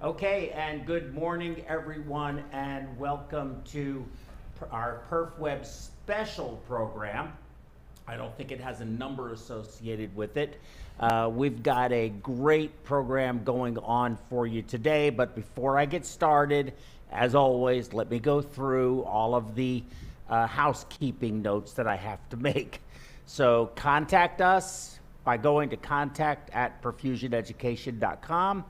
Okay, and good morning, everyone, and welcome to our PerfWeb special program. I don't think it has a number associated with it. We've got a great program going on for you today, but before I get started, as always, let me go through all of the housekeeping notes that I have to make. So contact us by going to contact@perfusioneducation.com.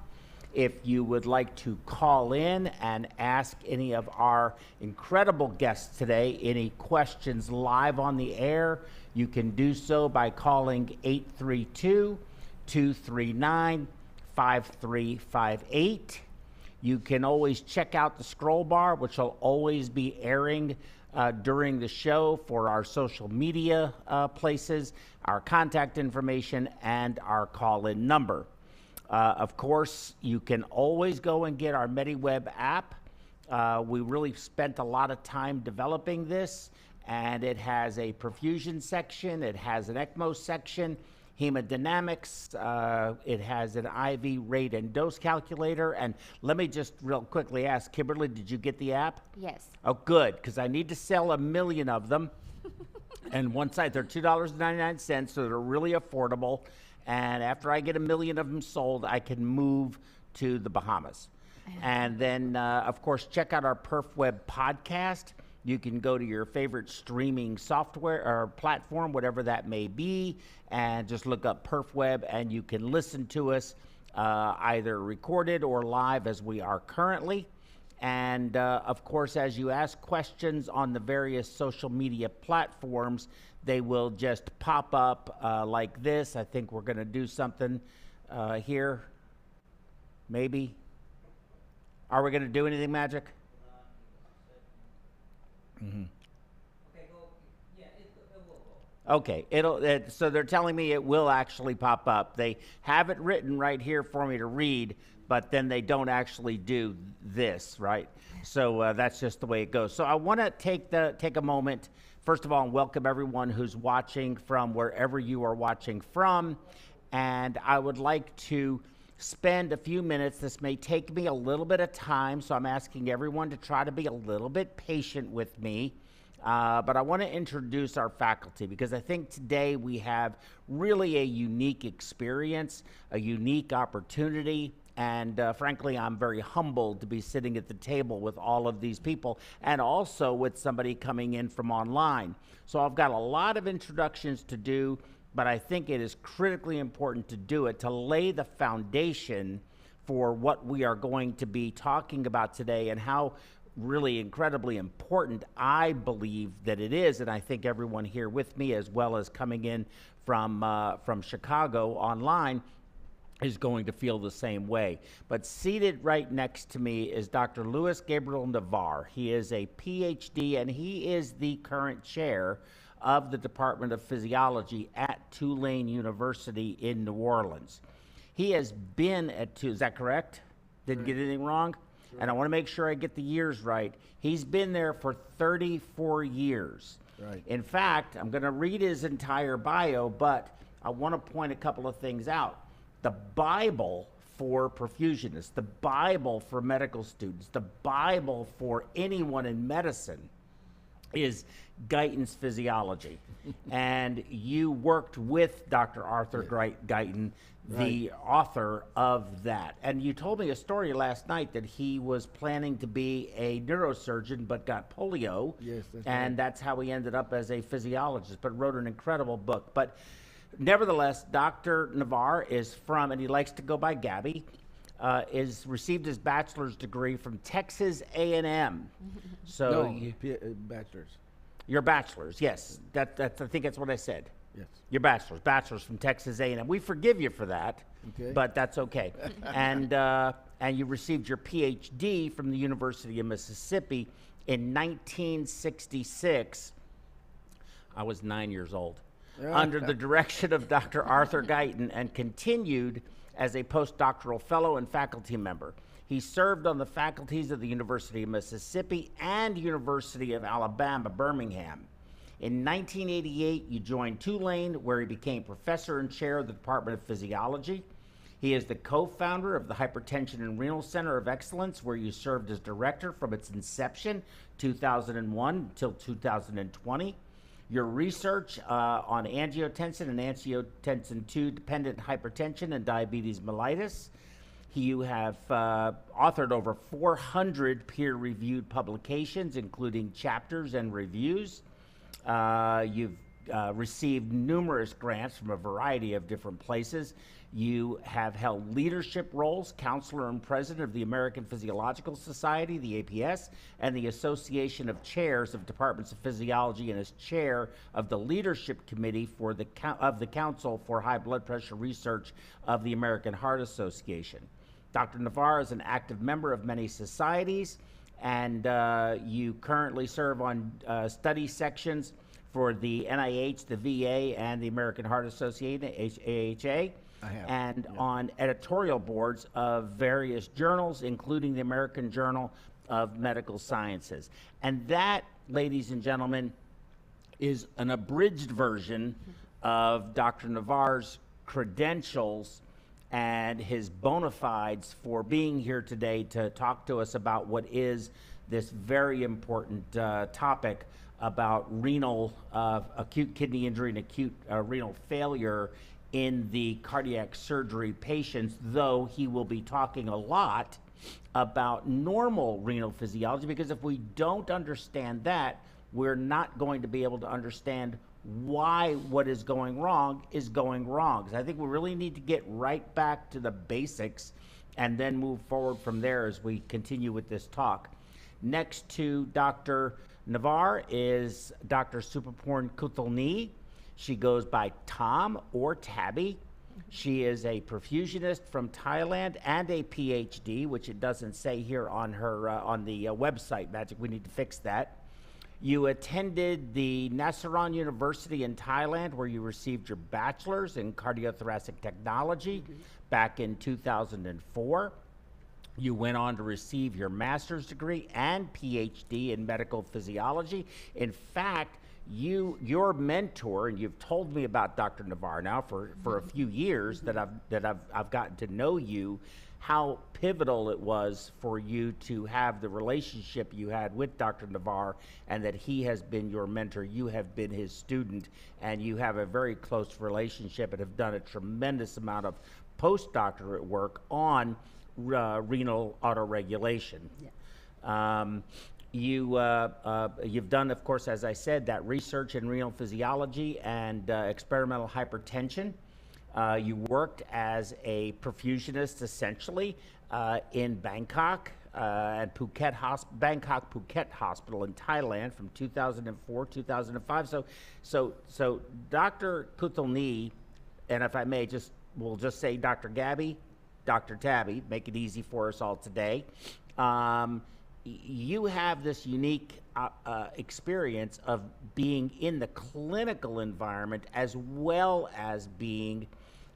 If you would like to call in and ask any of our incredible guests today any questions live on the air, you can do so by calling 832-239-5358. You can always check out the scroll bar, which will always be airing during the show for our social media places, our contact information, and our call-in number. Of course, you can always go and get our MediWeb app. We really spent a lot of time developing this, and it has a perfusion section, it has an ECMO section, hemodynamics, it has an IV rate and dose calculator. And let me just real quickly ask, Kimberly, did you get the app? Yes. Oh, good, because I need to sell 1 million of them. And one side, they're $2.99, so they're really affordable. And after I get 1 million of them sold, I can move to the Bahamas. And then, of course, check out our PerfWeb podcast. You can go to your favorite streaming software or platform, whatever that may be, and just look up PerfWeb, and you can listen to us either recorded or live as we are currently. And, of course, as you ask questions on the various social media platforms, they will just pop up like this. I think we're going to do something here. Maybe. Are we going to do anything, Magic? Mm-hmm. Okay, so they're telling me it will actually pop up. They have it written right here for me to read, but then they don't actually do this, right? So that's just the way it goes. So I want to take a moment, first of all, and welcome everyone who's watching from wherever you are watching from. And I would like to spend a few minutes. This may take me a little bit of time, so I'm asking everyone to try to be a little bit patient with me. But I want to introduce our faculty because I think today we have really a unique experience, a unique opportunity. And frankly, I'm very humbled to be sitting at the table with all of these people and also with somebody coming in from online. So I've got a lot of introductions to do, but I think it is critically important to do it to lay the foundation for what we are going to be talking about today and how really incredibly important I believe that it is. And I think everyone here with me, as well as coming in from Chicago online, is going to feel the same way. But seated right next to me is Dr. Luis Gabriel Navar. He is a Ph.D. and he is the current chair of the Department of Physiology at Tulane University in New Orleans. He has been at is that correct? Didn't get anything wrong? Right. And I want to make sure I get the years right. He's been there for 34 years. Right. In fact, I'm going to read his entire bio, but I want to point a couple of things out. The Bible for perfusionists, the Bible for medical students, the Bible for anyone in medicine is Guyton's Physiology. And you worked with Dr. Arthur Guyton, the author of that. And you told me a story last night that he was planning to be a neurosurgeon but got polio. Yes, that's how he ended up as a physiologist, but wrote an incredible book. But nevertheless, Dr. Navar is from, and he likes to go by Gabby, received his bachelor's degree from Texas A&M. So bachelor's. Your bachelor's, yes. I think that's what I said. Yes. Your bachelor's from Texas A&M. We forgive you for that, but that's okay. And you received your Ph.D. from the University of Mississippi in 1966. I was 9 years old. Under the direction of Dr. Arthur Guyton, and continued as a postdoctoral fellow and faculty member. He served on the faculties of the University of Mississippi and University of Alabama, Birmingham. In 1988, you joined Tulane, where he became professor and chair of the Department of Physiology. He is the co-founder of the Hypertension and Renal Center of Excellence, where you served as director from its inception, 2001 until 2020. Your research on angiotensin and angiotensin II dependent hypertension and diabetes mellitus. You have authored over 400 peer-reviewed publications, including chapters and reviews. You've received numerous grants from a variety of different places. You have held leadership roles, counselor and president of the American Physiological Society, the APS, and the Association of Chairs of Departments of Physiology, and as chair of the leadership committee for the Council for High Blood Pressure Research of the American Heart Association. Dr. Navar is an active member of many societies, and you currently serve on study sections for the NIH, the VA, and the American Heart Association, AHA, and on editorial boards of various journals, including the American Journal of Medical Sciences. And that, ladies and gentlemen, is an abridged version of Dr. Navar's credentials and his bona fides for being here today to talk to us about what is this very important topic about renal, acute kidney injury and acute renal failure in the cardiac surgery patients, though he will be talking a lot about normal renal physiology, because if we don't understand that, we're not going to be able to understand why what is going wrong is going wrong. Because I think we really need to get right back to the basics and then move forward from there as we continue with this talk. Next to Dr. Navar is Dr. Supaporn Kulthinee. She goes by Tom or Tabby. She is a perfusionist from Thailand and a Ph.D., which it doesn't say here on her on the website, Magic. We need to fix that. You attended the Navar University in Thailand, where you received your bachelor's in cardio-thoracic technology back in 2004. You went on to receive your master's degree and PhD in medical physiology. In fact, your mentor, and you've told me about Dr. Navar now for a few years that I've gotten to know you, how pivotal it was for you to have the relationship you had with Dr. Navar, and that he has been your mentor, you have been his student, and you have a very close relationship and have done a tremendous amount of postdoctorate work on renal autoregulation. Yeah. You've done, of course, as I said, that research in renal physiology and experimental hypertension. You worked as a perfusionist, essentially, in Bangkok at Bangkok Phuket Hospital in Thailand from 2004 2005. So Dr. Kulthinee, and if I may, we'll just say Dr. Gabby, Dr. Tabby, make it easy for us all today. You have this unique experience of being in the clinical environment as well as being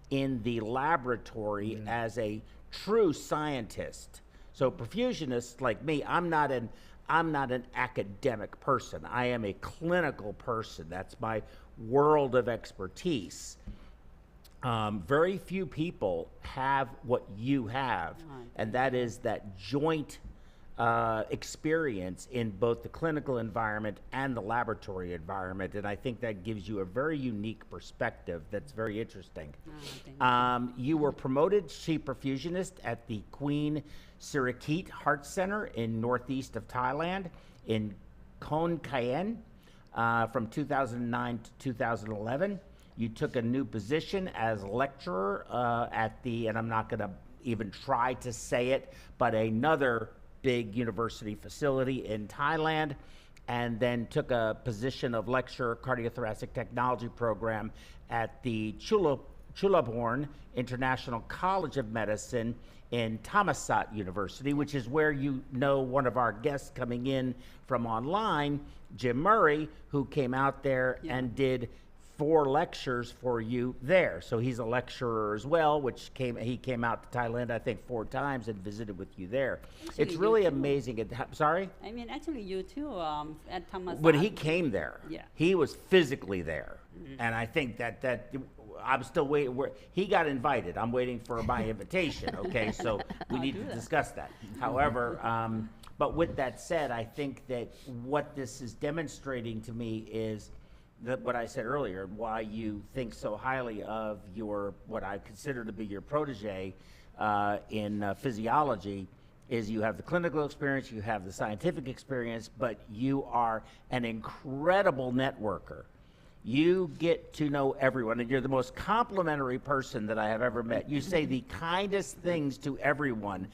in the laboratory as a true scientist. So perfusionists like me, I'm not an academic person. I am a clinical person. That's my world of expertise. Very few people have what you have, and that is that joint experience in both the clinical environment and the laboratory environment, and I think that gives you a very unique perspective that's very interesting. You were promoted chief perfusionist at the Queen Sirikit Heart Center in northeast of Thailand in Khon Kaen from 2009 to 2011. You took a new position as lecturer at the, and I'm not going to even try to say it, but another big university facility in Thailand, and then took a position of lecturer cardiothoracic technology program at the Chulabhorn International College of Medicine in Thammasat University, which is where you know one of our guests coming in from online, Jim Murray, who came out there and did 4 lectures for you there. So he's a lecturer as well, he came out to Thailand, I think 4 times and visited with you there. Actually, it's really amazing. Sorry? I mean, actually you too, at Thammasat. When he came there, he was physically there. And I think that I'm still waiting. He got invited. I'm waiting for my invitation. Okay, so we need to discuss that. However, but with that said, I think that what this is demonstrating to me is that what I said earlier, why you think so highly of what I consider to be your protege in physiology, is you have the clinical experience, you have the scientific experience, but you are an incredible networker. You get to know everyone, and you're the most complimentary person that I have ever met. You say the kindest things to everyone,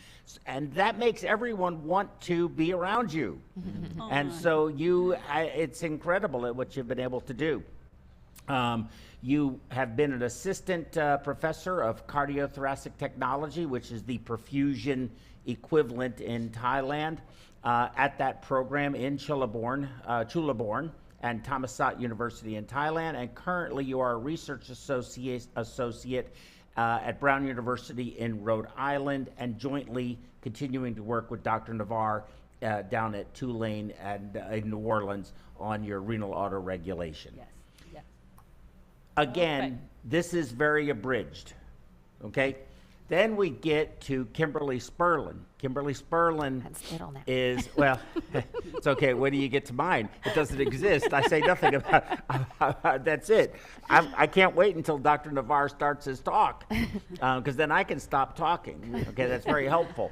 and that makes everyone want to be around you. And so it's incredible at what you've been able to do. You have been an assistant professor of Cardio-Thoracic technology, which is the perfusion equivalent in Thailand, at that program in Chulabhorn and Thammasat University in Thailand, and currently you are a research associate at Brown University in Rhode Island, and jointly continuing to work with Dr. Navar down at Tulane and in New Orleans on your renal autoregulation. Yes. Yes. Again, this is very abridged, okay? Then we get to Kimberly Sperlin. Kimberly Sperlin is, well, it's okay. When do you get to mine? It doesn't exist. I say nothing about that's it. I can't wait until Dr. Navar starts his talk, because then I can stop talking. Okay, that's very helpful.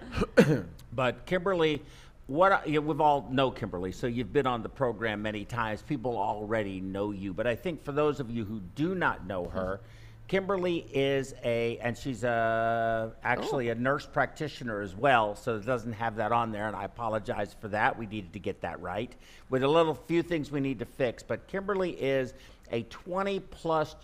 But Kimberly, we've all know Kimberly, so you've been on the program many times. People already know you. But I think for those of you who do not know her, Kimberly is she's actually a nurse practitioner as well, so it doesn't have that on there, and I apologize for that. We needed to get that right. With a few things we need to fix, but Kimberly is a 20-plus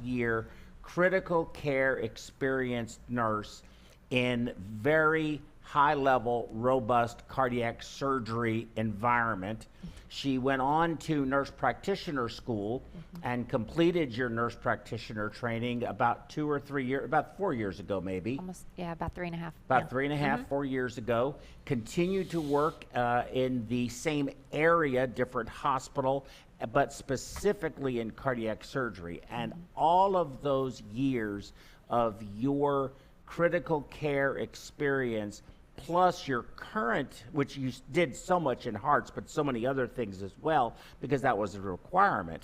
year critical care experienced nurse in very high-level, robust cardiac surgery environment. She went on to nurse practitioner school and completed your nurse practitioner training about 2 or 3 years, about 4 years ago, maybe. Almost, yeah, about 3.5. About 3.5, 4 years ago. Continued to work in the same area, different hospital, but specifically in cardiac surgery. And all of those years of your critical care experience, plus your current, which you did so much in hearts, but so many other things as well, because that was a requirement.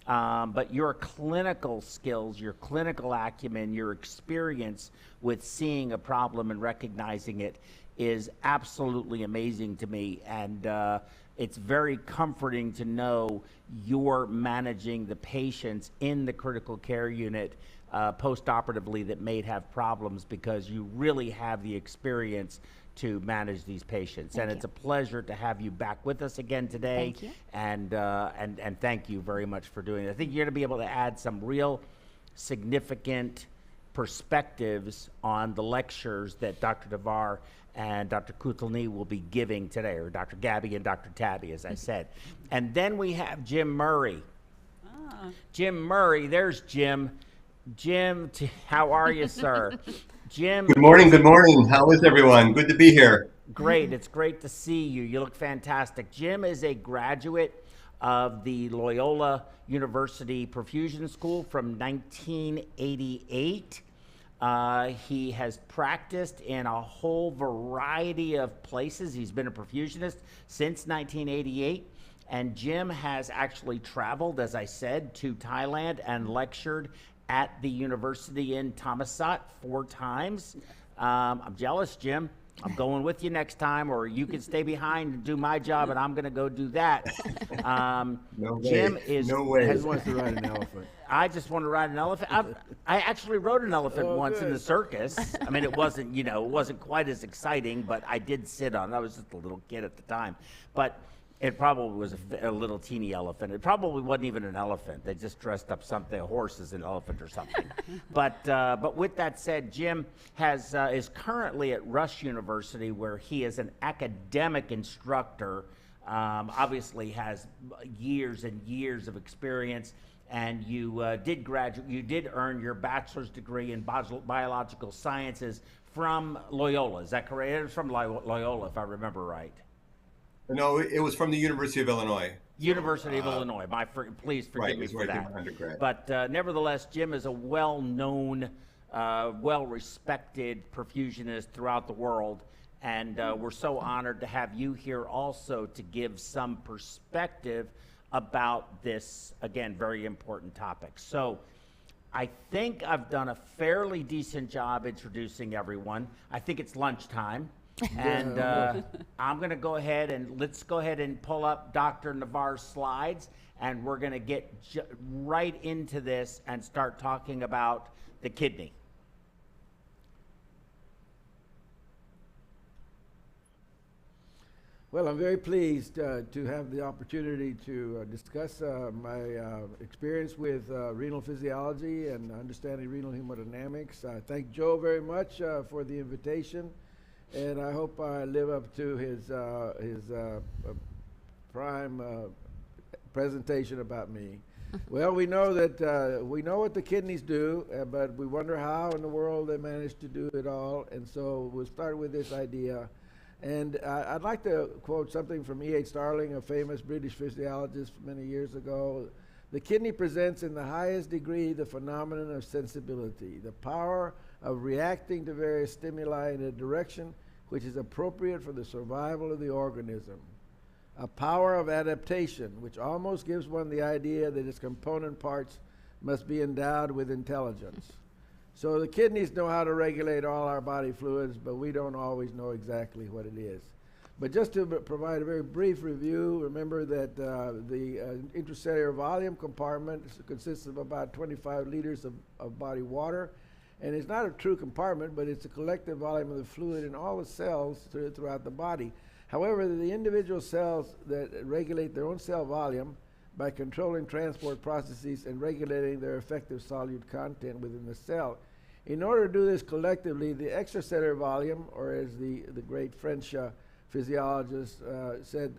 But your clinical skills, your clinical acumen, your experience with seeing a problem and recognizing it is absolutely amazing to me. And it's very comforting to know you're managing the patients in the critical care unit post-operatively that may have problems, because you really have the experience to manage these patients. And it's a pleasure to have you back with us again today. Thank you. And thank you very much for doing it. I think you're going to be able to add some real significant perspectives on the lectures that Dr. Navar and Dr. Kulthinee will be giving today, or Dr. Gabby and Dr. Tabby, as I said. And then we have Jim Murray. Jim Murray, there's Jim. Jim, how are you, sir? Jim. Good morning. Good morning. How is everyone? Good to be here. Great. It's great to see you. You look fantastic. Jim is a graduate of the Loyola University Perfusion School from 1988. He has practiced in a whole variety of places. He's been a perfusionist since 1988. And Jim has actually traveled, as I said, to Thailand and lectured at the university in Thammasat 4 times. I'm jealous, Jim. I'm going with you next time, or you can stay behind and do my job, and I'm going to go do that. No way. Jim is. No way. He wants to ride an elephant. I just want to ride an elephant. I actually rode an elephant once in the circus. I mean, it wasn't, it wasn't quite as exciting, but I did sit on it. I was just a little kid at the time. But it probably was a little teeny elephant. It probably wasn't even an elephant. They just dressed up a horse as an elephant or something. But with that said, Jim is currently at Rush University, where he is an academic instructor. Obviously has years and years of experience. And you did earn your bachelor's degree in biological sciences from Loyola. Is that correct? It was from Loyola, if I remember right. No, it was from the University of Illinois. University of Illinois. Please forgive me for that. But nevertheless, Jim is a well-known, well-respected perfusionist throughout the world, and we're so honored to have you here also to give some perspective about this, again, very important topic. So I think I've done a fairly decent job introducing everyone. I think it's lunchtime. And I'm going to go ahead and let's go ahead and pull up Dr. Navar's slides, and we're going to get right into this and start talking about the kidney. Well, I'm very pleased to have the opportunity to discuss my experience with renal physiology and understanding renal hemodynamics. I thank Joe very much for the invitation, and I hope I live up to his prime presentation about me. Well, we know that we know what the kidneys do, but we wonder how in the world they manage to do it all, and so we'll start with this idea. And I'd like to quote something from E.H. Starling, a famous British physiologist many years ago. The kidney presents in the highest degree the phenomenon of sensibility, the power of reacting to various stimuli in a direction which is appropriate for the survival of the organism. A power of adaptation, which almost gives one the idea that its component parts must be endowed with intelligence. So the kidneys know how to regulate all our body fluids, but we don't always know exactly what it is. But just to provide a very brief review, remember that the intracellular volume compartment consists of about 25 liters of body water. And it's not a true compartment, but it's a collective volume of the fluid in all the cells throughout the body. However, the individual cells that regulate their own cell volume by controlling transport processes and regulating their effective solute content within the cell. In order to do this collectively, the extracellular volume, or as the great French physiologist said,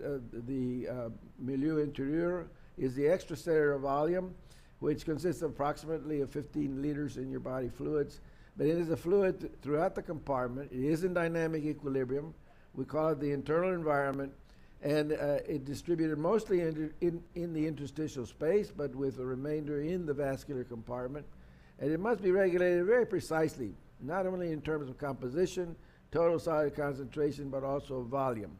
the milieu intérieur is the extracellular volume, which consists of approximately 15 liters in your body fluids. But it is a fluid throughout the compartment. It is in dynamic equilibrium. We call it the internal environment. And it distributed mostly in the interstitial space, but with the remainder in the vascular compartment. And it must be regulated very precisely, not only in terms of composition, total solute concentration, but also volume.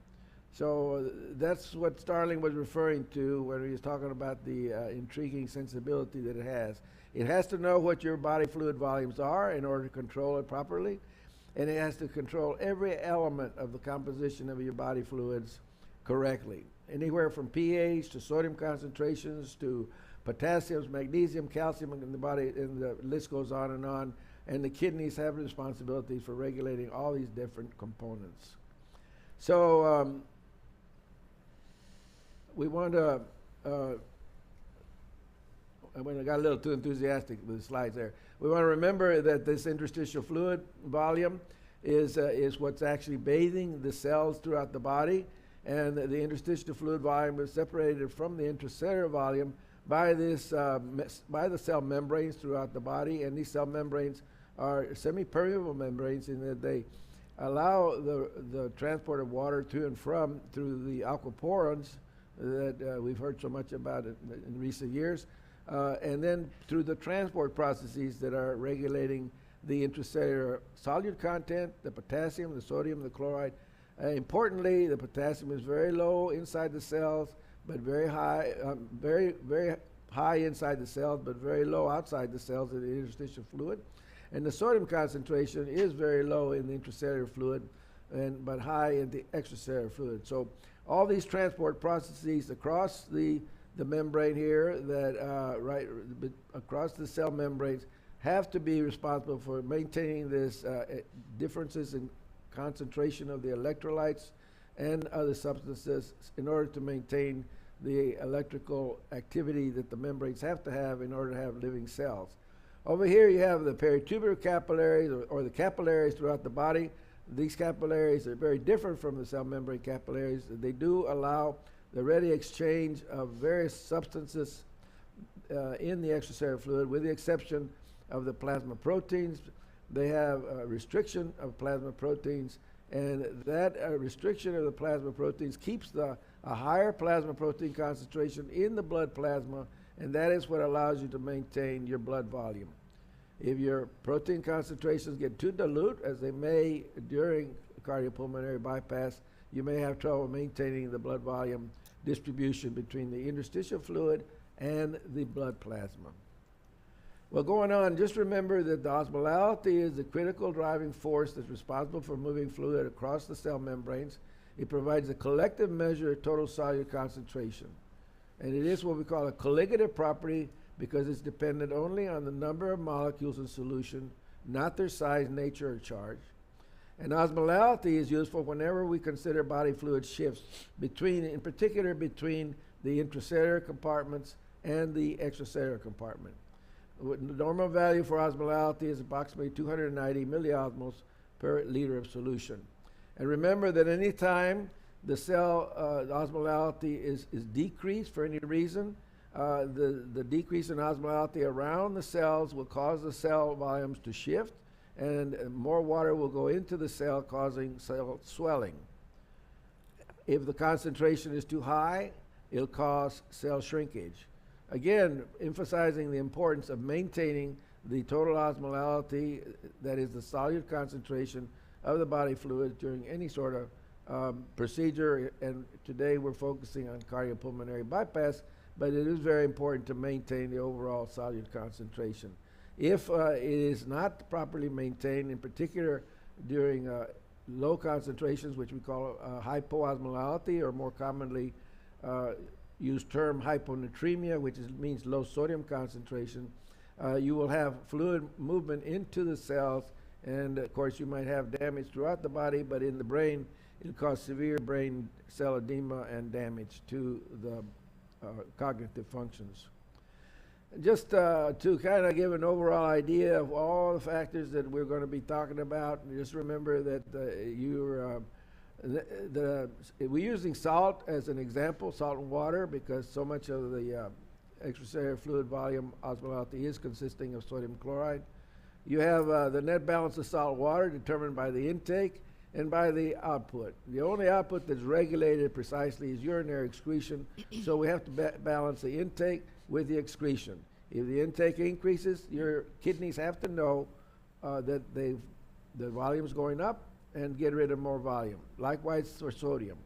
So that's what Starling was referring to when he was talking about the intriguing sensibility that it has. It has to know what your body fluid volumes are in order to control it properly, and it has to control every element of the composition of your body fluids correctly. Anywhere from pH to sodium concentrations to potassium, magnesium, calcium in the body, and the list goes on. And the kidneys have responsibility for regulating all these different components. So we want to, I got a little too enthusiastic with the slides there. We want to remember that this interstitial fluid volume is what's actually bathing the cells throughout the body. And the interstitial fluid volume is separated from the intracellular volume by this by the cell membranes throughout the body, and these cell membranes are semi-permeable membranes in that they allow the transport of water to and from through the aquaporins that we've heard so much about in recent years, and then through the transport processes that are regulating the intracellular solute content, the potassium, the sodium, the chloride. Importantly, the potassium is very low inside the cells, but very high, very high inside the cells, but very low outside the cells of the interstitial fluid. And the sodium concentration is very low in the intracellular fluid, but high in the extracellular fluid. So all these transport processes across the membrane here, right across the cell membranes, have to be responsible for maintaining this differences in concentration of the electrolytes and other substances in order to maintain the electrical activity that the membranes have to have in order to have living cells. Over here you have the peritubular capillaries or the capillaries throughout the body. These capillaries are very different from the cell membrane capillaries. They do allow the ready exchange of various substances in the extracellular fluid, with the exception of the plasma proteins. They have a restriction of plasma proteins, and that restriction of the plasma proteins keeps the a higher plasma protein concentration in the blood plasma, and that is what allows you to maintain your blood volume. If your protein concentrations get too dilute, as they may during cardiopulmonary bypass, you may have trouble maintaining the blood volume distribution between the interstitial fluid and the blood plasma. Well, going on, just remember that the osmolality is the critical driving force that's responsible for moving fluid across the cell membranes. It provides a collective measure of total cellular concentration. And it is what we call a colligative property because it's dependent only on the number of molecules in solution, not their size, nature, or charge. And osmolality is useful whenever we consider body fluid shifts between, in particular, between the intracellular compartments and the extracellular compartment. The normal value for osmolality is approximately 290 milliosmoles per liter of solution. And remember that any time the cell osmolality is decreased for any reason, the decrease in osmolality around the cells will cause the cell volumes to shift, and more water will go into the cell, causing cell swelling. If the concentration is too high, it'll cause cell shrinkage. Again, emphasizing the importance of maintaining the total osmolality, that is the solute concentration of the body fluid during any sort of procedure. And today we're focusing on cardiopulmonary bypass, but it is very important to maintain the overall solute concentration. If it is not properly maintained, in particular during low concentrations, which we call hypoosmolality, or more commonly used term hyponatremia, which means low sodium concentration, you will have fluid movement into the cells, and of course you might have damage throughout the body, but in the brain it'll cause severe brain cell edema and damage to the cognitive functions. Just to kind of give an overall idea of all the factors that we're going to be talking about, just remember that we're using salt as an example, salt and water, because so much of the extracellular fluid volume osmolality is consisting of sodium chloride. You have the net balance of salt and water determined by the intake and by the output. The only output that's regulated precisely is urinary excretion, so we have to balance the intake with the excretion. If the intake increases, your kidneys have to know that the volume's going up and get rid of more volume. Likewise for sodium.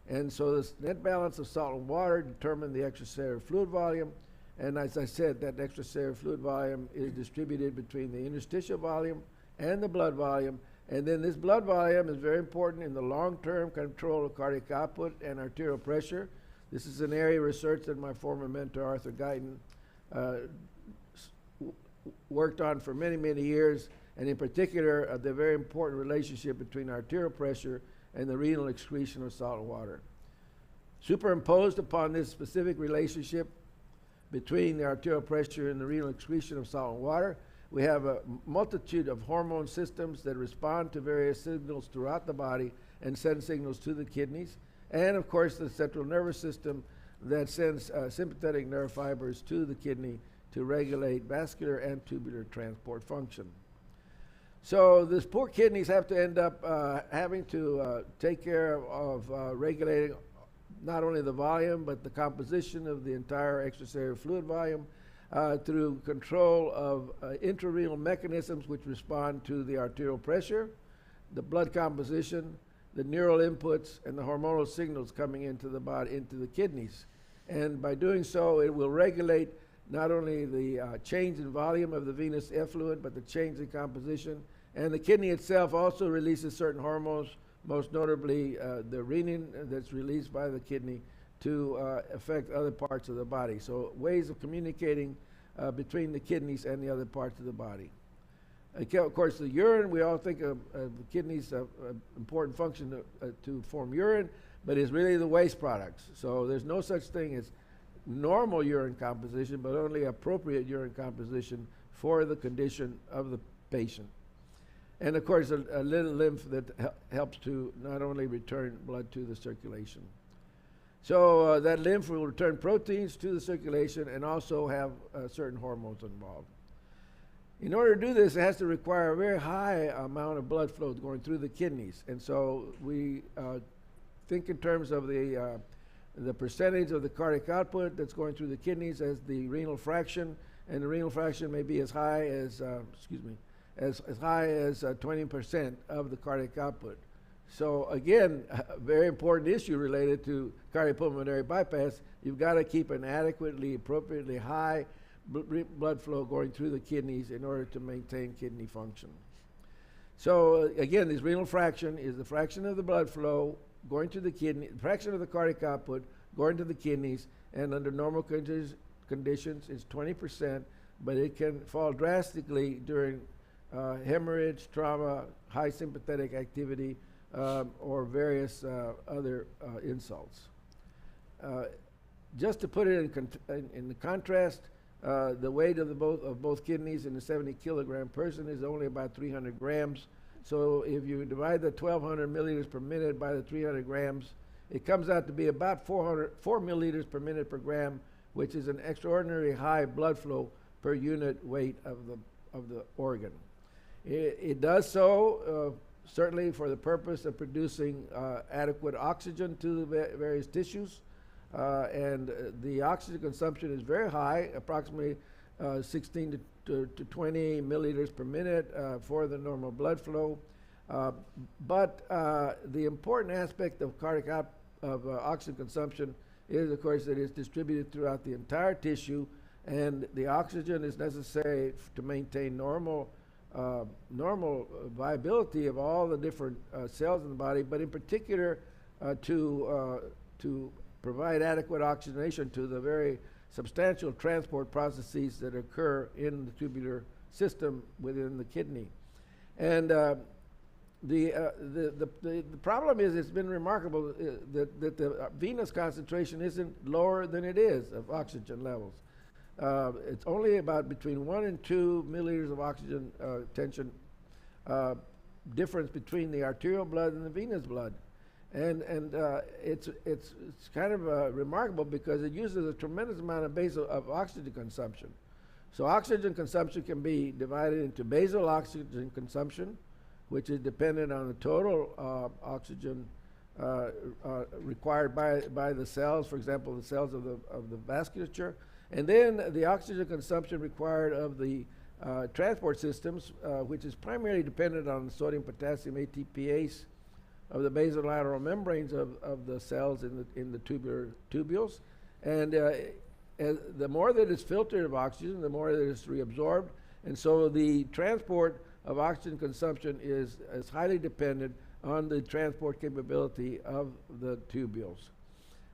And so this net balance of salt and water determine the extracellular fluid volume. And as I said, that extracellular fluid volume is distributed between the interstitial volume and the blood volume. And then this blood volume is very important in the long-term control of cardiac output and arterial pressure. This is an area of research that my former mentor, Arthur Guyton, worked on for many, many years, and in particular, the very important relationship between arterial pressure and the renal excretion of salt and water. Superimposed upon this specific relationship between the arterial pressure and the renal excretion of salt and water, we have a multitude of hormone systems that respond to various signals throughout the body and send signals to the kidneys. And of course, the central nervous system that sends sympathetic nerve fibers to the kidney to regulate vascular and tubular transport function. So these poor kidneys have to end up having to take care of regulating not only the volume, but the composition of the entire extracellular fluid volume through control of intrarenal mechanisms which respond to the arterial pressure, the blood composition, the neural inputs, and the hormonal signals coming into the body, into the kidneys. And by doing so, it will regulate not only the change in volume of the venous effluent, but the change in composition. And the kidney itself also releases certain hormones, most notably the renin that's released by the kidney to affect other parts of the body. So ways of communicating between the kidneys and the other parts of the body. Of course, the urine, we all think of the kidneys' important function to form urine, but it's really the waste products. So there's no such thing as normal urine composition, but only appropriate urine composition for the condition of the patient. And of course, a little lymph that helps to not only return blood to the circulation. So that lymph will return proteins to the circulation and also have certain hormones involved. In order to do this, it has to require a very high amount of blood flow going through the kidneys. And so we think in terms of the the percentage of the cardiac output that's going through the kidneys as the renal fraction, and the renal fraction may be as high as, as high as 20% of the cardiac output. So again, a very important issue related to cardiopulmonary bypass. You've got to keep an adequately, appropriately high blood flow going through the kidneys in order to maintain kidney function. So again, this renal fraction is the fraction of the blood flow going to the kidney, fraction of the cardiac output going to the kidneys, and under normal conditions it's 20%, but it can fall drastically during hemorrhage, trauma, high sympathetic activity, or various other insults. Just to put it in the contrast, the weight of both kidneys in a 70-kilogram person is only about 300 grams. So if you divide the 1,200 milliliters per minute by the 300 grams, it comes out to be about 4 milliliters per minute per gram, which is an extraordinarily high blood flow per unit weight of the organ. It does so certainly for the purpose of producing adequate oxygen to the various tissues. And the oxygen consumption is very high, approximately 16 to 20 milliliters per minute for the normal blood flow. But the important aspect of cardiac oxygen consumption is, of course, that it's distributed throughout the entire tissue, and the oxygen is necessary to maintain normal viability of all the different cells in the body, but in particular to provide adequate oxygenation to the very substantial transport processes that occur in the tubular system within the kidney. And the problem is, it's been remarkable that the venous concentration isn't lower than it is of oxygen levels. It's only about between 1 and 2 milliliters of oxygen tension difference between the arterial blood and the venous blood. And it's kind of remarkable because it uses a tremendous amount of oxygen consumption. So oxygen consumption can be divided into basal oxygen consumption, which is dependent on the total oxygen required by the cells, for example, the cells of the vasculature, and then the oxygen consumption required of the transport systems, which is primarily dependent on sodium potassium ATPase of the basolateral membranes of the cells in the tubules. And the more that is filtered of oxygen, the more that is reabsorbed. And so the transport of oxygen consumption is highly dependent on the transport capability of the tubules.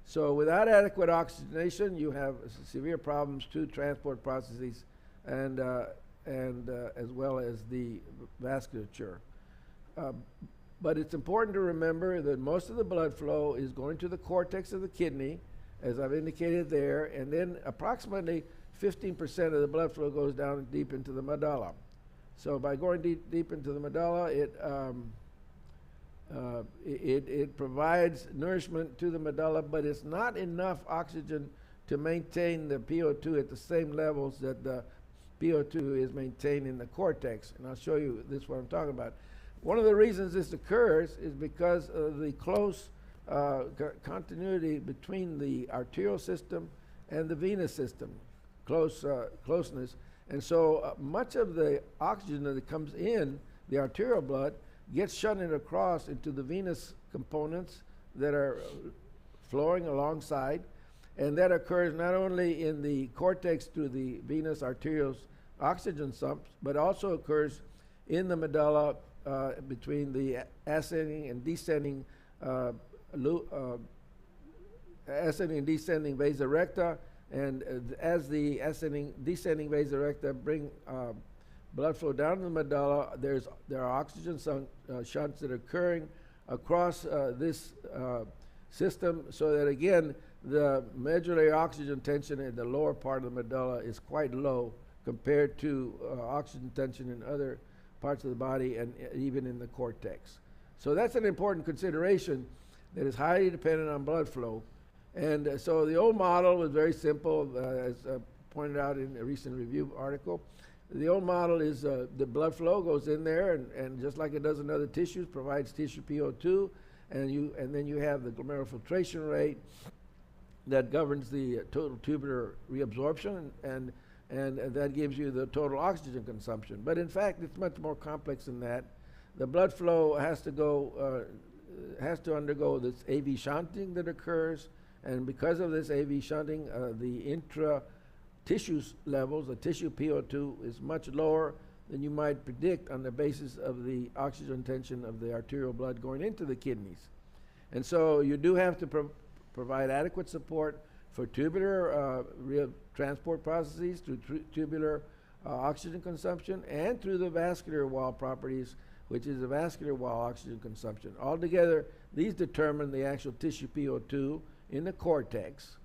So without adequate oxygenation, you have severe problems to transport processes and as well as the vasculature. But it's important to remember that most of the blood flow is going to the cortex of the kidney, as I've indicated there, and then approximately 15% of the blood flow goes down deep into the medulla. So by going deep into the medulla, it provides nourishment to the medulla, but it's not enough oxygen to maintain the PO2 at the same levels that the PO2 is maintained in the cortex. And I'll show you this, what I'm talking about. One of the reasons this occurs is because of the close continuity between the arterial system and the venous system, closeness. And so much of the oxygen that comes in the arterial blood gets shunted across into the venous components that are flowing alongside, and that occurs not only in the cortex through the venous arterial oxygen sumps, but also occurs in the medulla between the ascending and descending vasa recta, and as the descending vasa recta bring blood flow down to the medulla, there are oxygen shunts that are occurring across this system, so that again the medullary oxygen tension in the lower part of the medulla is quite low compared to oxygen tension in other parts of the body and even in the cortex. So that's an important consideration that is highly dependent on blood flow. And so the old model was very simple, as pointed out in a recent review article. The old model is the blood flow goes in there and just like it does in other tissues, provides tissue PO2, and then you have the glomerular filtration rate, that governs the total tubular reabsorption, and that gives you the total oxygen consumption. But in fact, it's much more complex than that. The blood flow has to undergo this AV shunting that occurs, and because of this AV shunting, the intra-tissues levels, the tissue PO2, is much lower than you might predict on the basis of the oxygen tension of the arterial blood going into the kidneys. And so you do have to provide adequate support for tubular transport processes, through tubular oxygen consumption, and through the vascular wall properties, which is the vascular wall oxygen consumption. Altogether, these determine the actual tissue PO2 in the cortex.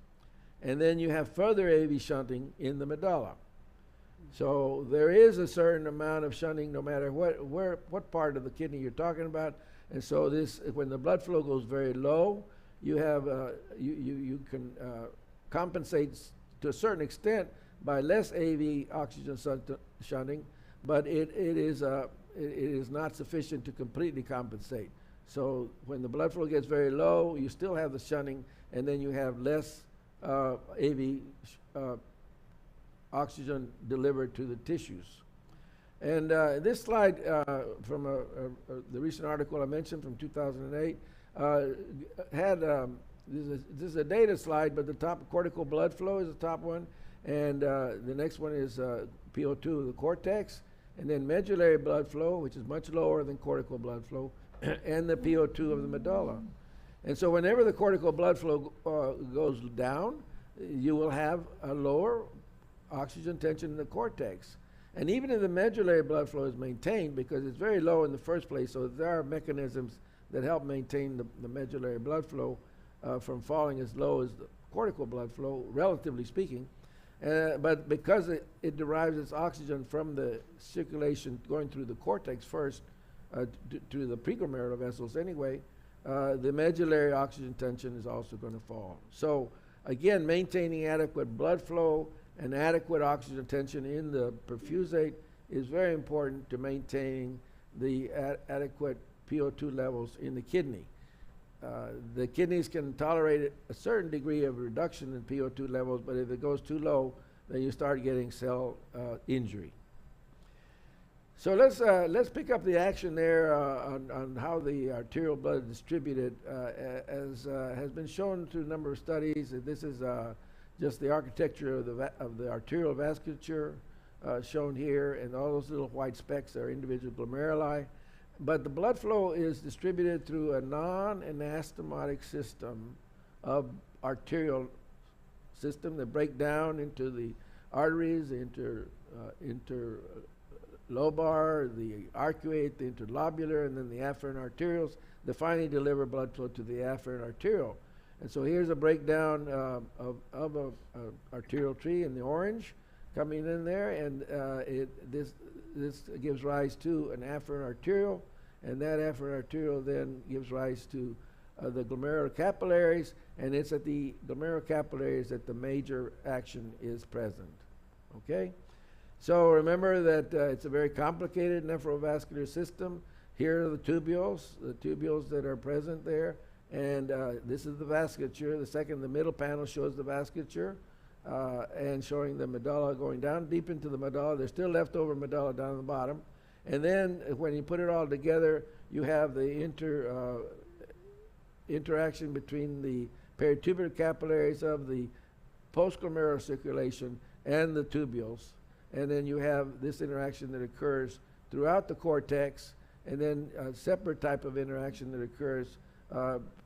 And then you have further AV shunting in the medulla. So there is a certain amount of shunting no matter what part of the kidney you're talking about. And so this, when the blood flow goes very low, you have you can compensate to a certain extent by less AV oxygen shunting, but it is not sufficient to completely compensate. So when the blood flow gets very low, you still have the shunting, and then you have less AV oxygen delivered to the tissues. And this slide from the recent article I mentioned from 2008 had, this is a data slide, but the top cortical blood flow is the top one, and the next one is PO2 of the cortex, and then medullary blood flow, which is much lower than cortical blood flow, and the PO2 of the medulla. And so whenever the cortical blood flow goes down, you will have a lower oxygen tension in the cortex. And even if the medullary blood flow is maintained, because it's very low in the first place, so there are mechanisms that help maintain the medullary blood flow from falling as low as the cortical blood flow, relatively speaking. But because it derives its oxygen from the circulation going through the cortex first to the preglomerular vessels anyway, the medullary oxygen tension is also going to fall. So again, maintaining adequate blood flow and adequate oxygen tension in the perfusate is very important to maintaining the adequate PO2 levels in the kidney. The kidneys can tolerate a certain degree of reduction in PO2 levels, but if it goes too low, then you start getting cell injury. So let's pick up the action there on how the arterial blood is distributed. As has been shown through a number of studies, this is just the architecture of the arterial vasculature shown here, and all those little white specks are individual glomeruli. But the blood flow is distributed through a non-anastomotic system of arterial system that break down into the arteries, the interlobar, the arcuate, the interlobular, and then the afferent arterioles that finally deliver blood flow to the afferent arteriole. And so here's a breakdown of an arterial tree in the orange coming in there, and this gives rise to an afferent arteriole, and that afferent arteriole then gives rise to the glomerular capillaries, and it's at the glomerular capillaries that the major action is present. Okay? So remember that it's a very complicated nephrovascular system. Here are the tubules that are present there, and this is the vasculature. The middle panel shows the vasculature, and showing the medulla going down deep into the medulla. There's still leftover medulla down at the bottom. And then when you put it all together, you have the interaction between the peritubular capillaries of the postglomerular circulation and the tubules. And then you have this interaction that occurs throughout the cortex, and then a separate type of interaction that occurs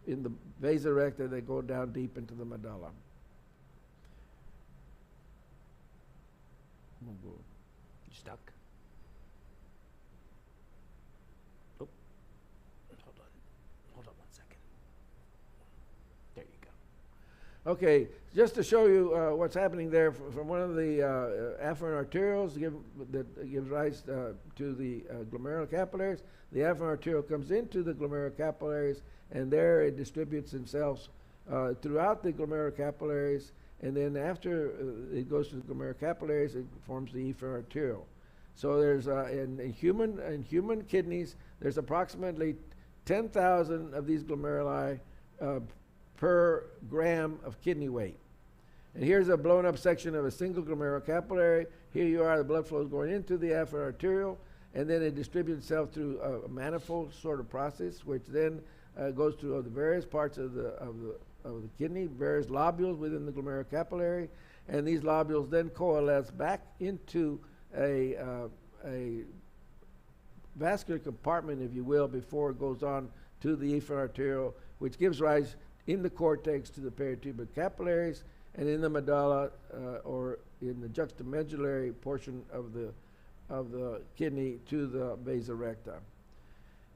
in the vasa recta that go down deep into the medulla. You stuck? Oh, hold on 1 second. There you go. Okay, just to show you what's happening there from one of the afferent arterioles that gives rise to the glomerular capillaries. The afferent arteriole comes into the glomerular capillaries, and there it distributes itself throughout the glomerular capillaries, and then after it goes to the glomerular capillaries, it forms the efferent arteriole. So there's in human kidneys, there's approximately 10,000 of these glomeruli per gram of kidney weight. And here's a blown up section of a single glomerular capillary. Here you are, the blood flow is going into the afferent arteriole, and then it distributes itself through a manifold sort of process, which then goes through the various parts of the kidney, various lobules within the glomerular capillary, and these lobules then coalesce back into a vascular compartment, if you will, before it goes on to the efferent arteriole, which gives rise in the cortex to the peritubular capillaries, and in the medulla or in the juxtamedullary portion of the kidney to the vasa recta.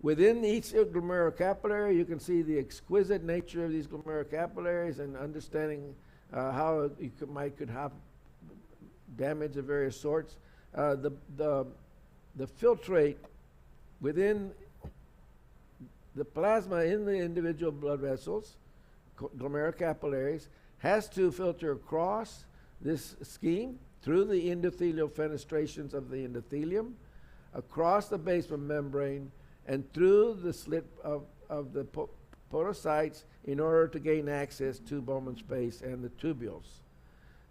Within each glomerular capillary, you can see the exquisite nature of these glomerular capillaries and understanding how you could have damage of various sorts. The filtrate within the plasma in the individual blood vessels, glomerular capillaries, has to filter across this scheme through the endothelial fenestrations of the endothelium, across the basement membrane, and through the slit of the podocytes in order to gain access to Bowman space and the tubules.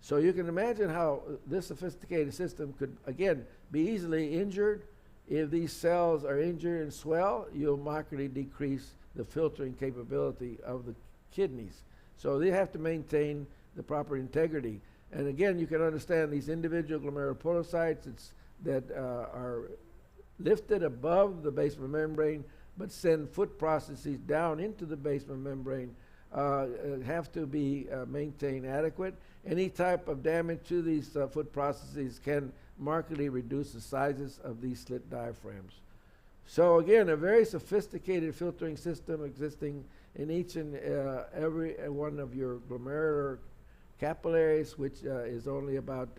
So you can imagine how this sophisticated system could, again, be easily injured. If these cells are injured and swell, you'll markedly decrease the filtering capability of the kidneys. So they have to maintain the proper integrity. And again, you can understand these individual glomerular podocytes that are lifted above the basement membrane but send foot processes down into the basement membrane have to be maintained adequate. Any type of damage to these foot processes can markedly reduce the sizes of these slit diaphragms. So again, a very sophisticated filtering system existing in each and every one of your glomerular capillaries, which is only about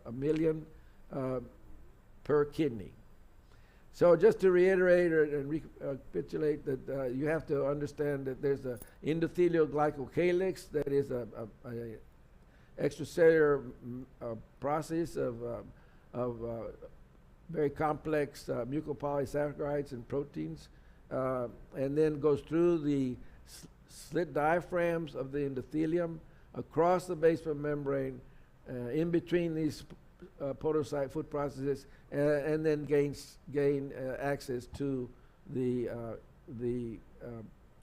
1 million per kidney. So just to reiterate and recapitulate that you have to understand that there's an endothelial glycocalyx that is a extracellular process of very complex mucopolysaccharides and proteins, and then goes through the slit diaphragms of the endothelium, across the basement membrane, in between these podocyte foot processes, and then gain access to the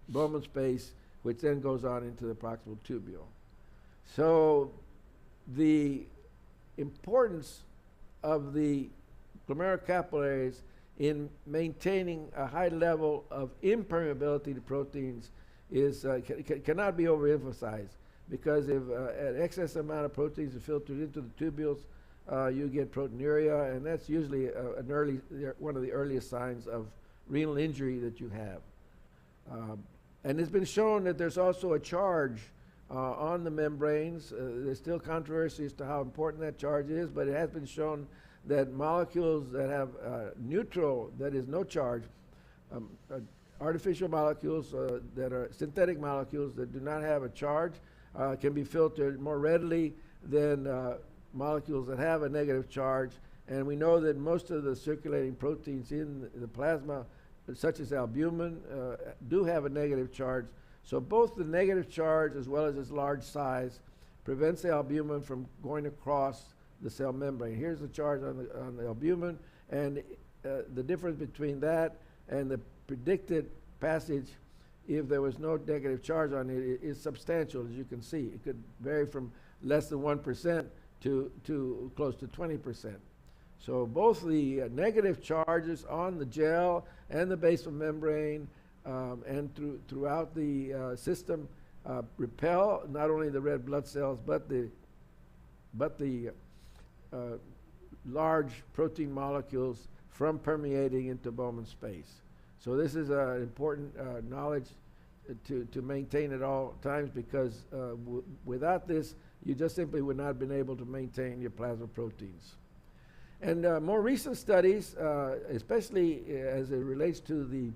Bowman space, which then goes on into the proximal tubule. So the importance of the glomerular capillaries in maintaining a high level of impermeability to proteins is cannot be overemphasized, because if an excess amount of proteins are filtered into the tubules, you get proteinuria, and that's usually one of the earliest signs of renal injury that you have. And it's been shown that there's also a charge on the membranes. There's still controversy as to how important that charge is, but it has been shown that molecules that have neutral, that is no charge, artificial molecules that are synthetic molecules that do not have a charge can be filtered more readily than molecules that have a negative charge. And we know that most of the circulating proteins in the plasma, such as albumin, do have a negative charge. So both the negative charge as well as its large size prevents the albumin from going across the cell membrane. Here's the charge on the albumin, and the difference between that and the predicted passage, if there was no negative charge on it, is substantial, as you can see. It could vary from less than 1% to close to 20%. So both the negative charges on the gel and the basement membrane and throughout the system repel not only the red blood cells but the large protein molecules from permeating into Bowman space. So this is important knowledge to maintain at all times, because without this, you just simply would not have been able to maintain your plasma proteins. And more recent studies, especially as it relates to the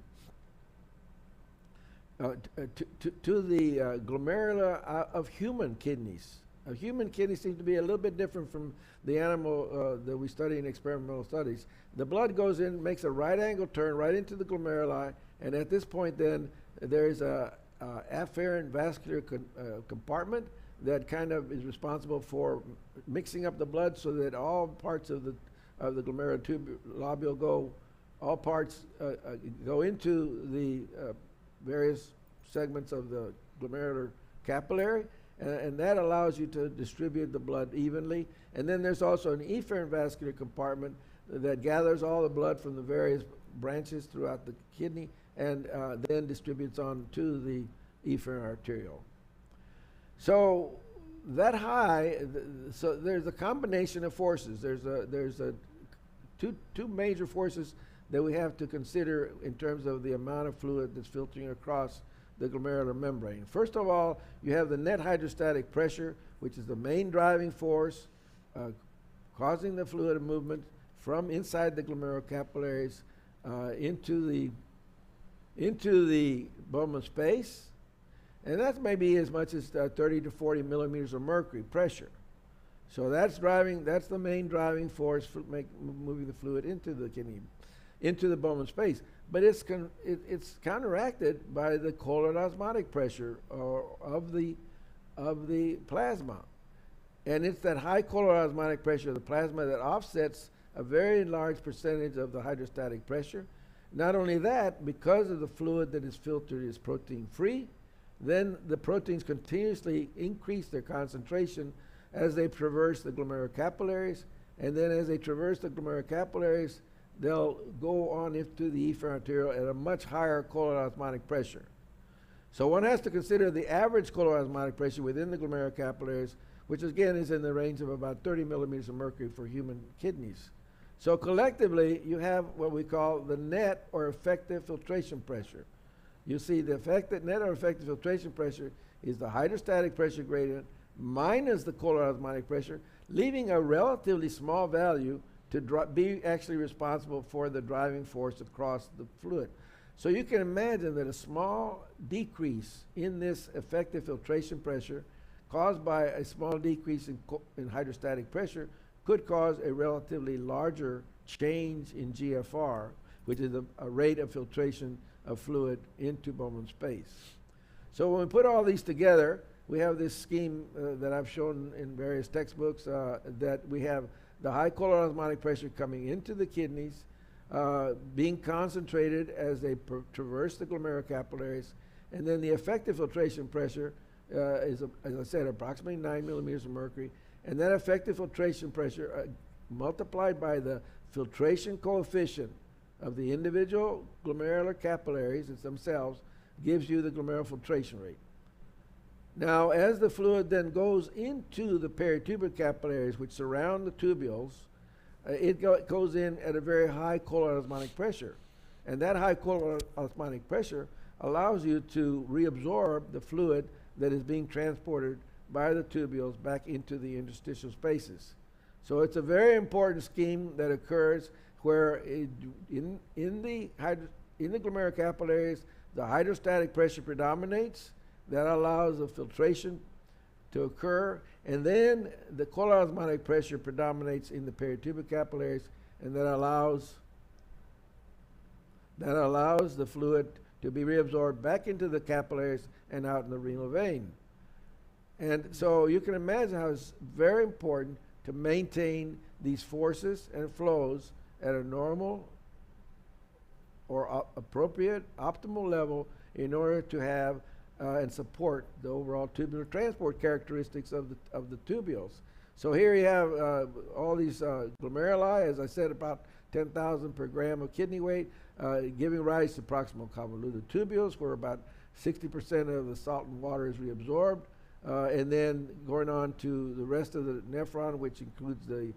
glomerula of human kidneys. Human kidneys seem to be a little bit different from the animal that we study in experimental studies. The blood goes in, makes a right angle turn right into the glomeruli, and at this point then there is a afferent vascular compartment that kind of is responsible for mixing up the blood so that all parts of the glomerular lobule go, all parts go into the various segments of the glomerular capillary, and that allows you to distribute the blood evenly. And then there's also an efferent vascular compartment that gathers all the blood from the various branches throughout the kidney and then distributes on to the efferent arteriole. So that high, so there's a combination of forces. There's two major forces that we have to consider in terms of the amount of fluid that's filtering across the glomerular membrane. First of all, you have the net hydrostatic pressure, which is the main driving force causing the fluid movement from inside the glomerular capillaries into the Bowman space, and that's maybe as much as 30 to 40 millimeters of mercury pressure. So that's the main driving force for moving the fluid into the kidney, into the Bowman space. But it's counteracted by the colloid osmotic pressure of the plasma. And it's that high colloid osmotic pressure of the plasma that offsets a very large percentage of the hydrostatic pressure. Not only that, because of the fluid that is filtered is protein free, then the proteins continuously increase their concentration as they traverse the glomerular capillaries, and then as they traverse the glomerular capillaries, they'll go on into the efferent arteriole at a much higher colloid osmotic pressure. So one has to consider the average colloid osmotic pressure within the glomerular capillaries, which again is in the range of about 30 millimeters of mercury for human kidneys. So collectively, you have what we call the net or effective filtration pressure. You see the net or effective filtration pressure is the hydrostatic pressure gradient minus the colloid osmotic pressure, leaving a relatively small value to be actually responsible for the driving force across the fluid. So you can imagine that a small decrease in this effective filtration pressure caused by a small decrease in hydrostatic pressure could cause a relatively larger change in GFR, which is a rate of filtration of fluid into Bowman space. So when we put all these together, we have this scheme that I've shown in various textbooks that we have the high colloid osmotic pressure coming into the kidneys, being concentrated as they traverse the glomerular capillaries, and then the effective filtration pressure is, as I said, approximately 9 millimeters of mercury, and that effective filtration pressure multiplied by the filtration coefficient of the individual glomerular capillaries themselves gives you the glomerular filtration rate. Now, as the fluid then goes into the peritubular capillaries, which surround the tubules, it goes in at a very high colloid osmotic pressure. And that high colloid osmotic pressure allows you to reabsorb the fluid that is being transported by the tubules back into the interstitial spaces. So it's a very important scheme that occurs where in the glomerular capillaries, the hydrostatic pressure predominates. That allows the filtration to occur, and then the colloid osmotic pressure predominates in the peritubular capillaries, and that allows the fluid to be reabsorbed back into the capillaries and out in the renal vein. And so you can imagine how it's very important to maintain these forces and flows at a normal or appropriate optimal level in order to have and support the overall tubular transport characteristics of the tubules. So here you have all these glomeruli, as I said, about 10,000 per gram of kidney weight, giving rise to proximal convoluted tubules, where about 60% of the salt and water is reabsorbed, and then going on to the rest of the nephron, which includes the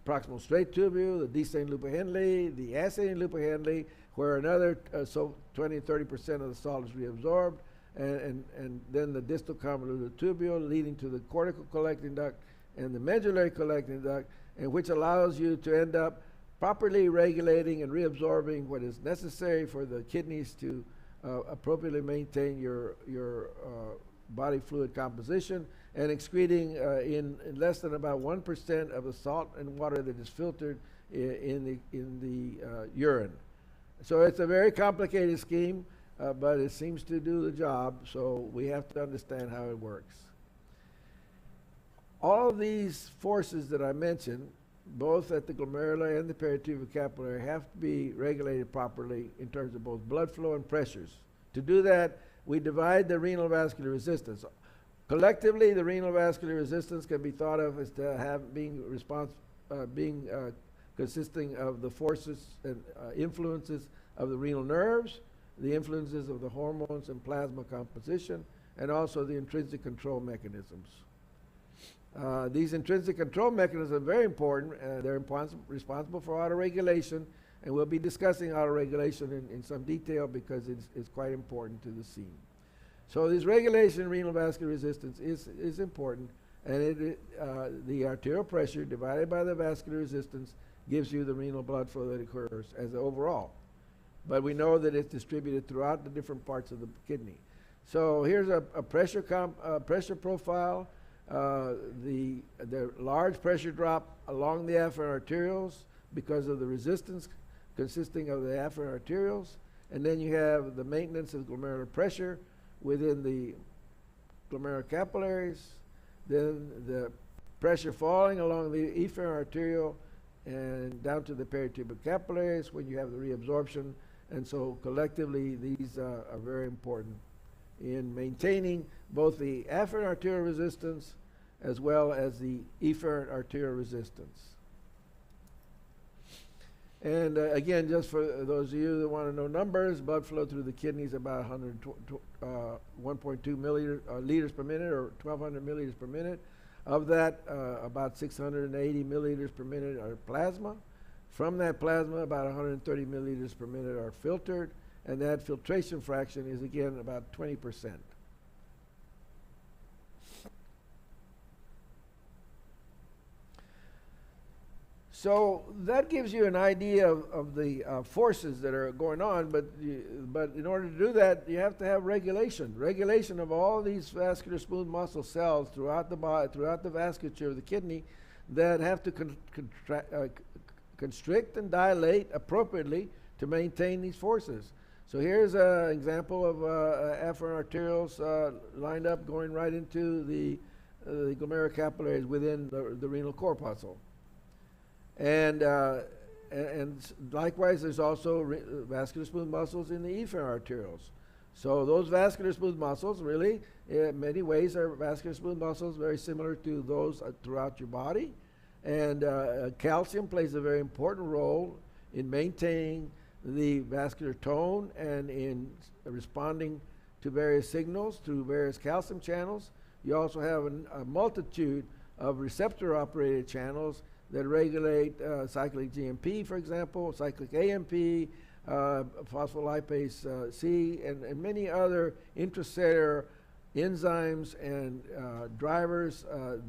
proximal straight tubule, the descending loop of Henle, the ascending loop of Henle, where another 20-30% of the salt is reabsorbed, and then the distal convoluted tubule leading to the cortical collecting duct and the medullary collecting duct, and which allows you to end up properly regulating and reabsorbing what is necessary for the kidneys to appropriately maintain your body fluid composition, and excreting in less than about 1% of the salt and water that is filtered in the urine. So it's a very complicated scheme. but it seems to do the job, so we have to understand how it works. All of these forces that I mentioned, both at the glomerular and the peritubular capillary, have to be regulated properly in terms of both blood flow and pressures. To do that, we divide the renal vascular resistance. Collectively, the renal vascular resistance can be thought of as to have consisting of the forces and influences of the renal nerves, the influences of the hormones and plasma composition, and also the intrinsic control mechanisms. These intrinsic control mechanisms are very important. They're responsible for autoregulation, and we'll be discussing autoregulation in some detail because it's quite important to the scene. So this regulation of renal vascular resistance is important, and the arterial pressure divided by the vascular resistance gives you the renal blood flow that occurs as the overall. But we know that it's distributed throughout the different parts of the kidney. So here's a pressure profile. The large pressure drop along the afferent arterioles because of the resistance consisting of the afferent arterioles, and then you have the maintenance of glomerular pressure within the glomerular capillaries, then the pressure falling along the efferent arteriole and down to the peritubular capillaries when you have the reabsorption, and so collectively these are very important in maintaining both the afferent arterial resistance as well as the efferent arterial resistance. And again, just for those of you that want to know numbers, blood flow through the kidneys about 1.2 liters per minute, or 1,200 milliliters per minute. Of that, about 680 milliliters per minute are plasma. From that plasma, about 130 milliliters per minute are filtered, and that filtration fraction is again about 20%. So that gives you an idea of the forces that are going on, but in order to do that, you have to have regulation of all these vascular smooth muscle cells throughout the body, throughout the vasculature of the kidney, that have to constrict and dilate appropriately to maintain these forces. So here's an example of afferent arterioles lined up going right into the glomerular capillaries within the renal corpuscle. And likewise, there's also vascular smooth muscles in the efferent arterioles. So those vascular smooth muscles really, in many ways, are vascular smooth muscles very similar to those throughout your body. And calcium plays a very important role in maintaining the vascular tone and in responding to various signals through various calcium channels. You also have a multitude of receptor-operated channels that regulate cyclic GMP, for example, cyclic AMP, phospholipase C, and many other intracellular enzymes and drivers of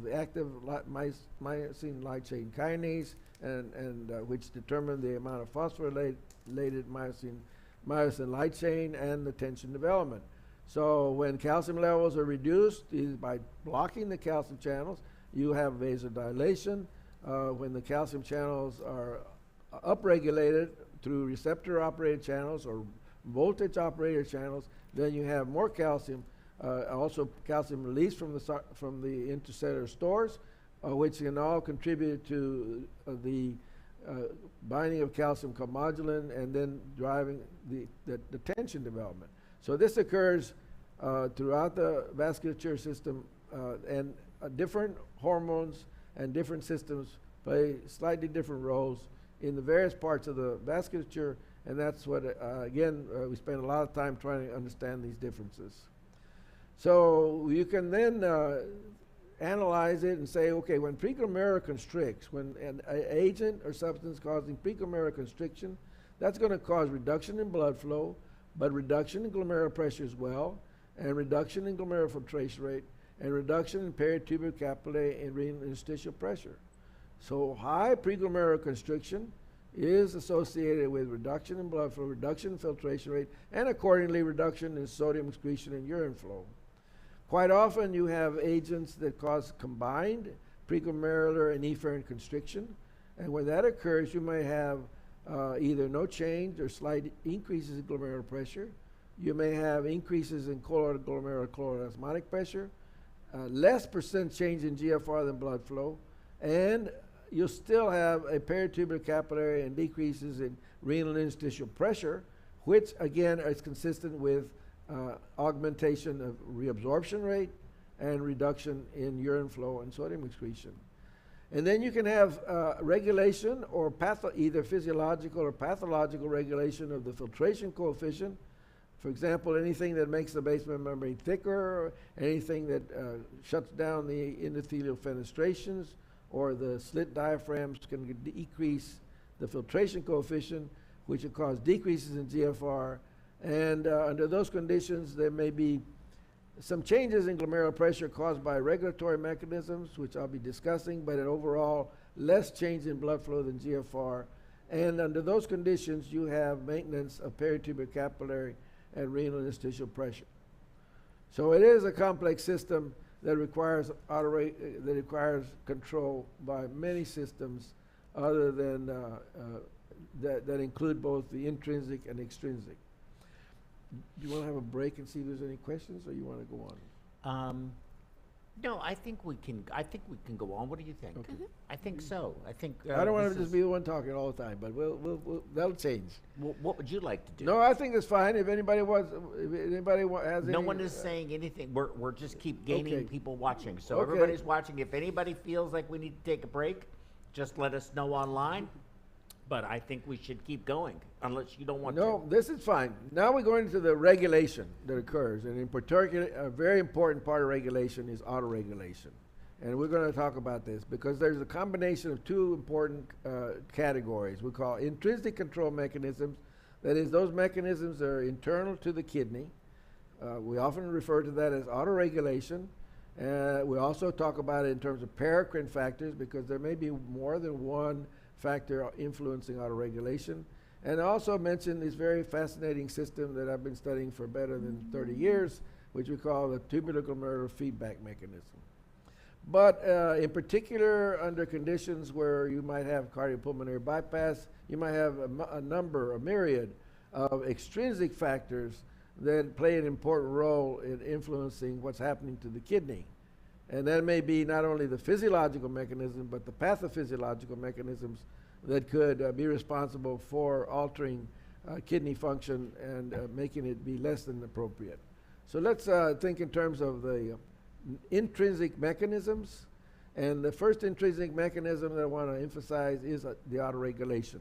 the active myosin light chain kinase, and which determine the amount of phosphorylated myosin light chain and the tension development. So when calcium levels are reduced, either by blocking the calcium channels, you have vasodilation. When the calcium channels are upregulated through receptor-operated channels or voltage-operated channels, then you have more calcium, also calcium released from the intracellular stores, which can all contribute to the binding of calcium commodulin and then driving the tension development. So this occurs throughout the vasculature system, and different hormones and different systems play slightly different roles in the various parts of the vasculature, and that's what, again, we spend a lot of time trying to understand these differences. So you can then analyze it and say, okay, when preglomerular constricts, when an agent or substance causing preglomerular constriction, that's going to cause reduction in blood flow, but reduction in glomerular pressure as well, and reduction in glomerular filtration rate, and reduction in peritubular capillary and renal interstitial pressure. So high preglomerular constriction is associated with reduction in blood flow, reduction in filtration rate, and accordingly reduction in sodium excretion and urine flow. Quite often you have agents that cause combined preglomerular and efferent constriction, and when that occurs you may have either no change or slight increases in glomerular pressure. You may have increases in glomerular chlorosmotic pressure, less percent change in GFR than blood flow, and you'll still have a peritubular capillary and decreases in renal interstitial pressure, which again is consistent with augmentation of reabsorption rate and reduction in urine flow and sodium excretion. And then you can have regulation or either physiological or pathological regulation of the filtration coefficient. For example, anything that makes the basement membrane thicker, or anything that shuts down the endothelial fenestrations, or the slit diaphragms can decrease the filtration coefficient, which will cause decreases in GFR. And under those conditions, there may be some changes in glomerular pressure caused by regulatory mechanisms, which I'll be discussing, but an overall less change in blood flow than GFR. And under those conditions, you have maintenance of peritubular capillary and renal interstitial pressure. So it is a complex system that requires control by many systems other than that include both the intrinsic and extrinsic. Do you want to have a break and see if there's any questions, or you want to go on? No, I think we can. I think we can go on. What do you think? Okay. I think so. I think. I don't want to just be the one talking all the time, but that'll change. What would you like to do? No, I think that's fine. If anybody wants, has no any, one is saying anything. We're just keep gaining Okay. people watching. So Okay. everybody's watching. If anybody feels like we need to take a break, just let us know online. But I think we should keep going, unless you don't want to. No, this is fine. Now we're going into the regulation that occurs, and in particular, a very important part of regulation is autoregulation. And we're going to talk about this because there's a combination of two important categories we call intrinsic control mechanisms. That is, those mechanisms that are internal to the kidney. We often refer to that as autoregulation. We also talk about it in terms of paracrine factors, because there may be more than one factor influencing autoregulation. And I also mention this very fascinating system that I've been studying for better than 30 years, which we call the tubular glomerular feedback mechanism. But in particular, under conditions where you might have cardiopulmonary bypass, you might have a myriad of extrinsic factors that play an important role in influencing what's happening to the kidney. And that may be not only the physiological mechanism, but the pathophysiological mechanisms that could be responsible for altering kidney function and making it be less than appropriate. So let's think in terms of the intrinsic mechanisms. And the first intrinsic mechanism that I want to emphasize is the autoregulation.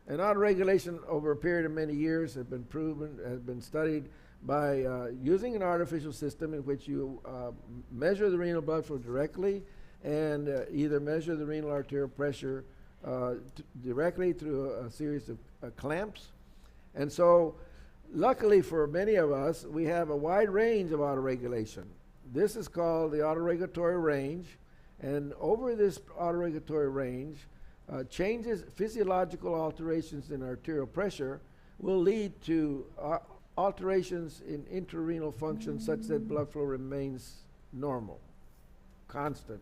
And autoregulation over a period of many years has been proven, has been studied by using an artificial system in which you measure the renal blood flow directly and either measure the renal arterial pressure directly through a series of clamps. And so luckily for many of us, we have a wide range of autoregulation. This is called the autoregulatory range. And over this autoregulatory range, physiological alterations in arterial pressure will lead to alterations in intrarenal function such that blood flow remains normal, constant.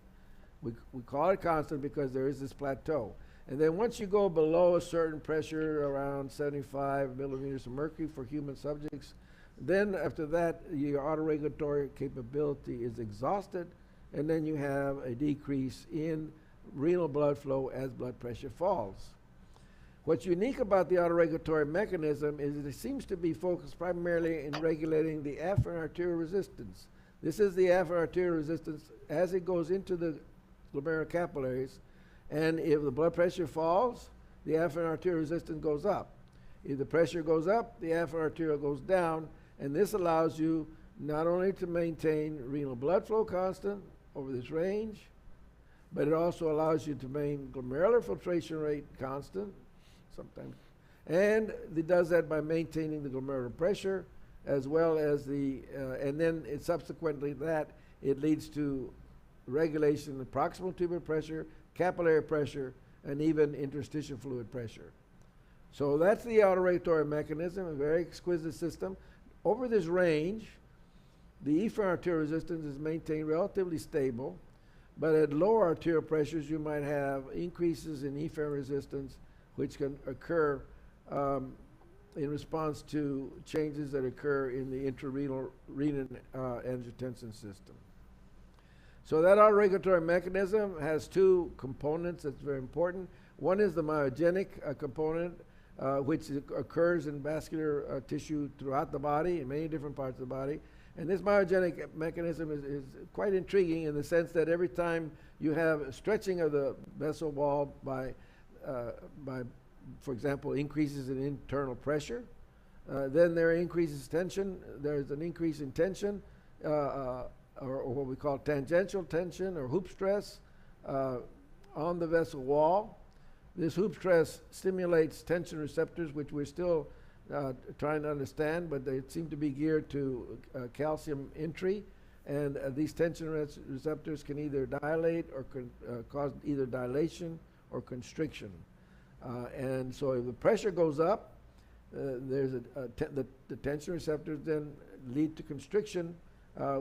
We call it constant because there is this plateau. And then once you go below a certain pressure, around 75 millimeters of mercury for human subjects, then after that, your autoregulatory capability is exhausted, and then you have a decrease in renal blood flow as blood pressure falls. What's unique about the autoregulatory mechanism is that it seems to be focused primarily in regulating the afferent arterial resistance. This is the afferent arterial resistance as it goes into the glomerular capillaries, and if the blood pressure falls, the afferent arterial resistance goes up. If the pressure goes up, the afferent arterial goes down, and this allows you not only to maintain renal blood flow constant over this range, but it also allows you to maintain glomerular filtration rate constant sometimes. And it does that by maintaining the glomerular pressure as well as and then subsequently that, it leads to regulation of proximal tubular pressure, capillary pressure, and even interstitial fluid pressure. So that's the autoregulatory mechanism, a very exquisite system. Over this range, the efferent arterial resistance is maintained relatively stable, but at lower arterial pressures, you might have increases in efferent resistance which can occur in response to changes that occur in the intrarenal angiotensin system. So that autoregulatory mechanism has two components that's very important. One is the myogenic component, which occurs in vascular tissue throughout the body, in many different parts of the body. And this myogenic mechanism is quite intriguing in the sense that every time you have stretching of the vessel wall by for example, increases in internal pressure, then there increases tension. There's an increase in tension, or what we call tangential tension or hoop stress on the vessel wall. This hoop stress stimulates tension receptors, which we're still trying to understand, but they seem to be geared to calcium entry. And these tension receptors can either dilate or cause either dilation or constriction. And so if the pressure goes up, there's the tension receptors then lead to constriction,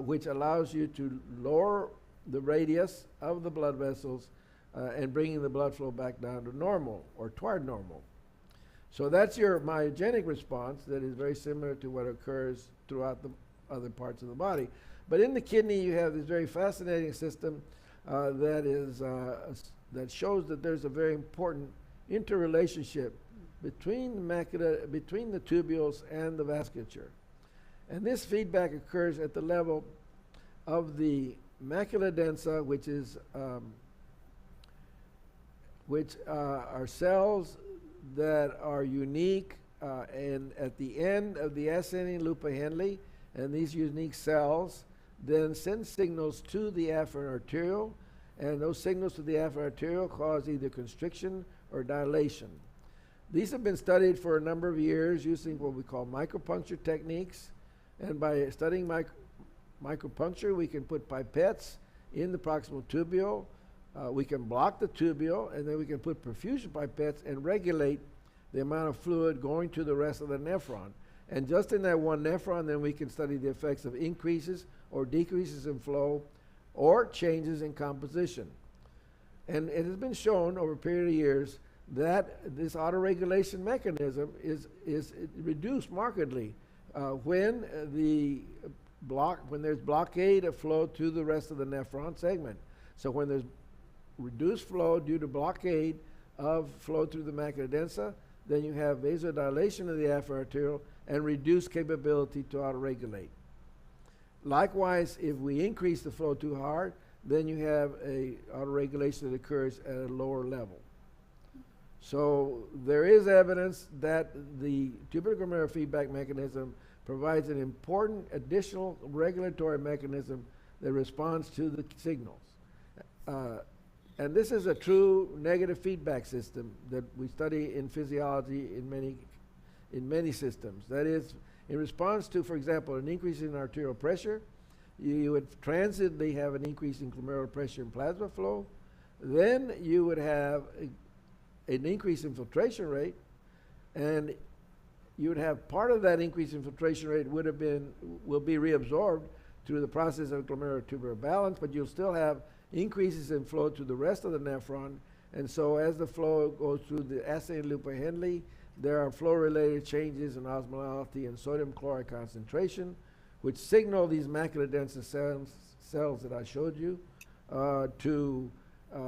which allows you to lower the radius of the blood vessels and bringing the blood flow back down to normal or toward normal. So that's your myogenic response that is very similar to what occurs throughout the other parts of the body. But in the kidney, you have this very fascinating system that shows that there's a very important interrelationship between the macula, between the tubules and the vasculature. And this feedback occurs at the level of the macula densa, which are cells that are unique and at the end of the ascending loop of Henle, and these unique cells then send signals to the afferent arteriole, and those signals to the afferent arteriole cause either constriction or dilation. These have been studied for a number of years using what we call micropuncture techniques, and by studying micropuncture, we can put pipettes in the proximal tubule. We can block the tubule, and then we can put perfusion pipettes and regulate the amount of fluid going to the rest of the nephron. And just in that one nephron, then we can study the effects of increases or decreases in flow or changes in composition. And it has been shown over a period of years that this autoregulation mechanism is reduced markedly when there's blockade of flow to the rest of the nephron segment. So when there's reduced flow due to blockade of flow through the macula densa, then you have vasodilation of the afferent arteriole and reduced capability to autoregulate. Likewise, if we increase the flow too hard, then you have a autoregulation that occurs at a lower level. So there is evidence that the tubular glomerular feedback mechanism provides an important additional regulatory mechanism that responds to the signals. And this is a true negative feedback system that we study in physiology in many systems. That is, in response to, for example, an increase in arterial pressure, you would transiently have an increase in glomerular pressure and plasma flow. Then you would have an increase in filtration rate, and you would have part of that increase in filtration rate will be reabsorbed through the process of glomerular tubular balance, but you'll still have increases in flow to the rest of the nephron. And so as the flow goes through the ascending loop of Henle, there are flow-related changes in osmolality and sodium chloride concentration, which signal these macula densa cells that I showed you to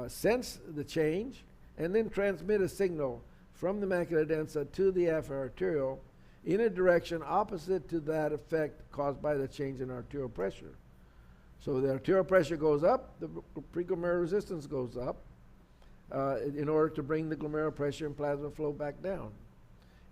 sense the change and then transmit a signal from the macula densa to the afferent arteriole in a direction opposite to that effect caused by the change in arterial pressure. So the arterial pressure goes up, the preglomerular resistance goes up in order to bring the glomerular pressure and plasma flow back down.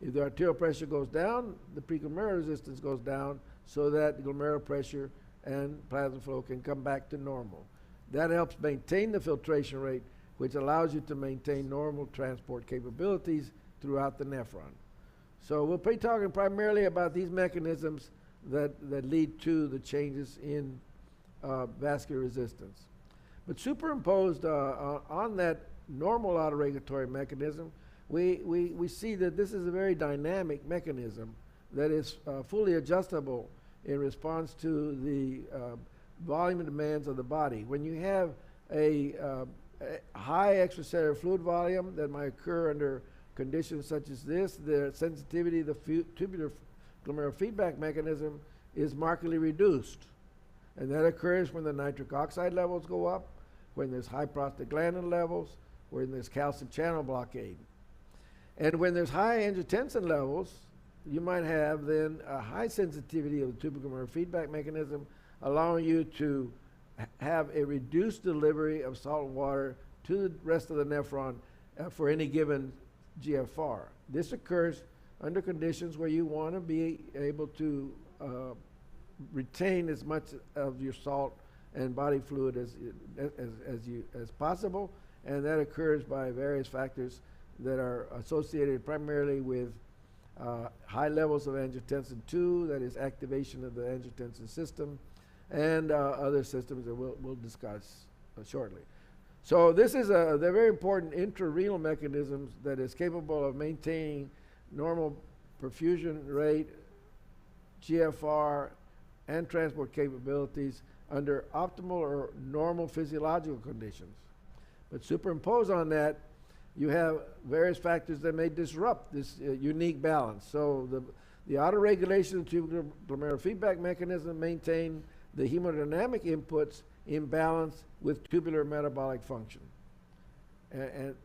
If the arterial pressure goes down, the preglomerular resistance goes down so that the glomerular pressure and plasma flow can come back to normal. That helps maintain the filtration rate, which allows you to maintain normal transport capabilities throughout the nephron. So we'll be talking primarily about these mechanisms that lead to the changes in vascular resistance. But superimposed on that normal autoregulatory mechanism, we see that this is a very dynamic mechanism that is fully adjustable in response to the volume and demands of the body. When you have a high extracellular fluid volume that might occur under conditions such as this, the sensitivity of the tubular glomerular feedback mechanism is markedly reduced. And that occurs when the nitric oxide levels go up, when there's high prostaglandin levels, when there's calcium channel blockade. And when there's high angiotensin levels, you might have then a high sensitivity of the tubular glomerular feedback mechanism, allowing you to have a reduced delivery of salt and water to the rest of the nephron for any given GFR. This occurs under conditions where you want to be able to retain as much of your salt and body fluid as possible, and that occurs by various factors that are associated primarily with high levels of angiotensin II, that is activation of the angiotensin system, and other systems that we'll discuss shortly. So this is they're very important intrarenal mechanisms that is capable of maintaining normal perfusion rate, GFR, and transport capabilities under optimal or normal physiological conditions. But superimpose on that, you have various factors that may disrupt this unique balance. So the autoregulation of the tubular glomerular feedback mechanism maintain the hemodynamic inputs in balance with tubular metabolic function. And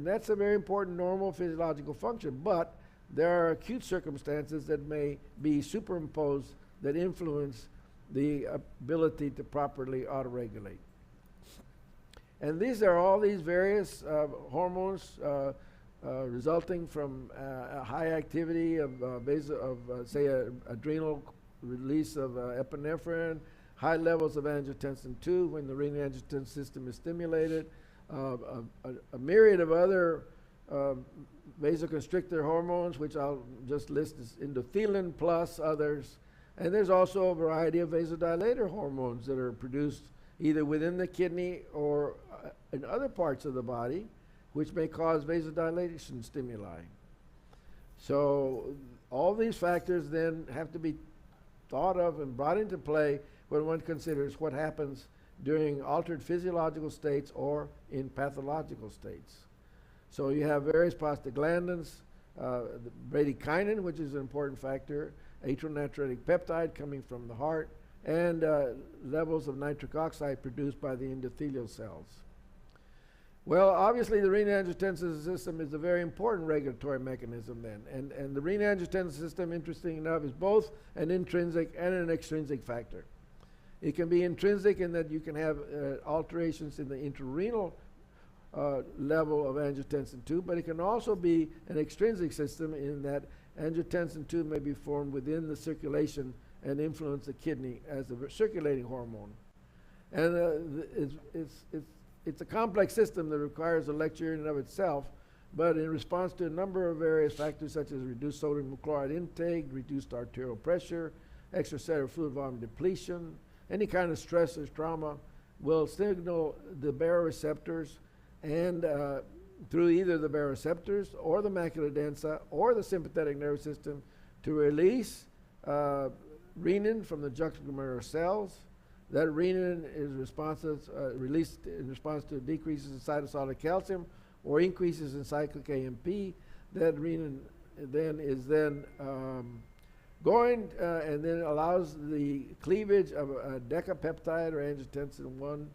that's a very important normal physiological function, but there are acute circumstances that may be superimposed that influence the ability to properly autoregulate. And these are all these various hormones resulting from a high activity of say, adrenal release of epinephrine, high levels of angiotensin II when the renin-angiotensin system is stimulated, a myriad of other vasoconstrictor hormones, which I'll just list as endothelin plus others. And there's also a variety of vasodilator hormones that are produced either within the kidney or in other parts of the body, which may cause vasodilation stimuli. So all these factors then have to be thought of and brought into play when one considers what happens during altered physiological states or in pathological states. So you have various prostaglandins, the bradykinin, which is an important factor, atrial natriuretic peptide coming from the heart, and levels of nitric oxide produced by the endothelial cells. Well, obviously the renin-angiotensin system is a very important regulatory mechanism then, and the renin-angiotensin system, interesting enough, is both an intrinsic and an extrinsic factor. It can be intrinsic in that you can have alterations in the intrarenal level of angiotensin II, but it can also be an extrinsic system in that angiotensin II may be formed within the circulation and influence the kidney as a circulating hormone. And it's a complex system that requires a lecture in and of itself, but in response to a number of various factors such as reduced sodium chloride intake, reduced arterial pressure, extracellular fluid volume depletion, any kind of stress or trauma will signal the baroreceptors and through either the baroreceptors or the macula densa or the sympathetic nervous system to release renin from the juxtaglomerular cells. That renin is released in response to decreases in cytosolic calcium or increases in cyclic AMP. That renin then is going and then allows the cleavage of a decapeptide or angiotensin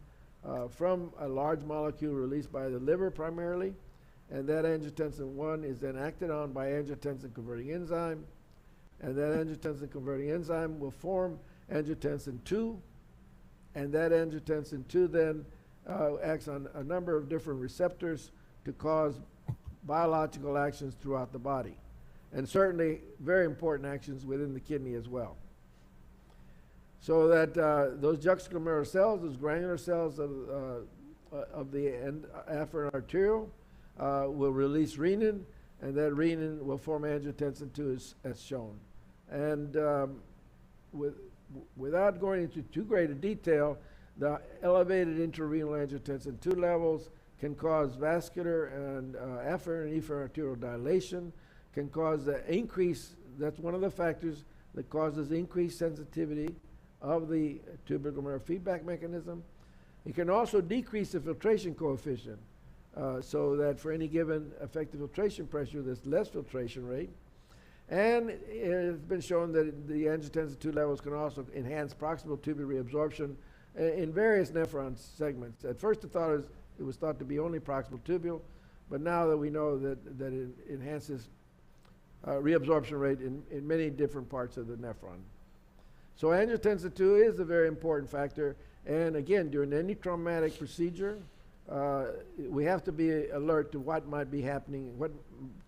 I from a large molecule released by the liver primarily, and that angiotensin I is then acted on by angiotensin converting enzyme, and that angiotensin converting enzyme will form angiotensin II, and that angiotensin II then acts on a number of different receptors to cause biological actions throughout the body, and certainly very important actions within the kidney as well. So that those juxtaglomerular cells, those granular cells of the afferent arteriole will release renin, and that renin will form angiotensin II as shown. And without going into too great a detail, the elevated intrarenal angiotensin II levels can cause vascular and afferent and efferent arterial dilation, can cause the increase, that's one of the factors that causes increased sensitivity of the tubular glomerular feedback mechanism. It can also decrease the filtration coefficient so that for any given effective filtration pressure, there's less filtration rate. And it's been shown that the angiotensin II levels can also enhance proximal tubular reabsorption in various nephron segments. At first it was thought to be only proximal tubule, but now that we know that it enhances reabsorption rate in many different parts of the nephron. So angiotensin II is a very important factor, and again, during any traumatic procedure, we have to be alert to what might be happening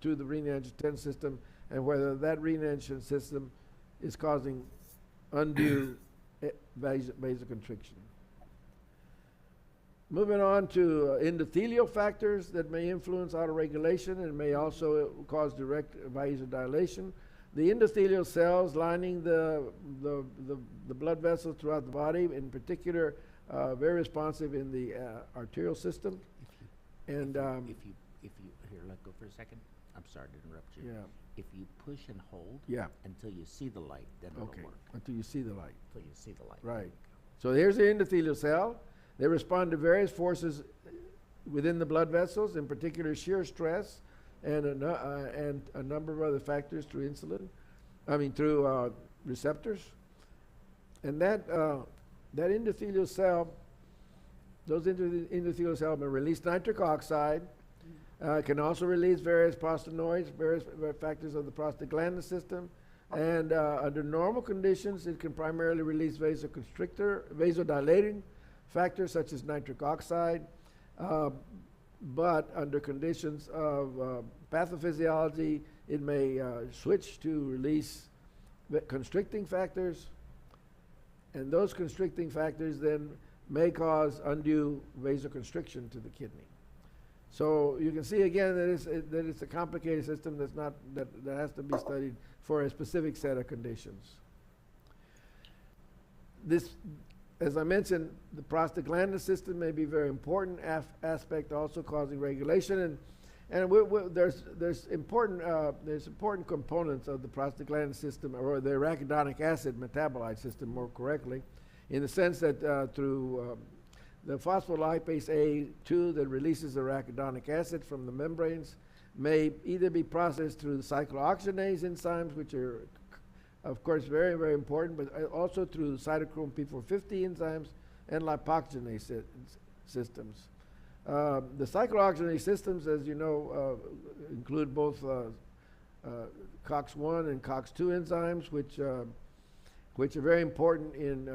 to the renin-angiotensin system, and whether that renin-angiotensin system is causing undue vasoconstriction. Moving on to endothelial factors that may influence autoregulation and may also cause direct vasodilation. The endothelial cells lining the blood vessels throughout the body, in particular, very responsive in the arterial system. If you here, let go for a second. I'm sorry to interrupt you. Yeah. If you push and hold until you see the light, then it'll work. Until you see the light. Until you see the light. Right. So here's the endothelial cell. They respond to various forces within the blood vessels, in particular shear stress, and a number of other factors through through receptors. And that endothelial cell, those endothelial cells may release nitric oxide, can also release various prostanoids, various factors of the prostaglandin system, and under normal conditions, it can primarily release vasodilating factors such as nitric oxide, but under conditions of pathophysiology, it may switch to release constricting factors, and those constricting factors then may cause undue vasoconstriction to the kidney. So you can see again that it's a complicated system that has to be studied for a specific set of conditions. This, as I mentioned, the prostaglandin system may be a very important aspect, also causing regulation, and there's important components of the prostaglandin system, or the arachidonic acid metabolite system, more correctly, in the sense that through the phospholipase A2 that releases arachidonic acid from the membranes may either be processed through the cyclooxygenase enzymes, which are, of course, very, very important, but also through the cytochrome P450 enzymes and lipoxygenase systems. The cyclooxygenase systems, as you know, include both COX-1 and COX-2 enzymes, which are very important in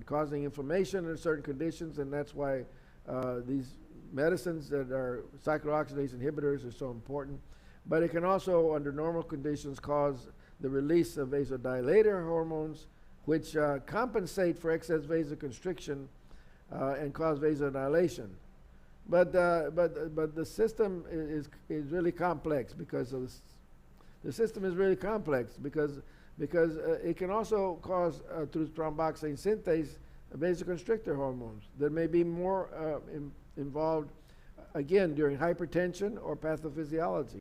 causing inflammation in certain conditions, and that's why these medicines that are cyclooxygenase inhibitors are so important. But it can also, under normal conditions, cause the release of vasodilator hormones, which compensate for excess vasoconstriction and cause vasodilation. But the system is really complex because of the system is really complex because it can also cause, through thromboxane synthase, vasoconstrictor hormones that may be more involved, again, during hypertension or pathophysiology.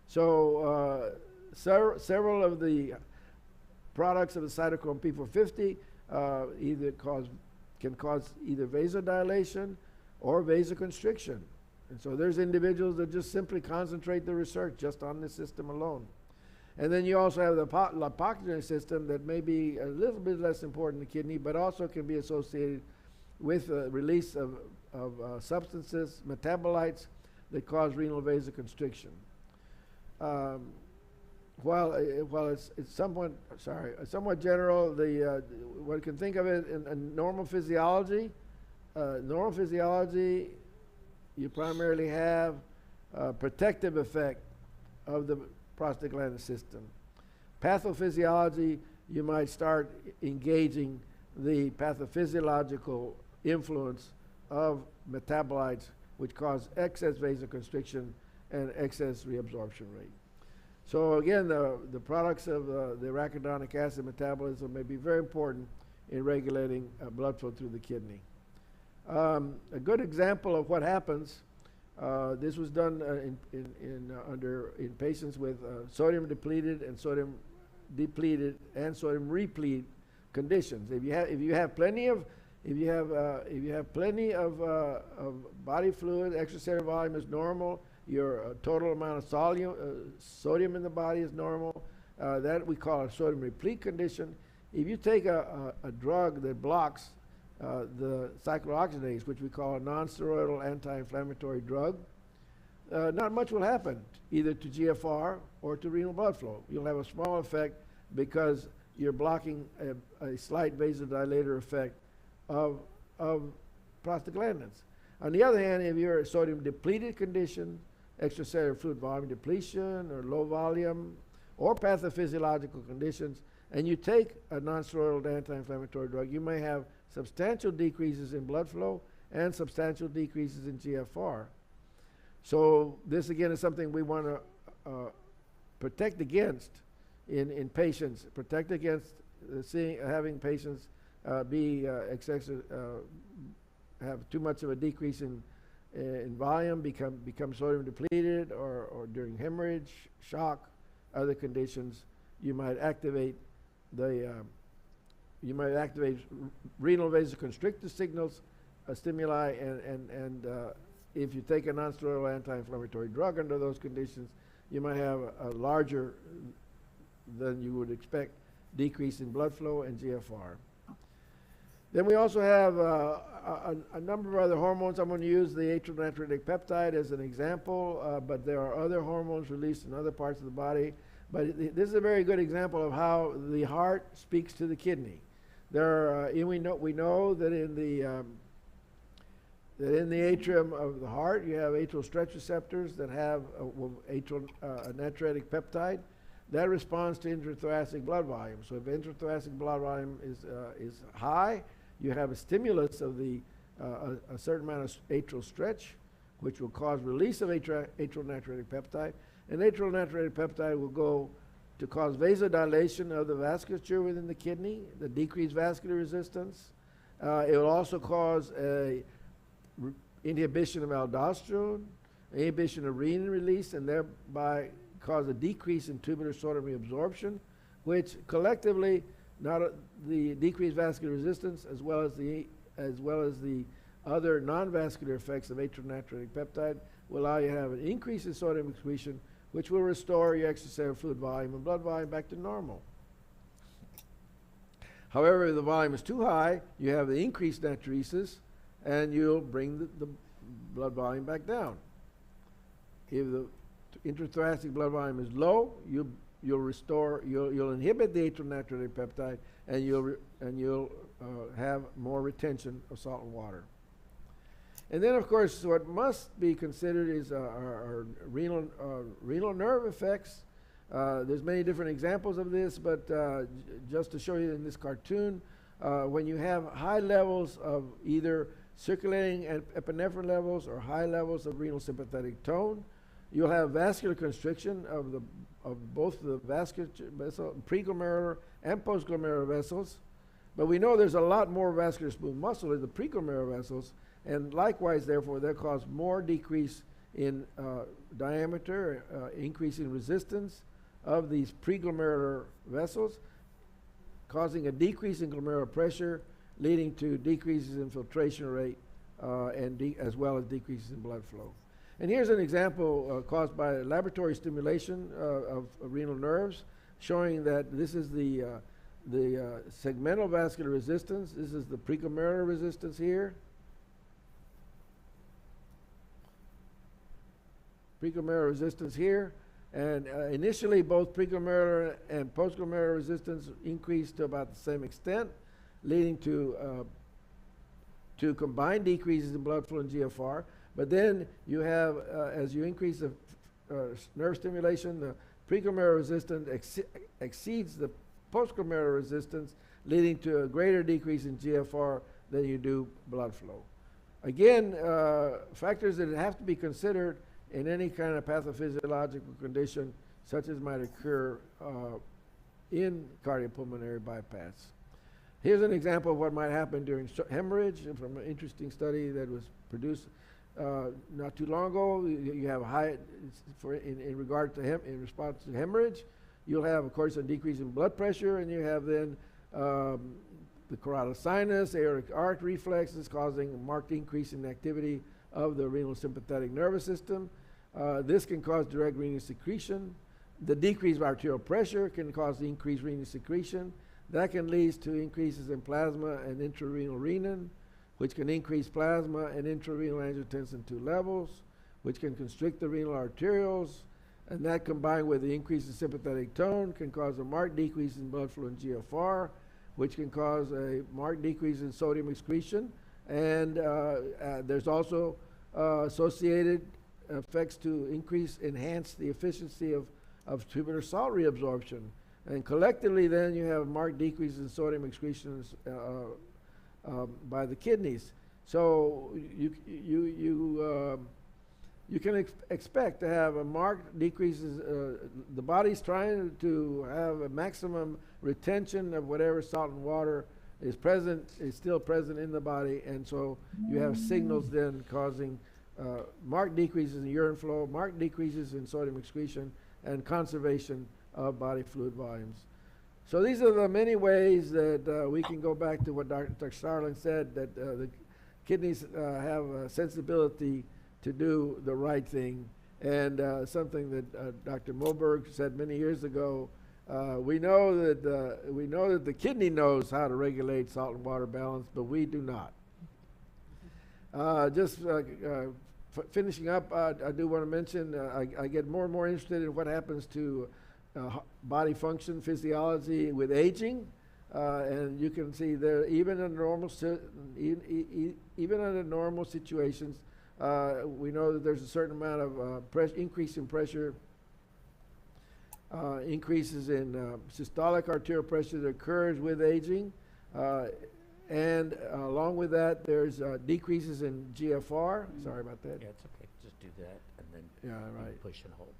So several of the products of the cytochrome P450 can cause either vasodilation or vasoconstriction. And so there's individuals that just simply concentrate the research just on this system alone. And then you also have the lipoxygenase system that may be a little bit less important in the kidney, but also can be associated with the release of substances, metabolites that cause renal vasoconstriction. While it's somewhat general, one can think of it in normal physiology. Normal physiology, you primarily have a protective effect of the prostaglandin system. Pathophysiology, you might start engaging the pathophysiological influence of metabolites which cause excess vasoconstriction and excess reabsorption rate. So again, the products of the arachidonic acid metabolism may be very important in regulating blood flow through the kidney. A good example of what happens, this was done in patients with sodium depleted and sodium replete conditions. If you have plenty of If you have plenty of body fluid, extracellular volume is normal. Your total amount of sodium in the body is normal. That we call a sodium replete condition. If you take a drug that blocks the cyclooxygenase, which we call a non-steroidal anti-inflammatory drug, not much will happen either to GFR or to renal blood flow. You'll have a small effect because you're blocking a slight vasodilator effect of prostaglandins. On the other hand, if you're a sodium depleted condition, extracellular fluid volume depletion or low volume or pathophysiological conditions, and you take a non-steroidal anti-inflammatory drug, you may have substantial decreases in blood flow and substantial decreases in GFR. So this again is something we want to protect against in patients, protect against having patients excessive, have too much of a decrease in volume, become sodium depleted, or during hemorrhage, shock, other conditions, you might activate renal vasoconstrictor signals, stimuli, and if you take a non-steroidal anti-inflammatory drug under those conditions, you might have a larger than you would expect decrease in blood flow and GFR. Then we also have a number of other hormones. I'm going to use the atrial natriuretic peptide as an example, but there are other hormones released in other parts of the body. But this is a very good example of how the heart speaks to the kidney. We know that in the atrium of the heart, you have atrial stretch receptors that have atrial natriuretic peptide that responds to intrathoracic blood volume. So if intrathoracic blood volume is high, you have a stimulus of a certain amount of atrial stretch, which will cause release of atrial natriuretic peptide. And atrial natriuretic peptide will go to cause vasodilation of the vasculature within the kidney, the decreased vascular resistance. It will also cause inhibition of aldosterone, inhibition of renin release, and thereby cause a decrease in tubular sodium reabsorption, which collectively, the decreased vascular resistance as well as the other non-vascular effects of atrial natriuretic peptide will allow you to have an increase in sodium excretion, which will restore your extracellular fluid volume and blood volume back to normal. However, if the volume is too high, you have the increased natriuresis, and you'll bring the blood volume back down. If the intrathoracic blood volume is low, you'll inhibit the atrial natriuretic peptide, and you'll have more retention of salt and water. And then, of course, what must be considered is our renal nerve effects. There's many different examples of this, but just to show you in this cartoon, when you have high levels of either circulating epinephrine levels or high levels of renal sympathetic tone, you'll have vascular constriction of both the vascular vessel, preglomerular and postglomerular vessels. But we know there's a lot more vascular smooth muscle in the preglomerular vessels, and likewise, therefore, that cause more decrease in diameter, increase in resistance of these preglomerular vessels, causing a decrease in glomerular pressure, leading to decreases in filtration rate, as well as decreases in blood flow. And here's an example caused by laboratory stimulation of renal nerves, showing that this is the segmental vascular resistance. This is the preglomerular resistance here. Preglomerular resistance here. And initially, both preglomerular and postglomerular resistance increased to about the same extent, leading to combined decreases in blood flow and GFR. But then you have, as you increase the nerve stimulation, the preglomerular resistance exceeds the postglomerular resistance, leading to a greater decrease in GFR than you do blood flow. Again, factors that have to be considered in any kind of pathophysiological condition, such as might occur in cardiopulmonary bypass. Here's an example of what might happen during hemorrhage from an interesting study that was produced not too long ago. You have high, in regard to in response to hemorrhage, you'll have, of course, a decrease in blood pressure, and you have then the carotid sinus, aortic arch reflexes, causing a marked increase in activity of the renal sympathetic nervous system. This can cause direct renal secretion. The decrease of arterial pressure can cause increased renal secretion. That can lead to increases in plasma and intrarenal renin, which can increase plasma and intrarenal angiotensin II levels, which can constrict the renal arterioles, and that combined with the increase in sympathetic tone can cause a marked decrease in blood flow in GFR, which can cause a marked decrease in sodium excretion. And there's also associated effects to enhance the efficiency of tubular salt reabsorption. And collectively then you have marked decrease in sodium excretions by the kidneys. So you can expect to have a marked decreases. The body's trying to have a maximum retention of whatever salt and water is still present in the body, and so you have signals then causing marked decreases in urine flow, marked decreases in sodium excretion, and conservation of body fluid volumes. So these are the many ways that we can go back to what Dr. Starling said, that the kidneys have a sensibility to do the right thing, and something that Dr. Moberg said many years ago. We know that the kidney knows how to regulate salt and water balance, but we do not. Finishing up, I do want to mention I get more and more interested in what happens to body function physiology with aging, and you can see there even under normal situations. We know that there's a certain amount of increase in pressure, increases in systolic arterial pressure that occurs with aging, and along with that, there's decreases in GFR. Sorry about that. Yeah, it's okay. Just do that, and then push and hold.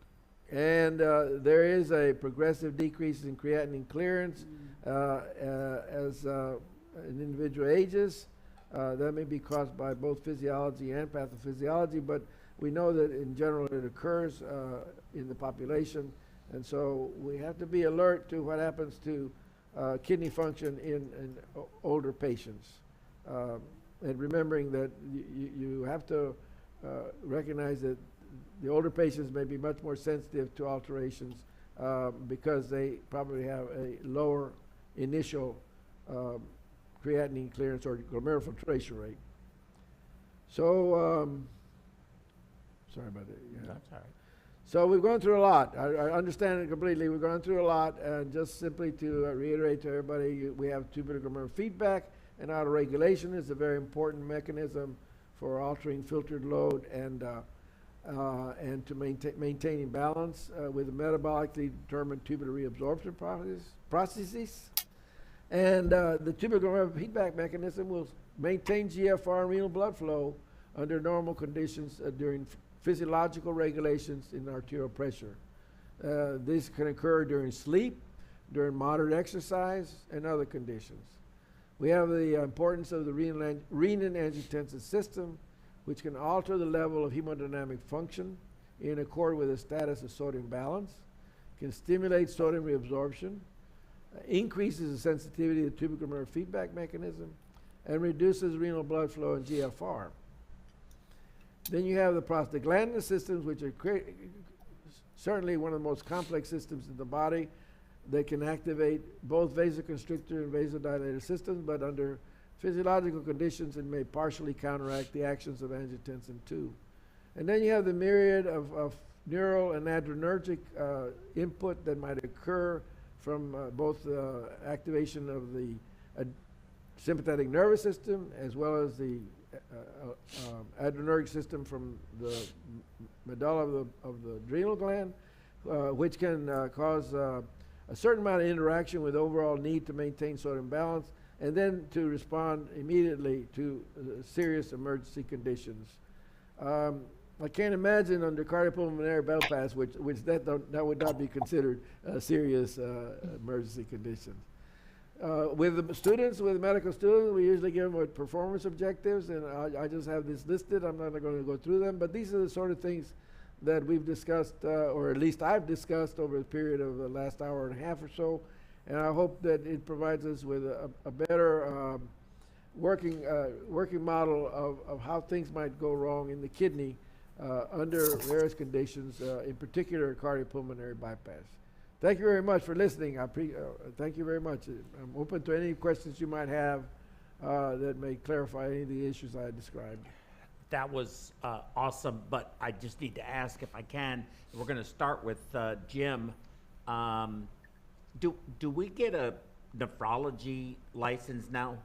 And there is a progressive decrease in creatinine clearance as an individual ages. That may be caused by both physiology and pathophysiology, but we know that in general it occurs in the population, and so we have to be alert to what happens to kidney function in older patients. And remembering that you have to recognize that the older patients may be much more sensitive to alterations because they probably have a lower initial creatinine clearance or glomerular filtration rate. So, sorry about that. Yeah. That's all right. So we've gone through a lot. I understand it completely. We've gone through a lot, and just simply to reiterate to everybody, we have tubular glomerular feedback, and autoregulation is a very important mechanism for altering filtered load and to maintaining balance with the metabolically determined tubular reabsorption processes. And the tubular glomerular feedback mechanism will maintain GFR and renal blood flow under normal conditions during physiological regulations in arterial pressure. This can occur during sleep, during moderate exercise, and other conditions. We have the importance of the renin-angiotensin system, which can alter the level of hemodynamic function in accord with the status of sodium balance, can stimulate sodium reabsorption, increases the sensitivity of the tubular glomerular feedback mechanism, and reduces renal blood flow and GFR. Then you have the prostaglandin systems, which are certainly one of the most complex systems in the body. They can activate both vasoconstrictor and vasodilator systems, but under physiological conditions it may partially counteract the actions of angiotensin II. And then you have the myriad of neural and adrenergic input that might occur from both activation of the sympathetic nervous system as well as the adrenergic system from the medulla of the adrenal gland, which can cause a certain amount of interaction with overall need to maintain sodium balance, and then to respond immediately to serious emergency conditions. I can't imagine under cardiopulmonary bypass, which that would not be considered a serious emergency condition. With the students, with medical students, we usually give them performance objectives, and I just have this listed. I'm not going to go through them, but these are the sort of things that we've discussed, or at least I've discussed over the period of the last hour and a half or so. and I hope that it provides us with a better working model of how things might go wrong in the kidney under various conditions, in particular cardiopulmonary bypass. Thank you very much for listening. Thank you very much. I'm open to any questions you might have that may clarify any of the issues I described. That was awesome, but I just need to ask if I can. We're going to start with Jim. Do we get a nephrology license now?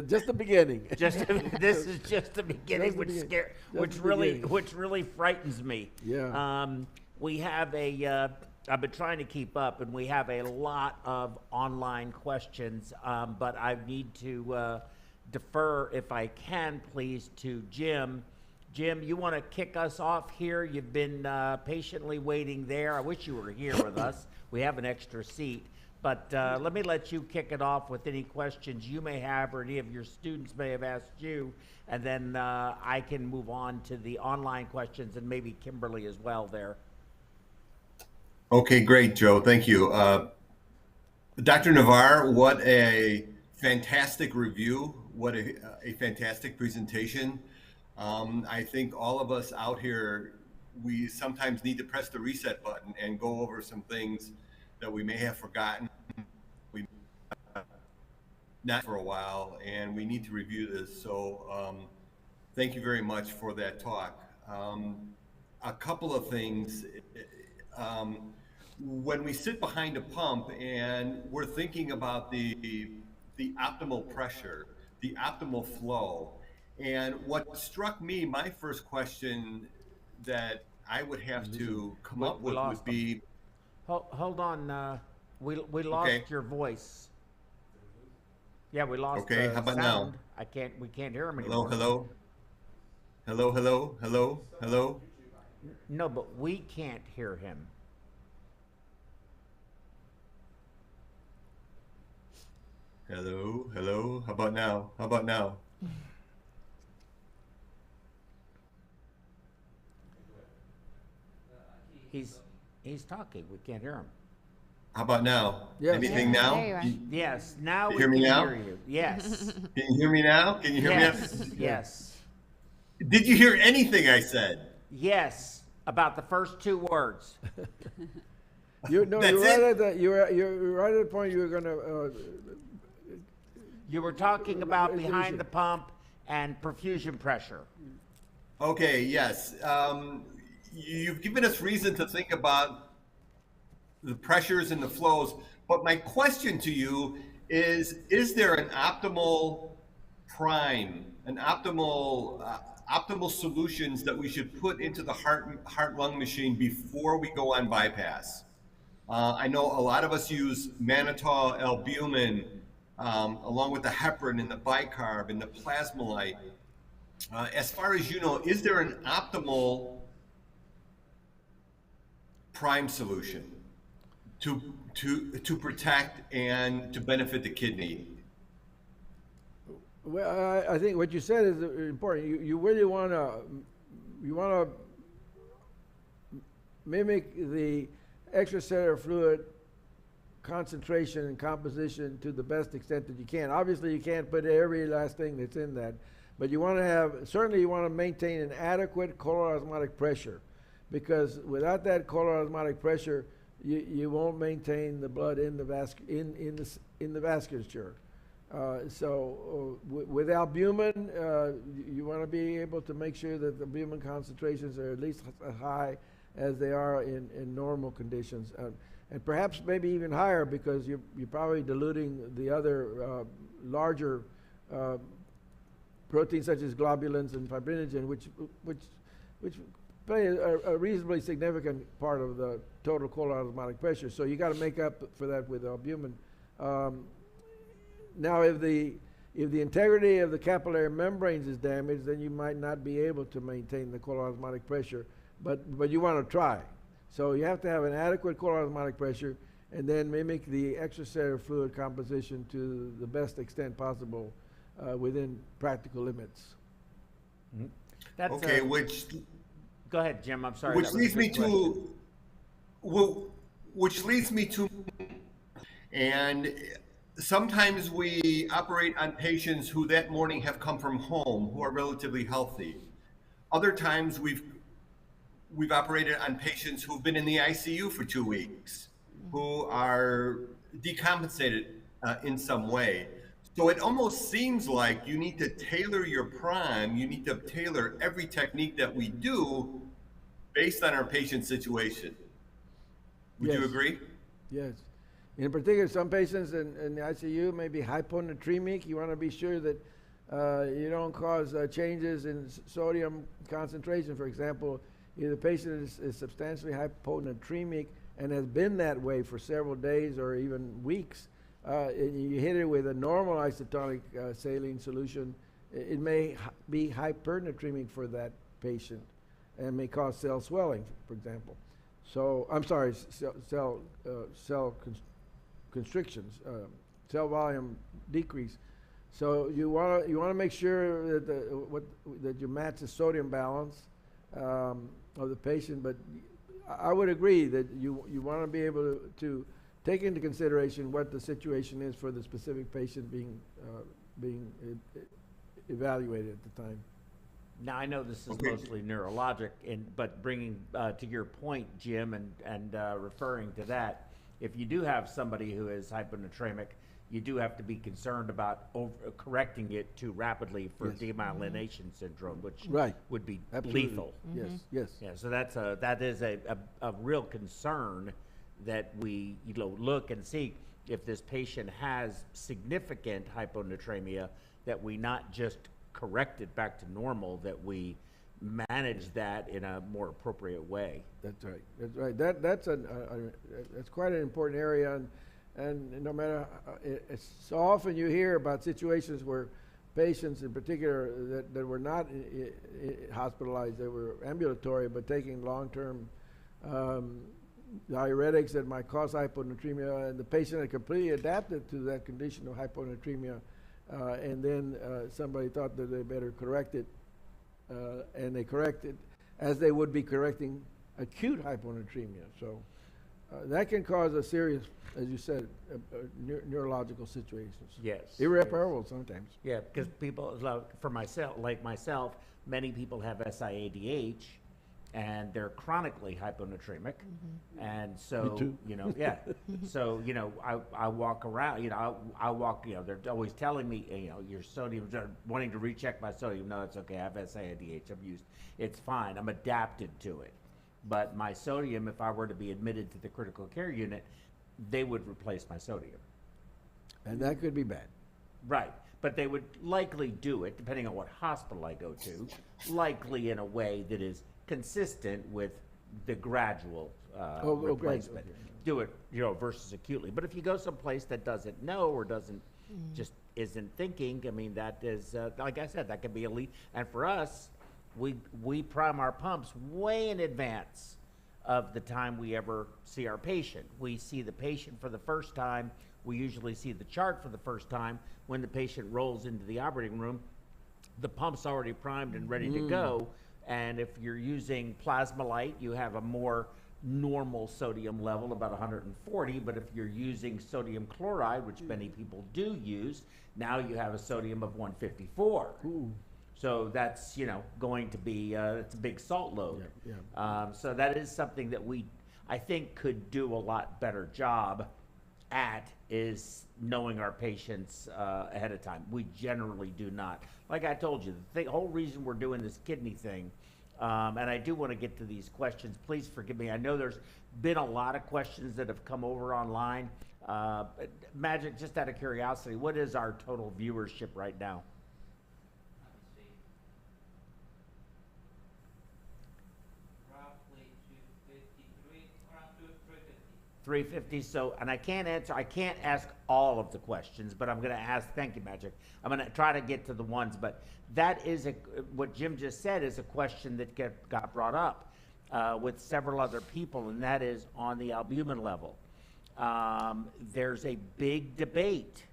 Just the beginning. This is just the beginning, which really frightens me. Yeah. We have I've been trying to keep up, and we have a lot of online questions, but I need to defer, if I can, please, to Jim. Jim, you want to kick us off here? You've been patiently waiting there. I wish you were here with us. We have an extra seat. But let me let you kick it off with any questions you may have or any of your students may have asked you, and then I can move on to the online questions and maybe Kimberly as well there. Okay, great, Joe. Thank you. Dr. Navar, what a fantastic review. What a fantastic presentation. I think all of us out here, we sometimes need to press the reset button and go over some things that we may have forgotten, we not for a while, and we need to review this. So thank you very much for that talk. A couple of things. When we sit behind a pump and we're thinking about the optimal pressure, the optimal flow, and what struck me, my first question that I would have to come up with would be, hold on, we lost your voice. Yeah, we lost. Okay, how about sound. now? We can't hear him anymore. Hello. No, but we can't hear him. Hello. How about now? He's talking. We can't hear him. How about now? Yes. Anything now? Yes, now we hear me can now? hear you. Yes. Can you hear me now? Can you hear Yes. me now? Yes. Did you hear anything I said? Yes. About the first two words. You're That's right it? at you're right at the point you were going to. You were talking about behind the pump and perfusion pressure. Okay, yes. You've given us reason to think about the pressures and the flows, but my question to you is there an optimal prime, an optimal solutions that we should put into the heart-lung machine before we go on bypass? I know a lot of us use mannitol, albumin, along with the heparin and the bicarb and the plasmolite. As far as you know, is there an optimal prime solution to protect and to benefit the kidney? Well, I think what you said is important. You really want to mimic the extracellular fluid concentration and composition to the best extent that you can. Obviously, you can't put every last thing that's in that, but you want to maintain an adequate coloosmotic pressure, because without that coloosmotic pressure, you won't maintain the blood in the vasculature. With albumin, you want to be able to make sure that the albumin concentrations are at least as high as they are in normal conditions, and perhaps maybe even higher, because you're probably diluting the other larger proteins such as globulins and fibrinogen, which play a reasonably significant part of the total coloosmotic pressure. So you got to make up for that with albumin. Now, if the integrity of the capillary membranes is damaged, then you might not be able to maintain the coloosmotic pressure, but you want to try. So you have to have an adequate coloosmotic pressure, and then mimic the extracellular fluid composition to the best extent possible within practical limits. Mm-hmm. That's okay, go ahead, Jim. I'm sorry. Which leads me to And sometimes we operate on patients who that morning have come from home, who are relatively healthy. Other times we've operated on patients who've been in the ICU for 2 weeks, who are decompensated in some way. So it almost seems like you need to tailor your prime, you need to tailor every technique that we do based on our patient situation. Would you Yes. agree? Yes. In particular, some patients in the ICU may be hyponatremic. You want to be sure that you don't cause changes in sodium concentration. For example, if the patient is substantially hyponatremic and has been that way for several days or even weeks, and you hit it with a normal isotonic saline solution, it may be hypernatremic for that patient and may cause cell swelling, for example. So, I'm sorry, cell constrictions, cell volume decrease. So you want to make sure that that you match the sodium balance of the patient. But I would agree that you want to be able to take into consideration what the situation is for the specific patient being evaluated at the time. Now, I know this is mostly neurologic, but bringing to your point, Jim, and referring to that, if you do have somebody who is hyponatremic, you do have to be concerned about correcting it too rapidly for demyelination syndrome, which would be lethal. Yes, yes. Yeah, so that is a real concern that we look and see if this patient has significant hyponatremia, that we not just correct it back to normal, that we manage that in a more appropriate way. That's right. That's right. That's quite an important area, and no matter it's so often you hear about situations where patients, in particular, that were not hospitalized, they were ambulatory, but taking long-term diuretics that might cause hyponatremia, and the patient had completely adapted to that condition of hyponatremia. And then somebody thought that they better correct it, and they corrected as they would be correcting acute hyponatremia. So that can cause a serious, as you said, neurological situations. Yes. Irreparable sometimes. Yeah, because people, like myself, many people have SIADH, and they're chronically hyponatremic, and so Me too. So I walk around, I walk, they're always telling me, your sodium, wanting to recheck my sodium. No, it's okay. I have SIADH. It's fine. I'm adapted to it. But my sodium, if I were to be admitted to the critical care unit, they would replace my sodium. And that could be bad. Right. But they would likely do it, depending on what hospital I go to, likely in a way that is consistent with the gradual replacement. Okay. Do it, versus acutely. But if you go someplace that doesn't know or doesn't just isn't thinking, I mean, that is like I said, that could be a lead. And for us, we prime our pumps way in advance of the time we ever see our patient. We see the patient for the first time. We usually see the chart for the first time when the patient rolls into the operating room. The pump's already primed and ready to go. And if you're using Plasma-Lite, you have a more normal sodium level, about 140. But if you're using sodium chloride, which many people do use, now you have a sodium of 154. Ooh. So that's, going to be, it's a big salt load. Yeah. So that is something that I think could do a lot better job at, is knowing our patients ahead of time. We generally do not. Like I told you, the whole reason we're doing this kidney thing, and I do want to get to these questions. Please forgive me. I know there's been a lot of questions that have come over online. Magic, just out of curiosity, what is our total viewership right now? Roughly 253, around 350. 350. So, and I can't ask all of the questions, but I'm going to ask, thank you, Magic. I'm going to try to get to the ones, but that is what Jim just said is a question that got brought up with several other people, and that is on the albumin level. There's a big debate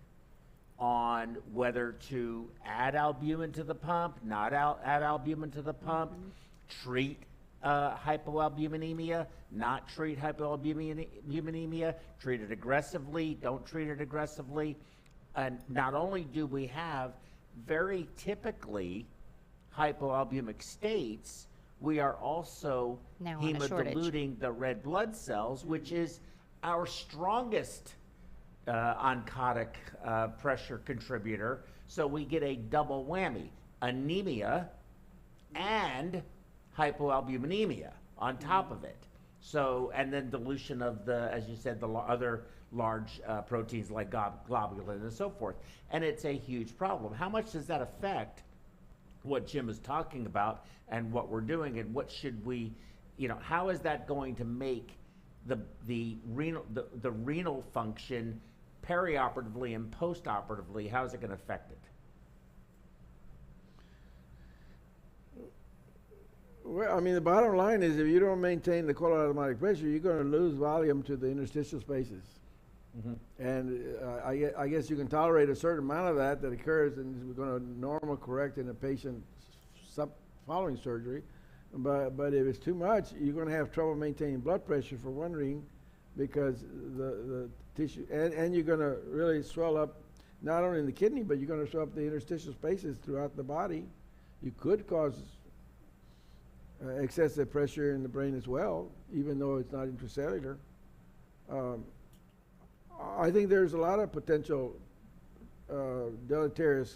on whether to add albumin to the pump, not add albumin to the pump, treat hypoalbuminemia, not treat hypoalbuminemia, treat it aggressively, don't treat it aggressively. And not only do we have very typically hypoalbumic states, we are also Now on a shortage. hemodiluting the red blood cells, which is our strongest oncotic pressure contributor. So we get a double whammy, anemia and hypoalbuminemia on top of it. So, and then dilution of the, as you said, the other large proteins like globulin and so forth. And it's a huge problem. How much does that affect what Jim is talking about and what we're doing, and what should we, how is that going to make the renal function perioperatively and postoperatively? How is it going to affect it? Well, I mean, the bottom line is if you don't maintain the colon-automatic pressure, you're going to lose volume to the interstitial spaces. Mm-hmm. And I guess you can tolerate a certain amount of that occurs and is going to normal correct in a patient following surgery. But if it's too much, you're going to have trouble maintaining blood pressure for one reason, because the tissue, and you're going to really swell up not only in the kidney, but you're going to swell up the interstitial spaces throughout the body. You could cause excessive pressure in the brain as well, even though it's not intracellular. I think there's a lot of potential deleterious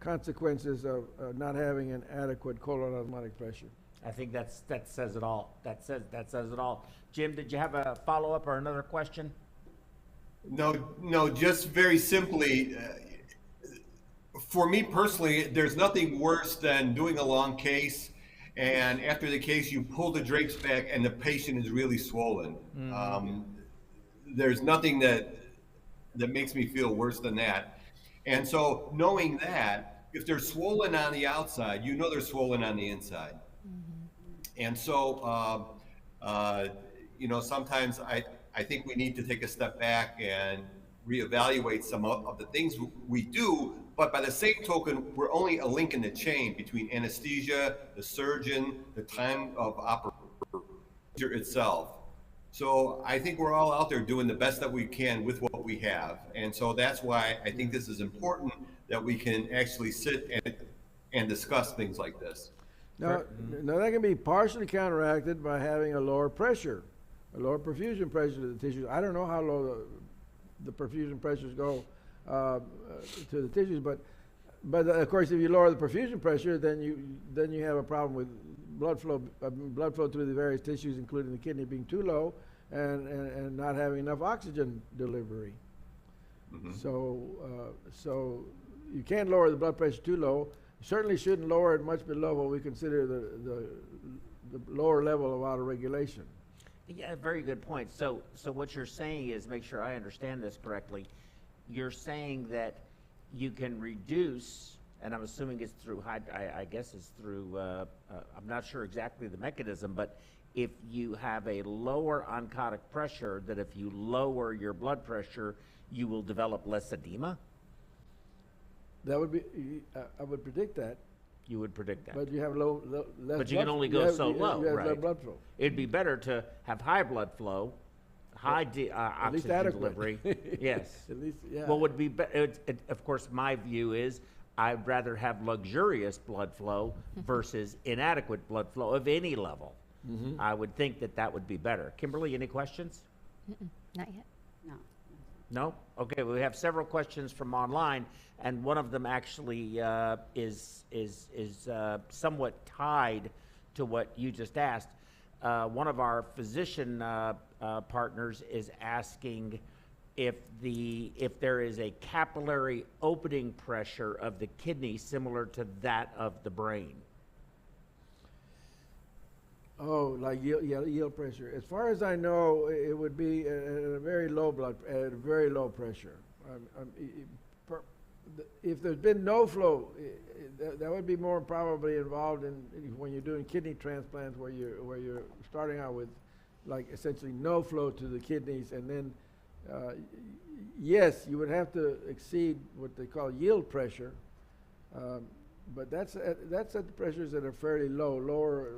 consequences of not having an adequate colon-automatic pressure. I think that says it all. That says it all. Jim, did you have a follow-up or another question? No, just very simply, for me personally, there's nothing worse than doing a long case, and after the case, you pull the drapes back and the patient is really swollen. Mm-hmm. There's nothing that makes me feel worse than that. And so knowing that, if they're swollen on the outside, you know they're swollen on the inside. Mm-hmm. And so, sometimes I think we need to take a step back and reevaluate some of the things we do, but by the same token, we're only a link in the chain between anesthesia, the surgeon, the time of operation itself. So I think we're all out there doing the best that we can with what we have. And so that's why I think this is important, that we can actually sit and discuss things like this. Now that can be partially counteracted by having a lower pressure, a lower perfusion pressure to the tissues. I don't know how low the perfusion pressures go to the tissues, but of course, if you lower the perfusion pressure, then you have a problem with blood flow through the various tissues, including the kidney, being too low and not having enough oxygen delivery. Mm-hmm. So you can't lower the blood pressure too low. You certainly shouldn't lower it much below what we consider the lower level of autoregulation. Yeah, very good point. So what you're saying is, make sure I understand this correctly, you're saying that you can reduce, and I'm assuming it's through, I guess it's through, I'm not sure exactly the mechanism, but if you have a lower oncotic pressure, that if you lower your blood pressure, you will develop less edema? That would be, I would predict that. You would predict that. But you have less but you can only go so low, you have right? low blood flow. It'd be better to have high blood flow, high oxygen delivery. Yes. At least, yeah. Well, would be better. Of course, my view is I'd rather have luxurious blood flow versus inadequate blood flow of any level. Mm-hmm. I would think that would be better. Kimberly, any questions? Not yet. No. No? Okay, well, we have several questions from online, and one of them actually is somewhat tied to what you just asked. One of our physician partners is asking if there is a capillary opening pressure of the kidney similar to that of the brain. Oh, like yield pressure. As far as I know, it would be at a very low pressure. If there's been no flow, that would be more probably involved in when you're doing kidney transplants, where you're starting out with like essentially no flow to the kidneys, and then yes, you would have to exceed what they call yield pressure, but that's at the pressures that are fairly low, lower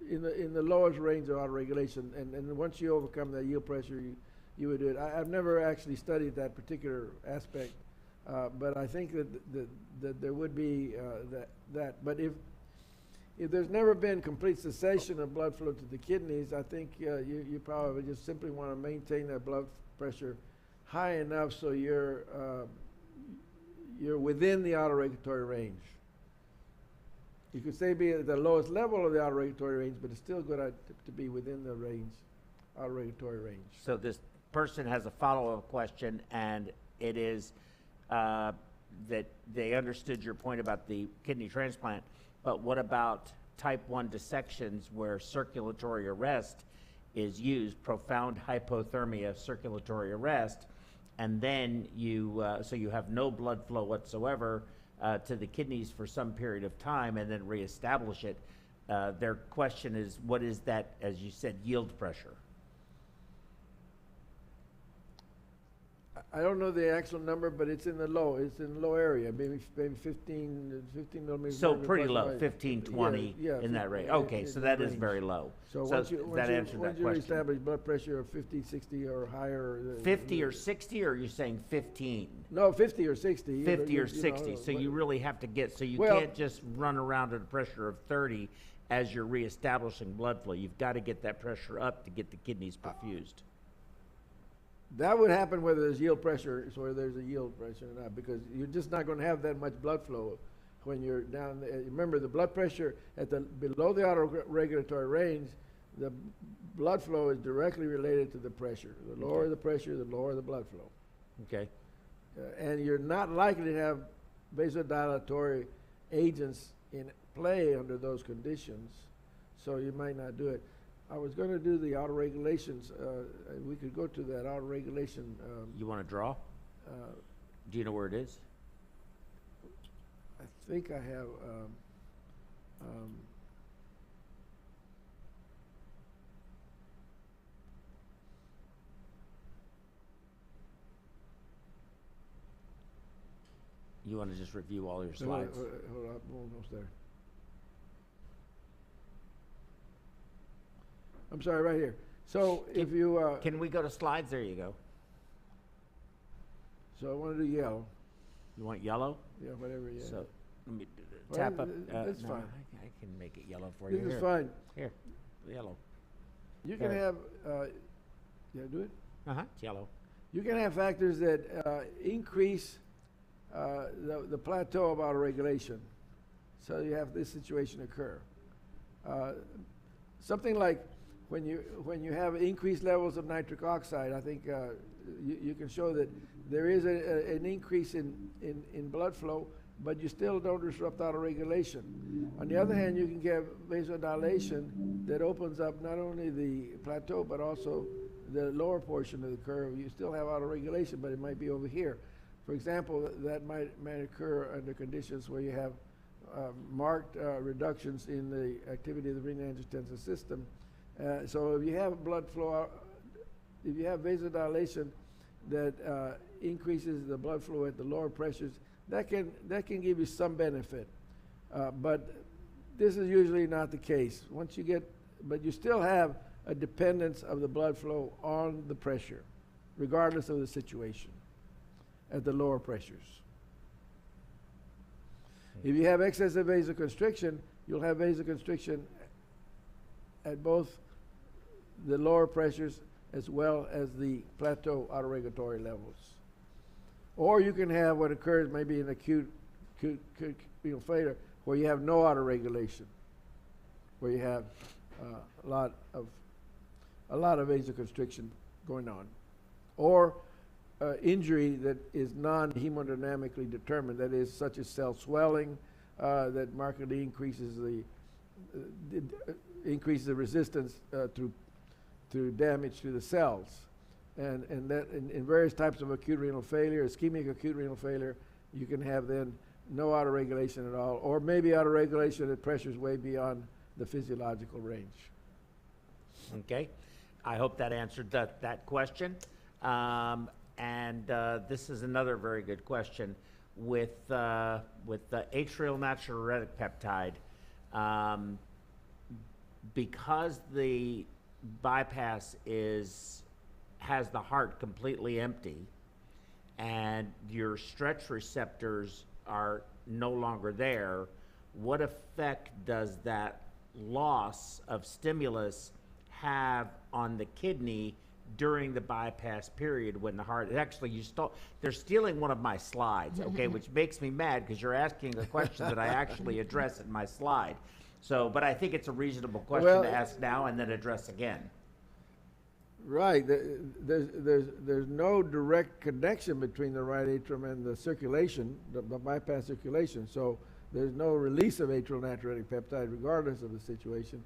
in the lowest range of autoregulation, and once you overcome that yield pressure, you would do it. I've never actually studied that particular aspect, but I think that there would be that. But if there's never been complete cessation of blood flow to the kidneys, I think you probably just simply want to maintain that blood pressure high enough so you're within the autoregulatory range. You could say be at the lowest level of the autoregulatory range, but it's still good to be within the range, autoregulatory range. So this person has a follow-up question, and it is that they understood your point about the kidney transplant, but what about type 1 dissections where circulatory arrest is used, profound hypothermia, circulatory arrest, and then so you have no blood flow whatsoever to the kidneys for some period of time and then reestablish it. Their question is, what is that, as you said, yield pressure? I don't know the actual number, but it's in the low. It's in the low area, maybe 15 millimeters. So pretty low, 15, 20 yeah, in that range. in Okay, so that is range. very low. So Once you establish blood pressure of 50, 60 or higher. 50 or 60, or are you saying 15? No, 50 or 60. 50 or 60. So you really have to get, so you can't just run around at a pressure of 30 as you're reestablishing blood flow. You've got to get that pressure up to get the kidneys perfused. That would happen whether there's yield pressure, so whether there's a yield pressure or not, because you're just not going to have that much blood flow when you're down there. Remember, the blood pressure below the autoregulatory range, the blood flow is directly related to the pressure. The lower the pressure, the lower the blood flow. Okay. And you're not likely to have vasodilatory agents in play under those conditions, so you might not do it. I was going to do the autoregulations. We could go to that autoregulation. You want to draw? Do you know where it is? I think I have. You want to just review all your slides? Hold on, I'm almost there. I'm sorry, right here. So if you Can we go to slides? There you go. so I want to do yellow. You want yellow? Yeah, whatever. Yeah. So let me Well, tap up. that's no, fine. I can make it yellow for you. This is Here. fine. Here, yellow. You can There. have. Yeah, do it. It's yellow. You can have factors that increase the plateau of autoregulation. So you have this situation occur. Something like when you have increased levels of nitric oxide, I think you can show that there is an increase in blood flow, but you still don't disrupt autoregulation. On the other hand, you can get vasodilation that opens up not only the plateau, but also the lower portion of the curve. You still have autoregulation, but it might be over here. For example, that might occur under conditions where you have marked reductions in the activity of the renin-angiotensin system. So if you have blood flow, if you have vasodilation that increases the blood flow at the lower pressures, that can give you some benefit. But this is usually not the case. But you still have a dependence of the blood flow on the pressure, regardless of the situation, at the lower pressures. If you have excessive vasoconstriction, you'll have vasoconstriction at both the lower pressures as well as the plateau autoregulatory levels. Or you can have what occurs maybe in acute renal failure, where you have no autoregulation, where you have a lot of vasoconstriction going on, or injury that is non-hemodynamically determined, that is, such as cell swelling, that markedly increases the resistance through damage to the cells, and that in various types of acute renal failure, ischemic acute renal failure, you can have then no autoregulation at all, or maybe autoregulation at pressures way beyond the physiological range. Okay, I hope that answered that question. And this is another very good question with the atrial natriuretic peptide. because the bypass has the heart completely empty, and your stretch receptors are no longer there, what effect does that loss of stimulus have on the kidney during the bypass period when the heart actually they're stealing one of my slides, okay, which makes me mad because you're asking a question that I actually address in my slide. So, but I think it's a reasonable question to ask now and then address again. Right. There's no direct connection between the right atrium and the circulation, the bypass circulation. So there's no release of atrial natriuretic peptide regardless of the situation.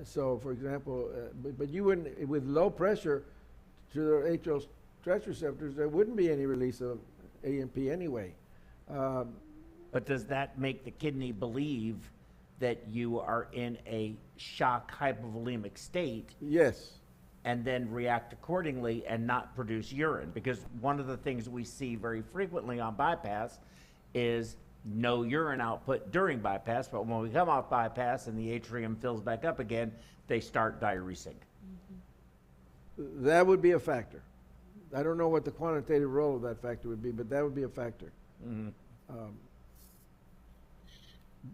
So, for example, but you wouldn't, with low pressure to the atrial stretch receptors, there wouldn't be any release of AMP anyway. But does that make the kidney believe that you are in a shock hypovolemic state? Yes. And then react accordingly and not produce urine? Because one of the things we see very frequently on bypass is no urine output during bypass, but when we come off bypass and the atrium fills back up again, they start diuresing. That would be a factor. I don't know what the quantitative role of that factor would be, but that would be a factor.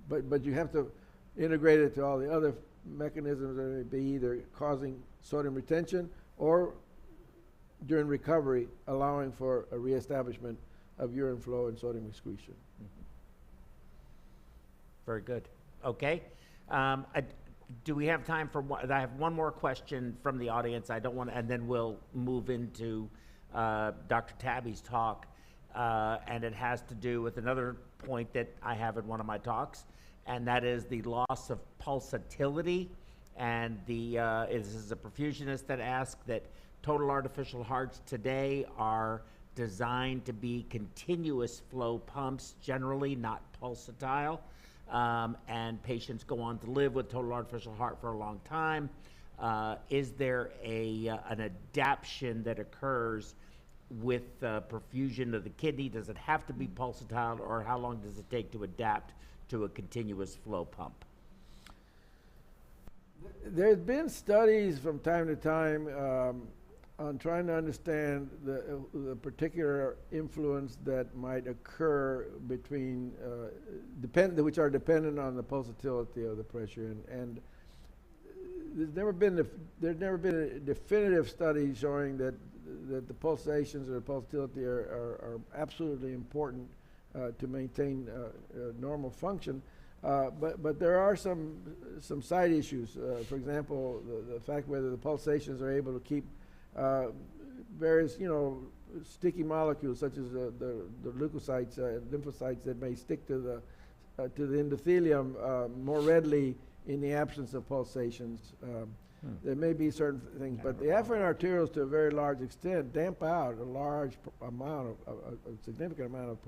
But you have to integrate it to all the other mechanisms that may be either causing sodium retention or during recovery allowing for a reestablishment of urine flow and sodium excretion. Very good. Okay. Do we have time for one? I have one more question from the audience. I don't want to, and then we'll move into Dr. Tabby's talk. And it has to do with another point that I have in one of my talks, and that is the loss of pulsatility. And this is a perfusionist that asked that total artificial hearts today are designed to be continuous flow pumps, generally not pulsatile. And patients go on to live with total artificial heart for a long time. Is there an adaptation that occurs with perfusion of the kidney? Does it have to be pulsatile, or how long does it take to adapt to a continuous flow pump? There's been studies from time to time on trying to understand the particular influence that might occur between, which are dependent on the pulsatility of the pressure. And there's never been a definitive study showing that the pulsations or the pulsatility are absolutely important to maintain normal function. But there are some side issues. For example, the fact whether the pulsations are able to keep various, sticky molecules such as the leukocytes, lymphocytes that may stick to the endothelium more readily in the absence of pulsations. There may be certain things, but the afferent arterioles, to a very large extent, damp out a large amount a significant amount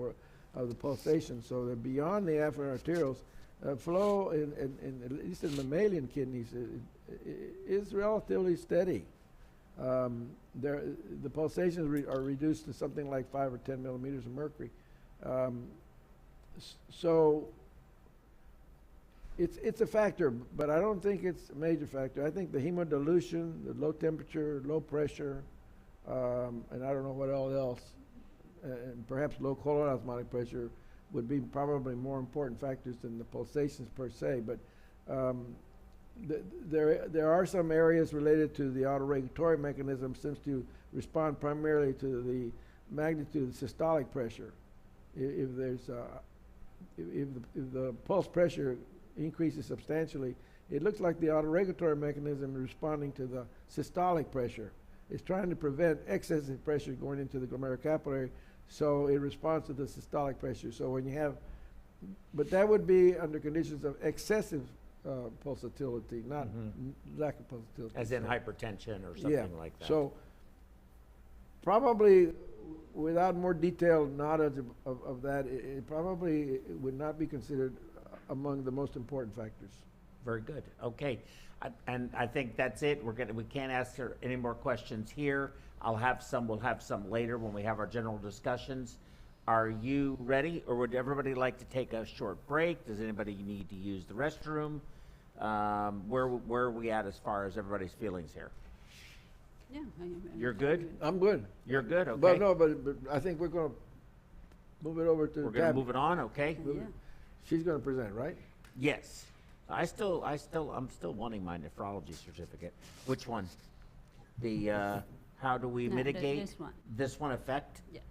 of the pulsation, so that beyond the afferent arterioles, flow at least in mammalian kidneys is relatively steady. The pulsations are reduced to something like 5 or 10 millimeters of mercury. So it's a factor, but I don't think it's a major factor. I think the hemodilution, the low temperature, low pressure, and I don't know what all else, and perhaps low colon osmotic pressure would be probably more important factors than the pulsations per se. But there are some areas related to the autoregulatory mechanism seems to respond primarily to the magnitude of systolic pressure. If the pulse pressure increases substantially, it looks like the autoregulatory mechanism is responding to the systolic pressure. It's trying to prevent excessive pressure going into the glomerulocapillary, so it responds to the systolic pressure. So when you have, but that would be under conditions of excessive pulsatility, not lack of pulsatility. As in hypertension or something like that. So probably, without more detailed knowledge of that, it probably would not be considered among the most important factors. Very good. Okay, and I think that's it. We can't answer any more questions here. We'll have some later when we have our general discussions. Are you ready, or would everybody like to take a short break? Does anybody need to use the restroom? Where are we at as far as everybody's feelings here? Yeah. You're good? I'm good. You're good, okay. But no, but I think we're gonna move it over to We're gonna Tab. move it on, okay? Yeah. She's gonna present, right? Yes. I'm still wanting my nephrology certificate. Which one? The, how do we No, mitigate? this one. This one effect? Yes.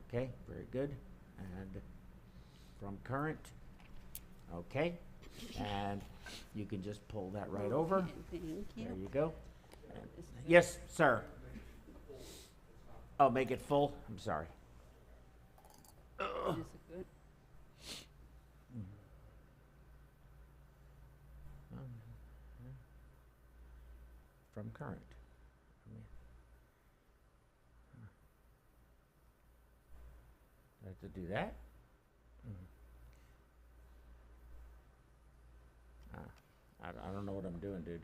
Okay, very good. And from current, okay. And you can just pull that right over. Okay, thank you. There you go. And- Yes, sir. Oh, make it full? I'm sorry. This is good. From current. I have to do that? I don't know what I'm doing, dude.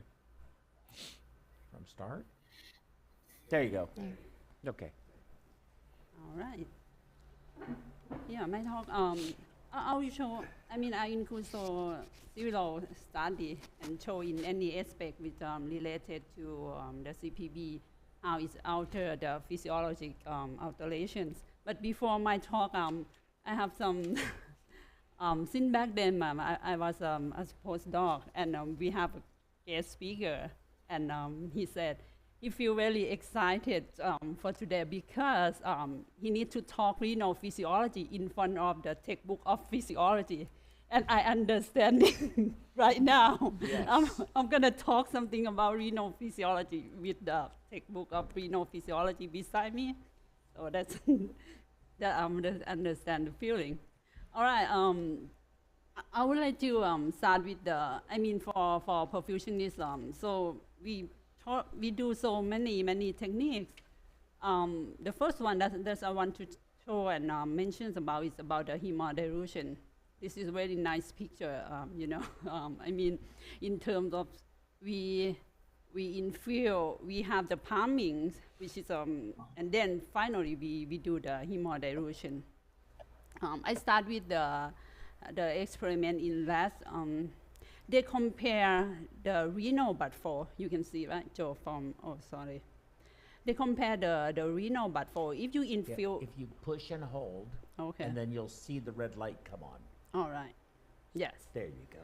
From start? There you go. Okay. All right. Yeah, my talk, I will show, I include several study and show in any aspect which related to the CPB, how it's alter the physiologic alterations. But before my talk, I have some, since back then, I was a postdoc, and we have a guest speaker, and he said, he feel very excited for today because he need to talk renal physiology in front of the textbook of physiology. And I understand it right now. Yes. I'm gonna talk something about renal physiology with the textbook of renal physiology beside me. So that's, that understand the feeling. All right, I would like to start with the, for perfusionism. So we do so many techniques. The first one that I want to show and mention about is about the hemodilution. This is a very nice picture, in terms of we infill, we have the pumping, which is, and then finally we do the hemodilution. I start with the experiment in rats. They compare the renal but for, you can see, right, Joe, from, oh, sorry. They compare the renal but for, if you Yeah, infill, if you push and hold, okay, and then you'll see the red light come on. all right, yes. There you go.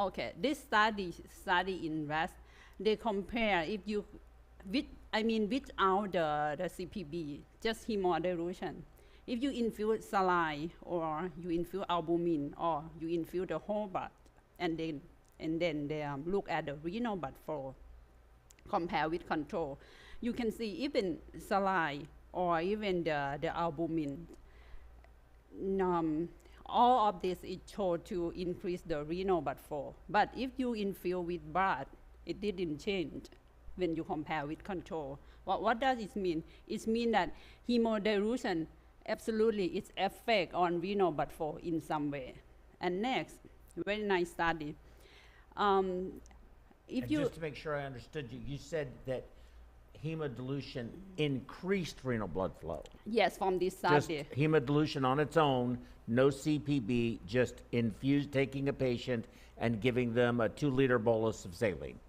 Okay, this study in rats, they compare if you, without the CPB, just hemodilution. If you infuse saline or you infuse albumin or you infuse the whole blood, and then they look at the renal blood flow, compare with control. You can see even saline or even the albumin, all of this is shown to increase the renal blood flow. But if you infuse with blood, it didn't change when you compare with control. What does it mean? It means that hemodilution absolutely its effect on renal blood flow in some way. And next, very nice study. If And you just to make sure I understood you, you said that hemodilution increased renal blood flow. yes, from this Just study, hemodilution on its own, no CPB, just taking a patient and giving them a 2-liter bolus of saline.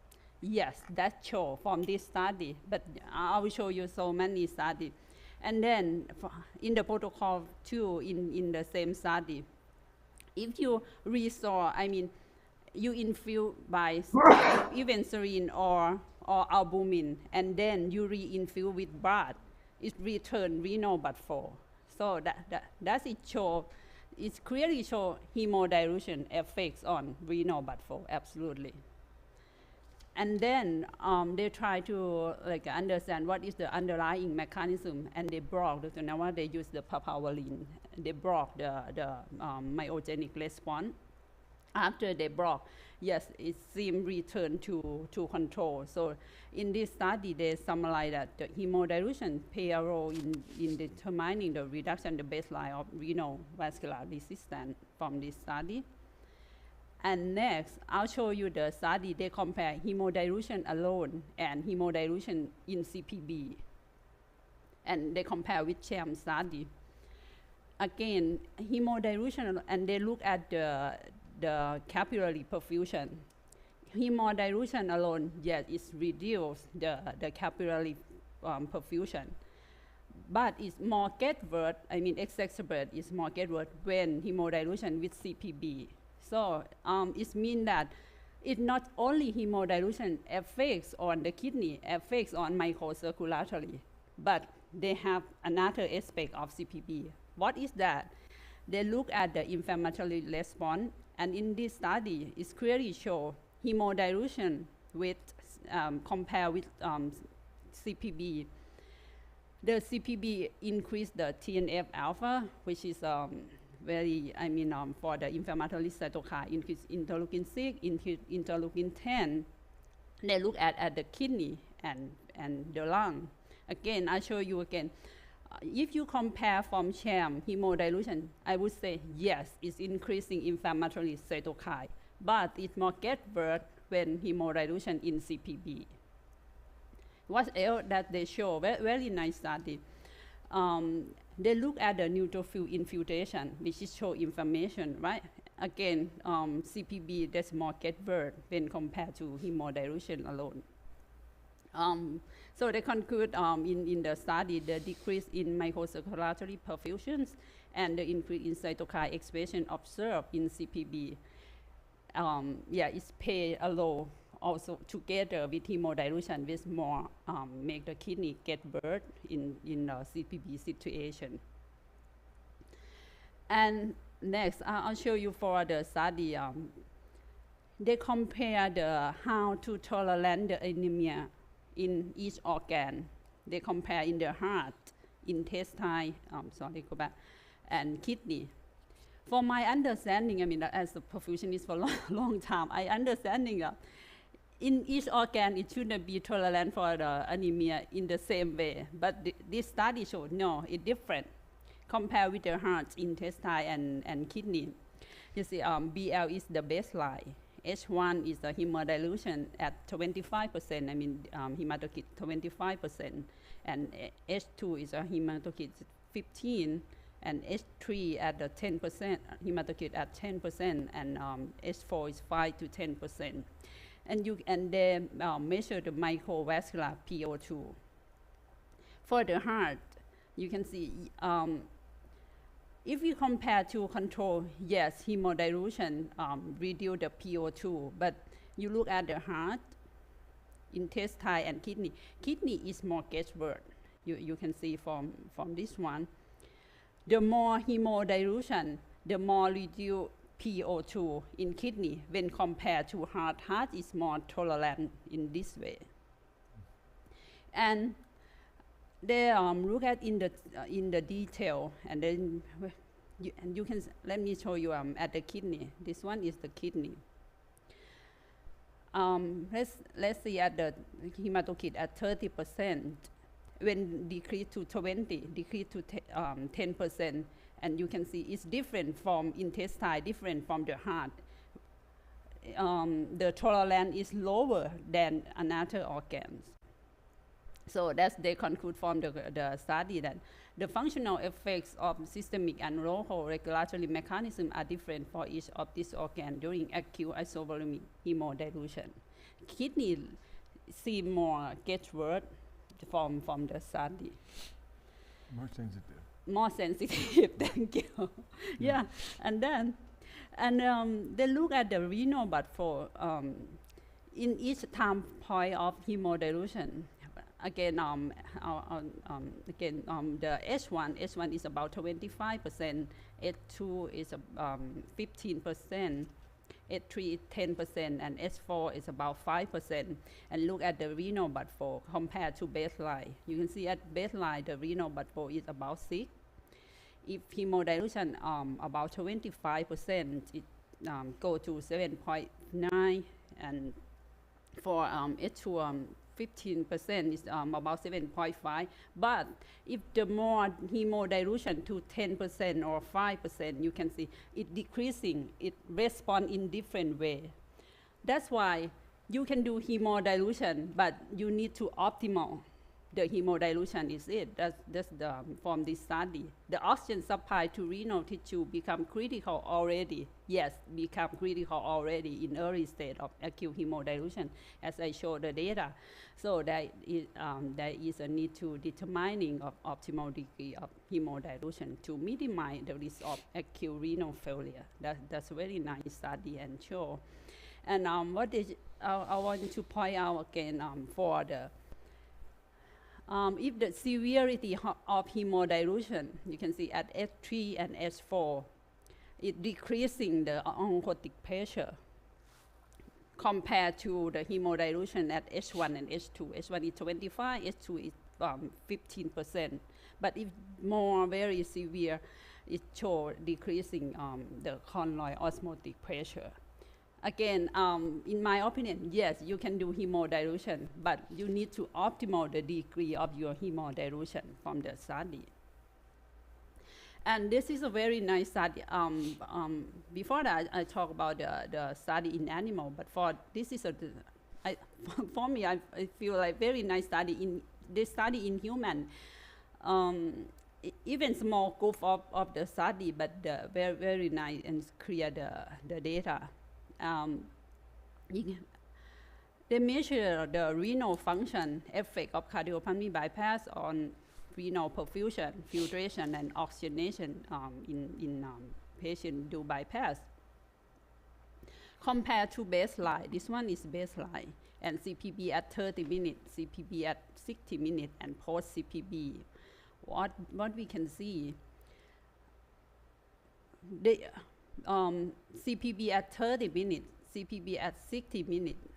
yes, that's show from this study. But I will show you so many studies. And then in the protocol 2, in the same study, if you restore, you infuse by even saline or albumin, and then you re-infuse with blood, it return renal blood flow. So that's it show, it clearly show hemodilution effects on renal blood flow, absolutely. And then they try to understand what is the underlying mechanism, and they block, so now they use the papaverine, they block the myogenic response. After they block, yes, it seems return to control. So in this study, they summarize that the hemodilution play a role in determining the reduction, the baseline of renal vascular resistance from this study. And next, I'll show you the study. They compare hemodilution alone and hemodilution in CPB. And they compare with sham study. Again, hemodilution, and they look at the capillary perfusion. hemodilution alone, yes, it's reduced the capillary perfusion. But it's more get worse, exacerbate is more get worse when hemodilution with CPB. So it means that it not only hemodilution affects on the kidney, affects on microcirculatory, but they have another aspect of CPB. What is that? They look at the inflammatory response, and in this study, it clearly show hemodilution with compare with CPB. The CPB increased the TNF alpha, which is very, for the inflammatory cytokine, increase interleukin 6, interleukin 10. They look at the kidney and the lung. Again, I show you again. If you compare from sham hemodilution, I would say yes, it's increasing inflammatory cytokine, but it more get worse when hemodilution in CPB. What else that they show? Very nice study. They look at the neutrophil infiltration, which is show inflammation, right? Again, CPB, that's more get worse when compared to hemodilution alone. So they conclude in the study the decrease in microcirculatory perfusions and the increase in cytokine expression observed in CPB. It's play a role also together with hemodilution, which more make the kidney get worse in the CPB situation. And next, I'll show you for the study. They compare the how to tolerate the anemia in each organ. They compare in the heart, intestine, and kidney. For my understanding, as a perfusionist for a long time, I understanding in each organ it shouldn't be tolerant for the anemia in the same way. But this study showed no, it's different. Compared with the heart, intestine, and kidney. You see, BL is the baseline. H1 is the hemodilution at 25%, hematocrit 25%, and H2 is a hematocrit 15%, and H3 at the 10%, hematocrit at 10%, and H4 is 5 to 10%. And they measure the microvascular PO2. For the heart, you can see if you compare to control, yes, hemodilution reduce the PO2, but you look at the heart, intestine, and kidney. Kidney is more gets worse. You can see from this one. The more hemodilution, the more reduce PO2 in kidney when compared to heart. Heart is more tolerant in this way. And they look at in the detail, and then you can let me show you at the kidney. This one is the kidney. Let's see at the hematocrit at 30%. When decreased to 20, decreased to 10%, and you can see it's different from intestine, different from the heart. The tolerance is lower than another organs. So that's they conclude from the study that the functional effects of systemic and local regulatory mechanisms are different for each of these organs during acute isovolemic hemodilution. Kidney see more get worse from the study. More sensitive. More sensitive, thank you. Yeah, and then, they look at the renal blood flow in each time point of hemodilution. Again, the H1 is about 25%, H2 is 15%, H3 is 10%, and H4 is about 5%. And look at the renal blood flow compared to baseline. You can see at baseline, the renal blood flow is about 6. If hemodilution about 25%, it go to 7.9, and for H2 15% is about 7.5. But if the more hemodilution to 10% or 5%, you can see it decreasing. It responds in different way. That's why you can do hemodilution, but you need to optimal. the hemodilution is it. That's the, from this study. The oxygen supply to renal tissue become critical already. Yes, become critical already in early state of acute hemodilution, as I showed the data. So there is a need to determining of optimal degree of hemodilution to minimize the risk of acute renal failure. That's a very nice study and show. And what is, I want to point out again for the if the severity of hemodilution, you can see at H3 and H4, it decreasing the oncotic pressure compared to the hemodilution at H1 and H2. H1 is 25, H2 is 15%. But if more very severe, it show decreasing the colloid osmotic pressure. Again, in my opinion, yes, you can do hemodilution, but you need to optimize the degree of your hemodilution from the study. And this is a very nice study. Before that, I talk about the study in animal, but for this is for me, I feel like very nice study. In this study in human, even small group of the study, but very, very nice and clear the data. They measure the renal function effect of cardiopulmonary bypass on renal perfusion, filtration, and oxygenation in patient do bypass. Compared to baseline, this one is baseline, and CPB at 30 minutes, CPB at 60 minutes, and post CPB. What we can see, they CPB at 30 minutes, CPB at 60 minutes,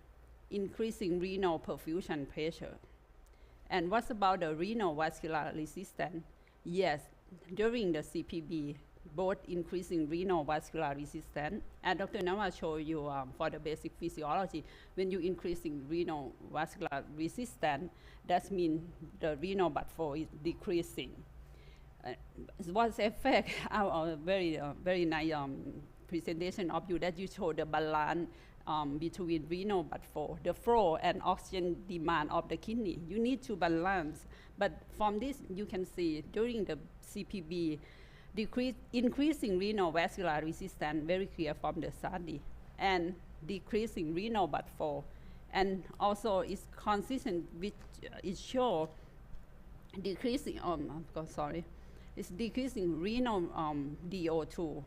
increasing renal perfusion pressure. And what's about the renal vascular resistance? Yes, during the CPB, both increasing renal vascular resistance, and Dr. Navar showed you for the basic physiology, when you increasing renal vascular resistance, that means the renal blood flow is decreasing. What's the effect? Our very nice presentation of you that you show the balance between renal blood flow, the flow and oxygen demand of the kidney. You need to balance. But from this, you can see during the CPB, increasing renal vascular resistance, very clear from the study, and decreasing renal blood flow. And also it's consistent with, it shows decreasing, it's decreasing renal DO2.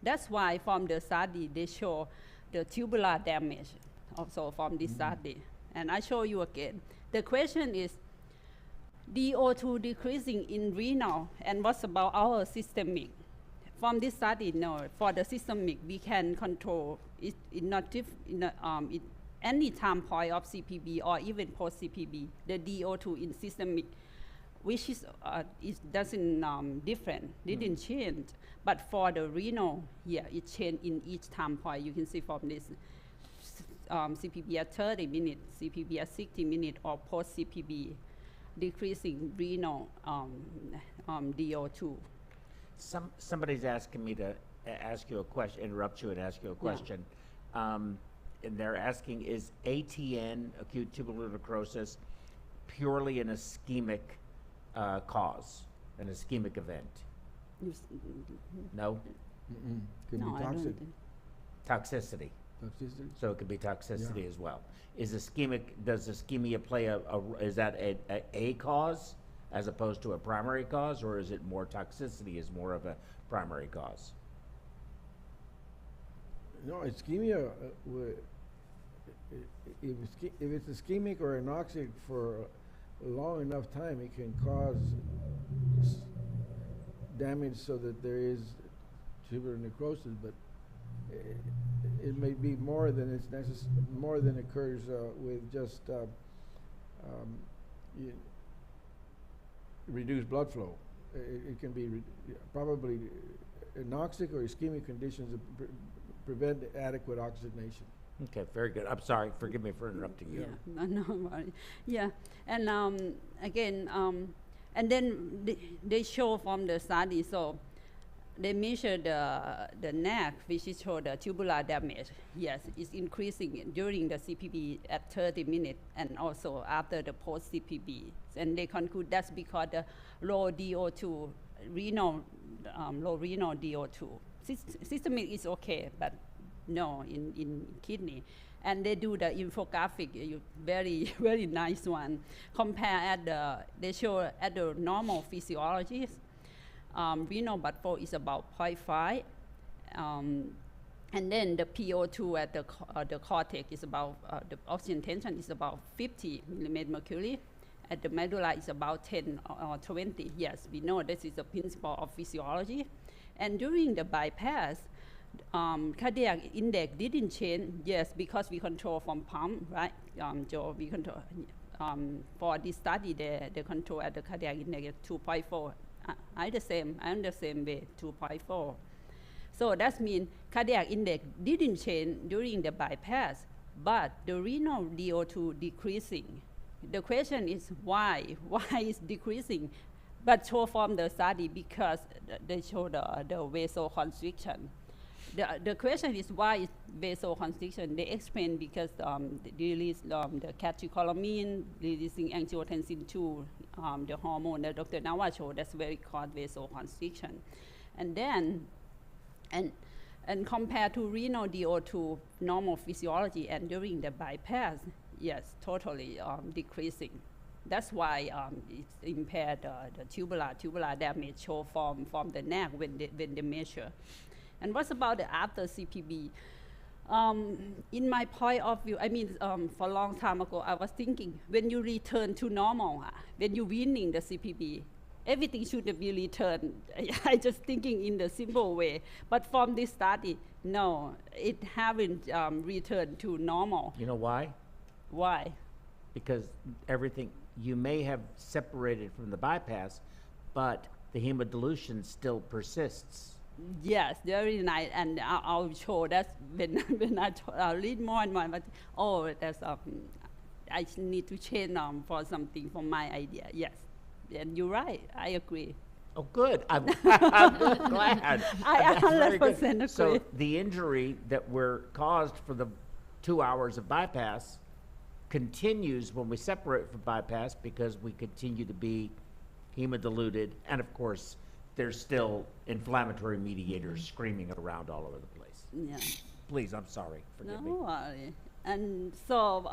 That's why from the study, they show the tubular damage also from this study. And I show you again. The question is, DO2 decreasing in renal, and what's about our systemic? From this study, no, for the systemic, we can control it in any time point of CPB or even post CPB, the DO2 in systemic, which is doesn't different, didn't change. But for the renal, yeah, it changed in each time point. You can see from this CPB at 30 minutes, CPB at 60 minutes, or post CPB, decreasing renal DO2. Somebody's asking me to ask you a question, interrupt you and ask you a question. And they're asking, is ATN, acute tubular necrosis, purely an ischemic cause, an ischemic event? No? Could No, be I don't toxic. think. Toxicity. Toxicity? So it could be toxicity Yeah. as well. Is ischemic, does ischemia play is that a cause as opposed to a primary cause, or is it more toxicity is more of a primary cause? No, ischemia, if it's ischemic or anoxic for a long enough time, it can cause damage so that there is tubular necrosis, but it may be more than more than occurs with just reduced blood flow. It can be probably anoxic or ischemic conditions that prevent adequate oxygenation. Okay, very good. I'm sorry. Forgive me for interrupting you. Yeah, no worry. Yeah, and again, and then they show from the study, so they measure the neck, which is show the tubular damage. Yes, it's increasing during the CPB at 30 minutes and also after the post CPB. And they conclude that's because the low DO2, renal, low renal DO2. Systemic is okay, but no in kidney. And they do the infographic, very, very nice one. They show at the normal physiologies, renal blood flow is about 0.5. And then the PO2 at the cortex is about, the oxygen tension is about 50 millimeter mercury. At the medulla is about 10 or 20. Yes, we know this is the principle of physiology. And during the bypass, cardiac index didn't change, yes, because we control from pump, right? So we control, for this study, they control at the cardiac index at 2.4. I'm the same way, 2.4. So that means cardiac index didn't change during the bypass, but the renal DO2 decreasing. The question is why? Why is decreasing? But show from the study because they show the vasoconstriction. The question is why is vasoconstriction? They explain because they release the catecholamine, releasing angiotensin 2, the hormone that Dr. Navar showed, that's very called vasoconstriction. And then, and compared to renal DO2 normal physiology and during the bypass, yes, totally decreasing. That's why it's impaired the tubular damage show from the neck when they measure. And what's about the after CPB? In my point of view, I mean, for a long time ago, I was thinking when you return to normal, when you're winning the CPB, everything should be returned. I just thinking in the simple way. But from this study, no, it haven't returned to normal. You know why? Why? Because everything, you may have separated from the bypass, but the hemodilution still persists. Yes, very nice, and I'll show that when I read more and more. But oh, that's I need to change for something for my idea. Yes, and you're right. I agree. Oh, good. I'm really glad. I That's very good. 100% agree. So the injury that were caused for the 2 hours of bypass continues when we separate from bypass because we continue to be hemodiluted, and of course, there's still inflammatory mediators screaming around all over the place. Yeah. Please, I'm sorry. Forgive me. No worry. And so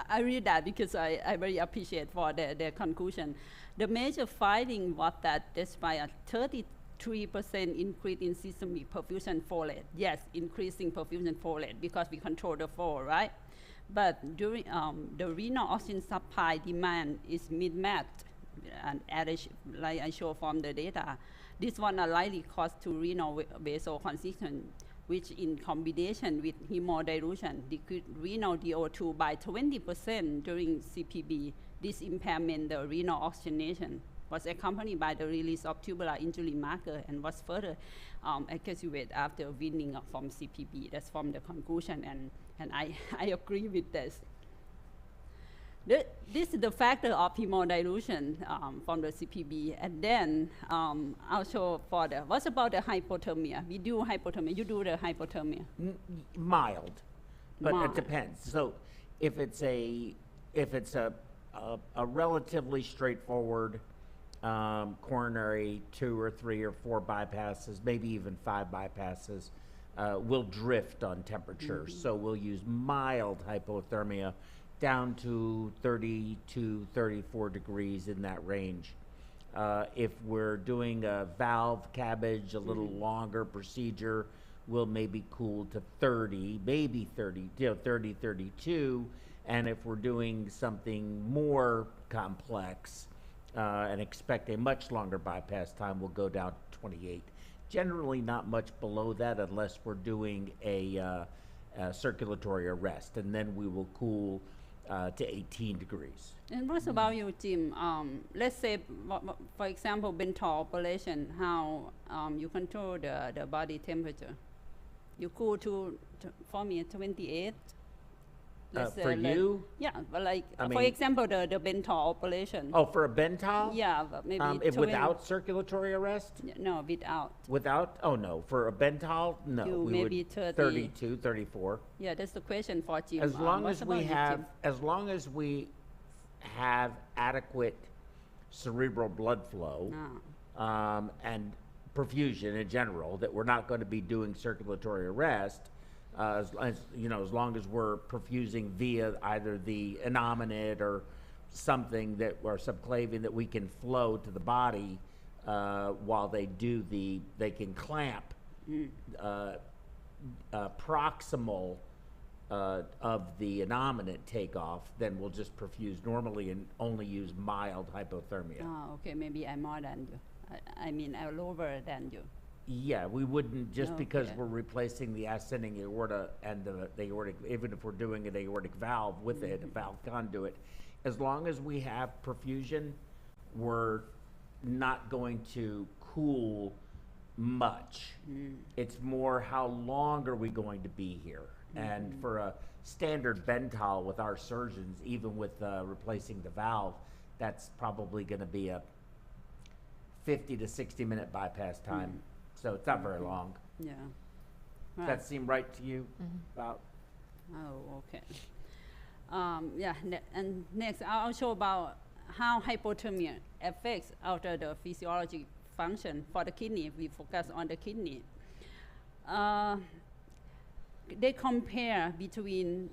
I read that because I very appreciate for their conclusion. The major finding was that despite a 33% increase in systemic perfusion flow rate, yes, increasing perfusion flow rate because we control the flow, right? But during the renal oxygen supply demand is mismatched, and like I show from the data, this one are likely caused to renal vasoconstriction, which in combination with hemodilution decreased renal DO2 by 20% during CPB. This impairment, the renal oxygenation, was accompanied by the release of tubular injury marker and was further accentuated after weaning from CPB. That's from the conclusion, and I agree with this. This is the factor of hemodilution from the CPB, and then I'll show for the, what's about the hypothermia? We do hypothermia, you do the hypothermia. Mild, but Mild. it depends. So if it's a relatively straightforward coronary 2 or 3 or 4 bypasses, maybe even 5 bypasses, we'll drift on temperature. So we'll use mild hypothermia down to 30 to 34 degrees in that range. If we're doing a valve cabbage, a little longer procedure, we'll maybe cool to 30, maybe 30, 30, 32. And if we're doing something more complex and expect a much longer bypass time, we'll go down to 28. Generally not much below that unless we're doing a circulatory arrest, and then we will cool to 18 degrees. And what about you, Jim? Let's say, for example, bentall operation, how you control the body temperature. You cool to for me, 28. For you? Yeah, but like, I for mean- example, the Bentall operation. Oh, for a Bentall? Yeah, but maybe If 20 without circulatory arrest? No, without. Without? Oh, no. For a Bentall? No. You we maybe would 30. 32, 34. Yeah, that's the question for Jim. As long What as about we you, have, Jim? as long as we have adequate cerebral blood flow and perfusion in general, that we're not going to be doing circulatory arrest, as long as we're perfusing via either the innominate or something that, or subclavian that we can flow to the body while they can clamp proximal of the innominate takeoff, then we'll just perfuse normally and only use mild hypothermia. Oh, okay, maybe I'm more than you. I mean, I'm lower than you. Yeah, we wouldn't, just because Okay. we're replacing the ascending aorta and the aortic, even if we're doing an aortic valve with it, a valve conduit, as long as we have perfusion, we're not going to cool much. It's more how long are we going to be here? And for a standard Bentall with our surgeons, even with replacing the valve, that's probably going to be a 50 to 60 minute bypass time. So it's not very long. Yeah. Does that seem right to you? About Oh, okay. And next, I'll show about how hypothermia affects alter the physiologic function for the kidney. We focus on the kidney. They compare between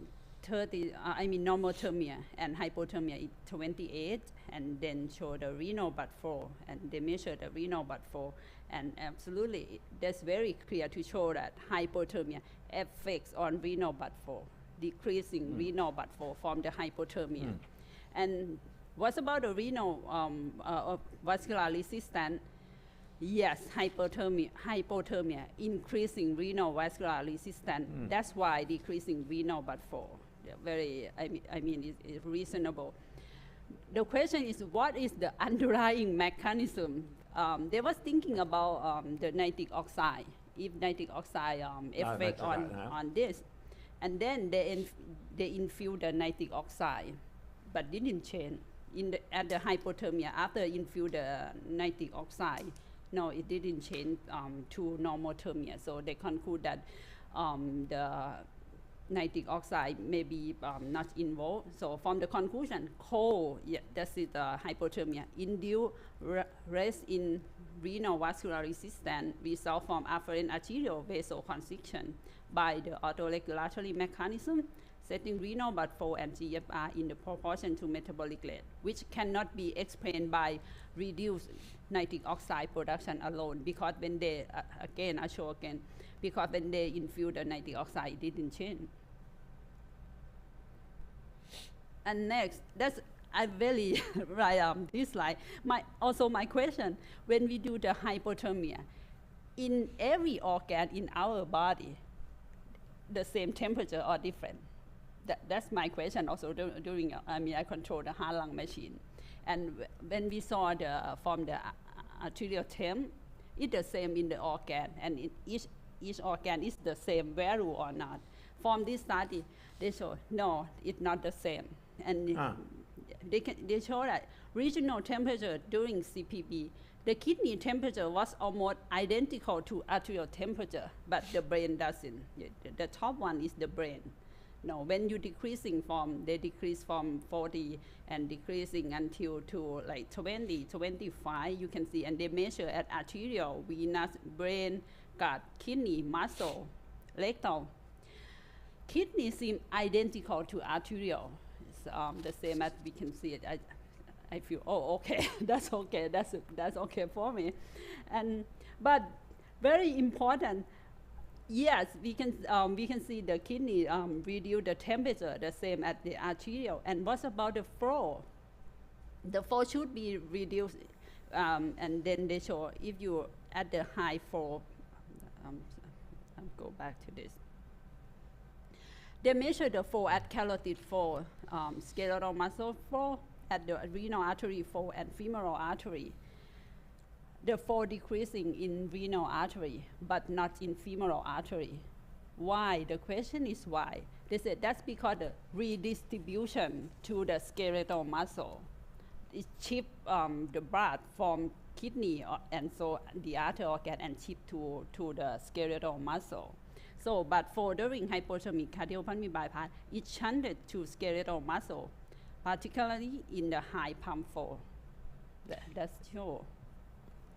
normothermia and hypothermia in 28, and then show the renal blood flow, and they measure the renal blood flow, and absolutely, that's very clear to show that hypothermia affects on renal blood flow, decreasing renal blood flow from the hypothermia. And what about the renal vascular resistance? Yes, hypothermia, increasing renal vascular resistance. That's why decreasing renal blood flow. It's reasonable. The question is, what is the underlying mechanism? They was thinking about the nitric oxide, if nitric oxide effect on this. And then they infuse the nitric oxide, but didn't change at the hypothermia after infuse the nitric oxide. No, it didn't change to normothermia. So they conclude that the nitric oxide may be not involved. So from the conclusion, cold, that's it, hypothermia, induce rest in renal vascular resistance result from afferent arterial vasoconstriction by the autoregulatory mechanism, setting renal blood flow and GFR in the proportion to metabolic rate, which cannot be explained by reduced nitric oxide production alone, because when they, because when they infuse the nitric oxide, it didn't change. And next, I really this slide. My question, when we do the hypothermia, in every organ in our body, the same temperature or different? That's my question also during, I control the heart lung machine. And when we saw from the arterial temp, it's the same in the organ, and in each organ is the same value or not. From this study, they show, no, it's not the same. And they show that regional temperature during CPB, the kidney temperature was almost identical to arterial temperature, but the brain doesn't. The top one is the brain. No, when you they decrease from 40 and decreasing until to like 20, 25, you can see, and they measure at arterial, venous, brain, gut, kidney, muscle, rectal. Kidney seem identical to arterial. It's the same as we can see it. I feel, oh, okay, that's okay, that's okay for me. But very important, yes, we can see the kidney reduce the temperature the same as the arterial. And what about the flow? The flow should be reduced, and then they show if you at the high flow. I'll go back to this. They measure the flow at carotid flow, skeletal muscle flow, at the renal artery flow, and femoral artery. The flow decreasing in renal artery, but not in femoral artery. Why? The question is why. They said that's because the redistribution to the skeletal muscle. It shift the blood from kidney and so the other organ and shift to the skeletal muscle. So, but for during hypothermic cardiopulmonary bypass, it shunted to skeletal muscle, particularly in the high pump flow. That's shown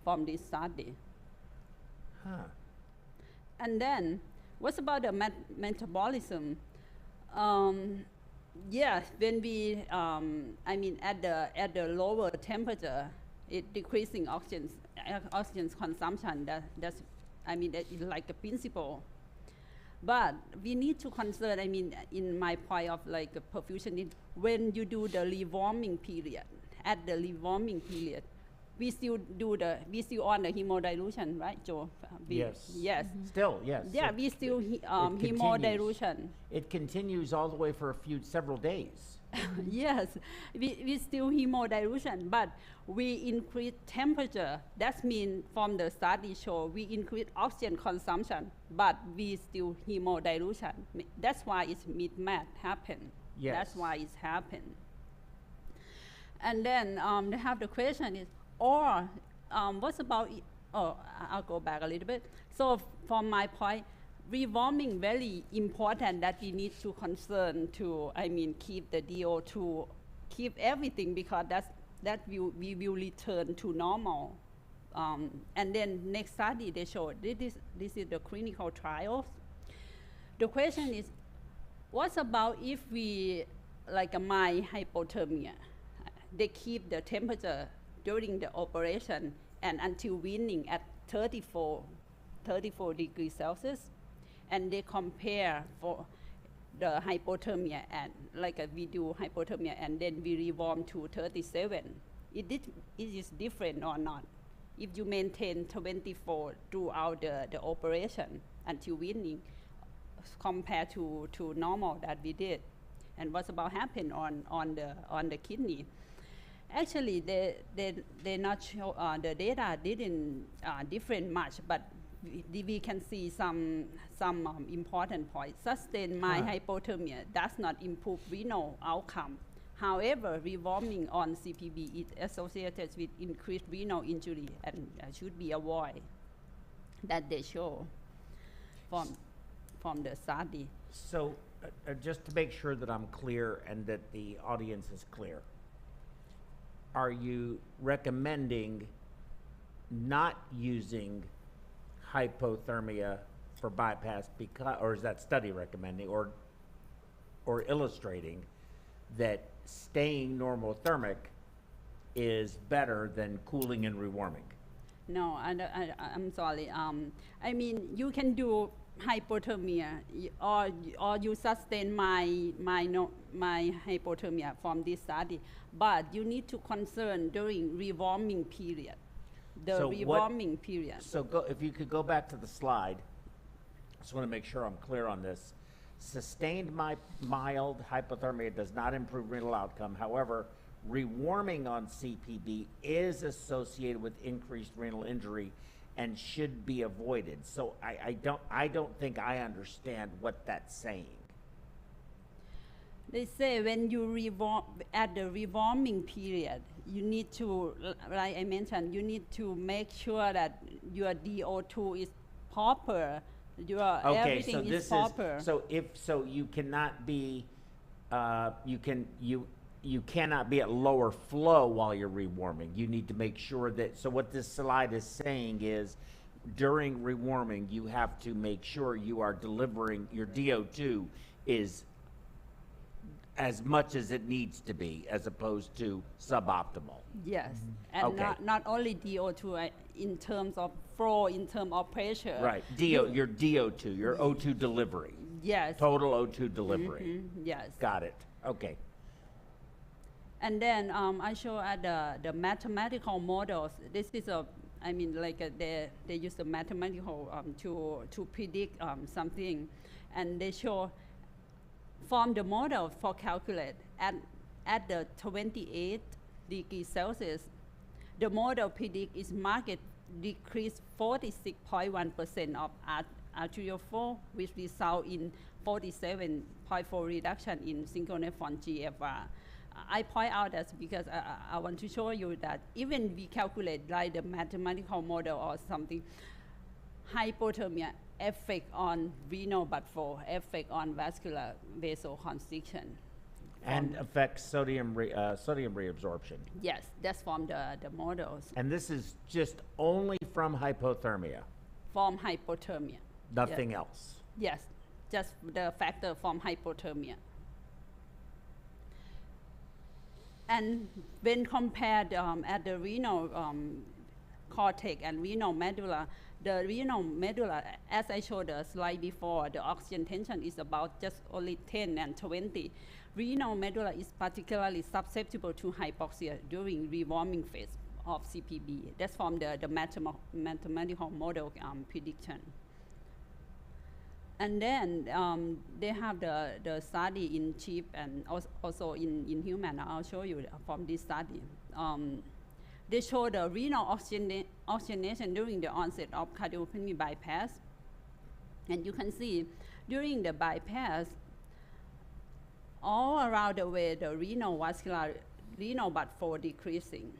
from this study. Huh. And then, what's about the metabolism? Yeah, when we, at the lower temperature, it decreasing oxygen consumption. That is like a principle. But we need to concern, in my point of like a perfusionist, when you do the rewarming period, at the rewarming period, we still on the hemodilution, right, Joe? Yes. Yes. Still, yes. Yeah, It- we still it continues. hemodilution. It continues all the way for several days. Yes, we still hemodilution, but we increase temperature. That means from the study show we increase oxygen consumption, but we still hemodilution. That's why it's mismatch happen. Yes. That's why it's happen. And then they have the question is, what's about? I'll go back a little bit. So from my point, rewarming very important that we need to concern to, keep the DO2, keep everything because we will return to normal. And then next study they showed this is the clinical trials. The question is, what about if we like a mild hypothermia? They keep the temperature during the operation and until weaning at 34 degrees Celsius. And they compare for the hypothermia and we do hypothermia and then we rewarm to 37. It is different or not? If you maintain 24 throughout the operation until weaning compared to normal that we did. And what's about happen on the kidney? Actually, they not show, the data didn't different much, but we can see some important points. Sustained mild hypothermia does not improve renal outcome. However, rewarming on CPB is associated with increased renal injury and should be avoided. That they show from the study. So, just to make sure that I'm clear and that the audience is clear, are you recommending not using hypothermia for bypass or is that study recommending or illustrating that staying normothermic is better than cooling and rewarming? No, I'm sorry. You can do hypothermia or you sustain my hypothermia from this study, but you need to concern during rewarming period. So if you could go back to the slide, I just want to make sure I'm clear on this. Sustained mild hypothermia does not improve renal outcome. However, rewarming on CPB is associated with increased renal injury and should be avoided. So I don't think I understand what that's saying. They say when you at the rewarming period, you need to, like I mentioned, you need to make sure that your DO2 is proper. Everything is proper. You cannot be, you cannot be at lower flow while you're rewarming. You need to make sure that, so what this slide is saying is during rewarming, you have to make sure you are delivering, your DO2 is as much as it needs to be as opposed to suboptimal. Yes, and Okay. not only DO2 in terms of flow, in terms of pressure. Right, your DO2, your O2 delivery, Yes. total O2 delivery. Yes. Got it, okay. And then I show at the mathematical models. This is they use the mathematical to predict something, and they show from the model for calculate at the 28 degrees Celsius, the model predict is market decrease 46.1% of arterial flow, which result in 47.4 reduction in synchronephron GFR. I point out that because I want to show you that even we calculate like the mathematical model or something, hypothermia effect on renal but for effect on vascular vasoconstriction. And affects sodium reabsorption. Yes, that's from the models. And this is just only from hypothermia, From hypothermia. nothing else. Yes, just the factor from hypothermia. And when compared at the renal cortex and renal medulla, the renal medulla, as I showed the slide before, the oxygen tension is about just only 10 and 20. Renal medulla is particularly susceptible to hypoxia during rewarming phase of CPB. That's from the mathematical model prediction. And then they have the study in sheep and also in human. I'll show you from this study. They show the renal oxygenation during the onset of cardiopulmonary bypass. And you can see during the bypass, all around the way, the renal but flow decreasing,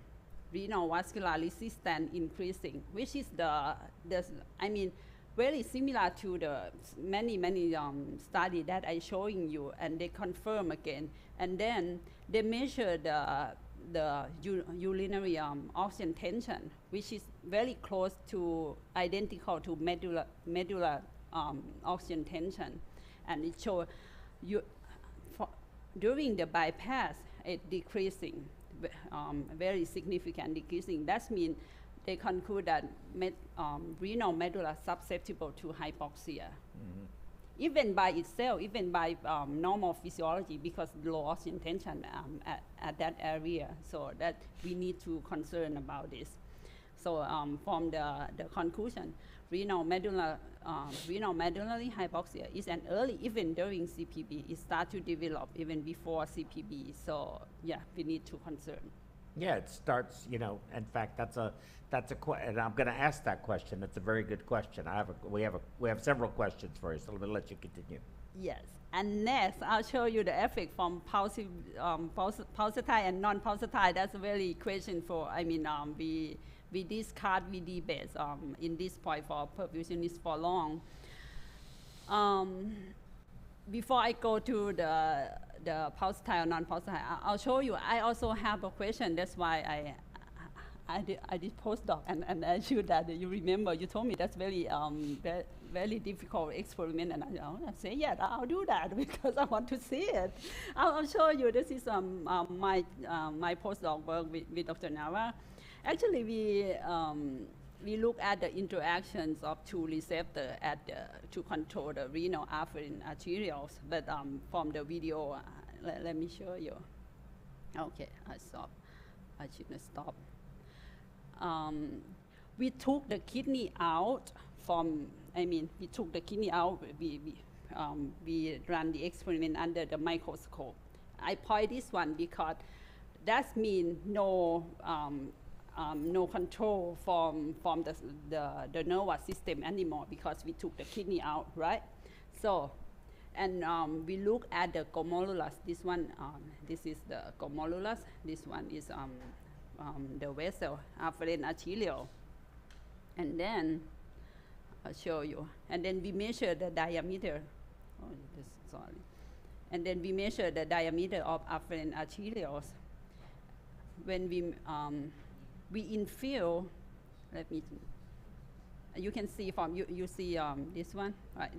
renal vascular resistance increasing, which is very similar to the many studies that I showing you, and they confirm again. And then they measure the urinary oxygen tension, which is very close to identical to medulla oxygen tension, and it shows during the bypass it decreasing, very significant decreasing. That means they conclude that renal medulla susceptible to hypoxia. Mm-hmm. Even by itself, even by normal physiology, because low oxygen tension at that area, so that we need to concern about this. So from the conclusion, renal medullary hypoxia is an early event during CPB. It starts to develop even before CPB. So yeah, we need to concern. Yeah, it starts, in fact, that's a and I'm going to ask that question. It's a very good question. We have several questions for you, so let me let you continue. Yes, and next I'll show you the effect from pulsatile and non-pulsatile. That's a very question for, we discuss, we debate in this point for perfusionists for long. Before I go to the pulsatile or non-pulsatile, I'll show you. I also have a question. That's why I did postdoc, and I showed that you remember. You told me that's very difficult experiment, and I say, yeah, I'll do that because I want to see it. I'll show you. This is my postdoc work with Dr. Navar. Actually, we look at the interactions of two receptors to control the renal afferent arterioles. But from the video, let me show you. Okay, I stop. I shouldn't stop. We took the kidney out we took the kidney out. We ran the experiment under the microscope. I point this one because that means no control from the nervous system anymore because we took the kidney out, right? So, and we look at the glomerulus. This one, this is the glomerulus. This one is the vessel, afferent arteriole. And then, I'll show you. And then we measure the diameter. Sorry. And then we measure the diameter of afferent arterioles. When we infill, you can see from, you see this one, right?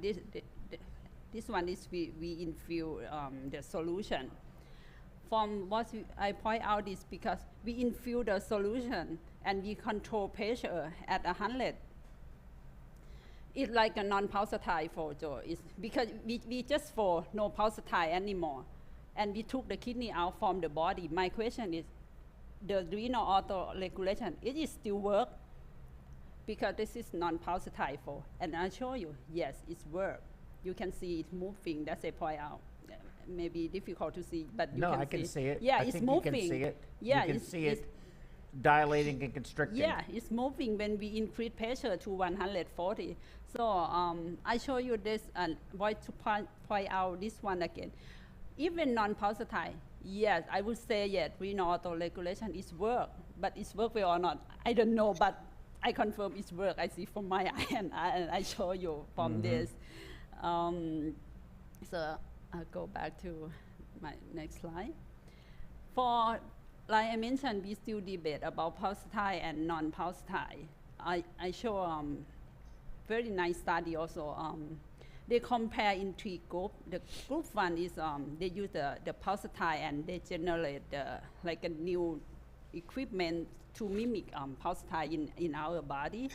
This one is we infill the solution. From what I point out is because we infill the solution and we control pressure at 100. It's like a non-pulsatile for Joe. It's because we just for no pulsatile anymore. And we took the kidney out from the body. My question is, the renal autoregulation, it is still work? Because this is non-pulsatile for. And I'll show you, yes, it's work. You can see it moving, that's a point out. Maybe difficult to see, but you no, can I can see it. Yeah, I it's think moving. You can see it. Yeah, you can see it dilating and constricting. Yeah, it's moving when we increase pressure to 140. So I show you this and want to point out this one again. Even non-pulsatile, yes, I would say yes, renal autoregulation is work, but it's work well or not, I don't know, but I confirm it's work. I see from my eye and I show you from this. So I'll go back to my next slide. For, like I mentioned, we still debate about pulsatile and non-pulsatile. I show very nice study also. They compare in 3 groups. The group 1 is they use the pulsatile and they generate like a new equipment to mimic pulsatile in our body.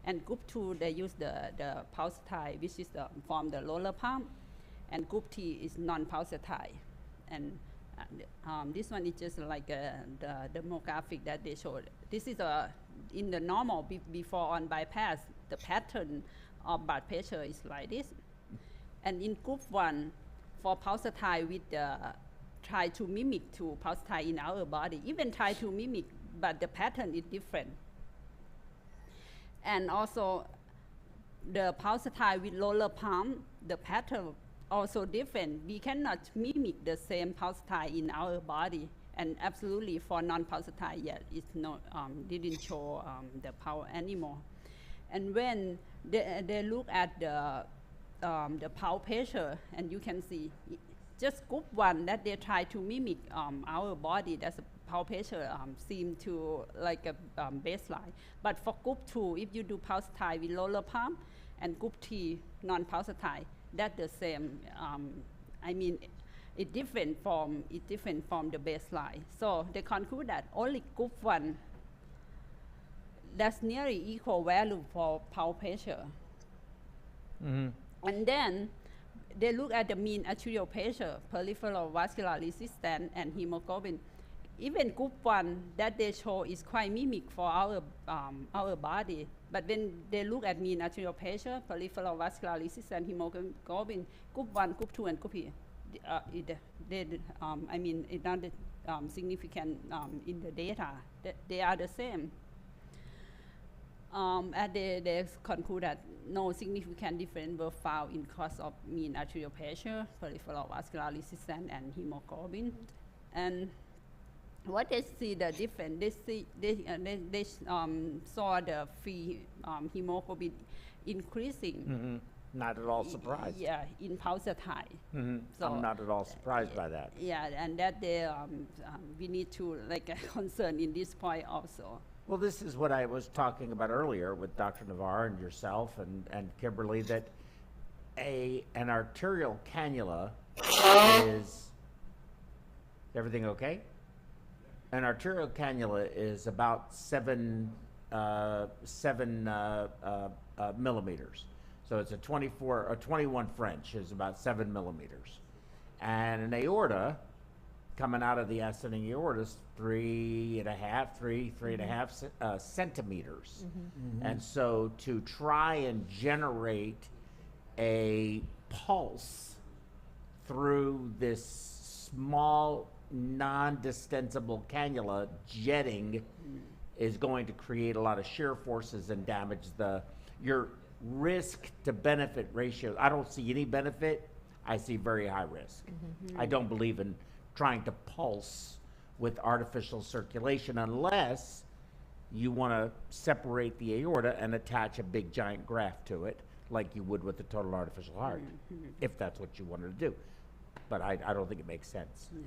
And group 2, they use the pulsatile, which is from the roller pump. And group T is non-pulsatile. And this one is just like the demographic that they showed. This is in the normal before on bypass, the pattern of blood pressure is like this. And in group 1, for pulsatile, with try to mimic to pulsatile in our body, even try to mimic, but the pattern is different. And also, the pulsatile with roller pump, the pattern also different. We cannot mimic the same pulsatile in our body. And absolutely for non-pulsatile, yet it's not, didn't show the power anymore. And when they look at the pulse pressure, and you can see just group 1 that they try to mimic our body, that's a pulse pressure seem to like a baseline. But for group 2, if you do pulsatile with roller pump, and group T non-pulsatile, that's the same. I mean, it's different from the baseline. So they conclude that only group 1, that's nearly equal value for pulse pressure. And then they look at the mean arterial pressure, peripheral vascular resistance, and hemoglobin. Even group 1 that they show is quite mimic for our body. But when they look at mean arterial pressure, peripheral vascular resistance, hemoglobin, group 1, group 2, and group P, I mean, it's not significant in the data. They are the same. And they conclude that no significant difference were found in cause of mean arterial pressure, peripheral vascular resistance, and hemoglobin. And what they see the difference, they saw the free hemoglobin increasing. Not at all surprised. Yeah, in pulsatile. So I'm not at all surprised by that. Yeah, and that they we need to like concern in this point also. Well, this is what I was talking about earlier with Dr. Navar and yourself and Kimberly, that an arterial cannula is, everything okay? An arterial cannula is about 7 millimeters. So it's a 21 French is about 7 millimeters. And an aorta coming out of the ascending aorta is 3.5 centimeters. And so to try and generate a pulse through this small non-distensible cannula jetting is going to create a lot of shear forces and damage your risk to benefit ratio. I don't see any benefit. I see very high risk. I don't believe in trying to pulse with artificial circulation unless you want to separate the aorta and attach a big giant graft to it like you would with a total artificial heart, if that's what you wanted to do. But I don't think it makes sense. Yeah.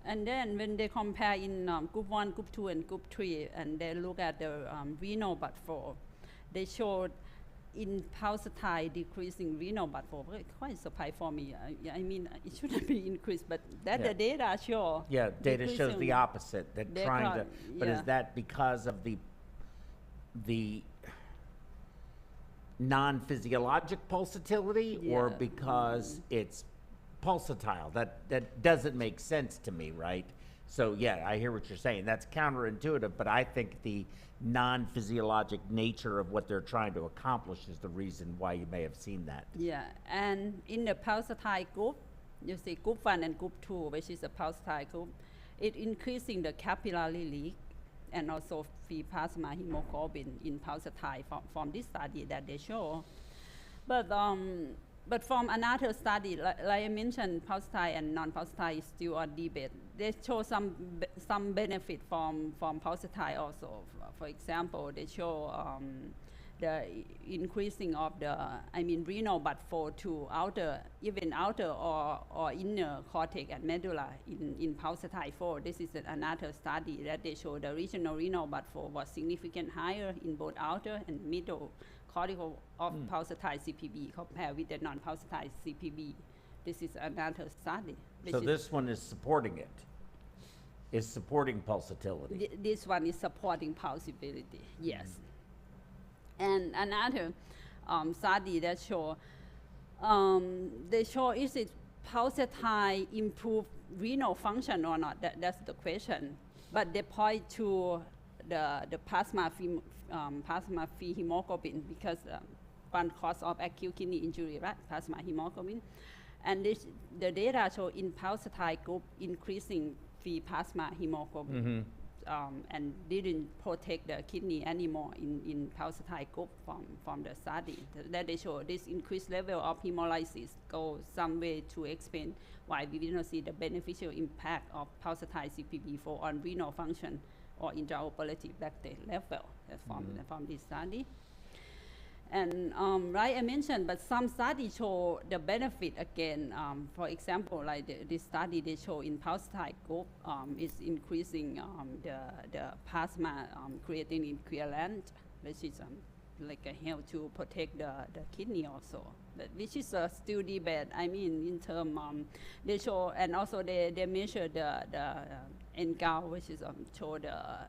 And then when they compare in group 1, group 2, and group 3, and they look at the renal blood flow, they showed in pulsatile decreasing renal blood flow. Quite a surprise for me. I mean, it shouldn't be increased, but that the data show. Yeah, data shows the opposite. That trying to, but yeah. Is that because of the non-physiologic pulsatility, or because it's pulsatile? That doesn't make sense to me, right? So yeah, I hear what you're saying. That's counterintuitive, but I think the non-physiologic nature of what they're trying to accomplish is the reason why you may have seen that. Yeah, and in the pulsatile group, you see group 1 and group 2, which is the pulsatile group, it increasing the capillary leak, and also free plasma hemoglobin in pulsatile from this study that they show. But from another study, like I mentioned, pulsatile and non-pulsatile is still on debate. They show some benefit from pulsatile also. For example, they show the increasing of the, renal blood flow to even outer or inner cortex and medulla in pulsatile 4. This is another study that they show the regional renal blood flow was significantly higher in both outer and middle cortical of pulsatile CPB compared with the non-pulsatile CPB. This is another study. So this one is supporting it, is supporting pulsatility. This one is supporting pulsability, yes. And another study that show, they show is it pulsatile improve renal function or not? That's the question. But they point to the plasma free hemoglobin because one cause of acute kidney injury, right? Plasma hemoglobin. And the data show in pulsatile group increasing free plasma hemoglobin. And didn't protect the kidney anymore in pulsatile group from the study. That they show this increased level of hemolysis goes some way to explain why we did not see the beneficial impact of pulsatile CPB4 on renal function or intraoperative lactate level from this study. And right, I mentioned, but some studies show the benefit again. For example, like this study they show in pulsatile group is increasing the plasma creatinine equivalent, which is like a help to protect the kidney also. Which is still debate. In term they show, and also they measure the NGAL, which is show the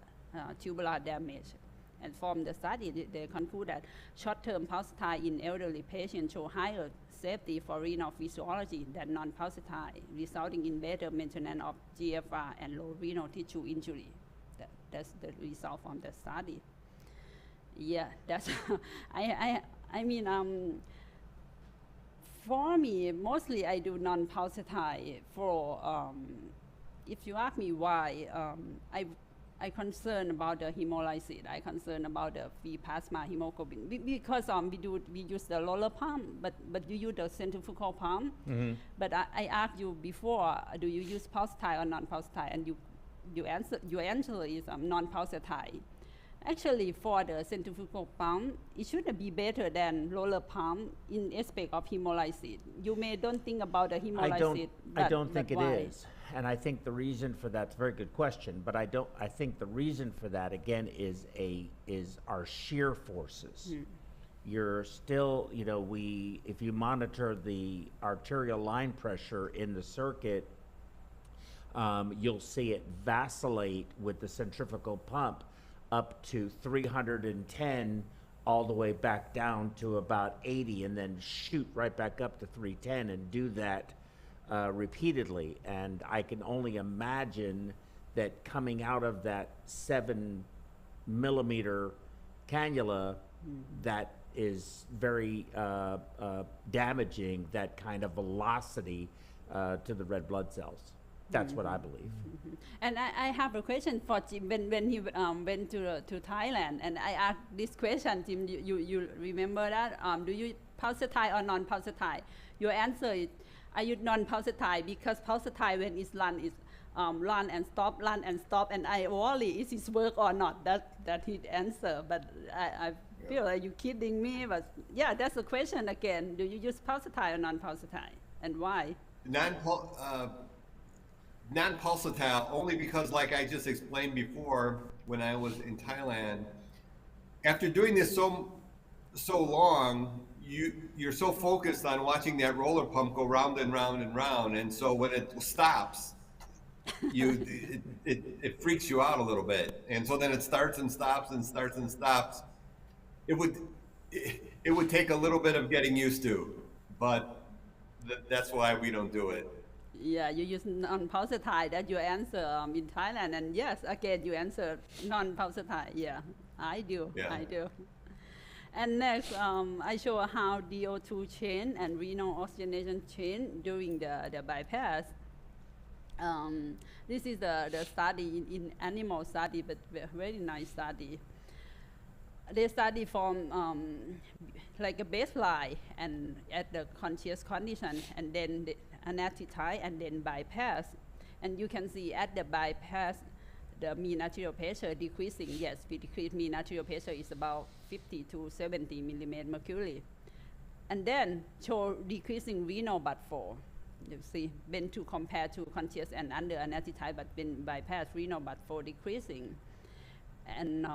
tubular damage. And from the study, they conclude that short-term pulsatile in elderly patients show higher safety for renal physiology than non-pulsatile, resulting in better maintenance of GFR and low renal tissue injury. That's the result from the study. Yeah, that's for me, mostly I do non-pulsatile for, if you ask me why, I concerned about the hemolysis. I concerned about the free plasma hemoglobin because we use the roller pump, but you use the centrifugal pump. But I asked you before, do you use pulsatile or non-pulsatile? And your answer is non-pulsatile. Actually, for the centrifugal pump, it should be better than roller pump in aspect of hemolysis. You may don't think about the hemolysis. I don't think it why? is. And I think the reason for that's a very good question, but I think the reason for that again is our shear forces. You're still, if you monitor the arterial line pressure in the circuit, you'll see it vacillate with the centrifugal pump up to 310 all the way back down to about 80 and then shoot right back up to 310 and do that repeatedly. And I can only imagine that coming out of that 7 millimeter cannula, that is very damaging, that kind of velocity to the red blood cells. That's what I believe. And I have a question for Jim. When he went to Thailand, and I asked this question, Jim, you remember that? Do you pulsatile or non-pulsatile? Your answer is, I use non-pulsatile because pulsatile when it's run is run and stop, and I worry is it work or not. That his answer. But I feel like you're kidding me. But yeah, that's the question again. Do you use pulsatile or non-pulsatile, and why? Non-pulsatile only because, like I just explained before, when I was in Thailand, after doing this so long, you're so focused on watching that roller pump go round and round and round, and so when it stops, it freaks you out a little bit, and so then it starts and stops and starts and stops. It would take a little bit of getting used to, but that's why we don't do it. Yeah, you use non-pulsatile. That's your answer in Thailand. And yes, again, you answer non-pulsatile. Yeah, I do. Yeah. I do. And next, I show how DO2 change and renal oxygenation change during the bypass. This is the study in animal study, but very nice study. They study from like a baseline and at the conscious condition, and then the anesthetize and then bypass. And you can see at the bypass, the mean arterial pressure decreasing. Yes, we decrease mean arterial pressure is about 50 to 70 millimeter mercury. And then show decreasing renal blood flow. You see, when to compare to conscious and under anesthetic, but when bypass, renal blood flow decreasing. And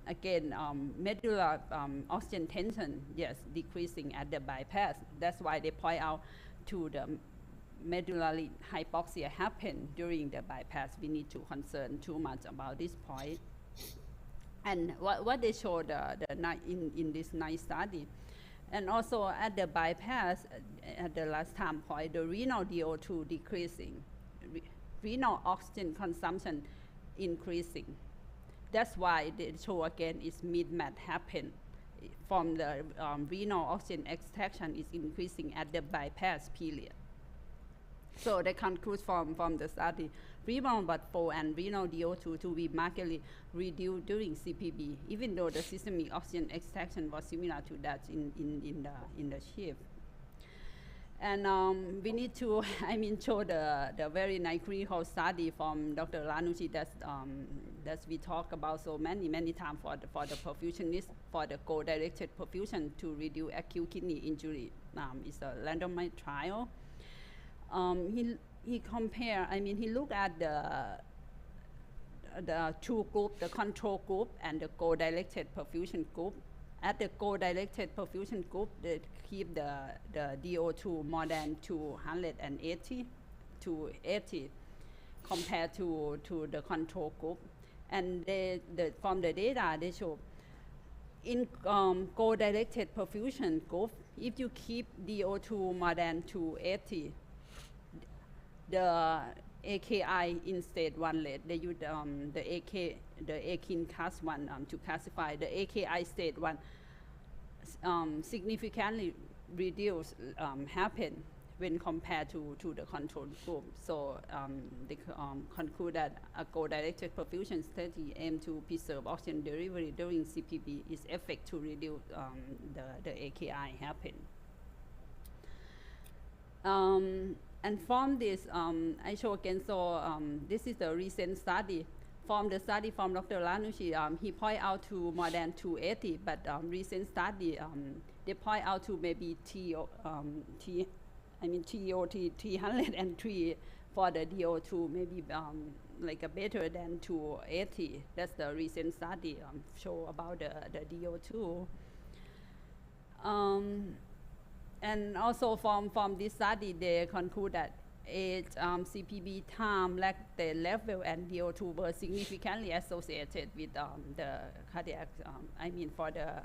again, medullary oxygen tension, yes, decreasing at the bypass. That's why they point out to the medullary hypoxia happen during the bypass. We need to concern too much about this point. And what they show in this nice study. And also at the bypass, at the last time point, the renal DO2 decreasing, renal oxygen consumption increasing. That's why they show again is mismatch happen from the renal oxygen extraction is increasing at the bypass period. So they conclude from the study, renal blood flow and renal DO2 to be markedly reduced during CPB, even though the systemic oxygen extraction was similar to that in the shift. And we need to, show the very nice clinical study from Dr. Lanucci that we talk about so many times for the perfusionist, for the goal-directed perfusion to reduce acute kidney injury. It's a randomized trial. He compare, he looked at the two group, the control group and the goal-directed perfusion group. At the goal-directed perfusion group, they keep the DO2 more than 280 to 80 compared to the control group. And from the data, they show in goal-directed perfusion group, if you keep DO2 more than 280, the AKI in state 1 rate, they use the AKI class 1 to classify. The AKI state 1 significantly reduce happen when compared to the control group. So they conclude that a goal-directed perfusion study aim to preserve oxygen delivery during CPB is effective to reduce the AKI happen. And from this, I show again, so this is the recent study. From the study from Dr. Lanucci, he point out to more than 280, but recent study, they point out to maybe TOT 303 for the DO2, maybe like a better than 280. That's the recent study show about the DO2. And also from this study, they conclude that age, CPB time, lactate level, and DO2 were significantly associated with the cardiac, for the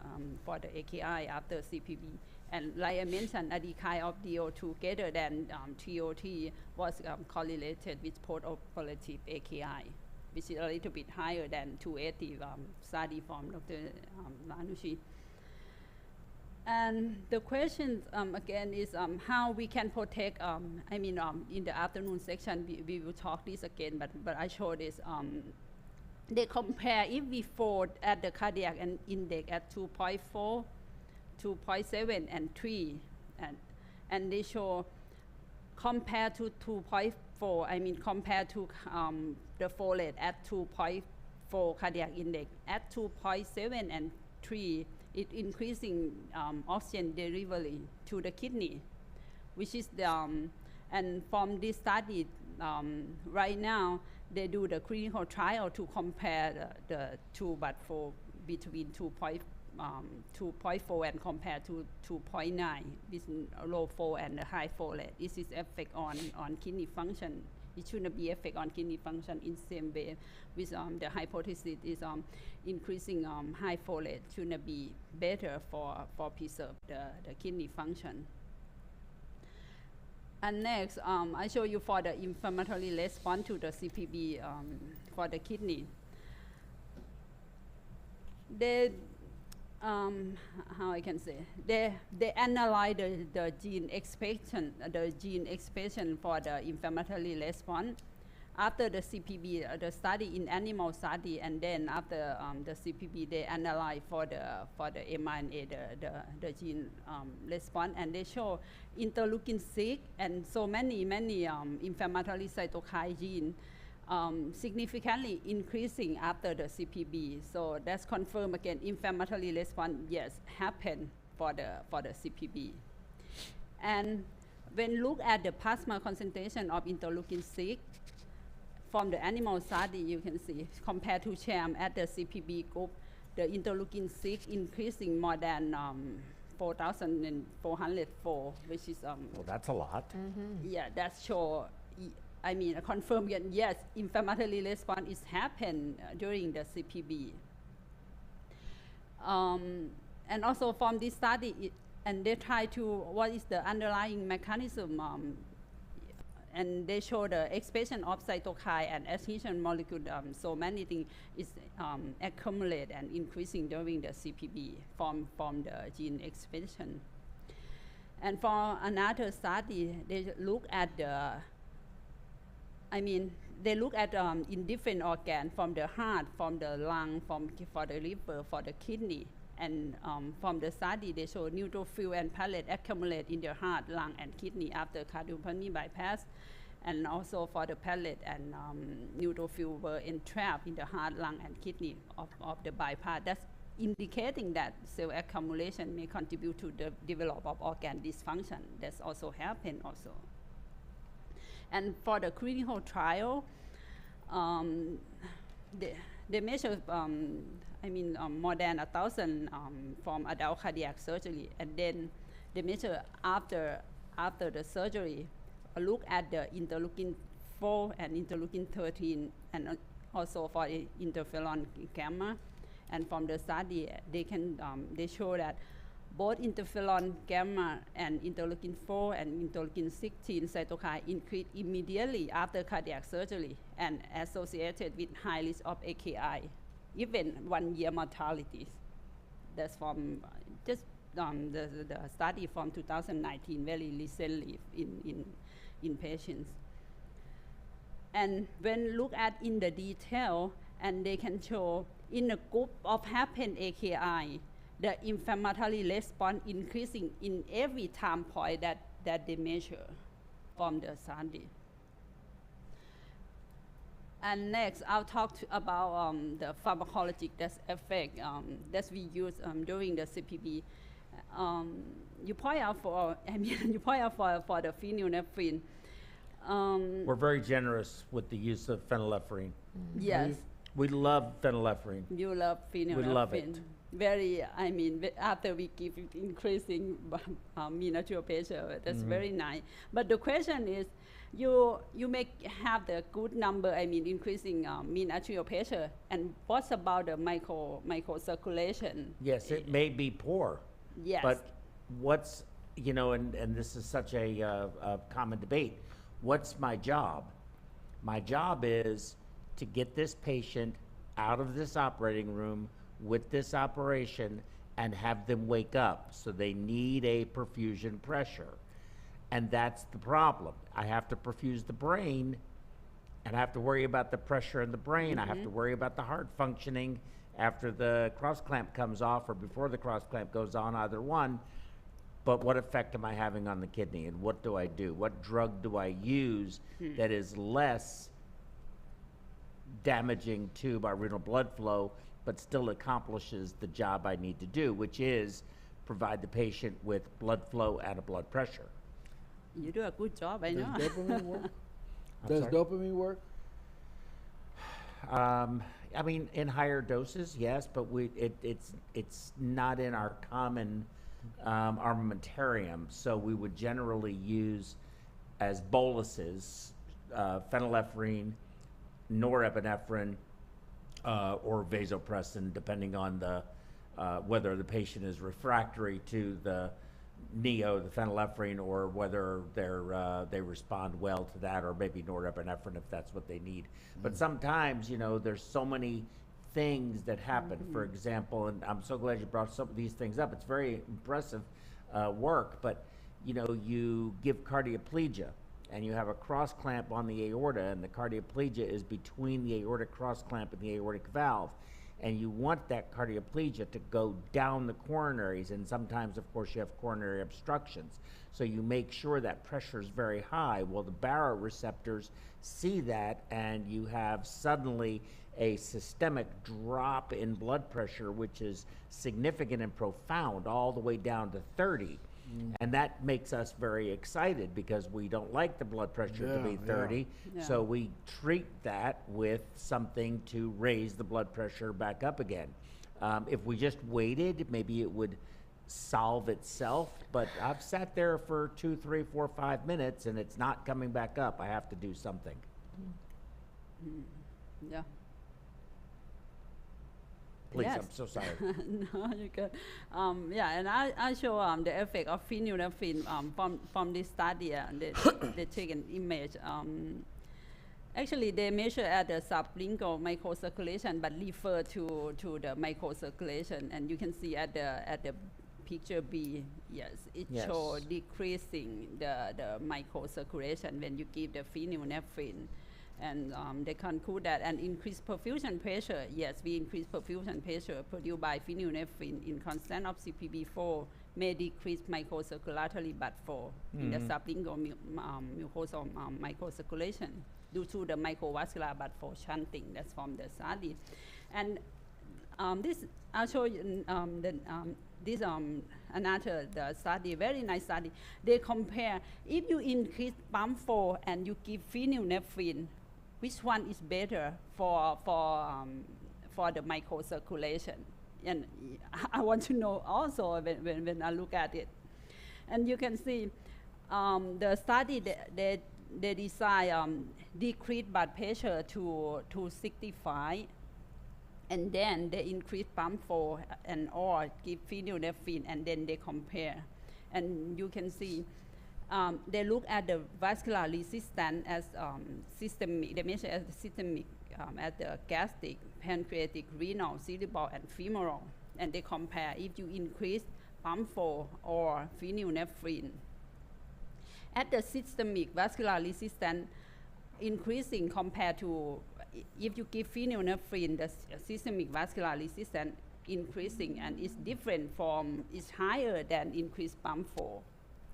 AKI after CPB. And like I mentioned, a decline of DO2 greater than TOT was correlated with post-operative AKI, which is a little bit higher than 280 study from Dr. Lanucci. And the question again is how we can protect, in the afternoon section, we will talk this again, but I show this. They compare if we fall at the cardiac and index at 2.4, 2.7, and 3, and they show compared to 2.4, compared to the fall rate at 2.4 cardiac index, at 2.7 and 3, it increasing oxygen delivery to the kidney, which is and from this study, right now, they do the clinical trial to compare the two blood flow between 2.4 and compared to 2.9 with low flow and the high flow rate. This is effect on kidney function. It shouldn't be effect on kidney function in same way with the hypothesis is increasing high flow rate shouldn't be better for preserve the kidney function. And next, I show you for the inflammatory response to the CPB for the kidney. They, how I can say, they analyze the gene expression for the inflammatory response, after the CPB, the study in animal study, and then after the CPB, they analyze for the mRNA, the gene response, and they show interleukin 6 and so many inflammatory cytokine gene significantly increasing after the CPB. So that's confirmed again, inflammatory response, yes, happen for the CPB. And when look at the plasma concentration of interleukin 6, from the animal study, you can see, compared to sham at the CPB group, the interleukin 6 increasing more than 4,404, which is Well, that's a lot. yeah, that show, I mean, confirm again, yes, inflammatory response is happen during the CPB. And also from this study, and they try to, what is the underlying mechanism, and they show the expression of cytokine and adhesion molecule, so many things is accumulate and increasing during the CPB from the gene expression. And for another study, they look at the, I mean, they look at in different organs, from the heart, from the lung, for the liver, for the kidney. And from the study, they show neutrophil and platelet accumulate in the heart, lung, and kidney after cardiopulmonary bypass. And also for the platelet and neutrophil were entrapped in the heart, lung, and kidney of the bypass. That's indicating that cell accumulation may contribute to the development of organ dysfunction. That's also happened also. And for the clinical trial, they measure, more than 1,000 from adult cardiac surgery, and then they measure after the surgery, look at the interleukin 4 and interleukin 13, and also for interferon gamma. And from the study, they show that both interferon gamma and interleukin 4 and interleukin 16 cytokine increase immediately after cardiac surgery and associated with high risk of AKI, even 1-year mortality. That's from just the study from 2019, very recently in patients. And when look at in the detail, and they can show in a group of happen AKI, the inflammatory response increasing in every time point that they measure from the study. And next, I'll talk about the pharmacologic effect that we use during the CPB. You point out for the phenylephrine. We're very generous with the use of phenylephrine. Yes. We love phenylephrine. You love phenylephrine. We love it. Very, after we give it increasing mean arterial pressure, that's very nice. But the question is, you may have the good number, increasing mean arterial pressure, and what about the microcirculation? Yes, it may be poor. Yes. But what's, and this is such a common debate, what's my job? My job is to get this patient out of this operating room with this operation and have them wake up. So they need a perfusion pressure. And that's the problem. I have to perfuse the brain, and I have to worry about the pressure in the brain. I have to worry about the heart functioning after the cross clamp comes off or before the cross clamp goes on, either one. But what effect am I having on the kidney, and what do I do? What drug do I use that is less damaging to my renal blood flow, but still accomplishes the job I need to do, which is provide the patient with blood flow and a blood pressure? You do a good job, I know. Does dopamine work? Does Dopamine work? In higher doses, yes, but it's not in our common armamentarium. So we would generally use as boluses phenylephrine, norepinephrine, or vasopressin, depending on the whether the patient is refractory to the the phenylephrine, or whether they respond well to that, or maybe norepinephrine if that's what they need. But sometimes, there's so many things that happen. For example, and I'm so glad you brought some of these things up. It's very impressive work, but you give cardioplegia, and you have a cross clamp on the aorta, and the cardioplegia is between the aortic cross clamp and the aortic valve, and you want that cardioplegia to go down the coronaries, and sometimes, of course, you have coronary obstructions. So you make sure that pressure is very high. Well, the baroreceptors see that, and you have suddenly a systemic drop in blood pressure, which is significant and profound, all the way down to 30. And that makes us very excited because we don't like the blood pressure to be 30. Yeah. So we treat that with something to raise the blood pressure back up again. If we just waited, maybe it would solve itself, but I've sat there for 2, 3, 4, 5 minutes and it's not coming back up. I have to do something. Yeah. Please, Yes. I'm so sorry. No, you good. Yeah, and I show the effect of phenylephrine from this study. They take an image. Actually, they measure at the sublingual microcirculation, but refer to the microcirculation, and you can see at the picture B, yes, it Yes. shows decreasing the microcirculation when you give the phenylephrine. And they conclude that an increased perfusion pressure, yes, we increase perfusion pressure produced by phenylephrine in constant of CPB4 may decrease microcirculatory but for in the sublingual mucosal microcirculation due to the microvascular but for shunting. That's from the study. And this, I'll show you this another the study, very nice study. They compare if you increase pump flow and you give phenylephrine, which one is better for the microcirculation? And I want to know also when I look at it. And you can see the study they design decrease blood pressure to 65, and then they increase pump flow and or give phenylephrine, and then they compare. And you can see they look at the vascular resistance as systemic. They measure as systemic at the gastric, pancreatic, renal, cerebral, and femoral. And they compare if you increase pump flow or phenylephrine. At the systemic vascular resistance increasing compared to if you give phenylephrine, the systemic vascular resistance increasing, and it's different from, it's higher than increased pump flow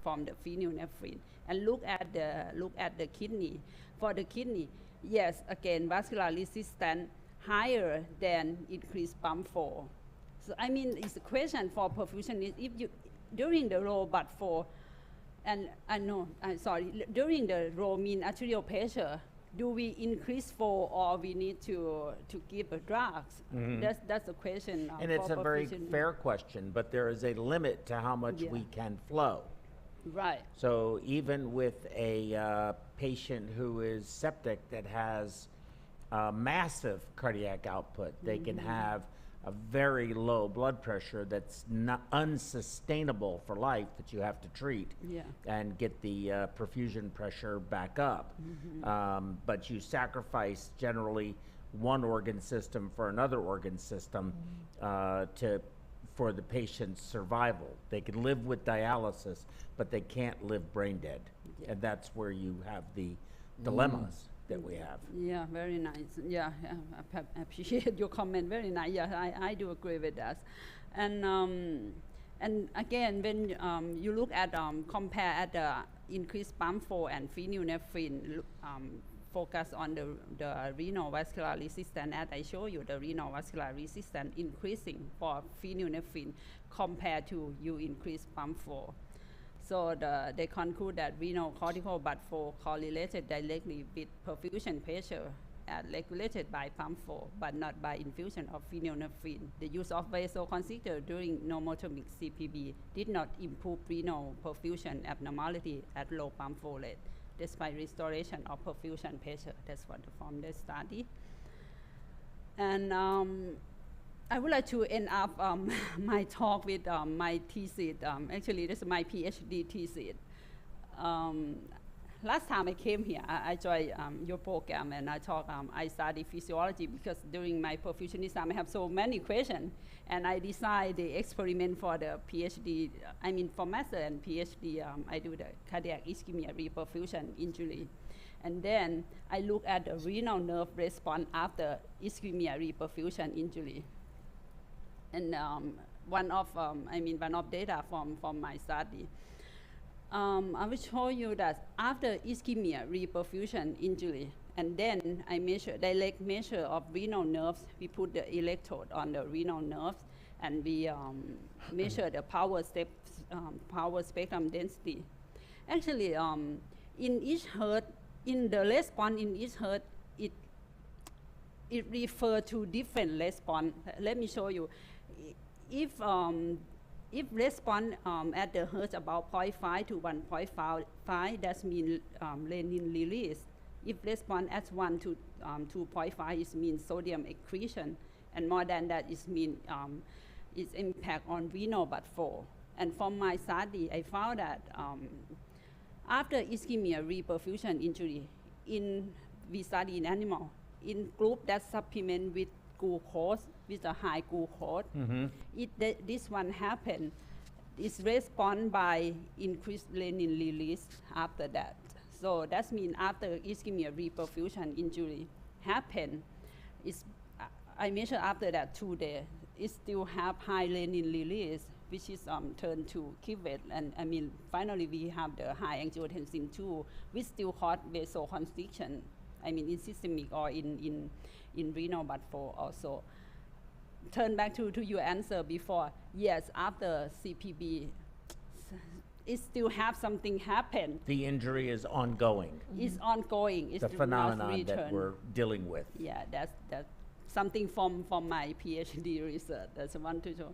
from the phenylephrine. And look at the kidney. For the kidney, yes, again, vascular resistance higher than increased pump flow. So I mean, it's a question for perfusionists. If you during the low blood flow, and during the low mean arterial pressure, do we increase flow or we need to give drugs? That's the question. And it's a very perfusion. fair question, but there is a limit to how much we can flow. Right. So even with a patient who is septic that has massive cardiac output, they can have a very low blood pressure that's not unsustainable for life that you have to treat and get the perfusion pressure back up. But you sacrifice generally one organ system for another organ system for the patient's survival. They can live with dialysis, but they can't live brain dead. And that's where you have the dilemmas that we have. Yeah, very nice. Yeah, I appreciate your comment. Very nice. Yeah, I do agree with that. And again, when you look at compare at the increased pump flow and phenylephrine, focus on the renal vascular resistance. As I show you, the renal vascular resistance increasing for phenylephrine compared to you increase pump flow. So they conclude that renal cortical blood flow correlated directly with perfusion pressure regulated by pump flow, but not by infusion of phenylephrine. The use of vasoconstrictor during normotomic CPB did not improve renal perfusion abnormality at low pump flow rate, despite restoration of perfusion pressure. That's what from the study. And I would like to end up my talk with my thesis. Actually, this is my PhD thesis. last time I came here, I joined your program and I talk. I study physiology because during my perfusionist time I have so many questions, and I decided the experiment for the PhD. I mean for master and PhD, I do the cardiac ischemia reperfusion injury, and then I look at the renal nerve response after ischemia reperfusion injury, and one of data from my study. I will show you that after ischemia reperfusion injury, and then I measure direct measure of renal nerves. We put the electrode on the renal nerves, and we measure the power spectrum density. Actually, in each heart, in the response in each heart, it refers to different response. Let me show you. If response at the hertz about 0.5 to 1.5, that means renin release. If response at 1 to 2.5, it means sodium excretion, and more than that, it means its impact on renal blood flow. And from my study, I found that after ischemia reperfusion injury, we study in animal, in group that supplement with glucose, with a high glucose, this one happen. It's respond by increased renin release after that. So that means after ischemia reperfusion injury happen, I measure after that 2 days, it still have high renin release, which is turned to kivette, and finally we have the high angiotensin 2, which still cause vasoconstriction, in systemic or in renal blood flow also. Turn back to your answer before. Yes, after CPB, it still have something happen. The injury is ongoing. It's ongoing. It's The do not phenomenon return. that we're dealing with. Yeah, that's something from my PhD research. That's one to show.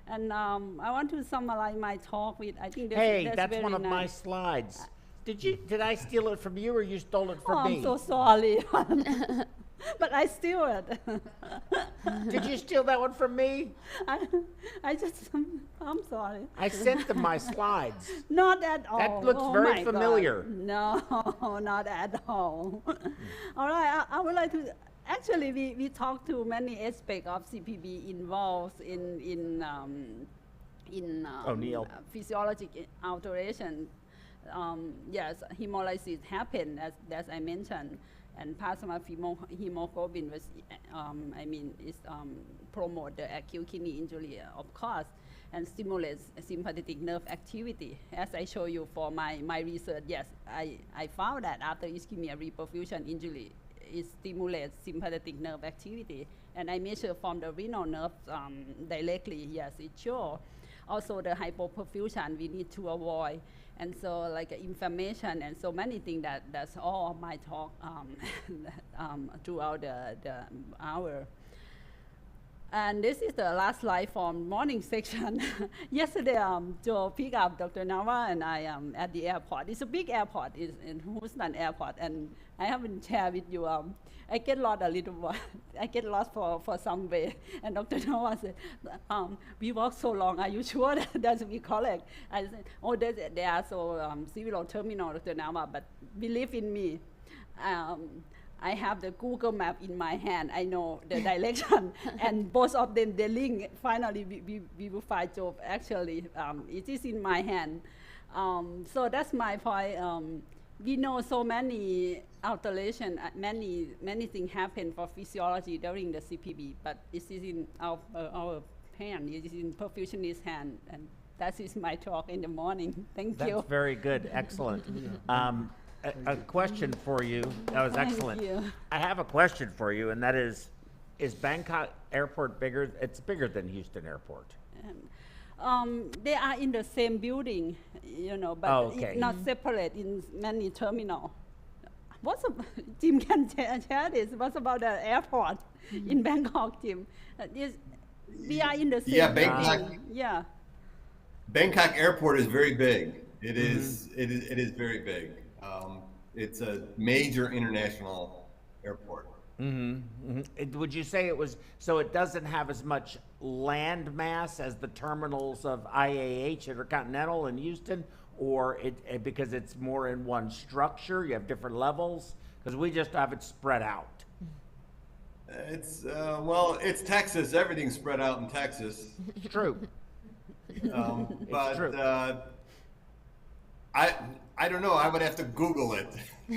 And I want to summarize my talk with, I think that's one very of my nice. slides. Did I steal it from you, or you stole it from me? I'm so sorry. But I steal it. Did you steal that one from me? I'm sorry. I sent them my slides. Not at all. That looks Oh very my God. familiar. No, not at all. All right, I would like to, actually we talked to many aspects of CPB involved in O'Neill. physiologic alteration. Yes, hemolysis happened as I mentioned, and plasma hemoglobin was, promote the acute kidney injury, of course, and stimulates sympathetic nerve activity. As I show you for my research, yes, I found that after ischemia reperfusion injury, it stimulates sympathetic nerve activity, and I measure from the renal nerve directly. Yes, it shows. Also, the hypoperfusion we need to avoid. And so, like inflammation and so many things, that's all of my talk throughout the hour. And this is the last slide from morning section. Yesterday, Joe picked up Dr. Navar and I at the airport. It's a big airport, it's in Houston Airport, and I haven't shared with you. I get lost a little bit. I get lost for some way. And Dr. Navar said, we walk so long, are you sure that's we correct? I said, oh, they are so civil terminal, Dr. Navar, but believe in me. I have the Google map in my hand. I know the direction, and both of them, they link. Finally, we will find job. Actually, it is in my hand. So that's my point. We know so many alterations, many things happen for physiology during the CPB, but it is in our hand. It is in perfusionist hand, and that is my talk in the morning. Thank you. That's very good. Excellent. A question for you. That was excellent. Thank you. I have a question for you, and that is Bangkok Airport bigger? It's bigger than Houston Airport. They are in the same building, but not Mm-hmm. separate in many terminals. Jim can share this. What's about the airport in Bangkok, Jim? We are in the same Yeah, building. Bangkok. Yeah. Bangkok Airport is very big. It is very big. It's a major international airport. Would you say it was, so it doesn't have as much land mass as the terminals of IAH, Intercontinental in Houston, or because it's more in one structure, you have different levels? Because we just have it spread out. It's well, it's Texas. Everything's spread out in Texas. It's true. But true. I don't know. I would have to Google it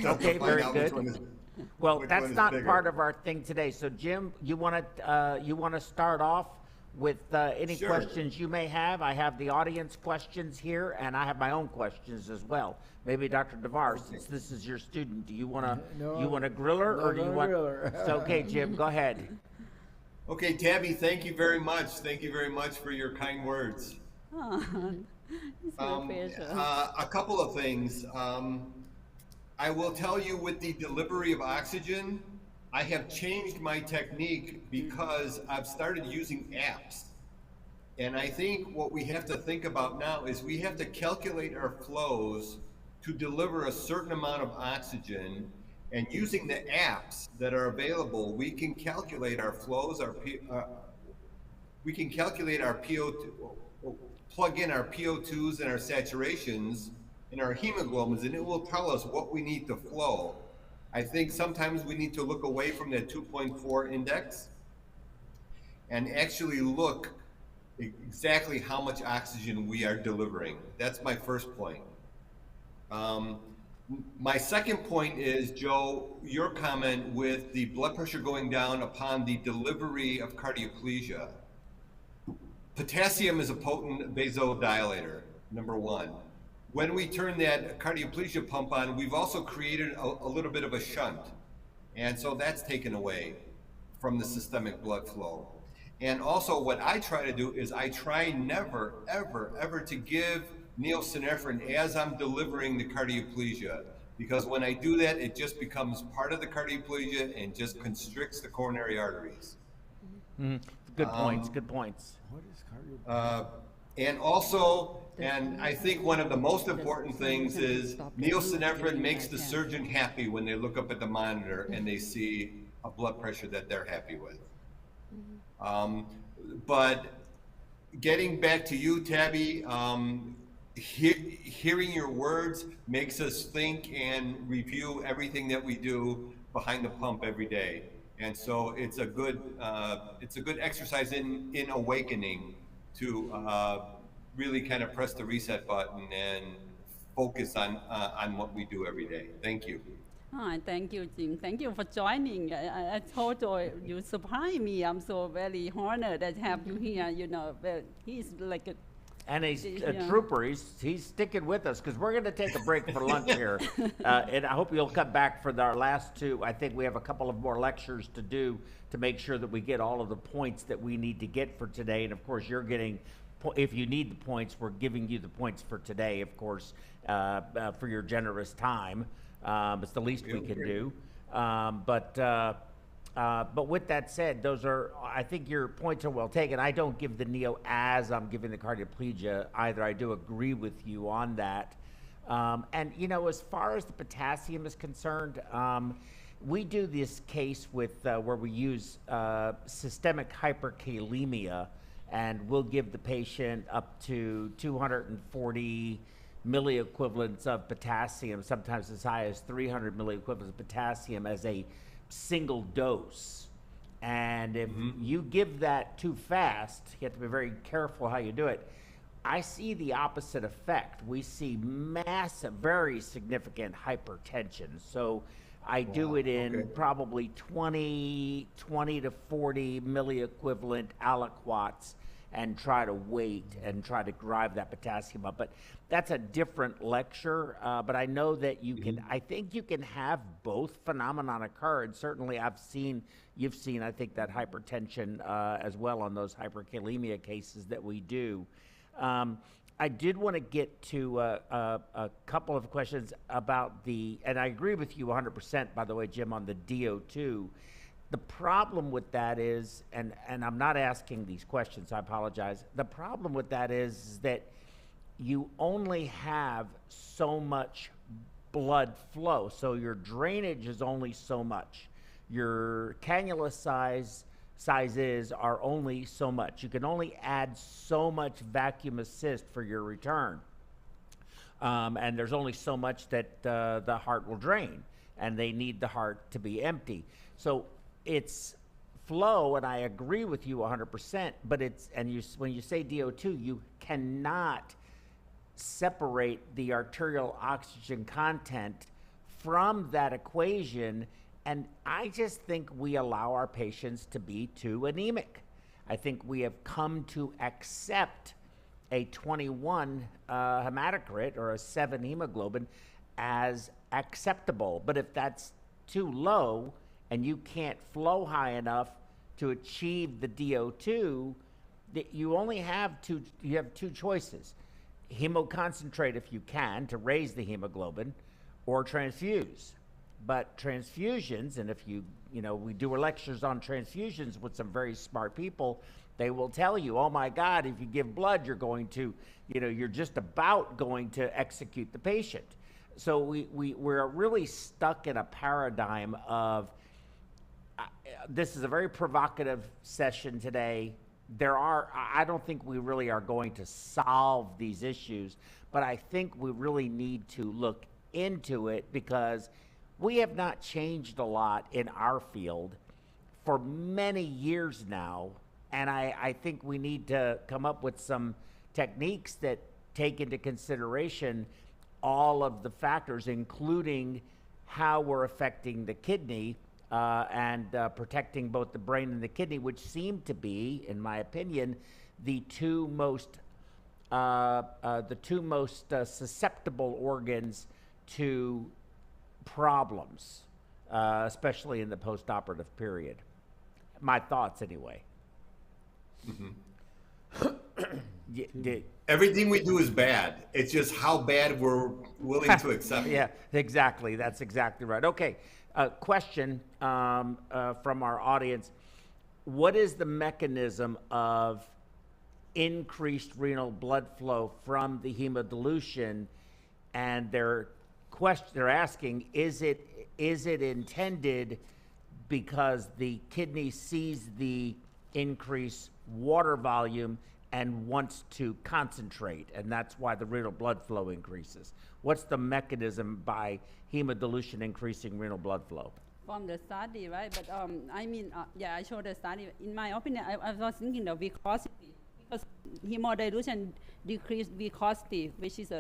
to Okay, find very out good. which one is. Well, which that's one is not bigger. part of our thing today. So, Jim, you want to start off with any Sure. questions you may have? I have the audience questions here, and I have my own questions as well. Maybe Dr. Navar, since this is your student, do you want to No, you want to grill her, or do you gonna want? grill her. It's okay, Jim. Go ahead. Okay, Tabby, thank you very much. Thank you very much for your kind words. It's my pleasure. A couple of things. I will tell you, with the delivery of oxygen, I have changed my technique because I've started using apps. And I think what we have to think about now is we have to calculate our flows to deliver a certain amount of oxygen. And using the apps that are available, we can calculate our flows, we can calculate our PO2, plug in our PO2s and our saturations and our hemoglobins, and it will tell us what we need to flow. I think sometimes we need to look away from that 2.4 index and actually look exactly how much oxygen we are delivering. That's my first point. My second point is, Joe, your comment with the blood pressure going down upon the delivery of cardioplegia. Potassium is a potent vasodilator, number one. When we turn that cardioplegia pump on, we've also created a little bit of a shunt. And so that's taken away from the systemic blood flow. And also what I try to do is I try never, ever, ever to give neosynephrine as I'm delivering the cardioplegia. Because when I do that, it just becomes part of the cardioplegia and just constricts the coronary arteries. Good points. Good points. What is cardio? And also, and I think one of the most important things is neosynephrine makes the surgeon happy when they look up at the monitor and they see a blood pressure that they're happy with. But getting back to you, Tabby, hearing your words makes us think and review everything that we do behind the pump every day. And so it's a good exercise in awakening to really kind of press the reset button and focus on what we do every day. Thank you. Hi, thank you, Jim. Thank you for joining. I told you surprised me. I'm so very honored that have you here. You know, but he's like a. And he's a Yeah. trooper. He's sticking with us because we're going to take a break for lunch here. And I hope you'll come back for our last two. I think we have a couple of more lectures to do to make sure that we get all of the points that we need to get for today. And of course, you're getting, if you need the points, we're giving you the points for today, of course, for your generous time. It's the least we can do. But with that said, I think your points are well taken. I don't give the neo as I'm giving the cardioplegia either. I do agree with you on that. And, you know, as far as the potassium is concerned, we do this case with where we use systemic hyperkalemia, and we'll give the patient up to 240 milliequivalents of potassium, sometimes as high as 300 milliequivalents of potassium as a single dose. And if you give that too fast, you have to be very careful how you do it. I see the opposite effect. We see massive, very significant hypertension. So I do it in probably 20 to 40 milliequivalent aliquots and try to wait and try to drive that potassium up. But that's a different lecture. But I know that you can, I think you can have both phenomenon occur. And certainly you've seen, I think, that hypertension as well on those hyperkalemia cases that we do. I did want to get to a couple of questions about and I agree with you 100%, by the way, Jim, on the DO2. The problem with that is, and I'm not asking these questions, I apologize. The problem with that is that you only have so much blood flow. So your drainage is only so much. Your cannula sizes are only so much. You can only add so much vacuum assist for your return. And there's only so much that the heart will drain, and they need the heart to be empty. So it's flow, and I agree with you 100%, but when you say DO2, you cannot separate the arterial oxygen content from that equation, and I just think we allow our patients to be too anemic. I think we have come to accept a 21 hematocrit or a 7 hemoglobin as acceptable, but if that's too low and you can't flow high enough to achieve the DO2, you only have two choices. Hemoconcentrate if you can to raise the hemoglobin, or transfuse. But transfusions, and if we do lectures on transfusions with some very smart people, they will tell you, oh my God, if you give blood, you're going to, you're just about going to execute the patient. So we're really stuck in a paradigm of, this is a very provocative session today. I don't think we really are going to solve these issues, but I think we really need to look into it, because we have not changed a lot in our field for many years now. And I think we need to come up with some techniques that take into consideration all of the factors, including how we're affecting the kidney and protecting both the brain and the kidney, which seem to be, in my opinion, the two most susceptible organs to problems, especially in the postoperative period. My thoughts, anyway. Everything we do is bad. It's just how bad we're willing to accept it. Yeah, exactly. That's exactly right. Okay, question from our audience. What is the mechanism of increased renal blood flow from the hemodilution? And they're asking, is it intended because the kidney sees the increased water volume and wants to concentrate, and that's why the renal blood flow increases? What's the mechanism by hemodilution increasing renal blood flow? From the study, right? But I showed the study. In my opinion, I was thinking the viscosity, because hemodilution decreased viscosity, which is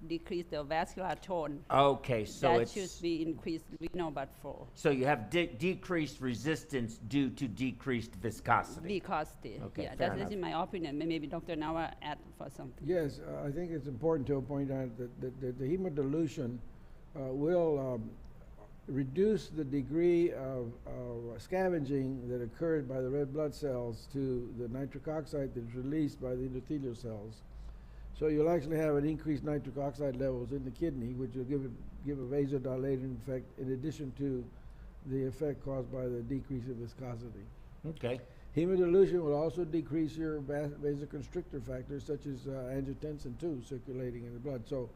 decrease the vascular tone. Okay, so that should be increased renal blood flow. So you have decreased resistance due to decreased viscosity. Viscosity. Okay, Yeah, fair that's enough. in my opinion. Maybe Dr. Navar add for something. Yes, I think it's important to point out that the hemodilution will reduce the degree of scavenging that occurs by the red blood cells to the nitric oxide that's released by the endothelial cells. So you'll actually have an increased nitric oxide levels in the kidney, which will give a vasodilating effect in addition to the effect caused by the decrease in viscosity. Okay. Hemodilution will also decrease your vasoconstrictor factors such as angiotensin II circulating in the blood. So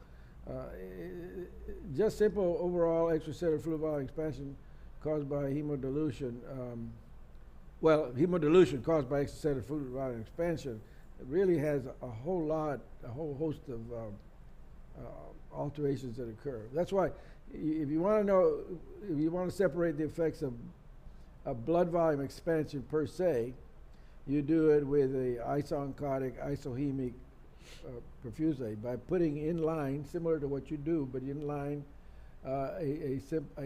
just simple overall extracellular fluid volume expansion caused by hemodilution. Hemodilution caused by extracellular fluid volume expansion really has a whole host of alterations that occur. That's why if you want to separate the effects of blood volume expansion per se, you do it with a isooncotic, isohemic perfusate by putting in line, similar to what you do, but in line a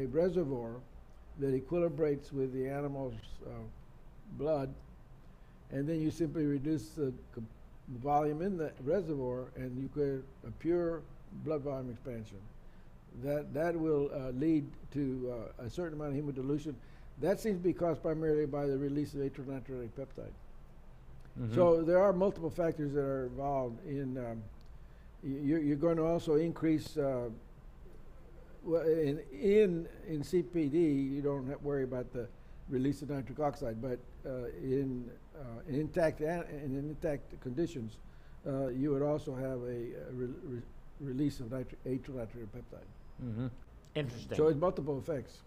reservoir that equilibrates with the animal's blood, and then you simply reduce the volume in the reservoir, and you get a pure blood volume expansion. That will lead to a certain amount of hemodilution. That seems to be caused primarily by the release of atrial natriuretic peptide. Mm-hmm. So there are multiple factors that are involved in. You're going to also increase. In CPD, you don't have to worry about the release of nitric oxide, but in intact conditions, you would also have a release of atrial natriuretic peptide. Mm-hmm. Interesting. So it's multiple effects.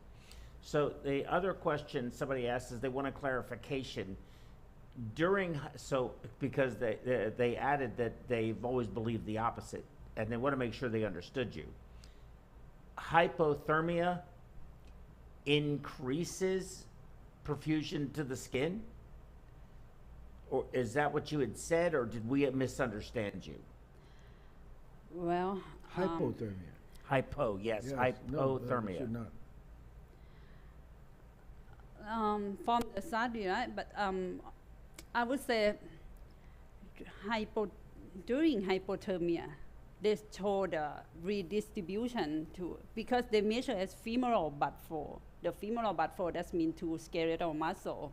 So the other question somebody asked is they want a clarification. Because they added that they've always believed the opposite. and they want to make sure they understood you. Hypothermia increases perfusion to the skin? Or is that what you had said, or did we misunderstand you? Well, Hypothermia. Hypo, yes, Yes, no, that hypothermia. should not. from the study, right? But I would say during hypothermia, they show the redistribution to, because they measure as femoral blood flow. The femoral blood flow, that means to skeletal muscle.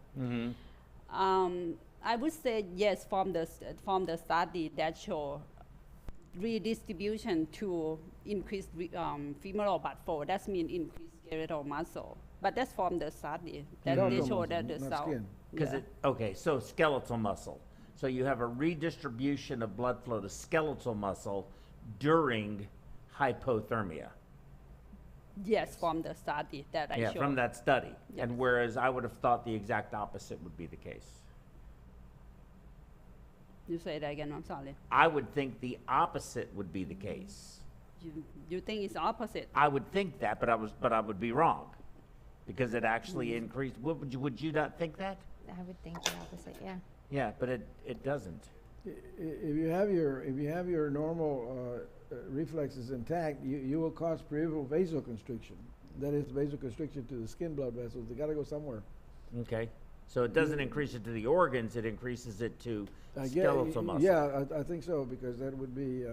I would say yes, from the study that show redistribution to increase femoral blood flow. That means increase skeletal muscle. But that's from the study that they Skeletal show muscle, that the not cell. skin. Because okay, so skeletal muscle. So you have a redistribution of blood flow to skeletal muscle during hypothermia. Yes, from the study that I Yeah, showed. from that study. Yes. And whereas I would have thought the exact opposite would be the case. You say that again, I'm sorry. I would think the opposite would be the case. You think it's opposite? I would think that, but I would be wrong, because it actually increased. Would you not think that? I would think the opposite, yeah. Yeah, but it doesn't. If you have your normal reflexes intact, you will cause peripheral vasoconstriction. That is vasoconstriction to the skin blood vessels. They got to go somewhere. Okay, so it doesn't increase it to the organs; it increases it to I guess- skeletal muscle. Yeah, I think so, because that would be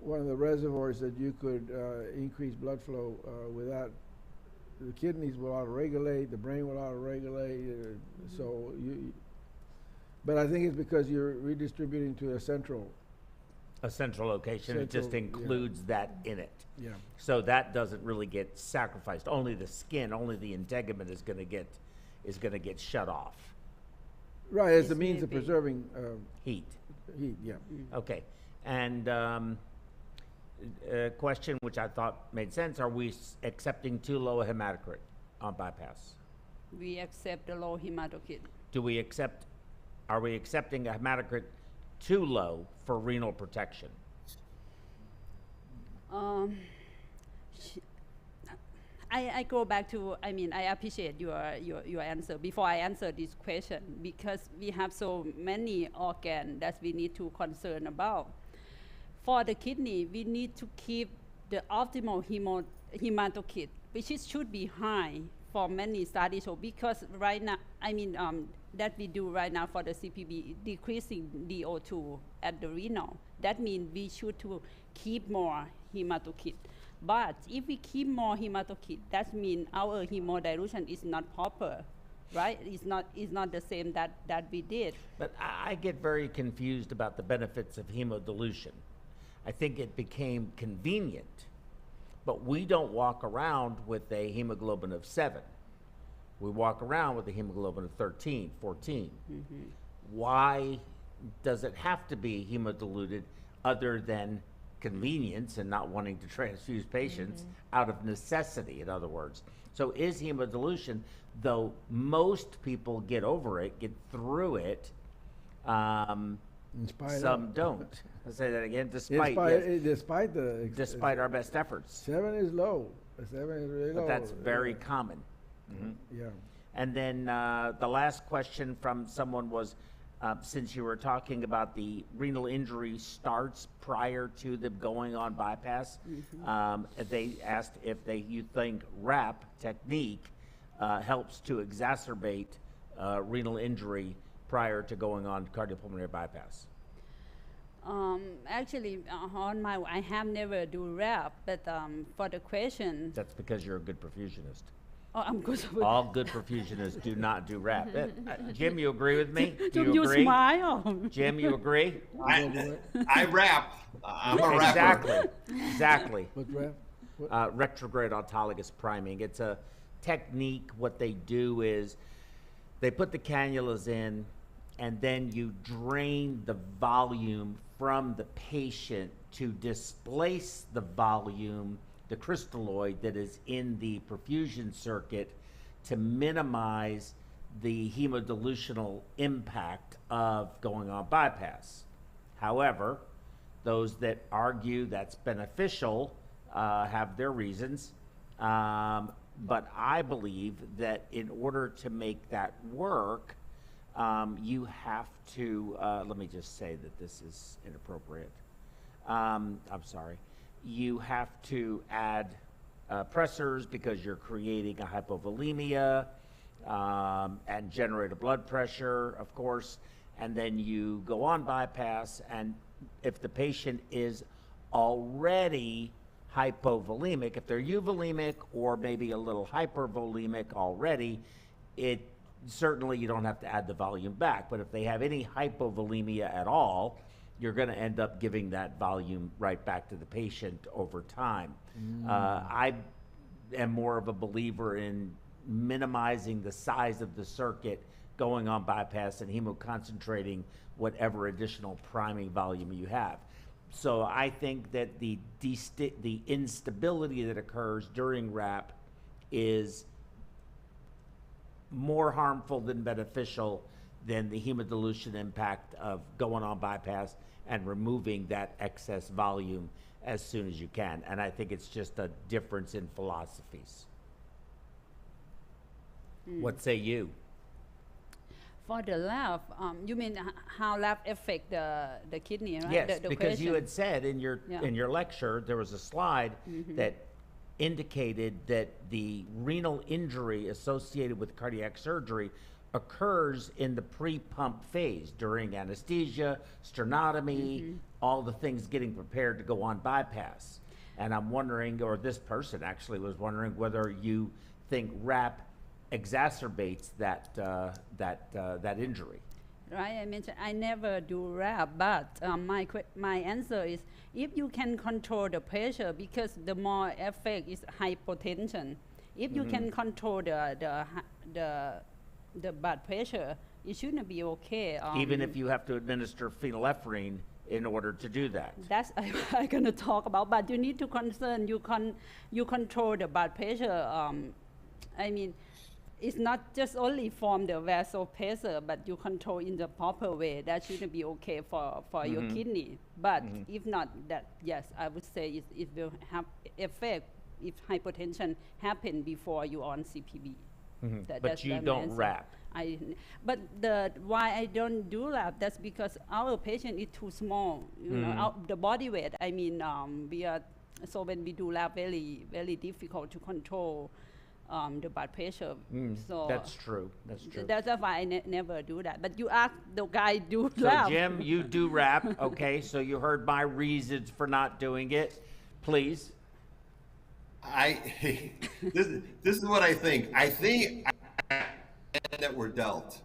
one of the reservoirs that you could increase blood flow without. The kidneys will autoregulate, the brain will autoregulate, so you. But I think it's because you're redistributing to a central. A central location. It just Central, yeah. includes that in it. Yeah. So that doesn't really get sacrificed. Only the skin, only the integument is going to get shut off. Right, as a It's means of maybe- preserving Heat. heat. Yeah. Okay. And a question which I thought made sense: are we accepting too low a hematocrit on bypass? We accept the low hematocrit. Are we accepting a hematocrit too low for renal protection? I go back to, I mean, I appreciate your answer. Before I answer this question, because we have so many organs that we need to concern about. For the kidney, we need to keep the optimal hematocrit, which should be high for many studies. So because right now, I mean, that we do right now for the CPB, decreasing DO2 at the renal. That means we should to keep more hematocrit. But if we keep more hematocrit, that means our hemodilution is not proper, right? It's not the same that we did. But I get very confused about the benefits of hemodilution. I think it became convenient, but we don't walk around with a hemoglobin of 7. We walk around with a hemoglobin of 13, 14. Why does it have to be hemodiluted other than convenience and not wanting to transfuse patients out of necessity, in other words? So is hemodilution, though most people get over it, get through it, some don't. I'll say that again, despite our best efforts. 7 is low. 7 is really low. But that's very common. Yeah. And then the last question from someone was, since you were talking about the renal injury starts prior to them going on bypass, they asked if you think RAP technique helps to exacerbate renal injury prior to going on cardiopulmonary bypass. Actually, I have never do RAP, but for the question, That's because you're a good perfusionist. I'm good. All good perfusionists do not do RAP. Jim, you agree with me? Do Don't you you agree? smile? Jim, you agree? I rap. I'm a rapper. Exactly. What's rap? Retrograde autologous priming. It's a technique. What they do is they put the cannulas in, and then you drain the volume from the patient to displace the volume, the crystalloid that is in the perfusion circuit, to minimize the hemodilutional impact of going on bypass. However, Those that argue that's beneficial have their reasons. But I believe that in order to make that work, you have to, let me just say that this is inappropriate. I'm sorry. You have to add pressors because you're creating a hypovolemia and generate a blood pressure, of course, and then you go on bypass, and if the patient is already hypovolemic, if they're euvolemic or maybe a little hypervolemic already, it certainly you don't have to add the volume back. But if they have any hypovolemia at all, you're going to end up giving that volume right back to the patient over time. I am more of a believer in minimizing the size of the circuit, going on bypass, and hemoconcentrating whatever additional priming volume you have. So I think that the instability that occurs during RAP is more harmful than beneficial than the hemodilution impact of going on bypass and removing that excess volume as soon as you can. And I think it's just a difference in philosophies. What say you? For the lab, you mean how lab affect the kidney, right? Yes, the because you question. had said in your lecture, there was a slide that indicated that the renal injury associated with cardiac surgery occurs in the pre-pump phase during anesthesia, sternotomy, all the things getting prepared to go on bypass. And I'm wondering, or this person actually was wondering, whether you think RAP exacerbates that injury. Right, I mentioned I never do RAP, but my answer is if you can control the pressure, because the more effect is hypotension. If you can control the blood pressure, it shouldn't be okay. Even if you have to administer phenylephrine in order to do that. That's I'm gonna talk about, but you need to concern you control the blood pressure. I mean, it's not just only from the vasopressor, but you control in the proper way. That shouldn't be okay for your kidney. But if not, that yes, I would say it will have effect if hypertension happen before you on CPB. But you don't RAP. But why I don't do lab, that's because our patient is too small. You know, the body weight. I mean, so when we do lab, very very difficult to control the blood pressure. So That's true. That's true. That's why I never do that. But you ask the guy do So lab. Jim, you do RAP, okay? So you heard my reasons for not doing it. Please. This is what I think. I think that we're dealt.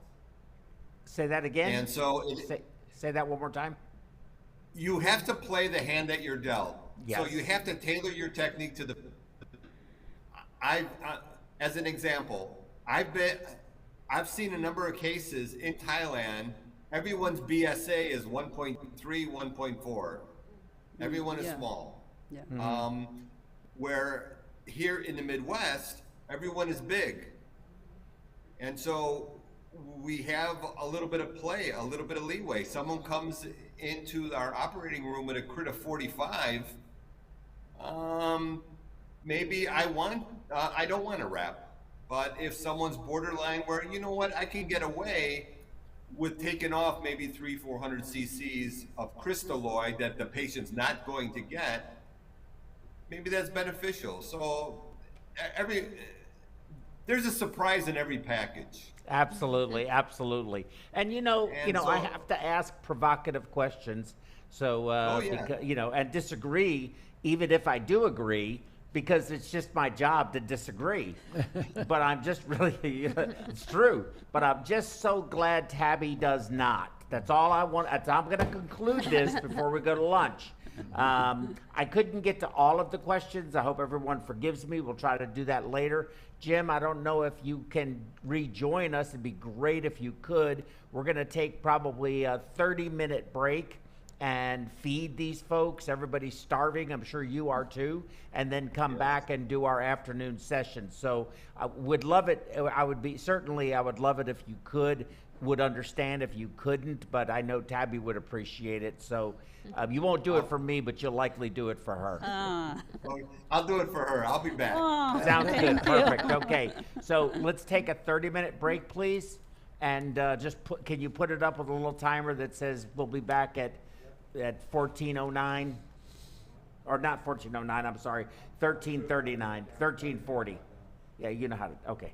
Say that again. And so say that one more time. you have to play the hand that you're dealt. Yes. So you have to tailor your technique to the. As an example, I've seen a number of cases in Thailand. Everyone's BSA is 1.3, 1.4. Everyone is small. Yeah. Where here in the Midwest, everyone is big. And so we have a little bit of play, a little bit of leeway. Someone comes into our operating room with a crit of 45. Maybe I don't want to wrap. But if someone's borderline where, you know what, I can get away with taking off maybe 300-400 cc's of crystalloid that the patient's not going to get, maybe that's beneficial. So there's a surprise in every package. Absolutely, absolutely. And I have to ask provocative questions. So and disagree, even if I do agree, because it's just my job to disagree. But I'm just really, it's true. But I'm just so glad Tabby does not. That's all I want. I'm going to conclude this before we go to lunch. I couldn't get to all of the questions. I hope everyone forgives me. We'll try to do that later. Jim, I don't know if you can rejoin us. It'd be great if you could. We're going to take probably a 30-minute break and feed these folks. Everybody's starving. I'm sure you are too. And then come back and do our afternoon session. So I would love it. I would love it if you could would understand if you couldn't, but I know Tabby would appreciate it. So you won't do it for me, but you'll likely do it for her. Well, I'll do it for her. I'll be back. Oh, Sounds good. thank you. Perfect. Okay. So let's take a 30-minute break, please. And can you put it up with a little timer that says we'll be back at 14:09? Or not 14:09, I'm sorry, 13:39, 13:40. Yeah, you know how to, okay.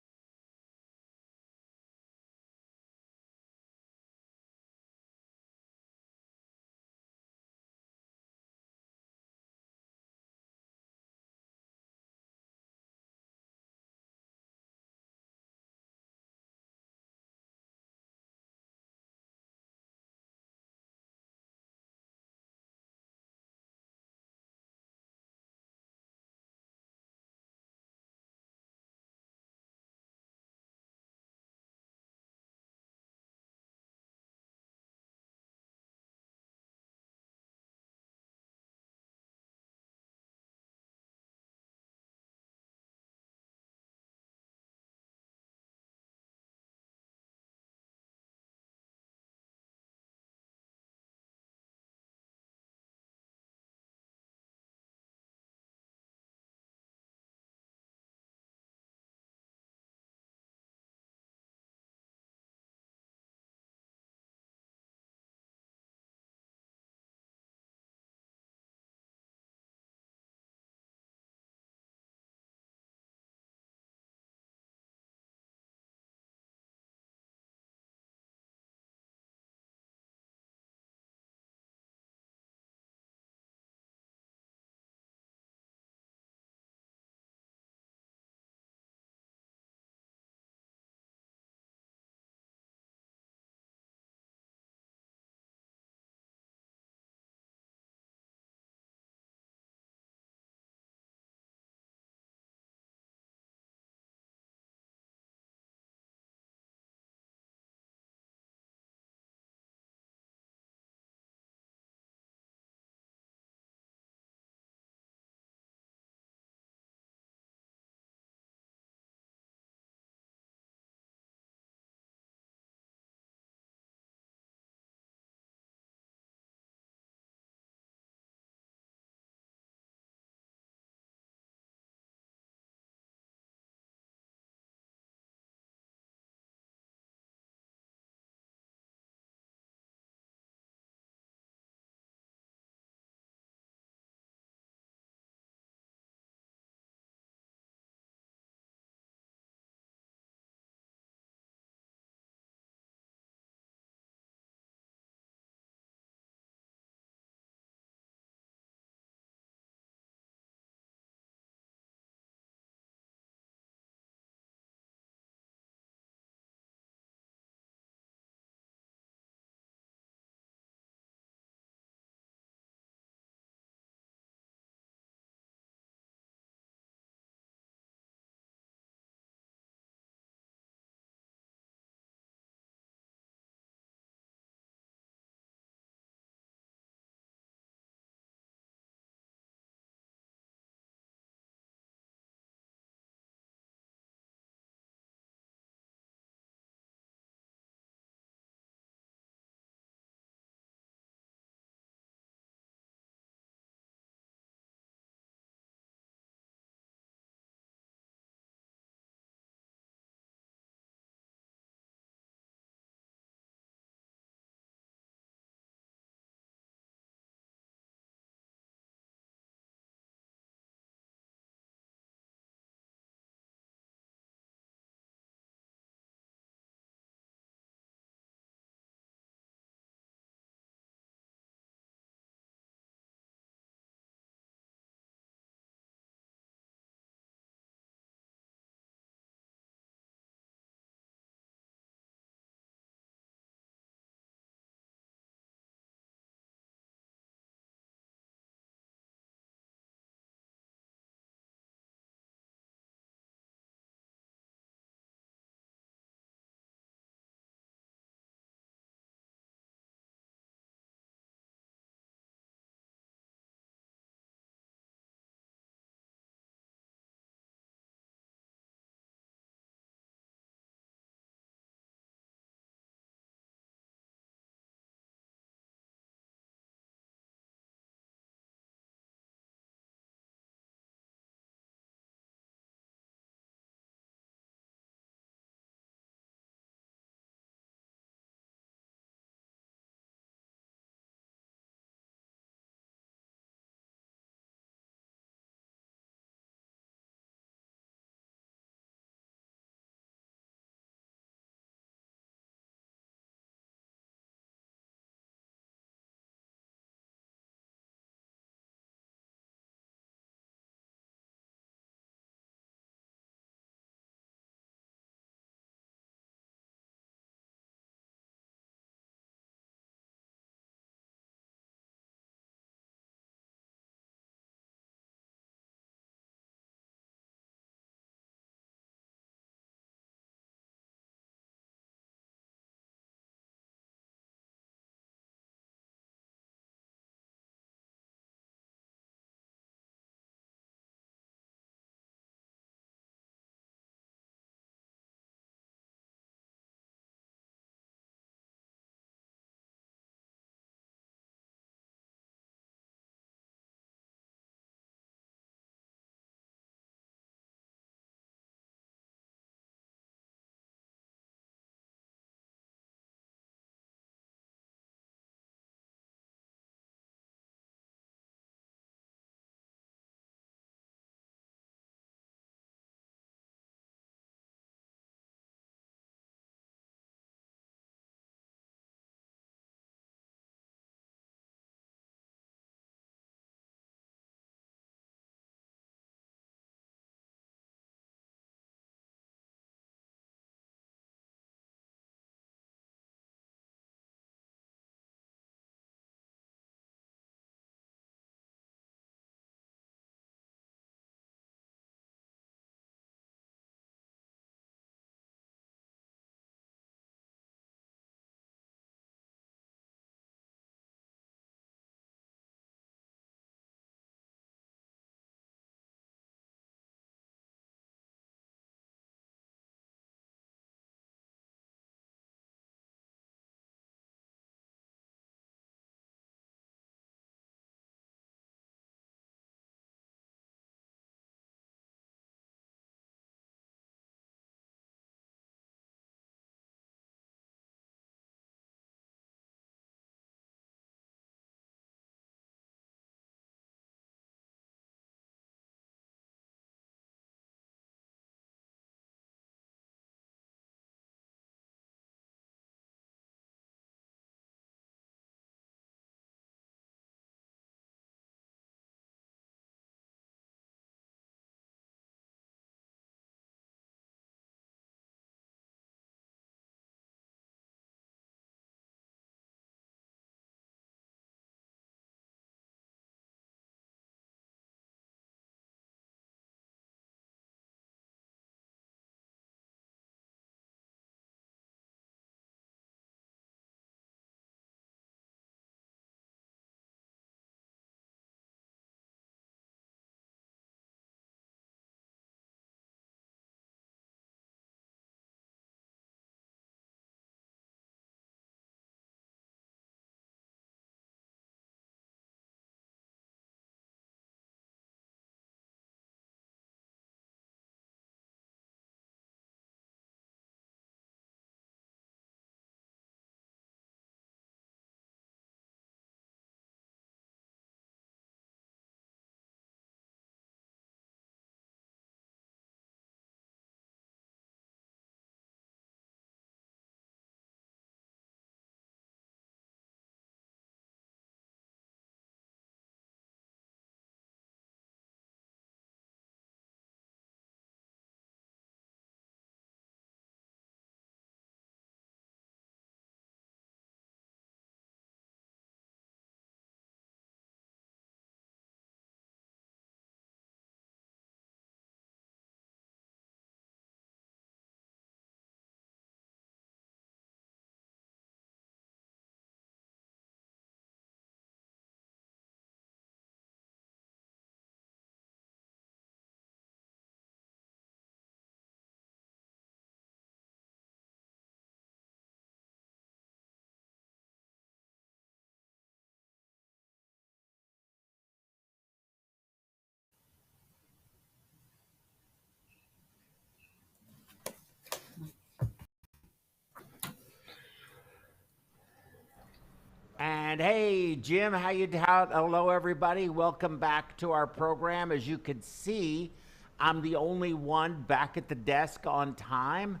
And hey, Jim, hello everybody. Welcome back to our program. As you can see, I'm the only one back at the desk on time.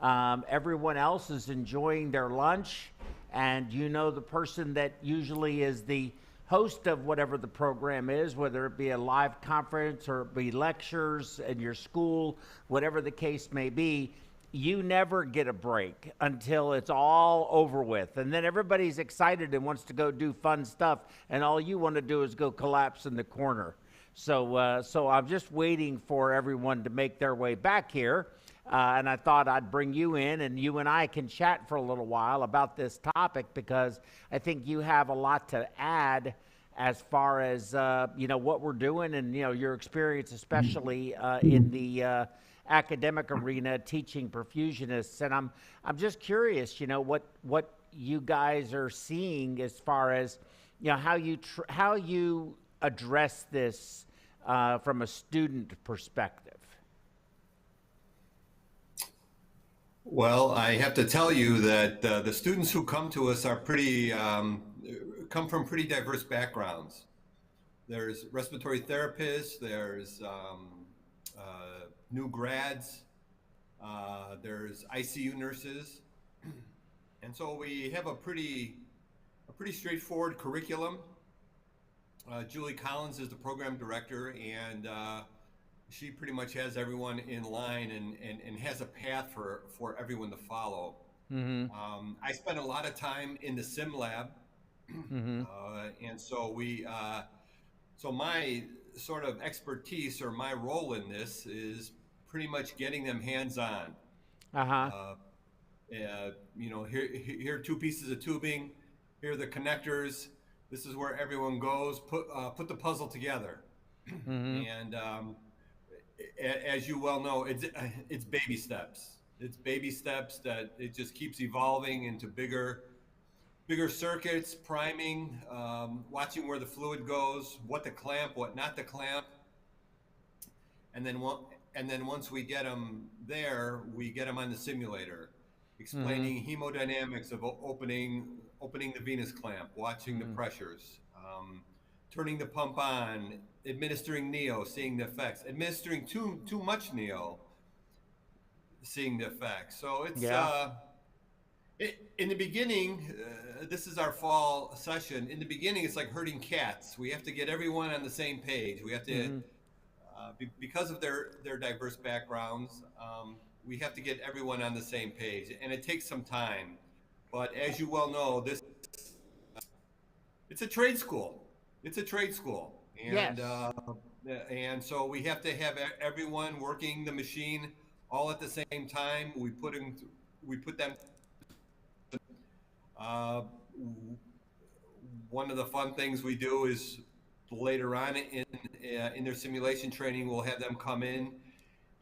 Everyone else is enjoying their lunch, and you know the person that usually is the host of whatever the program is, whether it be a live conference or it be lectures in your school, whatever the case may be, you never get a break until it's all over with. And then everybody's excited and wants to go do fun stuff, and all you want to do is go collapse in the corner. So I'm just waiting for everyone to make their way back here. And I thought I'd bring you in, and you and I can chat for a little while about this topic, because I think you have a lot to add as far as what we're doing, and your experience, especially in the academic arena, teaching perfusionists. And I'm just curious, what you guys are seeing as far as how you address this from a student perspective. Well, I have to tell you that the students who come to us are come from pretty diverse backgrounds. There's respiratory therapists, there's new grads, there's ICU nurses, and so we have a pretty straightforward curriculum. Julie Collins is the program director, and she pretty much has everyone in line and has a path for everyone to follow. Mm-hmm. I spend a lot of time in the sim lab, mm-hmm. And so so my sort of expertise, or my role in this, is pretty much getting them hands-on. Uh-huh. Here are two pieces of tubing. Here are the connectors. This is where everyone goes. Put the puzzle together. Mm-hmm. And as you well know, it's baby steps. It's baby steps that it just keeps evolving into bigger circuits, priming, watching where the fluid goes, what to clamp, what not to clamp, and then once we get them there, we get them on the simulator, explaining mm-hmm. hemodynamics of opening the venous clamp, watching mm-hmm. the pressures, turning the pump on, administering neo, seeing the effects, administering too much neo, seeing the effects. So it's in the beginning, this is our fall session. In the beginning, it's like herding cats. We have to get everyone on the same page. We have to, mm-hmm. Because of their diverse backgrounds, we have to get everyone on the same page, and it takes some time. But as you well know, it's a trade school. It's a trade school, and yes. And so we have to have everyone working the machine all at the same time. We put them. One of the fun things we do is later on in their simulation training, we'll have them come in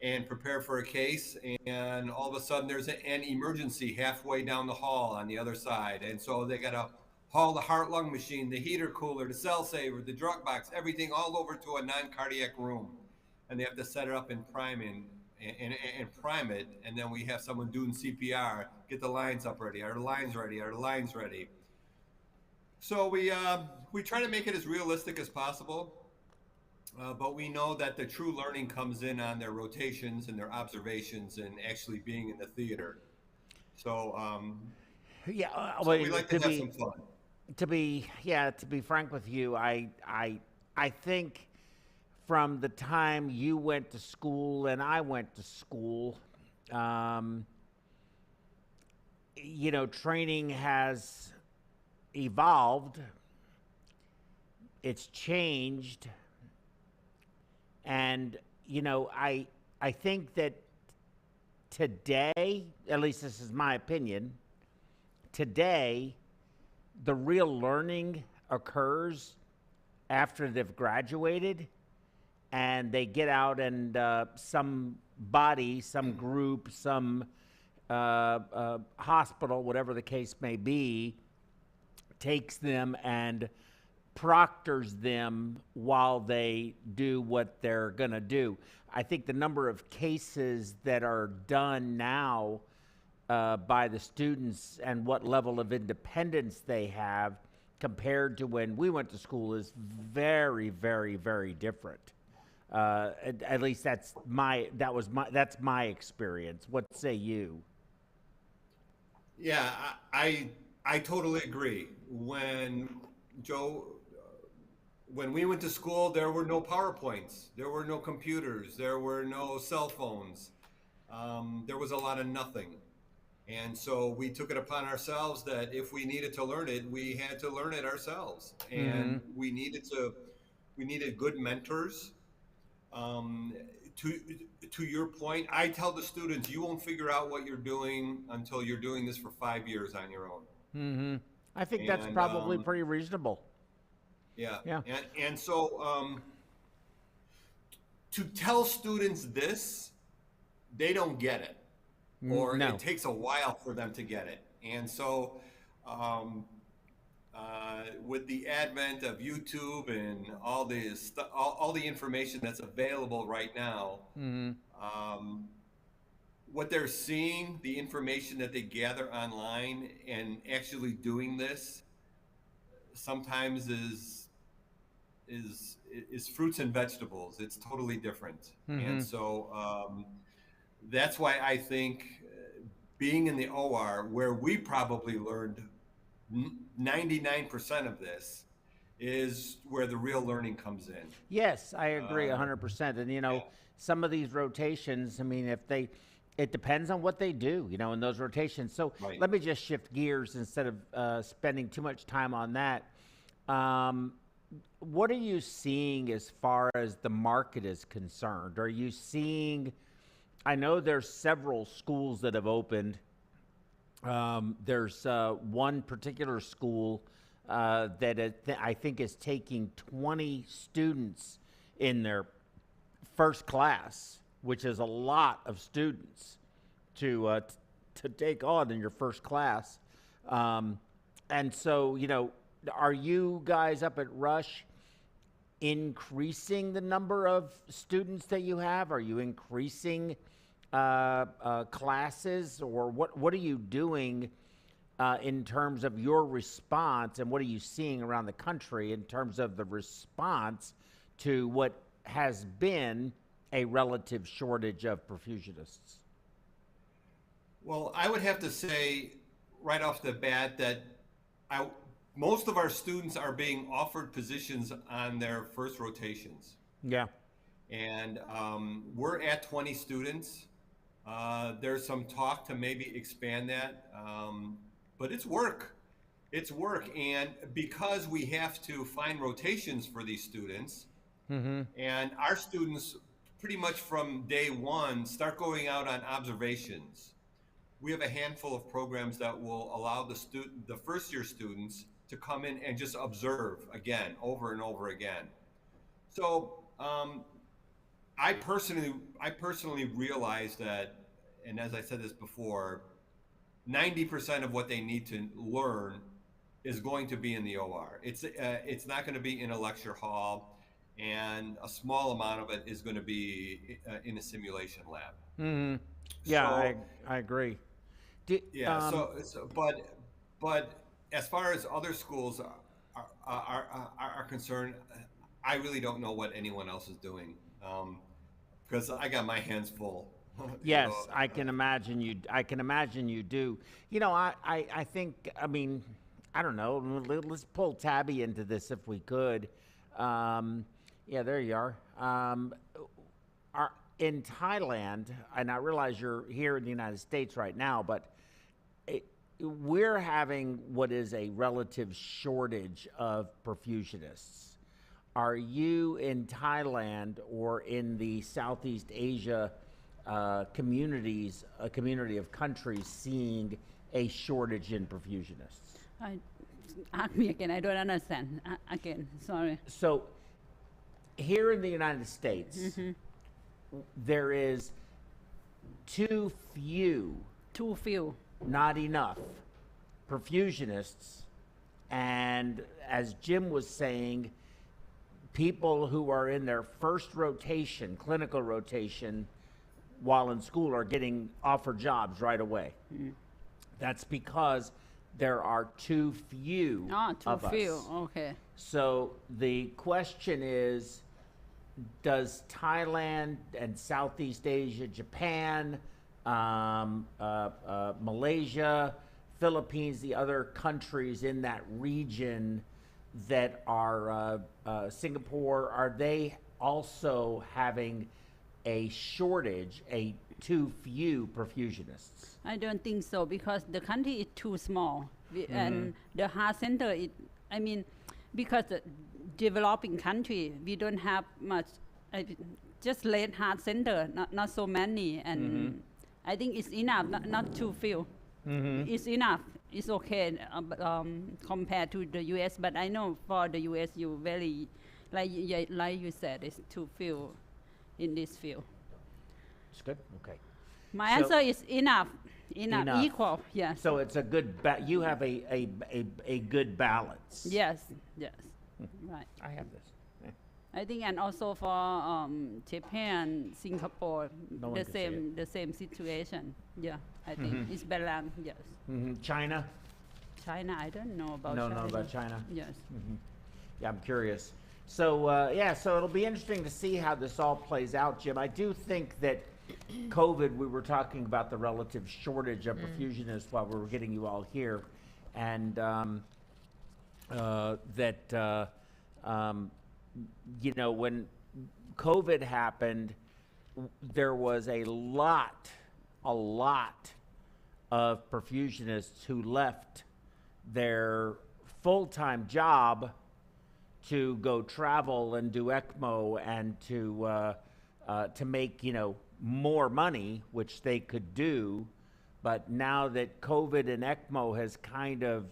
and prepare for a case, and all of a sudden there's an emergency halfway down the hall on the other side, and so they got to haul the heart-lung machine, the heater cooler, the cell saver, the drug box, everything all over to a non-cardiac room, and they have to set it up and prime it, and then we have someone doing CPR, get the lines up ready. Are the lines ready? Are the lines ready? So we try to make it as realistic as possible, but we know that the true learning comes in on their rotations and their observations and actually being in the theater. So so we like to have some fun. To be frank with you, I think from the time you went to school and I went to school, training has evolved, it's changed, and I think that today, at least this is my opinion, today the real learning occurs after they've graduated and they get out, and some body, some group, some hospital, whatever the case may be, takes them and proctors them while they do what they're going to do. I think the number of cases that are done now by the students and what level of independence they have compared to when we went to school is very, very, very different. At least that's my experience. What say you? Yeah, I totally agree. When we went to school, there were no PowerPoints, there were no computers, there were no cell phones. There was a lot of nothing. And so we took it upon ourselves that if we needed to learn it, we had to learn it ourselves. And we needed good mentors. To your point, I tell the students, you won't figure out what you're doing until you're doing this for 5 years on your own. I think that's probably pretty reasonable. Yeah. Yeah. And so to tell students this, they don't get it, or No. it takes a while for them to get it. And so with the advent of YouTube and all the information that's available right now, what they're seeing, the information that they gather online, and actually doing this sometimes is fruits and vegetables. It's totally different. And so that's why I think being in the OR, where we probably learned 99% of this, is where the real learning comes in. Yes, I agree 100%. And, Yeah. some of these rotations, I mean, it depends on what they do, in those rotations. So Right. let me just shift gears instead of spending too much time on that. What are you seeing as far as the market is concerned? Are you seeing, I know there's several schools that have opened. There's one particular school that I think is taking 20 students in their first class, which is a lot of students to take on in your first class. And so, are you guys up at Rush increasing the number of students that you have? Are you increasing classes, or what are you doing in terms of your response, and what are you seeing around the country in terms of the response to what has been a relative shortage of perfusionists? Well, I would have to say right off the bat that most of our students are being offered positions on their first rotations. Yeah. And we're at 20 students. There's some talk to maybe expand that, but it's work. It's work. And because we have to find rotations for these students, and our students pretty much from day one start going out on observations. We have a handful of programs that will allow the first year students to come in and just observe again, over and over again. So I personally realize that, and as I said this before, 90% of what they need to learn is going to be in the OR. It's not going to be in a lecture hall, and a small amount of it is going to be in a simulation lab. Yeah, So, I agree. But as far as other schools are concerned, I really don't know what anyone else is doing, because I got my hands full. Yes, I can imagine you. I can imagine you do. I think. I mean, I don't know. Let's pull Tabby into this if we could. Yeah, there you are. In Thailand, and I realize you're here in the United States right now, but we're having what is a relative shortage of perfusionists. Are you in Thailand or in the Southeast Asia communities, a community of countries, seeing a shortage in perfusionists? Ask me again. I don't understand. Again, sorry. So, here in the United States, there is too few, not enough perfusionists, and as Jim was saying, people who are in their first rotation, clinical rotation, while in school are getting offered jobs right away. That's because there are too few Too of few. us. Okay. So the question is, does Thailand and Southeast Asia, Japan, Malaysia, Philippines, the other countries in that region that are Singapore, are they also having a shortage, too few perfusionists? I don't think so because the country is too small, and the heart center. Because the developing country, we don't have much. Just late heart center, not so many, and I think it's enough, not too few. It's enough. It's okay compared to the U.S. But I know for the U.S. you very, like you said, it's too few in this field. It's good. Okay. My So- answer is enough, Enough. equal. Yes. So it's a good. You have a good balance. Yes. Right. I have this. I think, and also for Japan, Singapore, No one the can see it. the same situation. Yeah, I think it's balanced. Yes. China? China, I don't know about No, China. no, about China. Yes. Yeah, I'm curious. So so it'll be interesting to see how this all plays out, Jim. I do think that COVID, we were talking about the relative shortage of perfusionists while we were getting you all here, and when COVID happened, there was a lot of perfusionists who left their full-time job to go travel and do ECMO and to make more money, which they could do. But now that COVID and ECMO has kind of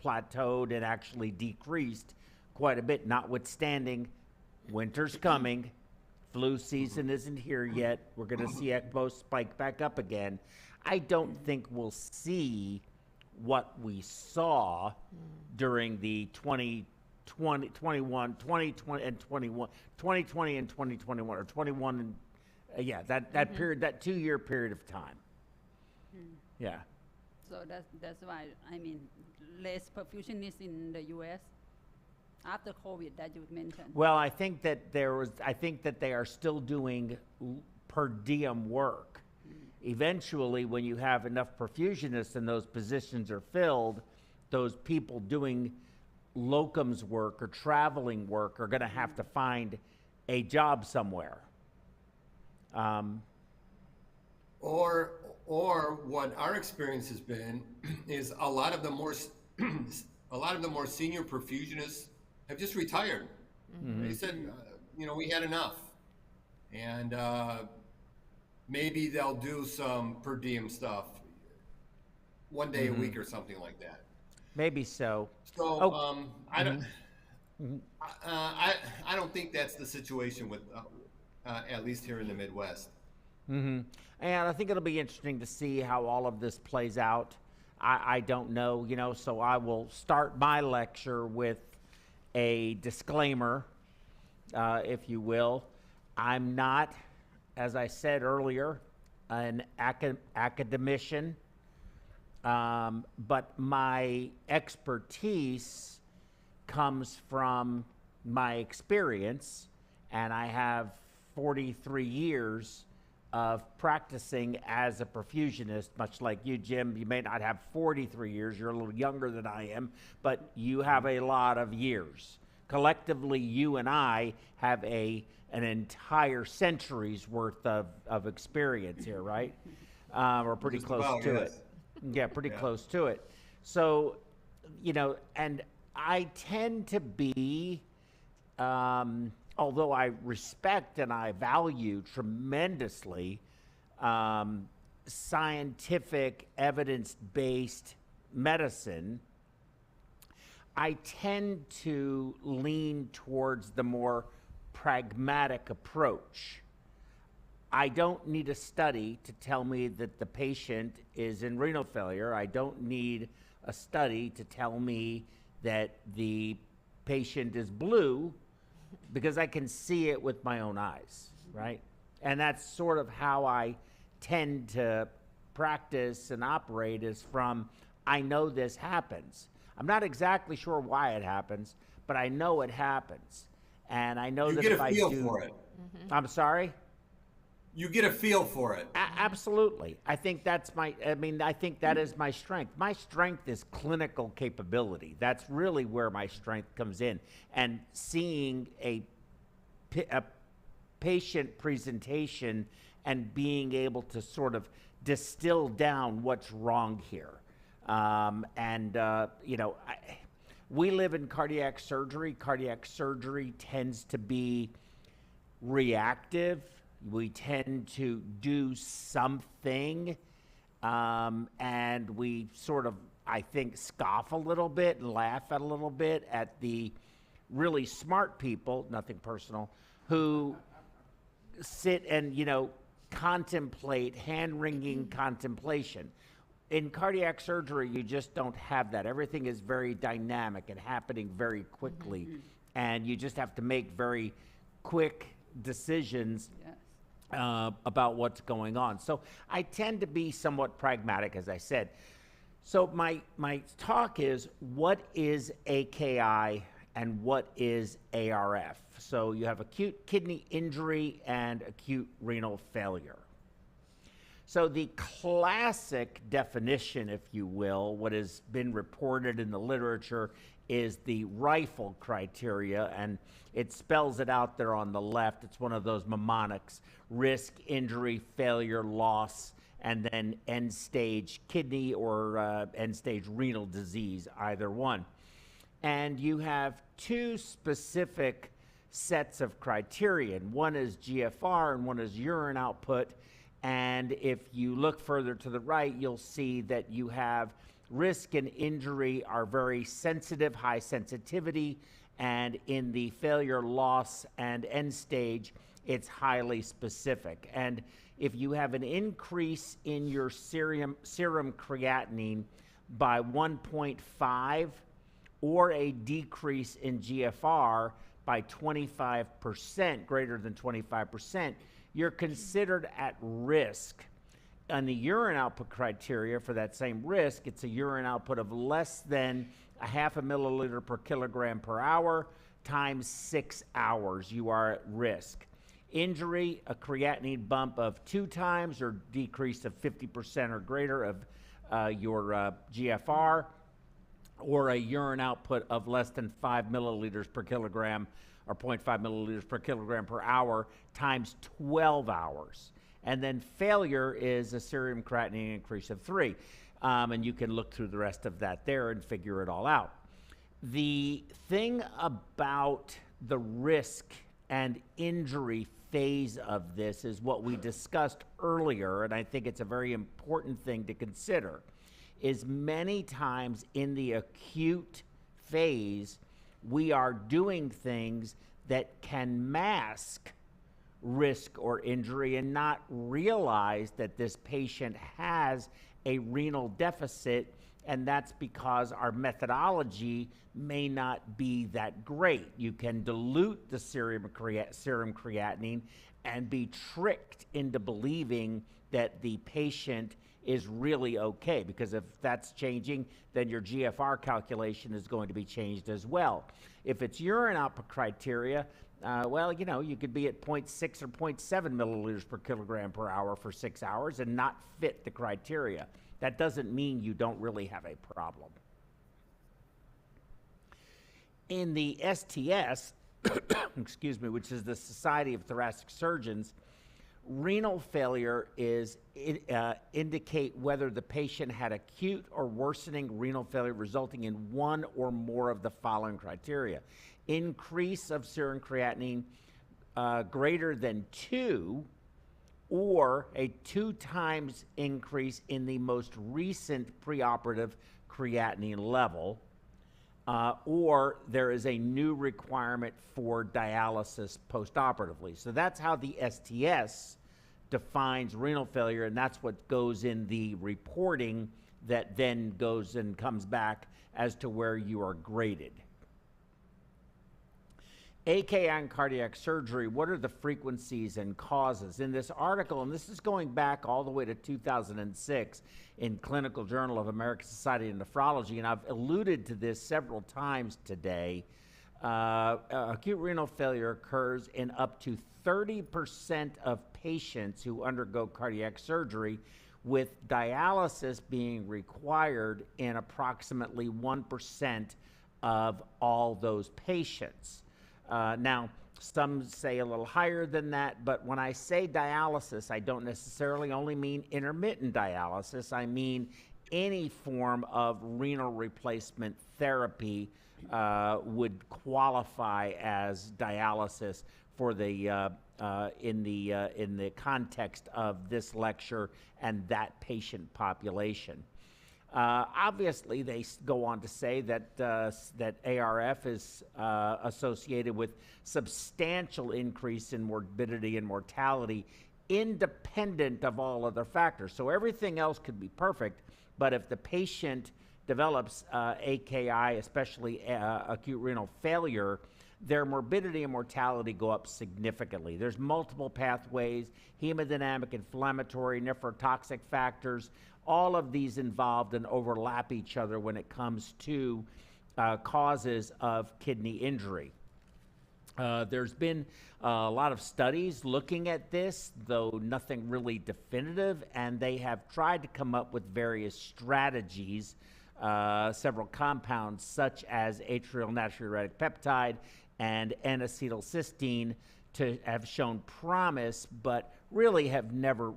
plateaued and actually decreased quite a bit, notwithstanding winter's coming, flu season isn't here yet. We're going to see ECMO spike back up again. I don't think we'll see what we saw during the 2020 and 2021, or 21 and that period, that 2-year period of time. Yeah. So that's why less perfusionists in the U.S. after COVID that you mentioned. Well, I think that they are still doing per diem work. Eventually, when you have enough perfusionists and those positions are filled, those people doing locums work or traveling work are going to have to find a job somewhere. Or what our experience has been is a lot of the more senior perfusionists have just retired. They said, we had enough, and maybe they'll do some per diem stuff one day a week or something like that. Maybe so. So I don't. I don't think that's the situation with, at least here in the Midwest. And I think it'll be interesting to see how all of this plays out. I don't know, so I will start my lecture with a disclaimer, if you will. I'm not, as I said earlier, an academician, but my expertise comes from my experience, and I have 43 years of practicing as a perfusionist, much like you, Jim. You may not have 43 years, you're a little younger than I am, but you have a lot of years. Collectively, you and I have an entire century's worth of experience here, right? We're pretty Just close about, to yes. it. Yeah, pretty close to it. So, and I tend to be, although I respect and I value tremendously scientific, evidence-based medicine, I tend to lean towards the more pragmatic approach. I don't need a study to tell me that the patient is in renal failure. I don't need a study to tell me that the patient is blue, because I can see it with my own eyes, right? And that's sort of how I tend to practice and operate, is from I know this happens. I'm not exactly sure why it happens, but I know it happens. And I know You that get if a I feel do, for it. I'm sorry? You get a feel for it. Absolutely. I think that's I think that is my strength. My strength is clinical capability. That's really where my strength comes in. And seeing a patient presentation and being able to sort of distill down what's wrong here. We live in cardiac surgery. Cardiac surgery tends to be reactive. We tend to do something, and we sort of, I think, scoff a little bit and laugh at a little bit at the really smart people, nothing personal, who sit and, contemplate, hand-wringing contemplation. In cardiac surgery, you just don't have that. Everything is very dynamic and happening very quickly, and you just have to make very quick decisions about what's going on. So I tend to be somewhat pragmatic, as I said. So my talk is, what is AKI and what is ARF? So you have acute kidney injury and acute renal failure. So the classic definition, if you will, what has been reported in the literature, is the rifle criteria, and it spells it out there on the left. It's one of those mnemonics: risk, injury, failure, loss, and then end-stage kidney or end-stage renal disease, either one. And you have two specific sets of criterion. One is GFR and one is urine output. And if you look further to the right, you'll see that you have risk and injury are very sensitive, high sensitivity, and in the failure, loss, and end stage, it's highly specific. And if you have an increase in your serum creatinine by 1.5 or a decrease in GFR by 25%, greater than 25%, you're considered at risk. On the urine output criteria for that same risk, it's a urine output of less than a 0.5 milliliter per kilogram per hour times 6 hours. You are at risk. Injury, a creatinine bump of 2 times or decrease of 50% or greater of your GFR, or a urine output of less than 5 milliliters per kilogram or 0.5 milliliters per kilogram per hour times 12 hours. And then failure is a serum creatinine increase of 3. And you can look through the rest of that there and figure it all out. The thing about the risk and injury phase of this is what we discussed earlier, and I think it's a very important thing to consider, is many times in the acute phase, we are doing things that can mask risk or injury and not realize that this patient has a renal deficit, and that's because our methodology may not be that great. You can dilute the serum creatinine and be tricked into believing that the patient is really okay, because if that's changing, then your GFR calculation is going to be changed as well. If it's urine output criteria, you could be at 0.6 or 0.7 milliliters per kilogram per hour for 6 hours and not fit the criteria. That doesn't mean you don't really have a problem. In the STS, excuse me, which is the Society of Thoracic Surgeons, renal failure is indicate whether the patient had acute or worsening renal failure resulting in one or more of the following criteria: increase of serum creatinine greater than 2, or a 2 times increase in the most recent preoperative creatinine level, or there is a new requirement for dialysis postoperatively. So that's how the STS defines renal failure, and that's what goes in the reporting that then goes and comes back as to where you are graded. AKI and cardiac surgery, what are the frequencies and causes? In this article, and this is going back all the way to 2006 in Clinical Journal of American Society of Nephrology, and I've alluded to this several times today, acute renal failure occurs in up to 30% of patients who undergo cardiac surgery, with dialysis being required in approximately 1% of all those patients. Now, some say a little higher than that, but when I say dialysis, I don't necessarily only mean intermittent dialysis. I mean any form of renal replacement therapy would qualify as dialysis for the in the context of this lecture and that patient population. Obviously, they go on to say that that ARF is associated with substantial increase in morbidity and mortality, independent of all other factors. So everything else could be perfect, but if the patient develops AKI, especially acute renal failure, their morbidity and mortality go up significantly. There's multiple pathways: hemodynamic, inflammatory, nephrotoxic factors. All of these involved and overlap each other when it comes to causes of kidney injury. There's been a lot of studies looking at this, though nothing really definitive, and they have tried to come up with various strategies, several compounds such as atrial natriuretic peptide and N-acetylcysteine to have shown promise, but really have never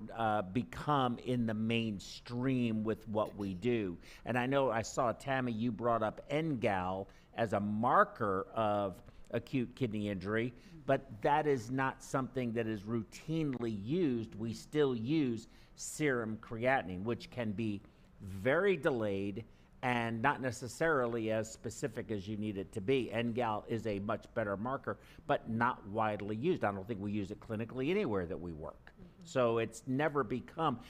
become in the mainstream with what we do. And I know I saw, Tammy, you brought up NGAL as a marker of acute kidney injury, but that is not something that is routinely used. We still use serum creatinine, which can be very delayed and not necessarily as specific as you need it to be. NGAL is a much better marker, but not widely used. I don't think we use it clinically anywhere that we work. So it's never become,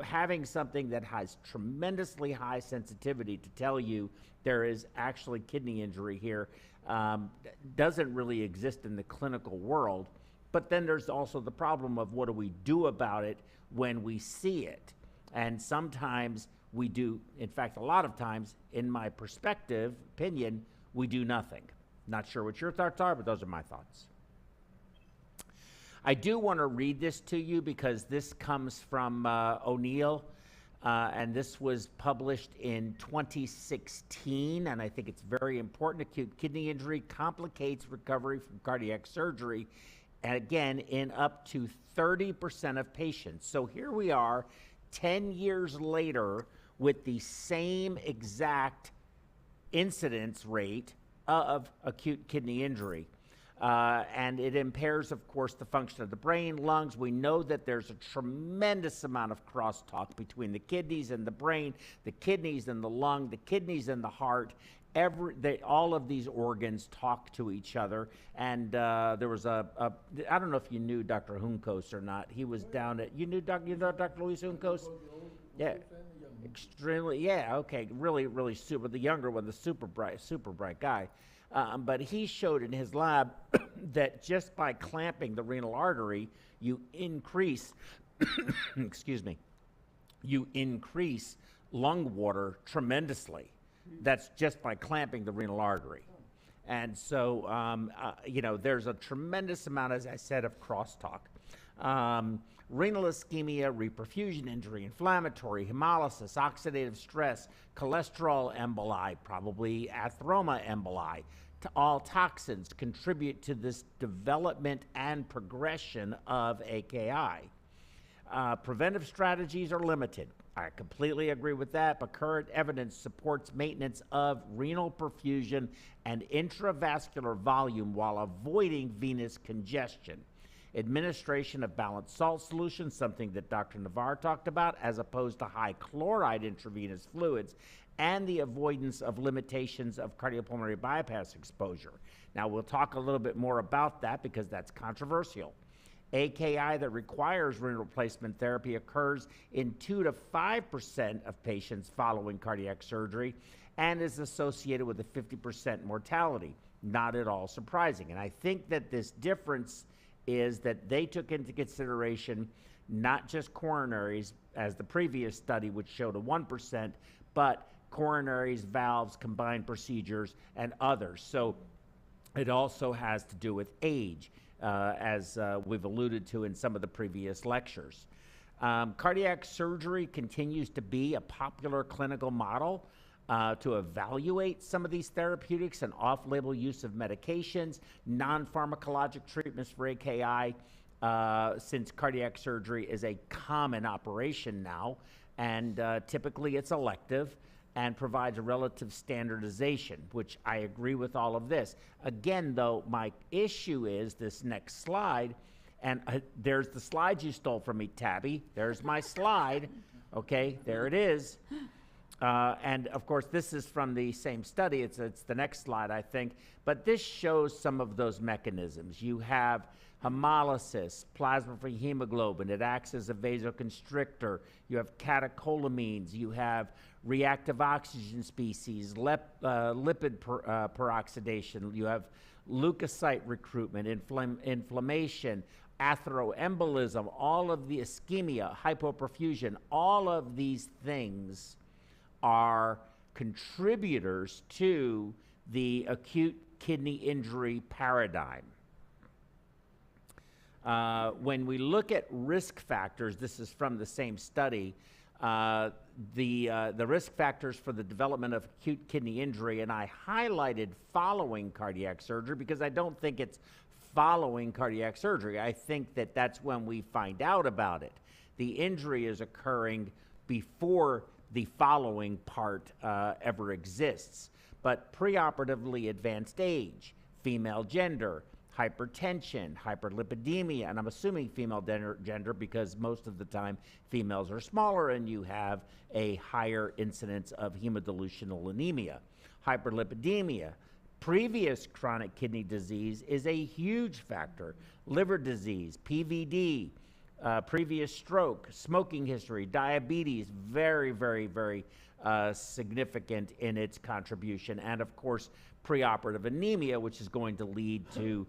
having something that has tremendously high sensitivity to tell you there is actually kidney injury here doesn't really exist in the clinical world. But then there's also the problem of what do we do about it when we see it? And sometimes we do, in fact, a lot of times, in my opinion, we do nothing. Not sure what your thoughts are, but those are my thoughts. I do want to read this to you because this comes from O'Neill, and this was published in 2016, and I think it's very important. Acute kidney injury complicates recovery from cardiac surgery, and again, in up to 30% of patients. So here we are, 10 years later, with the same exact incidence rate of acute kidney injury. And it impairs, of course, the function of the brain, lungs. We know that there's a tremendous amount of crosstalk between the kidneys and the brain, the kidneys and the lung, the kidneys and the heart. All of these organs talk to each other. And there was I don't know if you knew Dr. Juncos or not. He was down at, you know Dr. Luis Juncos? Yeah. Extremely, yeah, okay, really super. The younger one, the super bright guy. But he showed in his lab that just by clamping the renal artery, you increase, excuse me, you increase lung water tremendously. That's just by clamping the renal artery. And so, you know, there's a tremendous amount, as I said, of crosstalk. Renal ischemia, reperfusion injury, inflammatory, hemolysis, oxidative stress, cholesterol emboli, probably atheroma emboli. All toxins contribute to this development and progression of AKI. Preventive strategies are limited. I completely agree with that, but current evidence supports maintenance of renal perfusion and intravascular volume while avoiding venous congestion. Administration of balanced salt solution, something that Dr. Navar talked about, as opposed to high chloride intravenous fluids, and the avoidance of limitations of cardiopulmonary bypass exposure. Now, we'll talk a little bit more about that because that's controversial. AKI that requires renal replacement therapy occurs in 2 to 5% of patients following cardiac surgery and is associated with a 50% mortality. not at all surprising. And I think that this difference is that they took into consideration not just coronaries, as the previous study, which showed a 1%, but coronaries, valves, combined procedures, and others. So it also has to do with age, as we've alluded to in some of the previous lectures. Cardiac surgery continues to be a popular clinical model to evaluate some of these therapeutics and off-label use of medications, non-pharmacologic treatments for AKI, since cardiac surgery is a common operation now, and typically it's elective and provides a relative standardization, which I agree with all of this. Again, though, my issue is this next slide, and there's the slide you stole from me, Tabby. There's my slide. Okay, there it is. And of course, this is from the same study. It's the next slide, I think. But this shows some of those mechanisms. You have hemolysis, plasma-free hemoglobin. It acts as a vasoconstrictor. You have catecholamines. You have reactive oxygen species, lipid peroxidation. You have leukocyte recruitment, inflammation, atheroembolism, all of the ischemia, hypoperfusion. All of these things are contributors to the acute kidney injury paradigm. When we look at risk factors, this is from the same study, the risk factors for the development of acute kidney injury, and I highlighted following cardiac surgery because I don't think it's following cardiac surgery. I think that that's when we find out about it. The injury is occurring before the following part ever exists. But preoperatively advanced age, female gender, hypertension, hyperlipidemia, and I'm assuming female gender because most of the time females are smaller and you have a higher incidence of hemodilutional anemia. Hyperlipidemia, previous chronic kidney disease is a huge factor. Liver disease, PVD, previous stroke, smoking history, diabetes, very, very, very significant in its contribution. And of course, preoperative anemia, which is going to lead to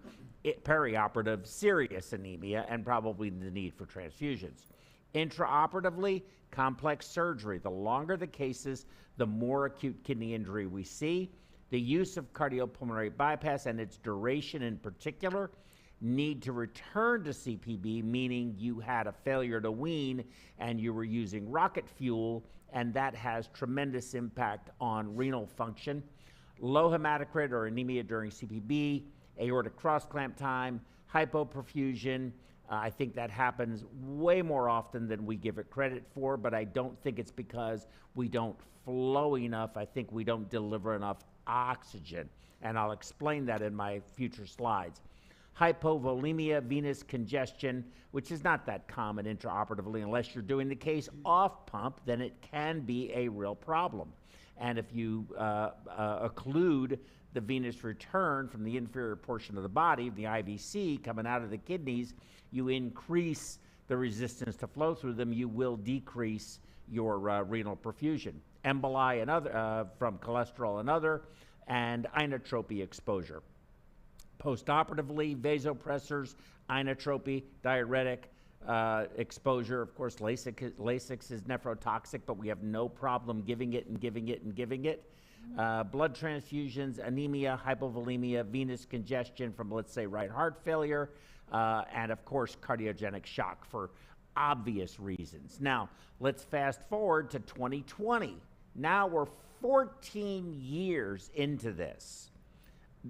perioperative serious anemia and probably the need for transfusions. Intraoperatively, complex surgery. The longer the cases, the more acute kidney injury we see. The use of cardiopulmonary bypass and its duration in particular need to return to CPB, meaning you had a failure to wean and you were using rocket fuel, and that has tremendous impact on renal function. Low hematocrit or anemia during CPB, aortic cross-clamp time, hypoperfusion. I think that happens way more often than we give it credit for, but I don't think it's because we don't flow enough. I think we don't deliver enough oxygen, and I'll explain that in my future slides. Hypovolemia, venous congestion, which is not that common intraoperatively unless you're doing the case off pump, then it can be a real problem. And if you occlude the venous return from the inferior portion of the body, the IVC coming out of the kidneys, you increase the resistance to flow through them, you will decrease your renal perfusion. Emboli and other, from cholesterol and other, and inotropy exposure. Postoperatively, vasopressors, inotropy, diuretic exposure. Of course, Lasix is nephrotoxic, but we have no problem giving it and giving it and giving it. Blood transfusions, anemia, hypovolemia, venous congestion from, let's say, right heart failure, and of course, cardiogenic shock for obvious reasons. Now, let's fast forward to 2020. Now we're 14 years into this.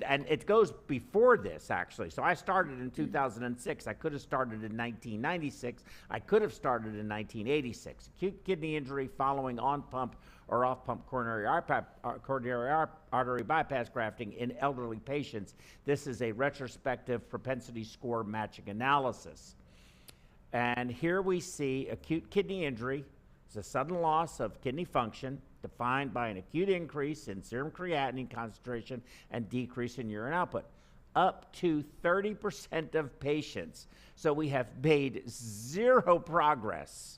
And it goes before this, actually. So I started in 2006. I could have started in 1996. I could have started in 1986. Acute kidney injury following on-pump or off-pump coronary artery bypass grafting in elderly patients. This is a retrospective propensity score matching analysis. And here we see acute kidney injury. It's a sudden loss of kidney function defined by an acute increase in serum creatinine concentration and decrease in urine output, up to 30% of patients. So we have made zero progress,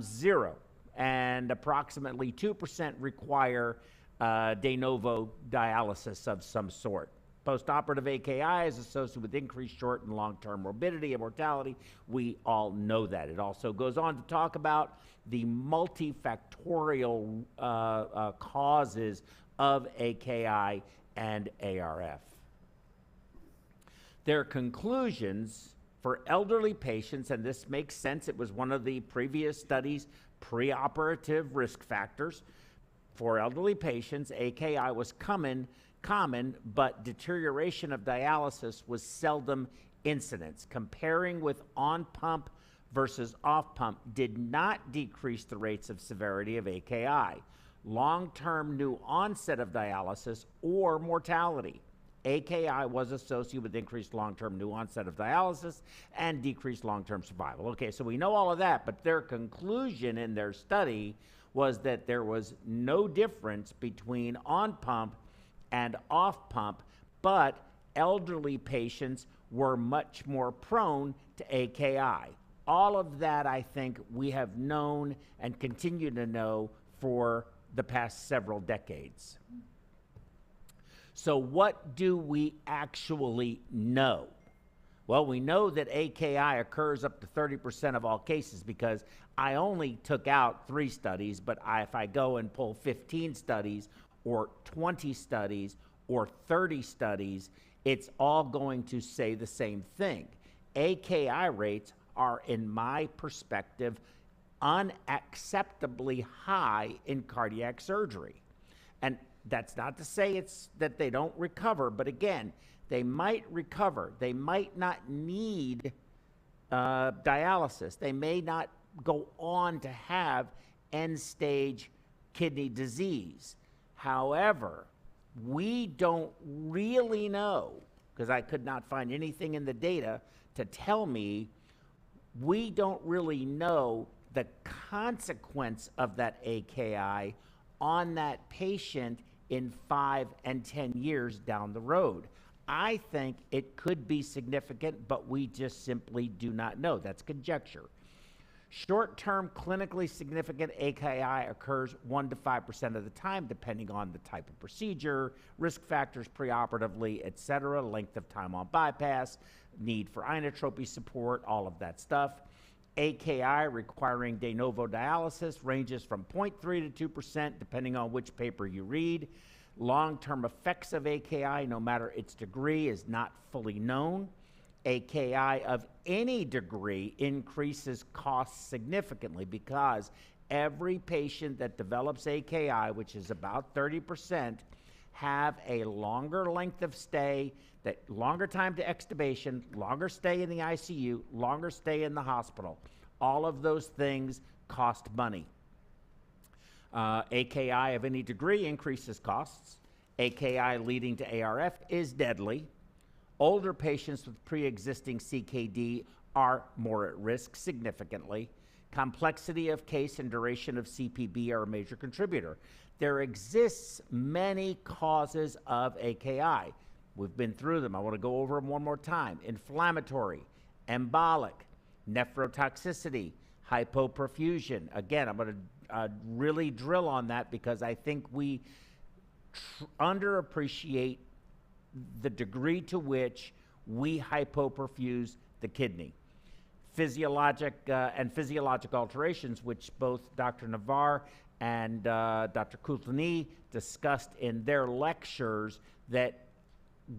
zero, and approximately 2% require de novo dialysis of some sort. Postoperative AKI is associated with increased short and long-term morbidity and mortality. We all know that. It also goes on to talk about the multifactorial causes of AKI and ARF. Their conclusions for elderly patients, and this makes sense, it was one of the previous studies, preoperative risk factors. For elderly patients, AKI was common, but deterioration of dialysis was seldom incidence. Comparing with on-pump versus off-pump did not decrease the rates of severity of AKI, long-term new onset of dialysis, or mortality. AKI was associated with increased long-term new onset of dialysis and decreased long-term survival. Okay, so we know all of that, but their conclusion in their study was that there was no difference between on-pump and off-pump, but elderly patients were much more prone to AKI. All of that, I think, we have known and continue to know for the past several decades. So what do we actually know? Well, we know that AKI occurs up to 30% of all cases because I only took out 3 studies, but if I go and pull 15 studies or 20 studies or 30 studies, it's all going to say the same thing. AKI rates are, in my perspective, unacceptably high in cardiac surgery. And that's not to say it's that they don't recover, but again, they might recover. They might not need dialysis. They may not go on to have end-stage kidney disease. However, we don't really know, because I could not find anything in the data to tell me, we don't really know the consequence of that AKI on that patient in 5 and 10 years down the road. I think it could be significant, but we just simply do not know. That's conjecture. Short-term clinically significant AKI occurs 1 to 5% of the time, depending on the type of procedure, risk factors preoperatively, etc., length of time on bypass, need for inotropy support, all of that stuff. AKI requiring de novo dialysis ranges from 0.3 to 2%, depending on which paper you read. Long-term effects of AKI, no matter its degree, is not fully known. AKI of any degree increases costs significantly because every patient that develops AKI, which is about 30%, have a longer length of stay, that longer time to extubation, longer stay in the ICU, longer stay in the hospital. All of those things cost money. AKI of any degree increases costs. AKI leading to ARF is deadly. Older patients with pre-existing CKD are more at risk significantly. Complexity of case and duration of CPB are a major contributor. There exists many causes of AKI. We've been through them. I want to go over them one more time. Inflammatory, embolic, nephrotoxicity, hypoperfusion. Again, I'm going to really drill on that because I think we underappreciate the degree to which we hypoperfuse the kidney. Physiologic and physiologic alterations, which both Dr. Navar and Dr. Kulthinee discussed in their lectures, that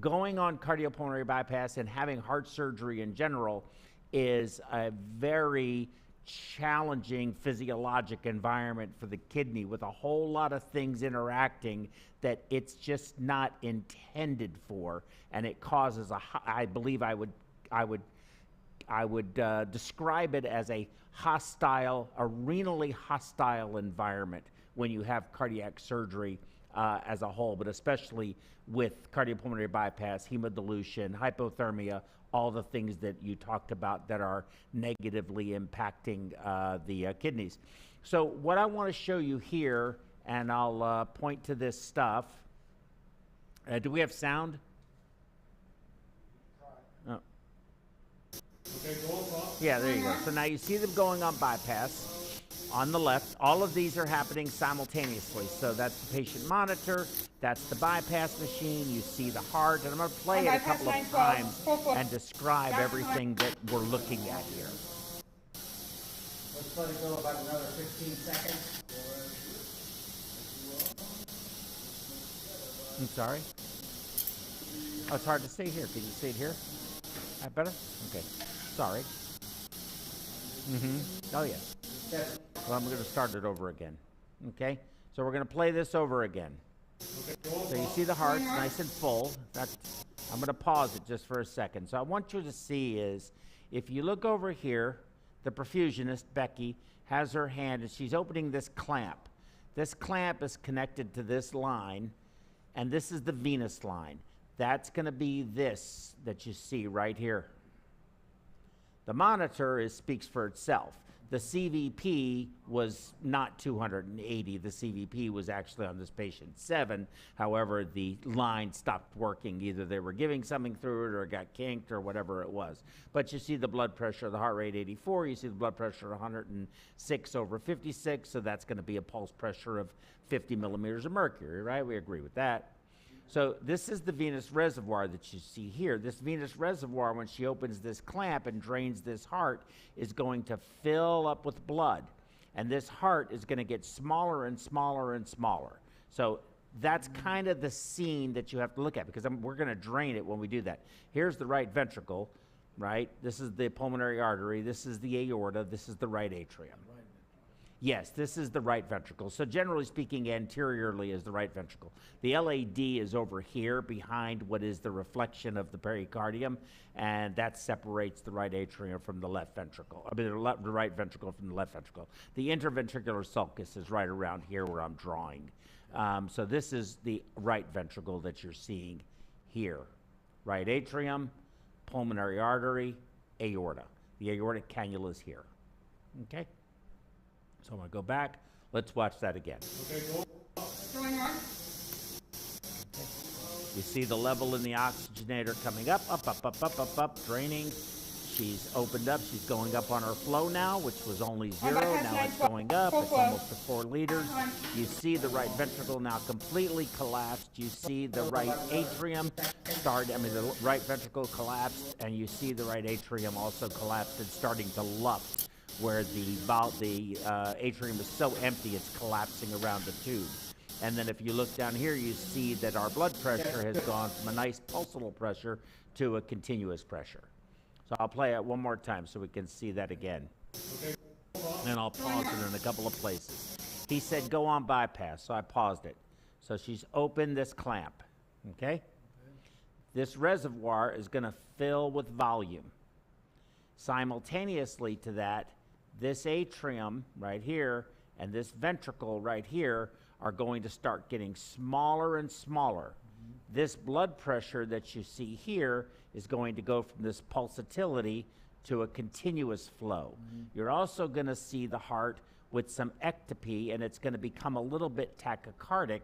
going on cardiopulmonary bypass and having heart surgery in general is a very challenging physiologic environment for the kidney with a whole lot of things interacting that it's just not intended for, and it causes I believe I would describe it as a renally hostile environment when you have cardiac surgery as a whole, but especially with cardiopulmonary bypass, hemodilution, hypothermia, all the things that you talked about that are negatively impacting the kidneys. So what I want to show you here, and I'll point to this stuff. Do we have sound? Oh. Okay, go on. Yeah, there you go. So now you see them going on bypass. On the left, all of these are happening simultaneously. So that's the patient monitor, that's the bypass machine, you see the heart, and I'm going to play it a couple of times and describe everything that we're looking at here. Let's let it go about another 15 seconds. I'm sorry? Oh, it's hard to see here. Can you see it here? That better? Okay. Sorry. Oh, yes. Well, I'm going to start it over again. Okay? So we're going to play this over again. So you see the heart's nice and full. I'm going to pause it just for a second. So I want you to see is, if you look over here, the perfusionist, Becky, has her hand and she's opening this clamp. This clamp is connected to this line, and this is the venous line. That's going to be this that you see right here. The monitor speaks for itself. The CVP was not 280. The CVP was actually on this patient 7. However, the line stopped working. Either they were giving something through it or it got kinked or whatever it was. But you see the blood pressure, the heart rate 84. You see the blood pressure 106/56. So that's going to be a pulse pressure of 50 millimeters of mercury, right? We agree with that. So this is the venous reservoir that you see here. This venous reservoir, when she opens this clamp and drains this heart, is going to fill up with blood. And this heart is going to get smaller and smaller and smaller. So that's kind of the scene that you have to look at, because we're going to drain it when we do that. Here's the right ventricle, right? This is the pulmonary artery. This is the aorta. This is the right atrium. Yes, this is the right ventricle. So generally speaking, anteriorly is the right ventricle. The LAD is over here behind what is the reflection of the pericardium, and that separates the right atrium from the left ventricle. I mean, the right ventricle from the left ventricle. The interventricular sulcus is right around here where I'm drawing. So this is the right ventricle that you're seeing here. Right atrium, pulmonary artery, aorta. The aortic cannula is here. Okay? So I'm going to go back. Let's watch that again. Okay, go. You see the level in the oxygenator coming up, up, draining. She's opened up. She's going up on her flow now, which was only 0. Now it's going up. It's almost to 4 liters. You see the right ventricle now completely collapsed. You see the right atrium the right ventricle collapsed, and you see the right atrium also collapsed and starting to luff, where the atrium is so empty it's collapsing around the tube. And then if you look down here, you see that our blood pressure has gone from a nice pulsatile pressure to a continuous pressure. So I'll play it one more time so we can see that again. And I'll pause it in a couple of places. He said go on bypass, so I paused it. So she's opened this clamp, okay? This reservoir is going to fill with volume. Simultaneously to that, this atrium right here and this ventricle right here are going to start getting smaller and smaller. This blood pressure that you see here is going to go from this pulsatility to a continuous flow. You're also going to see the heart with some ectopy, and it's going to become a little bit tachycardic,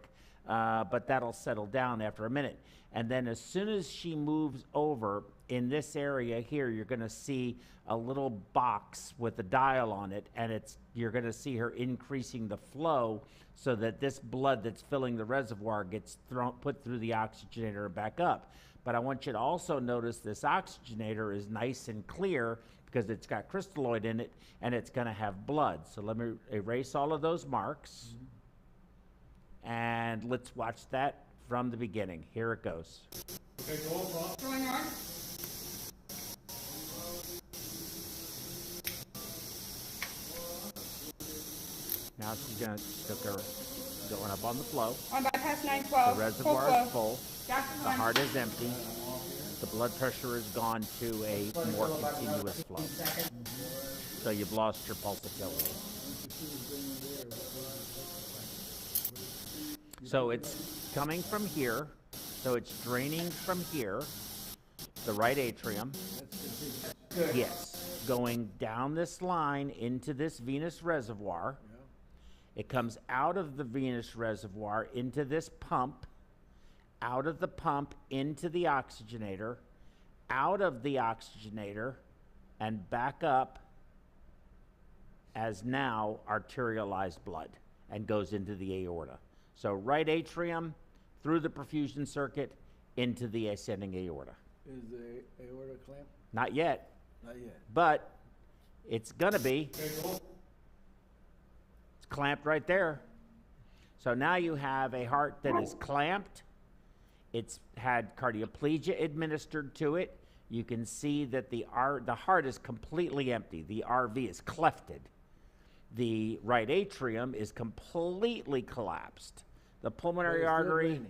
but that'll settle down after a minute. And then as soon as she moves over in this area here, you're going to see a little box with a dial on it, and you're going to see her increasing the flow so that this blood that's filling the reservoir gets put through the oxygenator and back up. But I want you to also notice this oxygenator is nice and clear because it's got crystalloid in it, and it's going to have blood. So let me erase all of those marks, and let's watch that from the beginning. Here it goes. Okay, go on. Going on. Now she's going to going up on the flow. On bypass 912. The reservoir is full. The heart is empty. The blood pressure has gone to a more continuous flow. So you've lost your pulsatility. So it's coming from here. So it's draining from here, the right atrium. Yes, going down this line into this venous reservoir. It comes out of the venous reservoir into this pump, out of the pump into the oxygenator, out of the oxygenator, and back up as now arterialized blood and goes into the aorta. So right atrium, through the perfusion circuit, into the ascending aorta. Is the aorta clamped? Not yet, Not yet. but it's gonna be. It's clamped right there. So now you have a heart that is clamped. It's had cardioplegia administered to it. You can see that the heart is completely empty. The RV is clefted. The right atrium is completely collapsed. The pulmonary artery,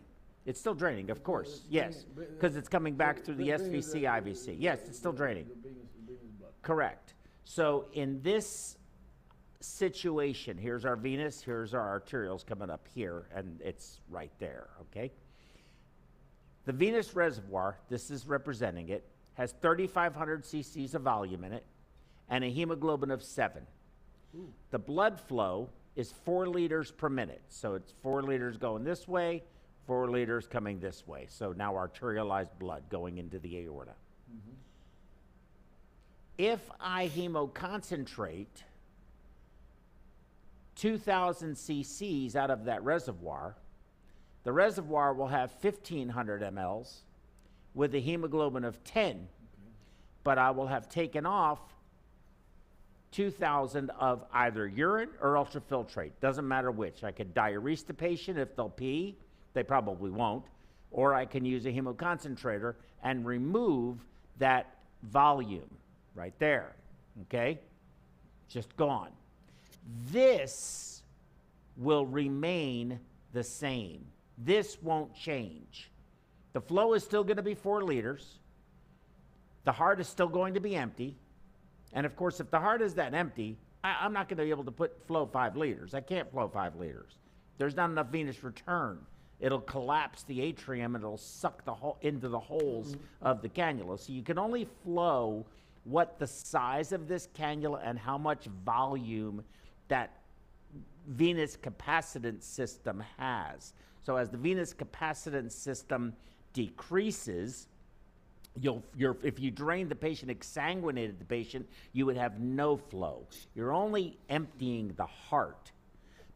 it's still draining, of course, yes, because it's coming back through the SVC, IVC. Yes, it's still draining. Correct. So in this situation, here's our venous, here's our arterials coming up here, and it's right there, okay? The venous reservoir, this is representing it, has 3,500 cc's of volume in it and a hemoglobin of 7. Ooh. The blood flow is 4 liters per minute. So it's 4 liters going this way, 4 liters coming this way. So now arterialized blood going into the aorta. Mm-hmm. If I hemoconcentrate 2,000 cc's out of that reservoir, the reservoir will have 1,500 mLs with a hemoglobin of 10, but I will have taken off 2,000 of either urine or ultrafiltrate. Doesn't matter which. I could diurese the patient if they'll pee. They probably won't. Or I can use a hemoconcentrator and remove that volume right there, okay? Just gone. This will remain the same. This won't change. The flow is still going to be 4 liters. The heart is still going to be empty. And of course, if the heart is that empty, I'm not going to be able to flow 5 liters. I can't flow 5 liters. There's not enough venous return. It'll collapse the atrium and it'll suck into the holes of the cannula. So you can only flow what the size of this cannula and how much volume that venous capacitance system has. So as the venous capacitance system decreases, if you drain the patient, exsanguinated the patient, you would have no flow. You're only emptying the heart.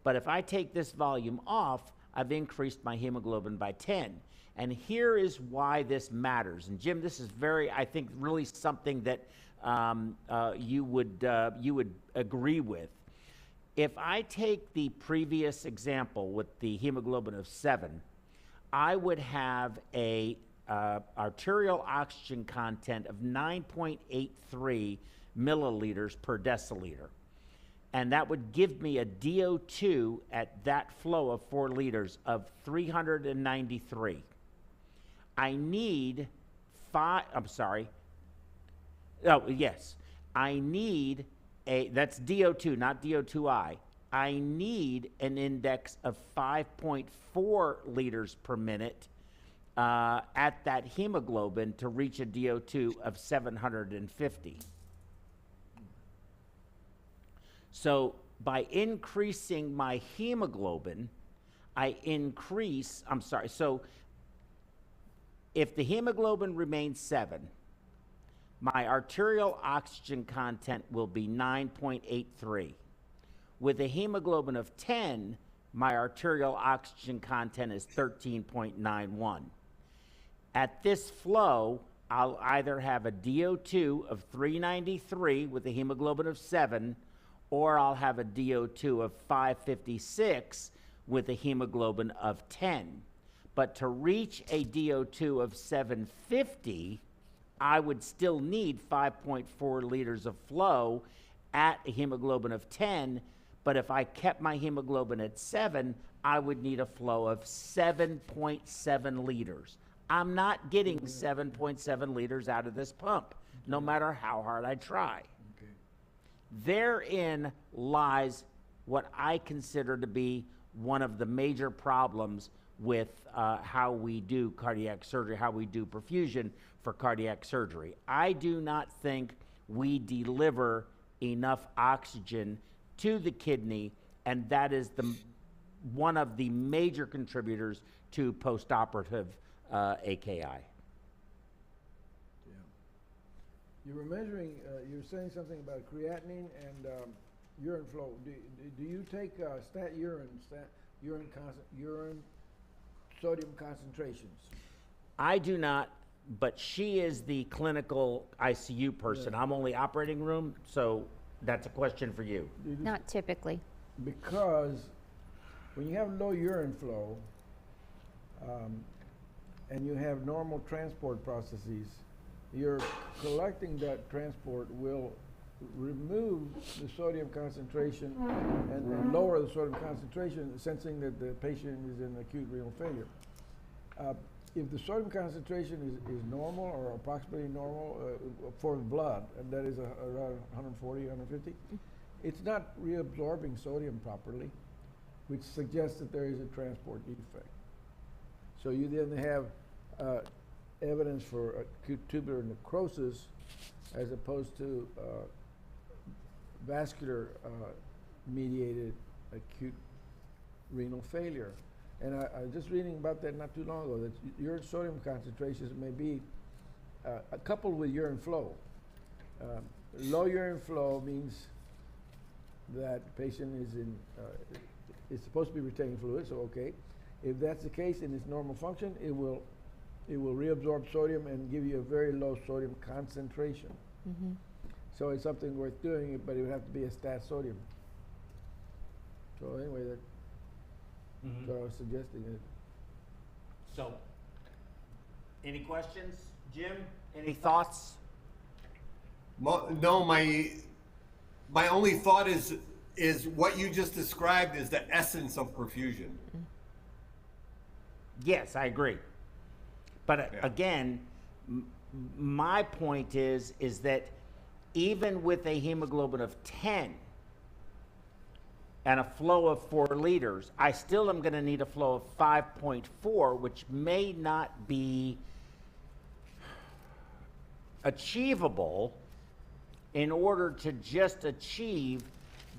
But if I take this volume off, I've increased my hemoglobin by 10. And here is why this matters. And Jim, this is I think, really something that you would agree with. If I take the previous example with the hemoglobin of 7, I would have a arterial oxygen content of 9.83 milliliters per deciliter. And that would give me a DO2 at that flow of 4 liters of 393. I need that's DO2, not DO2I. I need an index of 5.4 liters per minute at that hemoglobin to reach a DO2 of 750. So by increasing my hemoglobin, so if the hemoglobin remains 7, my arterial oxygen content will be 9.83. With a hemoglobin of 10, my arterial oxygen content is 13.91. At this flow, I'll either have a DO2 of 393 with a hemoglobin of 7, or I'll have a DO2 of 556 with a hemoglobin of 10. But to reach a DO2 of 750, I would still need 5.4 liters of flow at a hemoglobin of 10, but if I kept my hemoglobin at 7, I would need a flow of 7.7 liters. I'm not getting 7.7 liters out of this pump, no matter how hard I try. Okay. Therein lies what I consider to be one of the major problems with how we do cardiac surgery, how we do perfusion for cardiac surgery. I do not think we deliver enough oxygen to the kidney, and that is one of the major contributors to postoperative AKI. Yeah. You were measuring, you were saying something about creatinine and urine flow. Do you take urine sodium concentrations? I do not, but she is the clinical ICU person. Yeah. I'm only operating room, so that's a question for you. Not typically. Because when you have low urine flow and you have normal transport processes, you're collecting that transport will remove the sodium concentration and lower the sodium concentration, sensing that the patient is in acute renal failure. If the sodium concentration is normal or approximately normal for the blood, and that is around 140, 150, it's not reabsorbing sodium properly, which suggests that there is a transport defect. So you then have evidence for acute tubular necrosis as opposed to vascular mediated acute renal failure. And I was just reading about that not too long ago, that urine sodium concentrations may be coupled with urine flow. Low urine flow means that the patient is supposed to be retaining fluid, so okay. If that's the case in its normal function, it will reabsorb sodium and give you a very low sodium concentration. Mm-hmm. So it's something worth doing, but it would have to be a stat sodium. So anyway, that. So I was suggesting it. So, any questions, Jim? Any thoughts? No, my only thought is what you just described is the essence of perfusion. Yes, I agree. But Yeah. again, my point is that even with a hemoglobin of 10 and a flow of 4 liters, I still am going to need a flow of 5.4, which may not be achievable in order to just achieve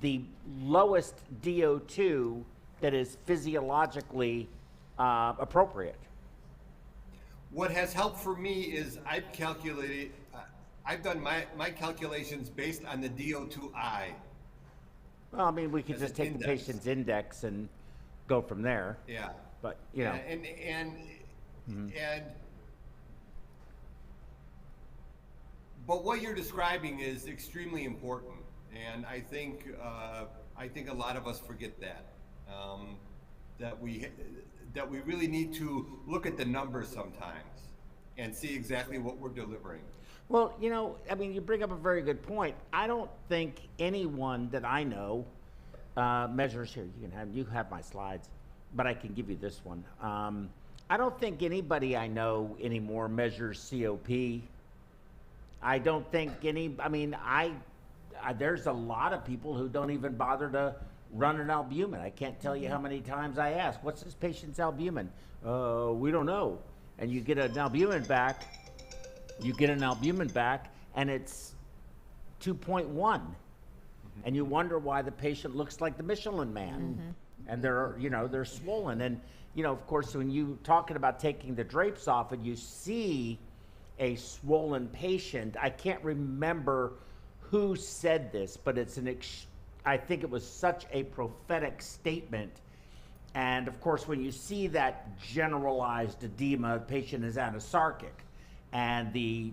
the lowest DO2 that is physiologically appropriate. What has helped for me is I've calculated, I've done my calculations based on the DO2I. Well, I mean, we could As just an take the index. patient's index and go from there. Yeah. But, you know, But what you're describing is extremely important, and I think a lot of us forget that that we really need to look at the numbers sometimes and see exactly what we're delivering. well, you know, I mean, you bring up a very good point. I don't think anyone that I know measures here. You have my slides, but I can give you this one. I don't think anybody I know anymore measures COP. I don't think there's a lot of people who don't even bother to run an albumin. I can't tell you how many times I ask, what's this patient's albumin? We don't know. And you get an albumin back, and it's 2.1. And you wonder why the patient looks like the Michelin Man. And they're swollen. And, of course, when you talking about taking the drapes off and you see a swollen patient, I can't remember who said this, but I think it was such a prophetic statement. And of course, when you see that generalized edema, the patient is anasarchic. And the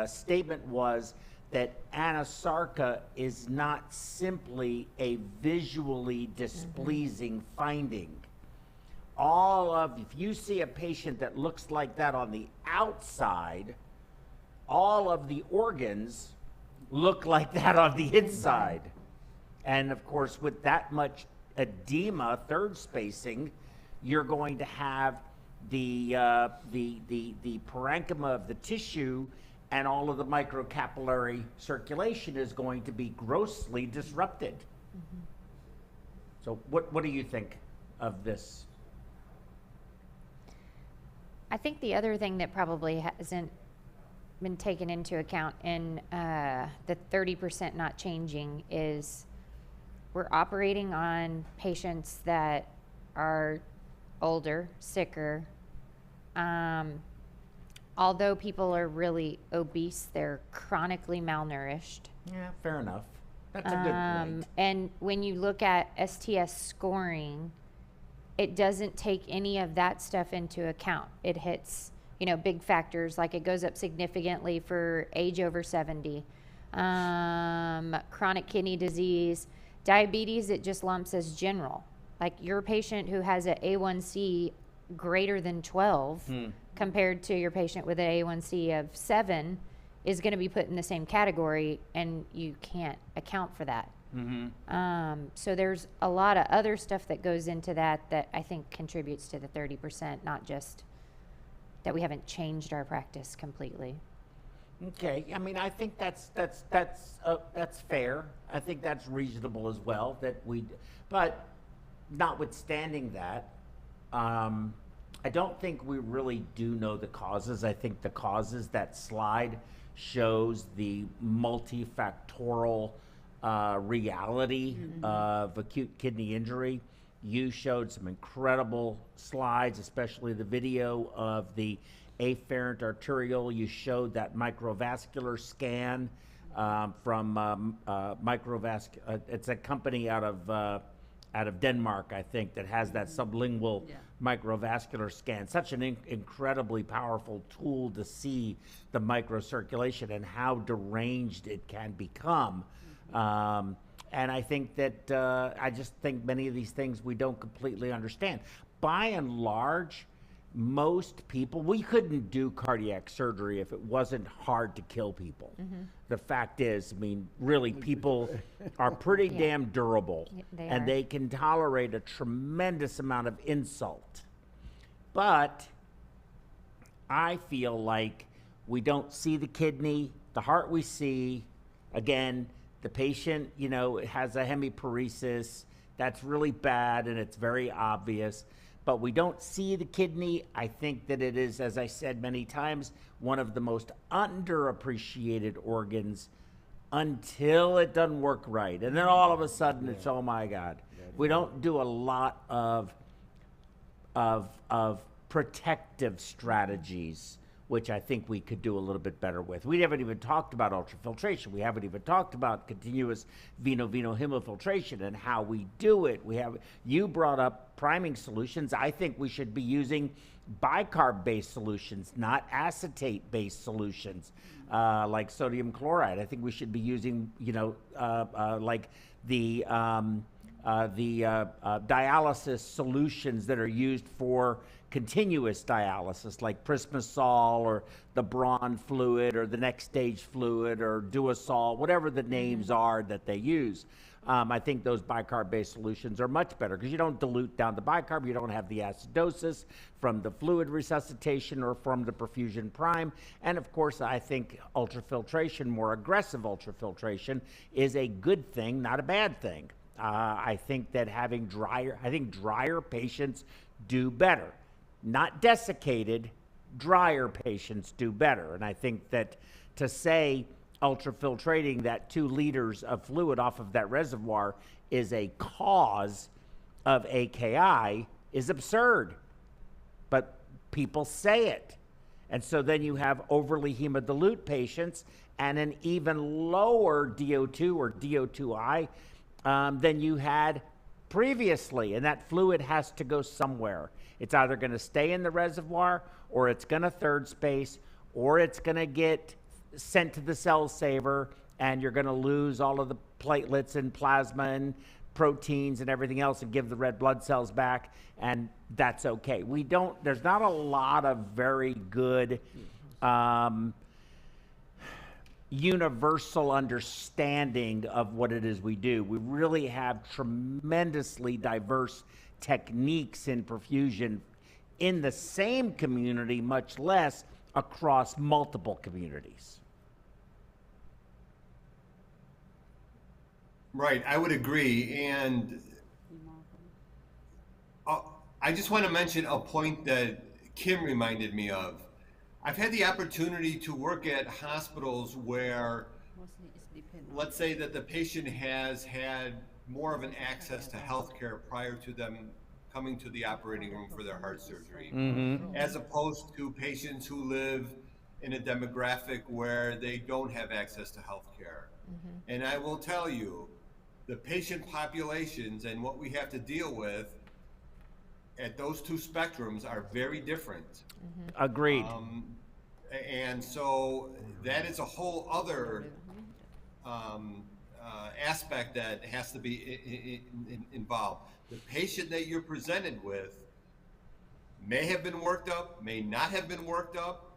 statement was that anasarca is not simply a visually displeasing finding. If you see a patient that looks like that on the outside, all of the organs look like that on the inside. And of course, with that much edema, third spacing, you're going to have the parenchyma of the tissue, and all of the microcapillary circulation is going to be grossly disrupted. So what do you think of this? I think the other thing that probably hasn't been taken into account in the 30% not changing is we're operating on patients that are older, sicker. Although people are really obese, they're chronically malnourished. Yeah, fair enough. That's a good point. And when you look at STS scoring, it doesn't take any of that stuff into account. It hits, big factors, like it goes up significantly for age over 70, chronic kidney disease, diabetes, it just lumps as general. Like your patient who has an A1C greater than 12 compared to your patient with an A1C of 7 is going to be put in the same category, and you can't account for that. So there's a lot of other stuff that goes into that I think contributes to the 30%, not just that we haven't changed our practice completely. Okay, I mean, I think that's fair. I think that's reasonable as well. But notwithstanding that, I don't think we really do know the causes. I think the causes, that slide shows the multifactorial reality of acute kidney injury. You showed some incredible slides, especially the video of the afferent arterial. You showed that microvascular scan from it's a company out of Denmark, I think, that has that sublingual microvascular scan. Such an incredibly powerful tool to see the microcirculation and how deranged it can become. And I think that, I just think many of these things we don't completely understand. By and large, most people, we couldn't do cardiac surgery if it wasn't hard to kill people. The fact is, I mean, really, people are pretty damn durable, and they can tolerate a tremendous amount of insult. But I feel like we don't see the kidney, the heart we see. Again, the patient, has a hemiparesis. That's really bad, and it's very obvious. But we don't see the kidney. I think that it is, as I said many times, one of the most underappreciated organs until it doesn't work right. And then all of a sudden it's, oh my God. We don't do a lot of protective strategies, which I think we could do a little bit better with. We haven't even talked about ultrafiltration. We haven't even talked about continuous veno-veno hemofiltration and how we do it. You brought up priming solutions. I think we should be using bicarb-based solutions, not acetate-based solutions, like sodium chloride. I think we should be using, like the dialysis solutions that are used for continuous dialysis, like Prismasol or the Braun fluid or the next stage fluid or Duosol, whatever the names are that they use. I think those bicarb-based solutions are much better because you don't dilute down the bicarb. You don't have the acidosis from the fluid resuscitation or from the perfusion prime. And of course, I think ultrafiltration, more aggressive ultrafiltration, is a good thing, not a bad thing. I think that drier patients do better. Not desiccated, drier patients do better. And I think that to say ultrafiltrating that 2 liters of fluid off of that reservoir is a cause of AKI is absurd. But people say it. And so then you have overly hemodilute patients and an even lower DO2 or DO2I than you had previously. And that fluid has to go somewhere. It's either going to stay in the reservoir, or it's going to third space, or it's going to get sent to the cell saver, and you're going to lose all of the platelets and plasma and proteins and everything else and give the red blood cells back, and that's okay. There's not a lot of very good universal understanding of what it is we do. We really have tremendously diverse techniques in perfusion in the same community, much less across multiple communities. Right, I would agree. And I just want to mention a point that Kim reminded me of. I've had the opportunity to work at hospitals where, let's say that the patient has had more of an access to healthcare prior to them coming to the operating room for their heart surgery, as opposed to patients who live in a demographic where they don't have access to healthcare. And I will tell you, the patient populations and what we have to deal with at those two spectrums are very different. Agreed. And so that is a whole other aspect that has to be involved. The patient that you're presented with may have been worked up, may not have been worked up.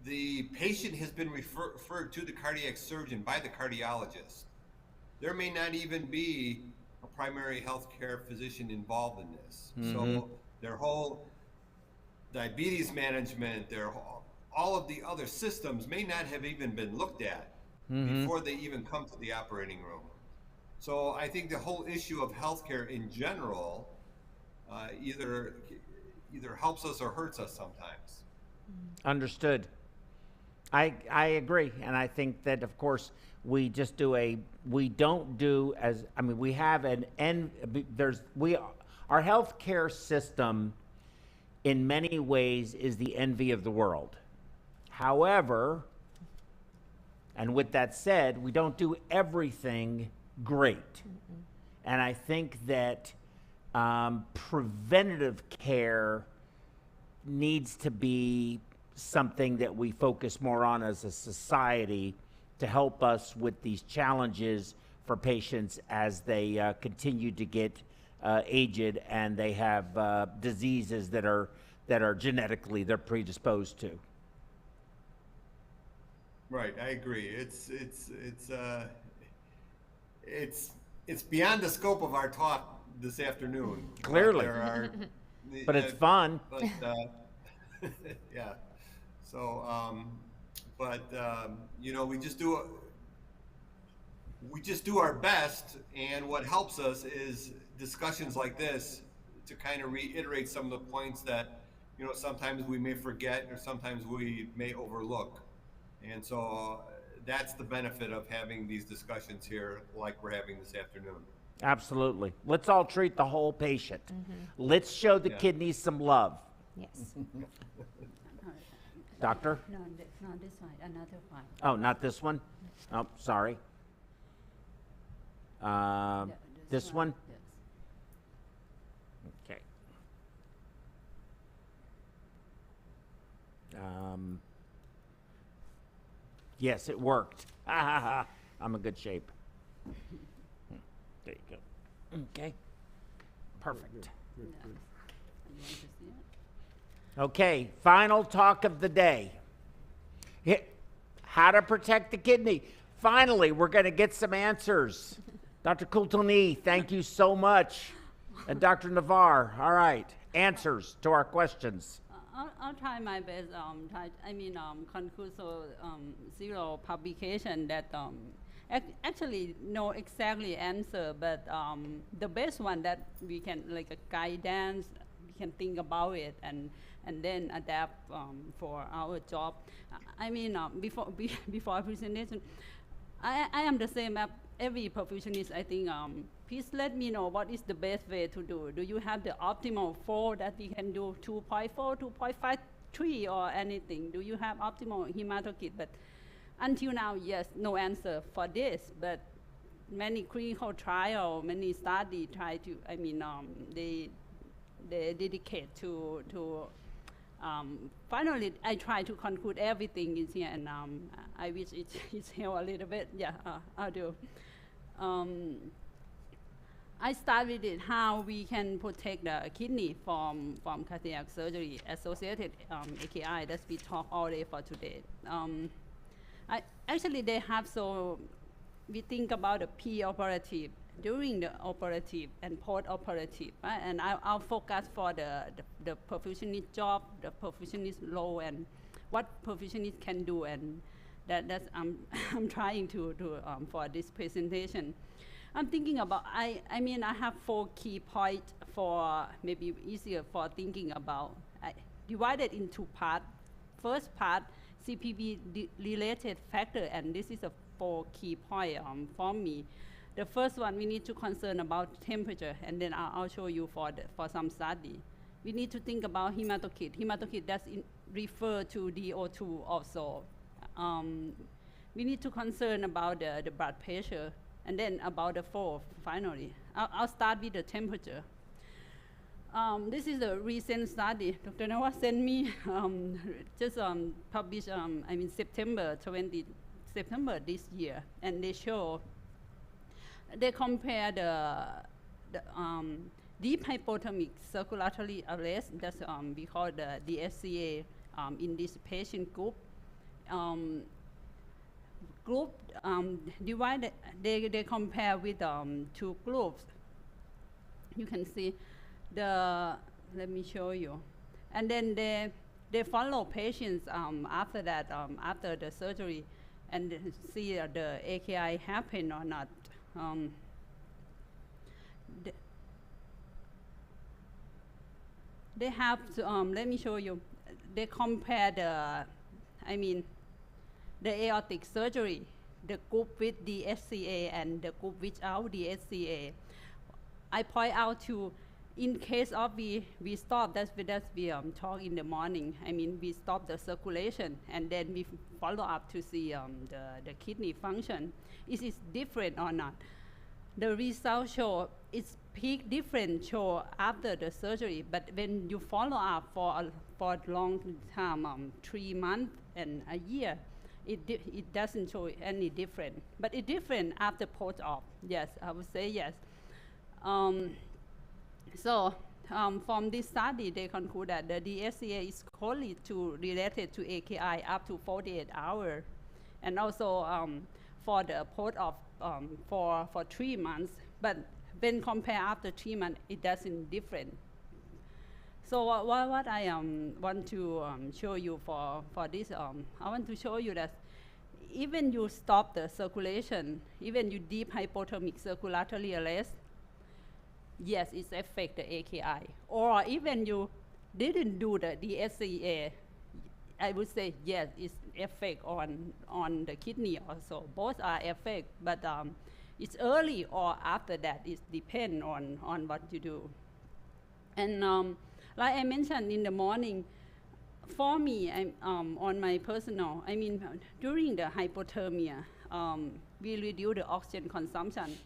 The patient has been referred to the cardiac surgeon by the cardiologist. There may not even be a primary health care physician involved in this. So their whole diabetes management, all of the other systems may not have even been looked at before they even come to the operating room. So I think the whole issue of healthcare in general either helps us or hurts us sometimes. Understood. I agree, and I think that of course we just do we don't do as, I mean, we have our healthcare system in many ways is the envy of the world. However, and with that said, we don't do everything great. And I think that preventative care needs to be something that we focus more on as a society to help us with these challenges for patients as they continue to get aged and they have diseases that are genetically they're predisposed to. Right, I agree. It's beyond the scope of our talk this afternoon. Clearly. But it's fun. But yeah. So, you know, we just do our best, and what helps us is discussions like this to kind of reiterate some of the points that, you know, sometimes we may forget or sometimes we may overlook. And so that's the benefit of having these discussions here like we're having this afternoon. Absolutely. Let's all treat the whole patient. Let's show the kidneys some love. Yes. Doctor? No, not this one, another one. Oh, not this one? Oh, sorry. This one? Yes. Okay. Yes, it worked. Ha ha ha. I'm in good shape. There you go. Okay. Perfect. You want to see it? Okay, final talk of the day. How to protect the kidney. Finally, we're going to get some answers. Dr. Kulthinee, thank you so much. And Dr. Navar, all right, answers to our questions. I'll try my best. Conclude zero publication that actually no exactly answer, but the best one that we can, like a guidance, we can think about it and then adapt for our job. Before presentation, I am the same as every perfusionist. I think please let me know what is the best way to do. Do you have the optimal flow that we can do 2.4, 2.53 or anything? Do you have optimal hematocrit? But until now, yes, no answer for this. But many clinical trial, many study try to. They dedicate to. Finally, I try to conclude everything is here, and I wish it's helped a little bit. Yeah, I'll do. I start with it how we can protect the kidney from cardiac surgery associated AKI that we talk all day for today. Actually, they have we think about the pre-operative, during the operative, and post-operative, right? And I'll focus for the perfusionist job, the perfusionist role, and what perfusionist can do, and that's I'm trying to do for this presentation. I'm thinking about, I have 4 key points for maybe easier for thinking about. I divided into parts. First part, CPB related factor, and this is a 4 key point for me. The first one, we need to concern about temperature, and then I'll show you for some study. We need to think about hematocrit. Hematocrit, that's refer to DO2 also. we need to concern about the blood pressure and then about the flow finally. I'll start with the temperature. This is a recent study. Dr. Navar sent me just published, September this year, and they compare the deep hypothermic circulatory arrest, that's we call the DSCA, in this patient group. Divided, they compare with two groups. You can see let me show you. And then they follow patients after that, after the surgery, and see the AKI happen or not. They have to, let me show you. They compare the aortic surgery, the group with the SCA and the group without the SCA. I point out to, in case of we stop, that's we talk in the morning. We stop the circulation and then we follow up to see the kidney function. Is it different or not? The results show it's peak different show after the surgery, but when you follow up for a long time, 3 months and a year, it doesn't show any different. But it's different after post-op. Yes, I would say yes. From this study, they conclude that the DSCA is closely related to AKI up to 48 hours, and also for the post-op for 3 months. But when compared after 3 months, it doesn't different. So what I want to show you for this, I want to show you that even you stop the circulation, even you deep hypothermic circulatory arrest, yes, it affects the AKI. Or even you didn't do the DSCA, I would say yes, it's effect on the kidney also. Both are effect, but it's early or after that. It depends on what you do. And like I mentioned in the morning, for me, on my personal, during the hypothermia, we reduce the oxygen consumption.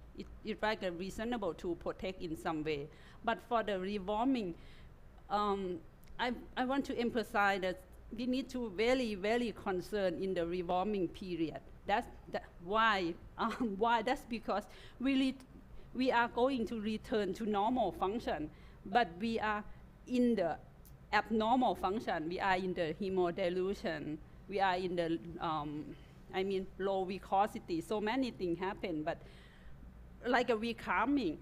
It's like a reasonable to protect in some way. But for the rewarming, I want to emphasize that we need to very, very concern in the rewarming period. That's why. Why? That's because we are going to return to normal function, but we are in the abnormal function. We are in the hemodilution. We are in the low viscosity. So many things happen, but like we calming.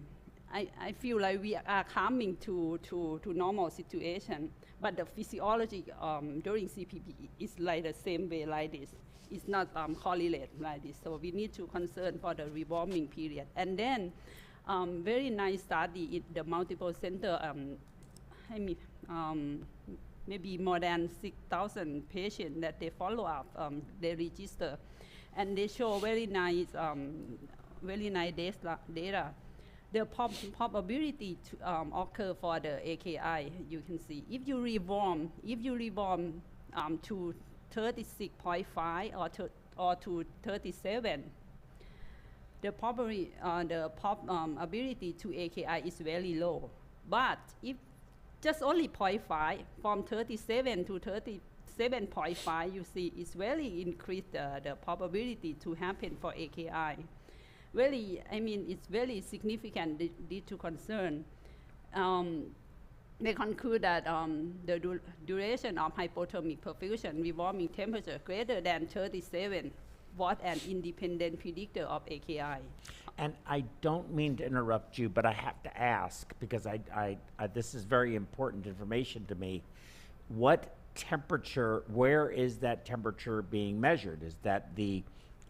I feel like we are coming to normal situation, but the physiology during CPP is like the same way like this. It's not correlate like this. So we need to concern for the rewarming period. And then very nice study in the multiple center, maybe more than 6,000 patients that they follow up, they register, and they show very nice data. The probability to occur for the AKI, you can see. If you rewarm to 36.5 or to 37, the ability to AKI is very low. But if just only 0.5, from 37 to 37.5, you see it's very increased the probability to happen for AKI. Really, it's very significant need to concern. They conclude that the duration of hypothermic perfusion rewarming temperature greater than 37 was an independent predictor of AKI. And I don't mean to interrupt you, but I have to ask, because this is very important information to me. What temperature, where is that temperature being measured? Is that the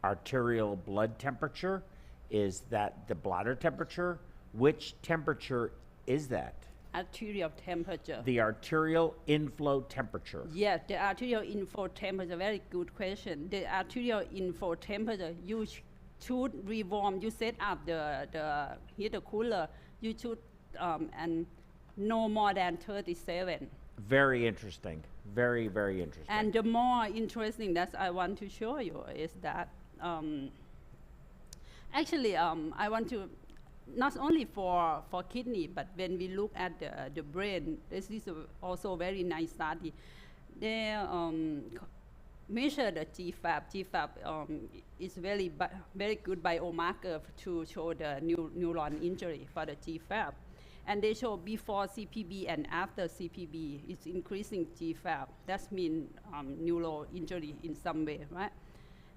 arterial blood temperature? Is that the bladder temperature? Which temperature is that? Arterial temperature. The arterial inflow temperature. Yes, the arterial inflow temperature, very good question. The arterial inflow temperature, you should rewarm, you set up the heater cooler, you should and no more than 37. Very interesting. Very, very interesting. And the more interesting that I want to show you is that actually, I want to, not only for kidney, but when we look at the brain, this is also a very nice study. They measure the GFAP. GFAP is very good biomarker to show the neuron injury for the GFAP. And they show before CPB and after CPB, it's increasing GFAP. That means neural injury in some way, right?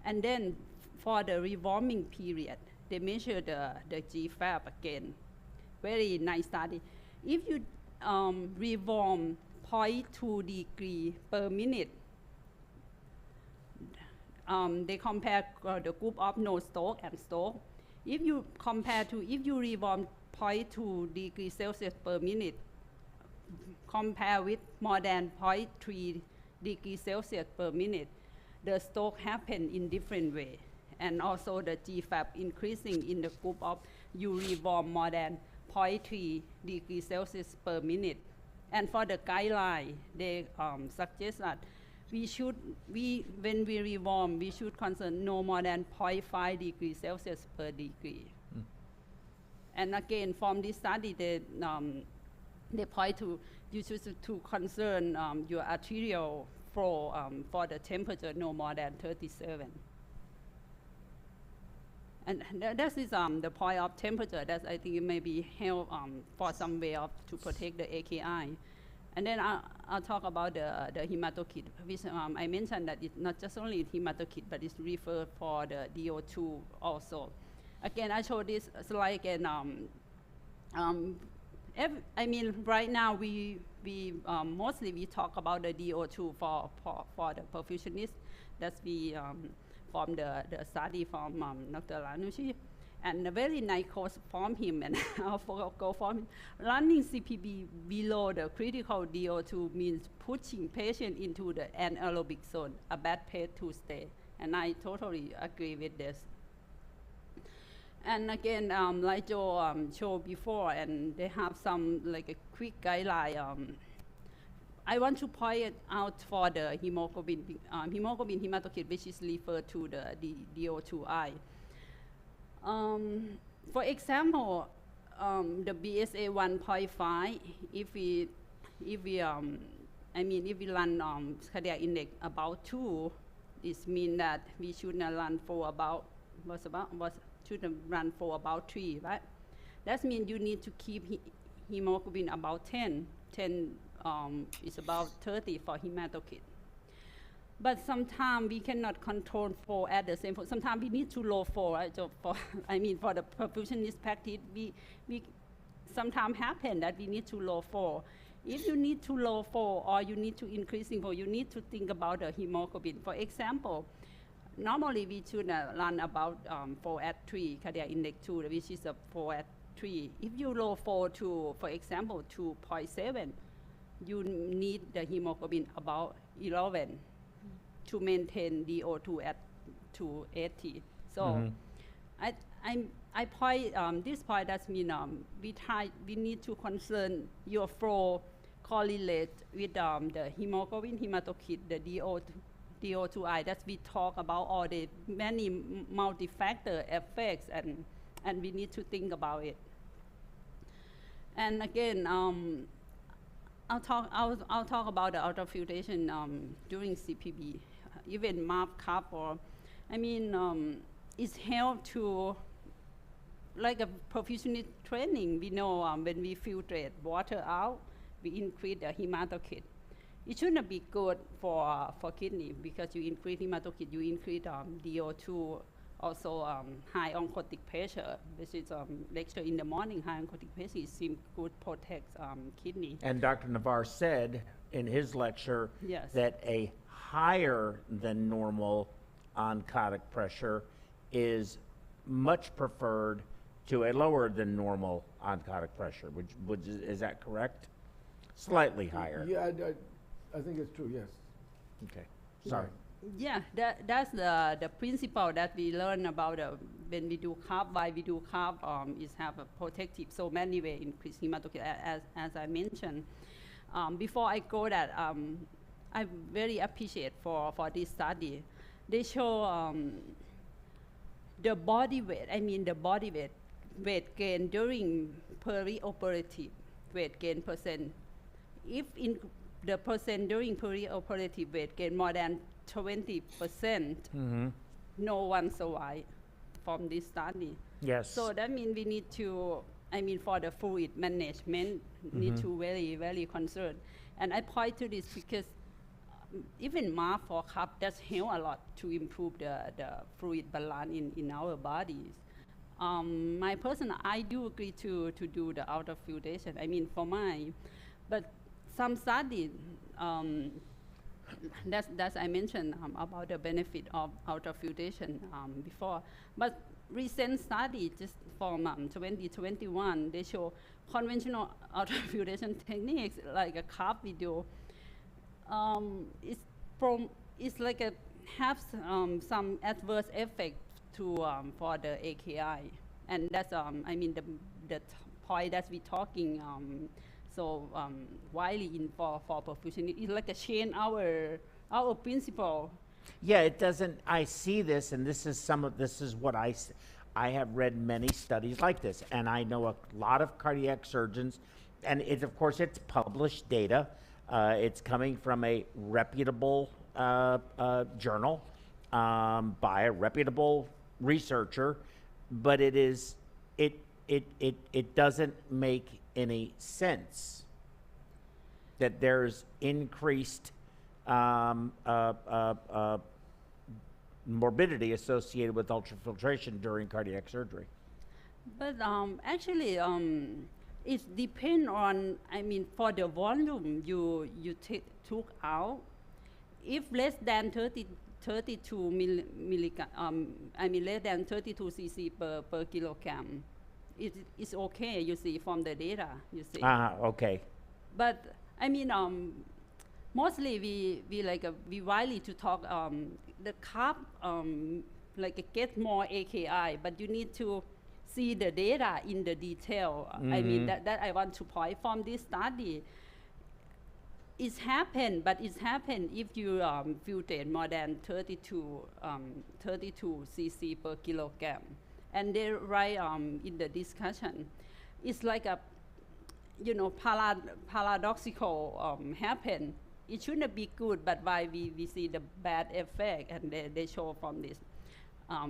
And then for the rewarming period, they measure the GFAP again. Very nice study. If you rewarm 0.2 degree per minute, they compare the group of no stroke and stroke. If you compare to, if you rewarm 0.2 degrees Celsius per minute, compare with more than 0.3 degrees Celsius per minute, the stroke happen in different way. And also the GFAP increasing in the group of you rewarm more than 0.3 degrees Celsius per minute. And for the guideline, they suggest that when we rewarm, we should concern no more than 0.5 degrees Celsius per degree. And again, from this study, they point to you should to concern your arterial flow for the temperature no more than 37. And that is the point of temperature. That I think it may be help for some way of to protect the AKI. And then I'll talk about the hematokit, which I mentioned that it's not just only hematokit, but it's referred for the DO2 also. Again, I show this slide again. I mean, right now we mostly we talk about the DO2 for the perfusionist. That's from the study from Dr. Lanushi. And a very nice course from him, and I'll go from him. Running CPB below the critical DO2 means pushing patient into the anaerobic zone, a bad place to stay. And I totally agree with this. And again, like Joe showed before, and they have some like a quick guideline. I want to point it out for the hemoglobin hematokit, which is referred to the DO2I. For example, the BSA 1.5, if we run cardiac index about 2, this means that we should not run for about, should run for about 3, right? That means you need to keep hemoglobin about 10. 10 is about 30 for hematokit. But sometimes we cannot control 4 at the same time. Sometimes we need to low 4, right? So for the perfusionist practice, we sometimes happen that we need to low 4. If you need to low 4 or you need to increasing 4, you need to think about the hemoglobin. For example, normally we should run about 4 at 3, cardiac index 2, which is a 4 at 3. If you low 4 to, for example, 2.7, you need the hemoglobin about 11 to maintain DO2 at 280. So I point this point, that means we need to concern your flow correlate with the hemoglobin hematokit, the DO2I. That we talk about all the many multi-factor effects, and we need to think about it. And again, I'll talk about the autofiltration during CPB. Even MAP, CAP, or it's helped to, like a perfusionist training. We know when we filtrate water out, we increase the hematokit. It shouldn't be good for kidney, because you increase hematokit, you increase DO2, also high oncotic pressure, which is lecture in the morning. High oncotic pressure seems good protects kidney. And Dr. Navar said in his lecture that a higher than normal oncotic pressure is much preferred to a lower than normal oncotic pressure. Is that correct? Slightly higher. Yeah, I think it's true, yes. Okay, sorry. Yeah, that's the principle that we learn about when we do carb. Why we do carb is have a protective, so many way increase hematokrit, as I mentioned. Before I go that, I very appreciate for this study. They show the body weight, weight gain during perioperative weight gain percent. If in the percent during perioperative weight gain more than 20%, no one survived from this study. Yes. So that means we need to, for the fluid management, need to very, very concerned. And I point to this because even MAF for cup does help a lot to improve the fluid balance in our bodies. My person, I do agree to do the autoregulation. For mine, but some studies, that's I mentioned about the benefit of autoregulation before. But recent study just from 2021, they show conventional autoregulation techniques like a carb video. It's like have some adverse effect to for the AKI, and that's the point that we're talking widely in for perfusion. It's like a change our principle. Yeah, it doesn't. I see this, and this is what I have read many studies like this, and I know a lot of cardiac surgeons, and of course it's published data. It's coming from a reputable journal by a reputable researcher, but it doesn't make any sense that there's increased morbidity associated with ultrafiltration during cardiac surgery. But actually, it depends on, for the volume you took out. If less than 32 milligram, less than 32 cc per kilogram, it's okay, you see, from the data, you see. Okay. But mostly we widely to talk the carb get more AKI, but you need to see the data in the detail. That I want to point from this study. It's happened, but it's happened if you filtrate more than 32 cc per kilogram. And they write in the discussion, it's like a paradoxical happen. It shouldn't be good, but why we see the bad effect, and they show from this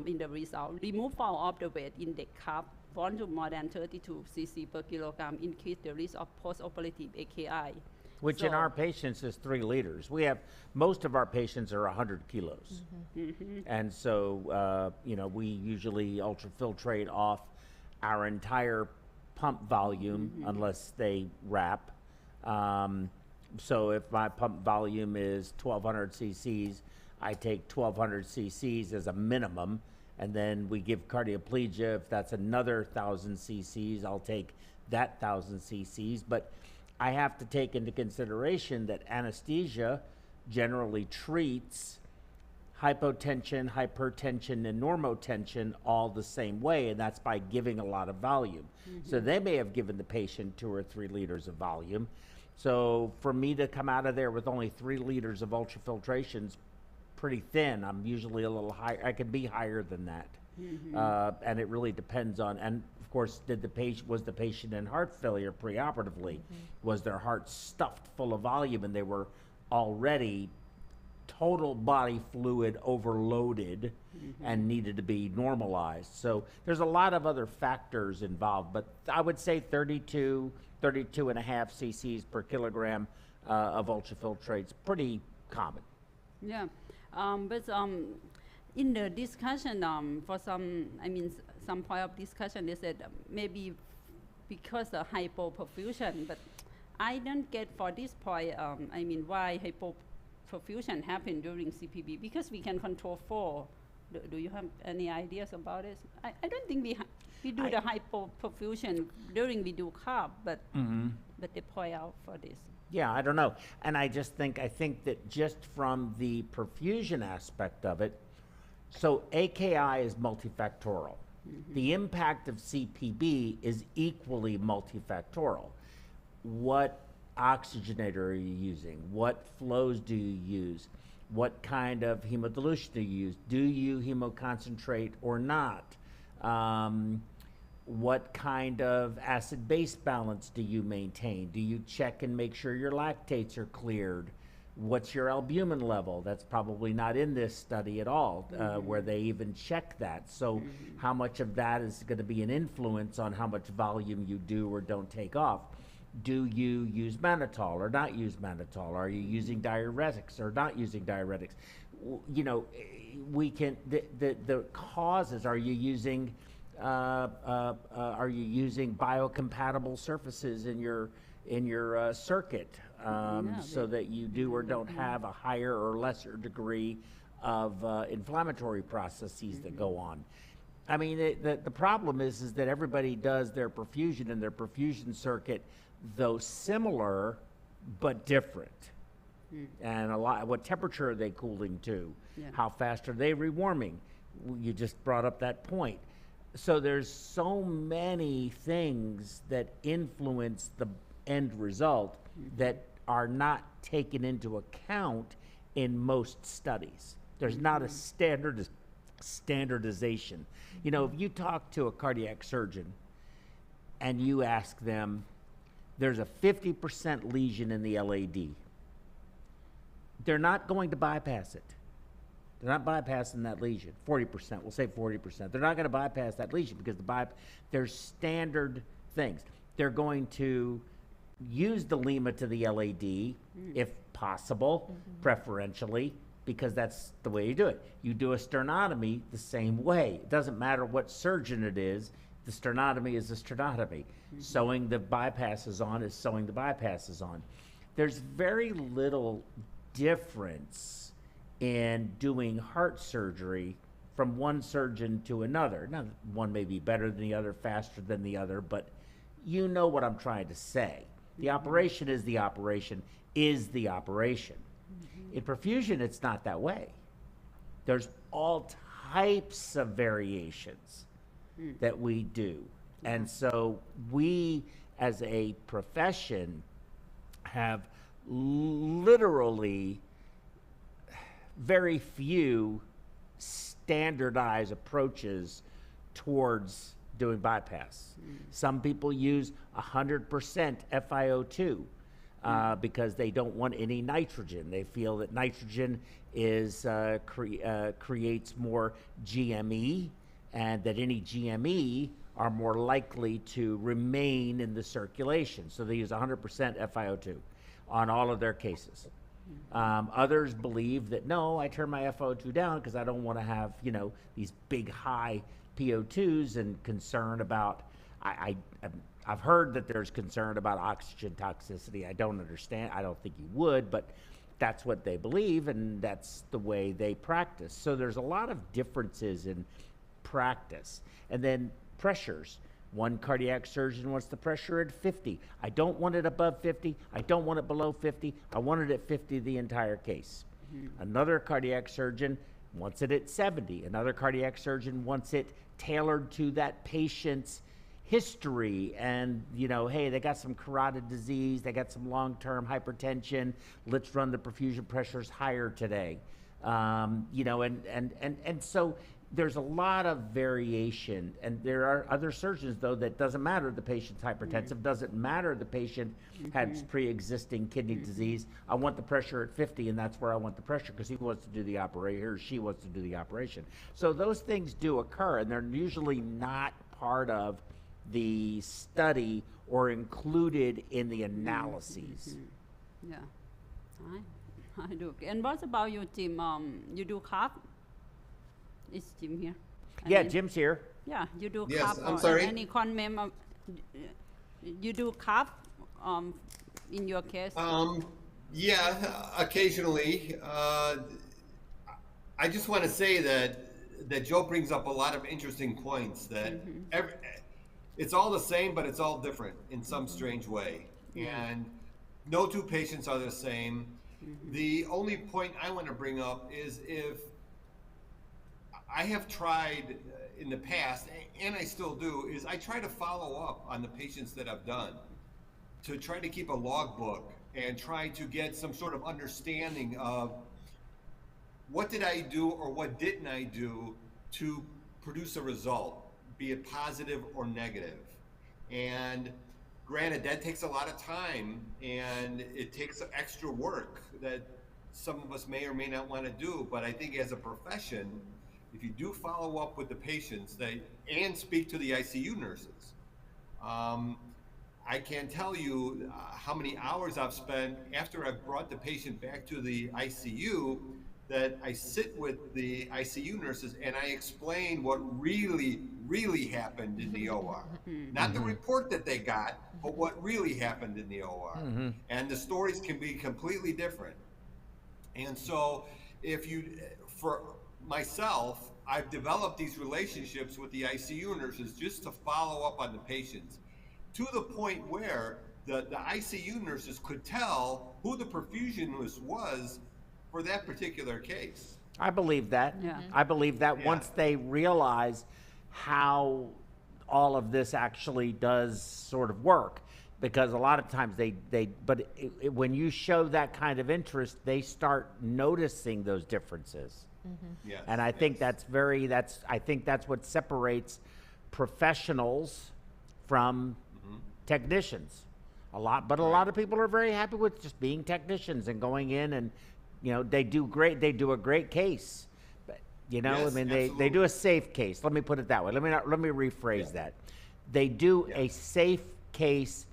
in the result. Removal of the weight in the carb volume more than 32 cc per kilogram increase the risk of post-operative AKI. Which in our patients is 3 liters. Most of our patients are 100 kilos. And so, we usually ultrafiltrate off our entire pump volume unless they wrap. So if my pump volume is 1,200 cc's, I take 1,200 cc's as a minimum, and then we give cardioplegia. If that's another 1,000 cc's, I'll take that 1,000 cc's. But I have to take into consideration that anesthesia generally treats hypotension, hypertension, and normotension all the same way, and that's by giving a lot of volume. So they may have given the patient 2 or 3 liters of volume. So for me to come out of there with only 3 liters of ultrafiltration's pretty thin. I'm usually a little higher. I could be higher than that. And it really depends on, and of course, was the patient in heart failure preoperatively? Was their heart stuffed full of volume and they were already total body fluid overloaded and needed to be normalized? So there's a lot of other factors involved, but I would say 32 and a half cc's per kilogram of ultrafiltrate's pretty common. Yeah, but in the discussion, for some point of discussion, they said maybe because of hypoperfusion, but I don't get for this point, why hypoperfusion happened during CPB, because we can control flow. Do you have any ideas about it? I don't think we do the hypoperfusion during we do carb, but they point out for this. Yeah, I don't know. And I think that just from the perfusion aspect of it, so AKI is multifactorial. The impact of CPB is equally multifactorial. What oxygenator are you using? What flows do you use? What kind of hemodilution do you use? Do you hemoconcentrate or not? What kind of acid-base balance do you maintain? Do you check and make sure your lactates are cleared? What's your albumin level? That's probably not in this study at all, where they even check that. So how much of that is going to be an influence on how much volume you do or don't take off? Do you use mannitol or not use mannitol? Are you using diuretics or not using diuretics? You know, we can, the causes, are you using biocompatible surfaces in your circuit, so that you do or don't have a higher or lesser degree of inflammatory processes that go on? I mean, the problem is that everybody does their perfusion and their perfusion circuit, though similar, but different. And a lot, what temperature are they cooling to? How fast are they rewarming? You just brought up that point. So there's so many things that influence the end result that are not taken into account in most studies. There's not a standardization. You know, if you talk to a cardiac surgeon and you ask them, there's a 50% lesion in the LAD, they're not going to bypass it. They're not bypassing that lesion. 40%, we'll say 40%. They're not going to bypass that lesion because there's standard things. They're going to use the lima to the LAD if possible, preferentially, because that's the way you do it. You do a sternotomy the same way. It doesn't matter what surgeon it is. The sternotomy is a sternotomy. Sewing the bypasses on is sewing the bypasses on. There's very little difference in doing heart surgery from one surgeon to another. Now, one may be better than the other, faster than the other, but you know what I'm trying to say. The operation is the operation, is the operation. In perfusion, it's not that way. There's all types of variations that we do. And so we, as a profession, have literally very few standardized approaches towards doing bypass. Some people use 100% FiO2 because they don't want any nitrogen. They feel that nitrogen is creates more GME, and that any GME are more likely to remain in the circulation. So they use 100% FiO2 on all of their cases. Others believe that, no, I turn my FiO2 down because I don't want to have, you know, these big high PO2s and concern about, I've heard that there's concern about oxygen toxicity. I don't understand. I don't think you would, but that's what they believe, and that's the way they practice. So there's a lot of differences in practice. And then pressures. One cardiac surgeon wants the pressure at 50. I don't want it above 50. I don't want it below 50. I want it at 50 the entire case. Another cardiac surgeon wants it at 70. Another cardiac surgeon wants it tailored to that patient's history, and, you know, hey, they got some carotid disease, they got some long-term hypertension, let's run the perfusion pressures higher today. You know, and so there's a lot of variation, and there are other surgeons, though, that doesn't matter the patient's hypertensive, doesn't matter the patient has pre-existing kidney disease. I want the pressure at 50, and that's where I want the pressure, because he wants to do the operation, or she wants to do the operation. So those things do occur, and they're usually not part of the study or included in the analyses. Yeah, I do. And what about you, Jim? You do carb? Is Jim here? Yeah, Jim's here. Yeah, you do Yes, carb. I'm sorry. Any comment? You do carb in your case? Yeah, occasionally. I just want to say that Joe brings up a lot of interesting points, that it's all the same, but it's all different in some strange way. And no two patients are the same. The only point I want to bring up is, if I have tried in the past, and I still do, is I try to follow up on the patients that I've done, to try to keep a logbook and try to get some sort of understanding of what did I do or what didn't I do to produce a result, be it positive or negative? And granted, that takes a lot of time and it takes extra work that some of us may or may not want to do. But I think as a profession, if you do follow up with the patients and speak to the ICU nurses, I can't tell you how many hours I've spent after I've brought the patient back to the ICU, that I sit with the ICU nurses and I explain what really happened in the OR. Not the report that they got, but what really happened in the OR. And the stories can be completely different. And so for myself, I've developed these relationships with the ICU nurses just to follow up on the patients, to the point where the ICU nurses could tell who the perfusionist was for that particular case. I believe that. Yeah. I believe that Yeah. once they realize how all of this actually does sort of work, because a lot of times when you show that kind of interest, they start noticing those differences. Yes, And I think that's what separates professionals from technicians. A lot of people are very happy with just being technicians and going in and, they do a great case. But, Yes, I mean, they do a safe case. Let me put it that way. Let me rephrase that. They do a safe case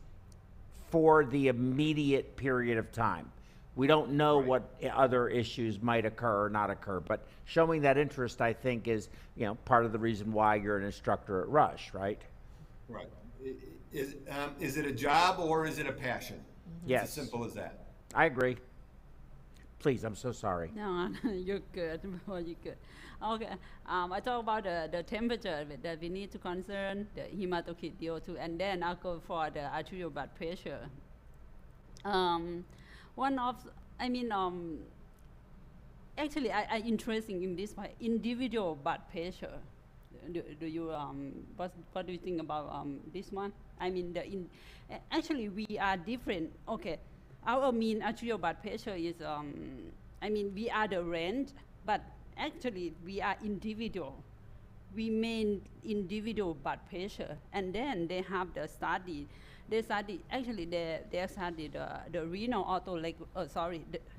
for the immediate period of time. We don't know what other issues might occur or not occur, but showing that interest, I think, is part of the reason why you're an instructor at Rush, right? Right. Is it a job or is it a passion? Yes. It's as simple as that. I agree. Please, I'm so sorry. No, you're good. Well, you're good. Okay. I talk about the temperature that we need to concern, the hematocrit DO2, and then I'll go for the arterial blood pressure. Actually, I interesting in this part, individual blood pressure. Do you what do you think about this one? I mean, actually we are different. Okay, our mean arterial blood pressure is we are the range, but actually we are individual. We mean individual blood pressure, and then they have the study. They study the renal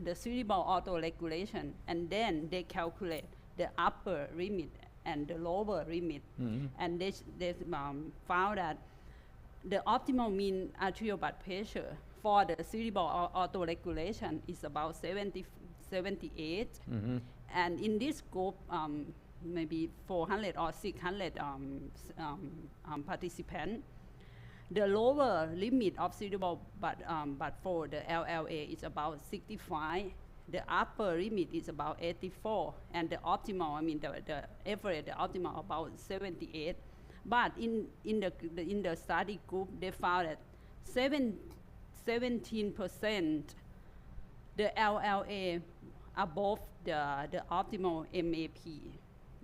the cerebral autoregulation, and then they calculate the upper limit and the lower limit, and they found that the optimal mean arterial blood pressure for the cerebral autoregulation is about 78, and in this group, maybe 400 or 600 participants. The lower limit of cerebral blood flow, the LLA, is about 65. The upper limit is about 84, and the optimal, the average, the optimal about 78. But in the study group, they found that 17% the LLA above the optimal MAP,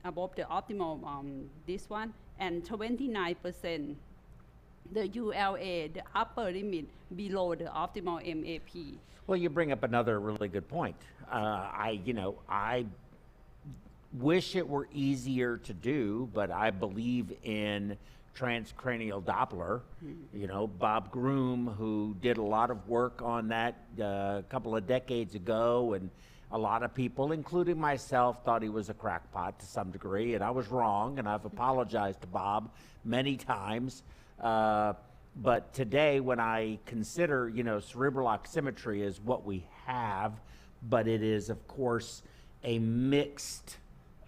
above the optimal this one, and 29% the ULA, the upper limit, below the optimal MAP. Well, you bring up another really good point. I wish it were easier to do, but I believe in transcranial Doppler. Bob Groom, who did a lot of work on that a couple of decades ago, and a lot of people, including myself, thought he was a crackpot to some degree, and I was wrong, and I've apologized to Bob many times. But today, when I consider, cerebral oximetry is what we have, but it is, of course, a mixed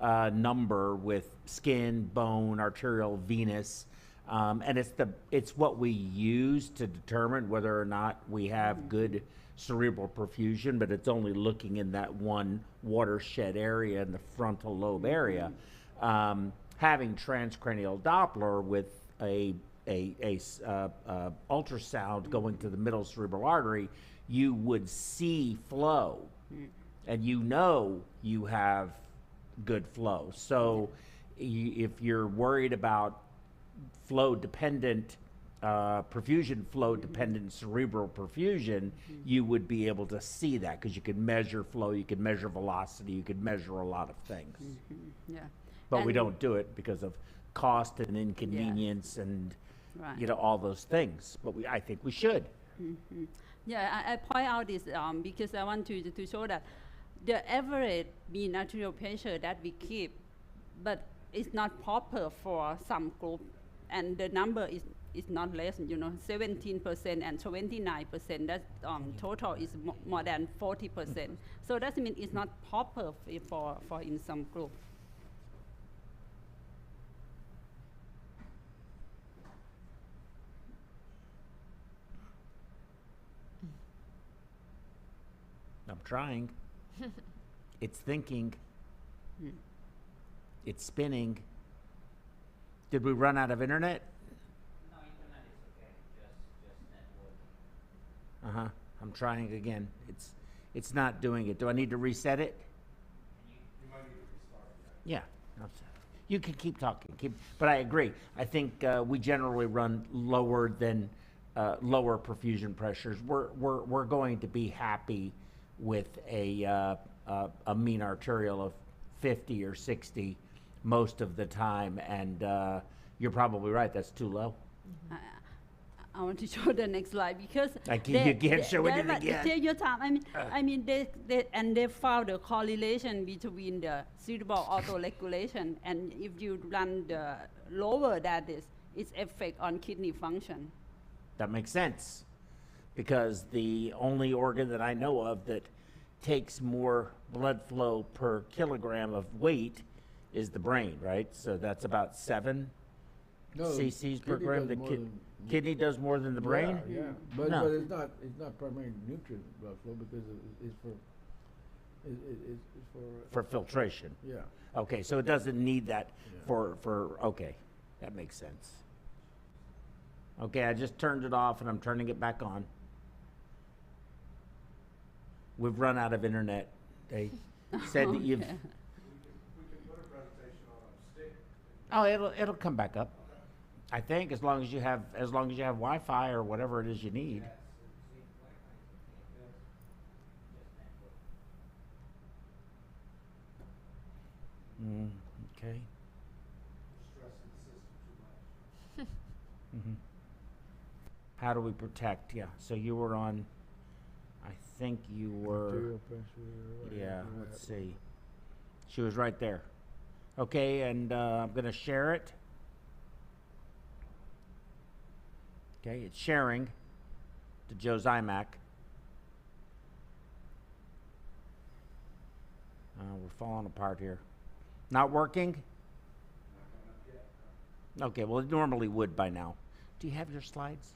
number with skin, bone, arterial, venous, and it's what we use to determine whether or not we have good cerebral perfusion, but it's only looking in that one watershed area in the frontal lobe area. Having transcranial Doppler with a ultrasound going to the middle cerebral artery, you would see flow, and you have good flow. So if you're worried about flow dependent perfusion flow dependent cerebral perfusion, you would be able to see that because you could measure flow, you could measure velocity, you could measure a lot of things. Yeah. But we And- don't do it because of cost and inconvenience and Right. you know all those things. But I think we should. Yeah, I point out this because I want to show that the average mean arterial pressure that we keep, but it's not proper for some group, and the number is not less, 17% and 29%. That total is more than 40%. So that means it's not proper for in some group. I'm trying. It's thinking. It's spinning. Did we run out of internet? No, internet is okay, just networking. I'm trying again. It's not doing it. Do I need to reset it? You might need to restart it. Yeah. You can keep talking. But I agree. I think we generally run lower than lower perfusion pressures. We're going to be happy with a mean arterial of 50 or 60 most of the time, and you're probably right. That's too low. I want to show the next slide because You can't show it again. Take your time. They found the correlation between the cerebral autoregulation, and if you run the lower that is, its effect on kidney function. That makes sense, because the only organ that I know of that takes more blood flow per kilogram of weight is the brain, right? So that's about 7 No, cc's per kidney gram. does The more than- kidney does more than the brain? Yeah, but No. it's not primarily nutrient blood flow because it's for For filtration. yeah. Okay, so it doesn't need that Yeah. okay, that makes sense. Okay, I just turned it off and I'm turning it back on. We've run out of internet. They said that you've, We can put a presentation on a stick. oh, it'll come back up. I think as long as you have Wi-Fi or whatever it is you need. Okay. Stressing the system too much. How do we protect? Yeah, so you were on, I think you were, Arterial pressure. yeah, let's see. She was right there. Okay, and I'm going to share it. Okay, it's sharing to Joe's iMac. We're falling apart here. Not working? Okay, well, it normally would by now. Do you have your slides?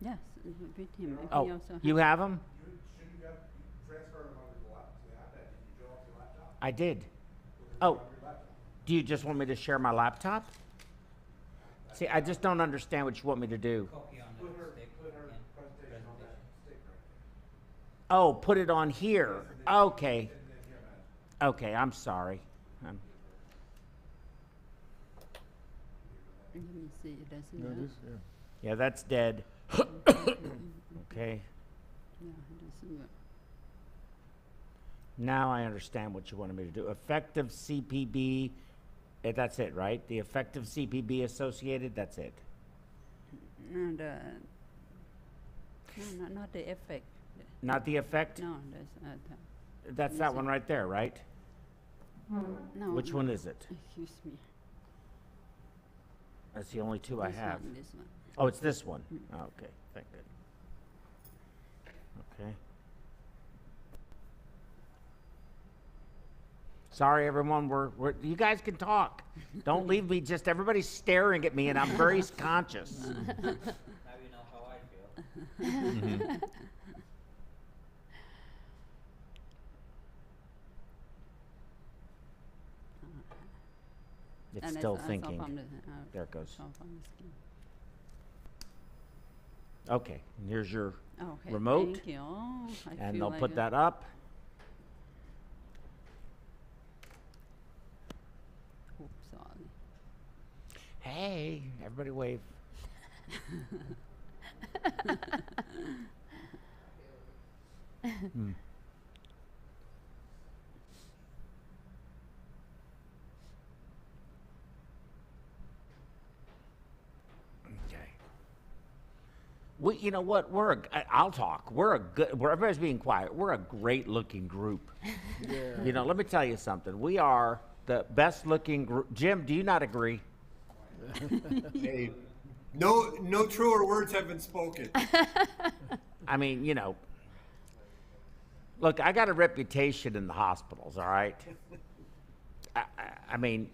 Yes, with him. He Oh, also you have them? Shouldn't you have transferred them onto the iPad? Did you go off your laptop? I did. Or Oh, on your laptop? do you just want me to share my laptop? See, I just don't understand what you want me to do. Copy on Put the her, stick put her again. presentation on that stick right Oh, put it on here. Okay. there. And then here, man. Okay, I'm sorry. Let me see. That's No, it. this, yeah. Yeah, that's dead. Okay. Yeah, that's it. Now I understand what you wanted me to do. Effective CPB, that's it, right? The effective CPB associated, that's it. No, not the effect. Not the effect? No, that's That's that one right there, right? no. Which one is it? Excuse me. That's the only two I This have. one, this one. Oh, it's this one. Okay, thank good. Okay. Sorry, everyone. We're you guys can talk. Don't leave me just everybody's staring at me, and I'm very conscious. Now you know how I feel. It's And still also thinking. from the, There it goes. so from the skin. Okay, and here's your Okay, remote, thank you. Oh, I and feel they'll like put that up. Oops, sorry. Hey, everybody wave. You know what? I'll talk. Everybody's being quiet. We're a great looking group. Yeah. You know, let me tell you something. We are the best looking group. Jim, do you not agree? Hey, no truer words have been spoken. I mean, you know, look, I got a reputation in the hospitals, all right? I mean,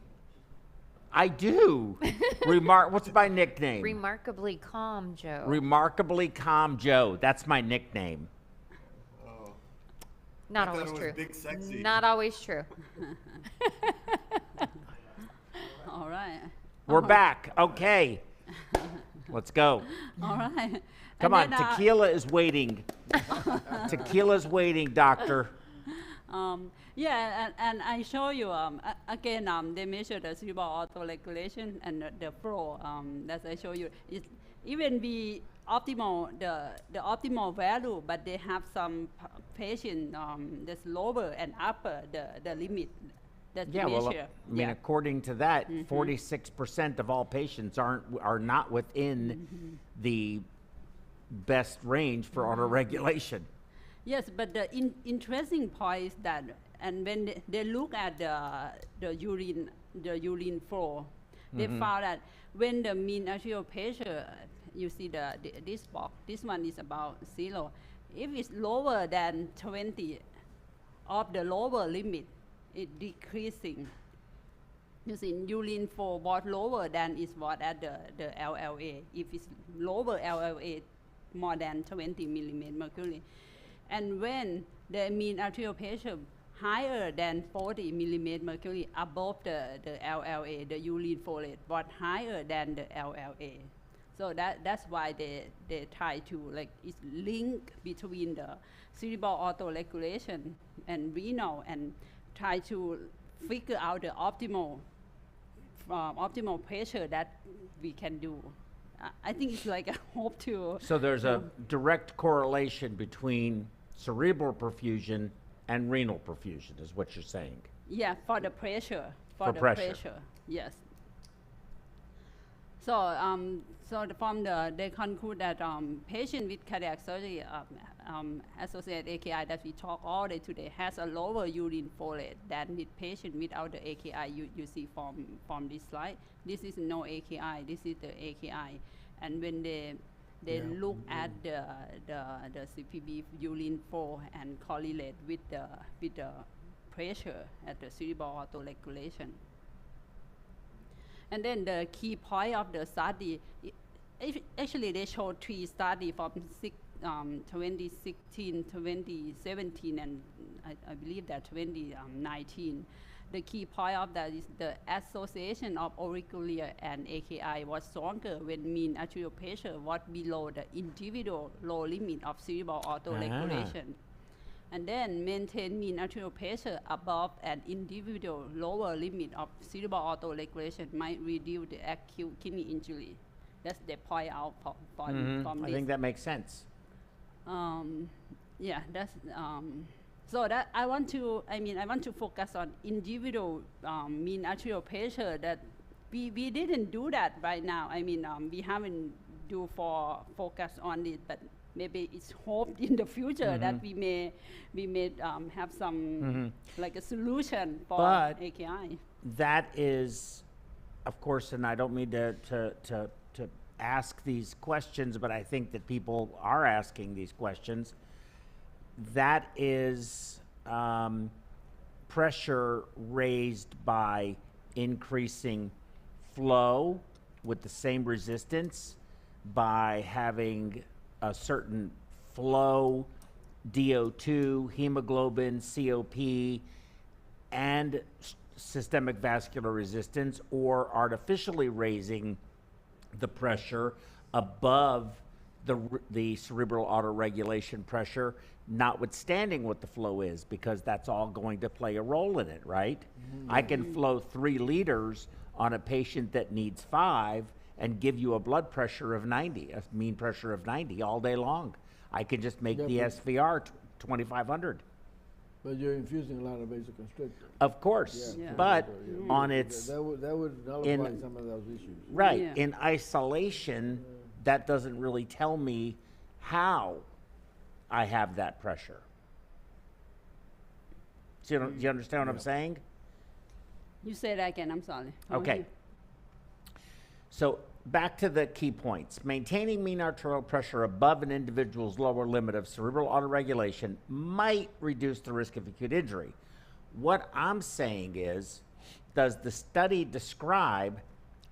I do. What's my nickname? Remarkably calm, Joe. Remarkably Calm Joe. That's my nickname. Oh, Not I thought always it was true. Big Sexy. Not always true. All right. We're back. Okay. Let's go. All right. Come And on. then, Tequila is waiting. Tequila's waiting, doctor. Yeah, and I show you again. They measure the cerebral autoregulation and the flow. As I show you, even the optimal value, but they have some patient that's lower and upper the limit that Yeah, well, measure. I mean, according to that, 46% of all patients are not within the best range for autoregulation. Yes, but the interesting point is that, and when they look at the urine flow, they found that when the mean arterial pressure, you see this box, this one is about 0. If it's lower than 20 of the lower limit, it decreasing. You see, urine flow what lower than is what at the LLA. If it's lower LLA, more than 20 millimeter mercury. And when the mean arterial pressure higher than 40 millimeter mercury above the LLA, the urine flow rate was higher than the LLA. So that's why they try to, like, it's link between the cerebral autoregulation and renal and try to figure out the optimal pressure that we can do. I think it's like a hope to. So there's a direct correlation between cerebral perfusion and renal perfusion, is what you're saying. Yeah, for the pressure. For the pressure. Yes. So they conclude that patient with cardiac surgery associated AKI that we talk all day today has a lower urine flow rate than with patient without the AKI you see from this slide. This is no AKI. This is the AKI, and when they look at the CPB urine flow and correlate with the pressure at the cerebral autoregulation. And then the key point of the study, actually they showed 3 studies from 2016, 2017, and I believe that 2019. The key point of that is the association of auricular and AKI was stronger when mean arterial pressure was below the individual low limit of cerebral autoregulation. And then maintain mean arterial pressure above an individual lower limit of cerebral autoregulation might reduce the acute kidney injury. That's the point out from I this. think that makes sense. Yeah, that's so that I want to focus on individual mean arterial pressure. That we didn't do that right now. I mean, we haven't focus on it, but maybe it's hoped in the future that we may have some like a solution for AKI. That is, of course, and I don't mean to ask these questions, but I think that people are asking these questions. That is pressure raised by increasing flow with the same resistance, by having a certain flow, DO2, hemoglobin, COP, and systemic vascular resistance, or artificially raising the pressure above the cerebral autoregulation pressure, notwithstanding what the flow is, because that's all going to play a role in it, right? I can flow 3 liters on a patient that needs 5, and give you a blood pressure of 90, a mean pressure of 90 all day long. I can just make Yeah, the but- SVR 2500. But you're infusing a lot of vasoconstrictor. Of course, Yeah. but Yeah. on its That would nullify some of those issues. right Yeah. in isolation, that doesn't really tell me how I have that pressure. So do you understand what I'm saying? You say that again, I'm sorry. Okay. So back to the key points. Maintaining mean arterial pressure above an individual's lower limit of cerebral autoregulation might reduce the risk of acute injury. What I'm saying is, does the study describe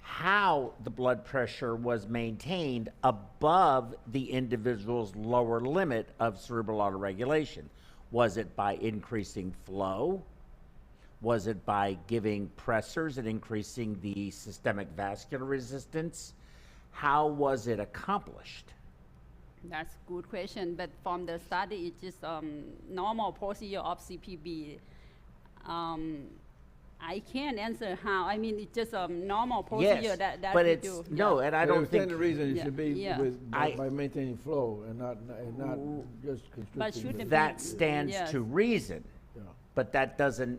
how the blood pressure was maintained above the individual's lower limit of cerebral autoregulation? Was it by increasing flow? Was it by giving pressors and increasing the systemic vascular resistance? How was it accomplished? That's a good question, but from the study, it's just normal procedure of CPB. I can't answer how. I mean, it's just a normal procedure Yes, that but we it's do. no, Yeah. and I But don't understand think the reason it Yeah, should be yeah. by maintaining flow and not just constricting. should the- it that be- stands yes. to reason. Yeah. But that doesn't,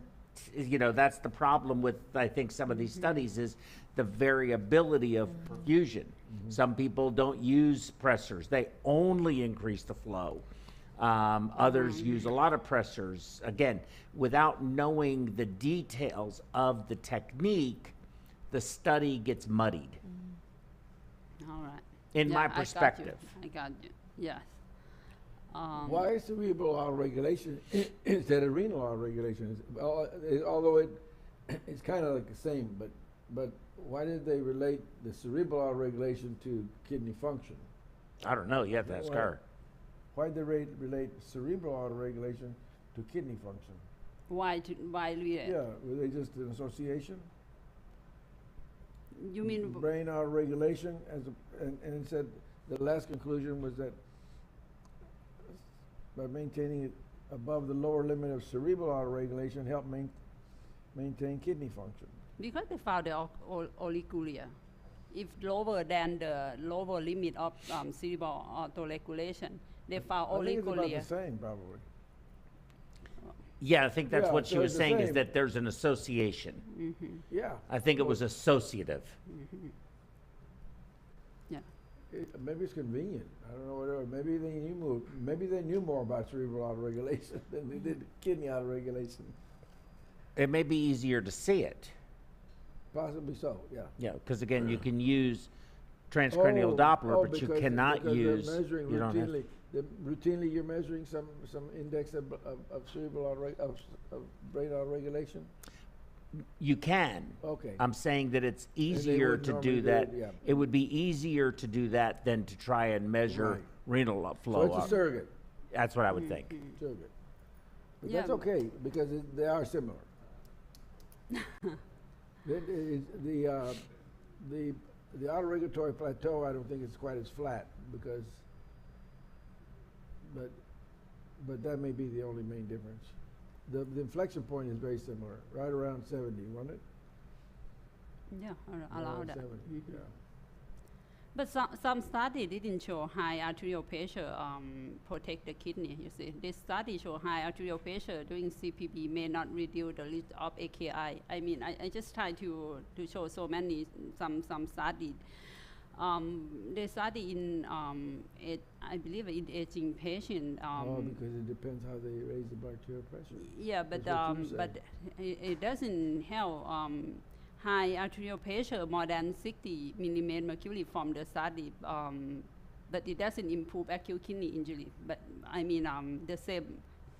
that's the problem with, I think, some of these studies is the variability of perfusion. Some people don't use pressors. They only increase the flow. Others use a lot of pressors. Again, without knowing the details of the technique, the study gets muddied, All right. in Yeah, my I got you. perspective. I got you. Yes. Why is cerebral autoregulation instead of renal autoregulation? Although it's kind of like the same, but why did they relate the cerebral autoregulation to kidney function? I don't know. You have to ask her. Why did they relate cerebral autoregulation to kidney function? Why we? Yeah, were they just an association? You mean Brain autoregulation, and it said the last conclusion was that by maintaining it above the lower limit of cerebral autoregulation helped maintain kidney function. because they found the oliguria. If lower than the lower limit of cerebral autoregulation, they found I think it's about oliguria. the same, probably. Yeah, I think that's Yeah, what so she was it's the saying, is same. that there's an association. Yeah. I think it was associative. Yeah. Maybe it's convenient. I don't know, whatever. Maybe they knew more about cerebral autoregulation than they did kidney autoregulation. It may be easier to see it. Possibly so, yeah. Yeah, because again, you can use transcranial Doppler, but you cannot because use. they're measuring You don't have, routinely. Routinely, you're measuring some index of cerebral of brain autoregulation. you can. Okay. I'm saying that it's they easier would to normally do do that. it, yeah. It would be easier to do that than to try and measure Right. renal So flow. it's a surrogate. That's what I would think. Surrogate. But Yeah. that's okay because they are similar. The autoregulatory plateau, I don't think it's quite as flat because, but that may be the only main difference. The inflection point is very similar, right around 70, wasn't it? Yeah, allow Around that. 70, yeah. But some study didn't show high arterial pressure protect the kidney. You see, this study show high arterial pressure during CPB may not reduce the risk of AKI. I mean, I just try to show so many some study. They study in I believe in aging patient. Because it depends how they raise the blood arterial pressure. Yeah, but That's what you but it doesn't help high arterial pressure more than 60 millimeter mercury from the study, but it doesn't improve acute kidney injury. But I mean, the same,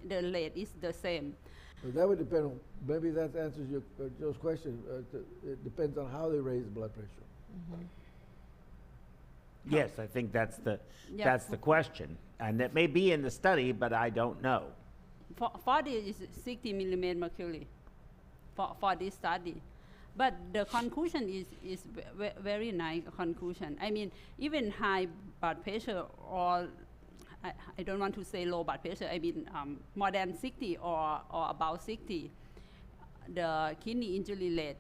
the rate is the same. But that would depend on, maybe that answers your, Joe's question. It depends on how they raise the blood pressure. Yes, I think that's the Yeah. that's the question, and that may be in the study, but I don't know. For this is 60 millimeter mercury for this study. But the conclusion is very nice conclusion. I mean, even high blood pressure or I don't want to say low blood pressure. I mean, more than 60 or about 60, the kidney injury rate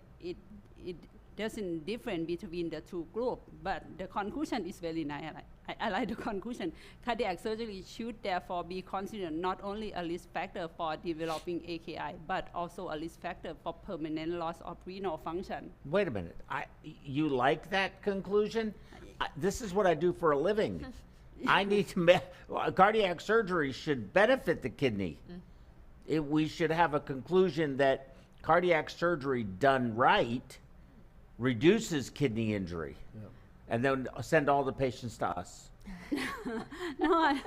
it doesn't different between the two groups, but the conclusion is very nice. I like the conclusion. Cardiac surgery should therefore be considered not only a risk factor for developing AKI, but also a risk factor for permanent loss of renal function. Wait a minute. You like that conclusion? This is what I do for a living. I need to. Cardiac surgery should benefit the kidney. We should have a conclusion that cardiac surgery done right reduces kidney injury, and then send all the patients to us. No,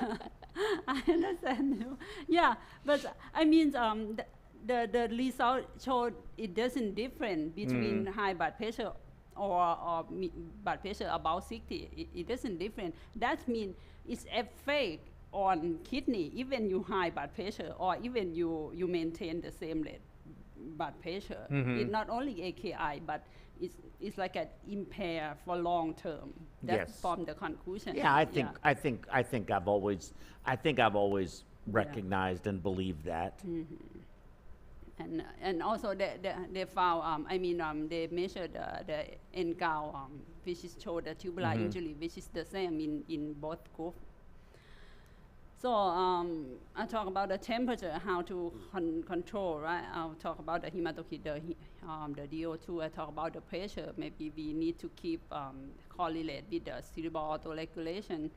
I understand you. Yeah, but I mean, the result showed it doesn't different between high blood pressure or blood pressure above 60. It doesn't different. That means it's effect on kidney, even you high blood pressure or even you maintain the same rate blood pressure. It's not only AKI, but it's like an impair for long term. That's Yes. from the conclusion. Yeah, I think I've always recognized and believed that. And also they found they measured the NGAL, which is show the tubular injury, which is the same in both groups. So I talk about the temperature, how to control, right? I'll talk about the hematocrit, the DO2. I talk about the pressure. Maybe we need to keep correlate with the cerebral autoregulation.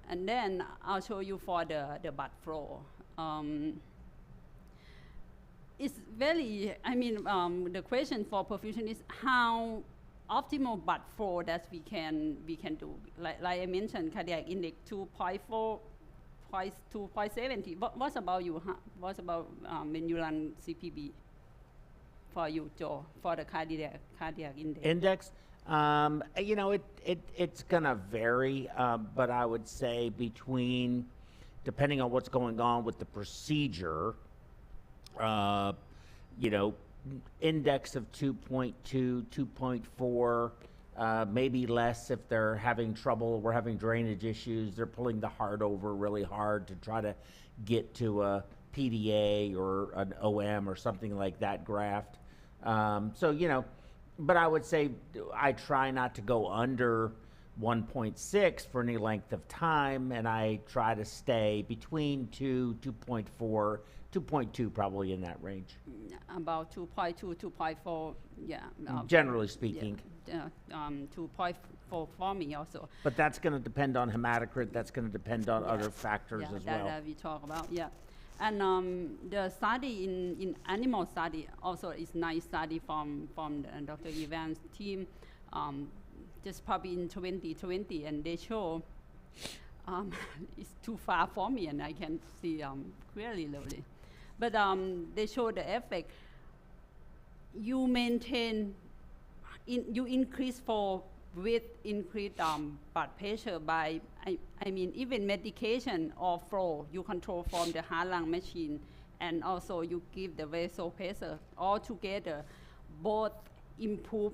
And then I'll show you for the blood flow. It's very, the question for perfusion is how optimal blood flow that we can do. Like I mentioned, cardiac index 2.4. 2.70. What's about you? Huh? What's about when you run CPB for you, Joe, for the cardiac index? Index, it's gonna vary, but I would say between, depending on what's going on with the procedure, index of 2.2, 2.4. Maybe less if they're having trouble, we're having drainage issues, they're pulling the heart over really hard to try to get to a PDA or an OM or something like that graft. But I would say I try not to go under 1.6 for any length of time, and I try to stay between 2, 2.4, 2.2 probably in that range. About 2.2, 2.4, yeah. Generally speaking. 2.4 for me also. But that's going to depend on hematocrit. That's going to depend on other factors as well. That we talk about, yeah. And the study in animal study also is nice study from the Dr. Evans' team, just probably in 2020, and they show it's too far for me, and I can see clearly. But they show the effect. You maintain. You increase flow with increased blood pressure by, even medication or flow, you control from the heart-lung machine, and also you give the vessel pressure. All together, both improve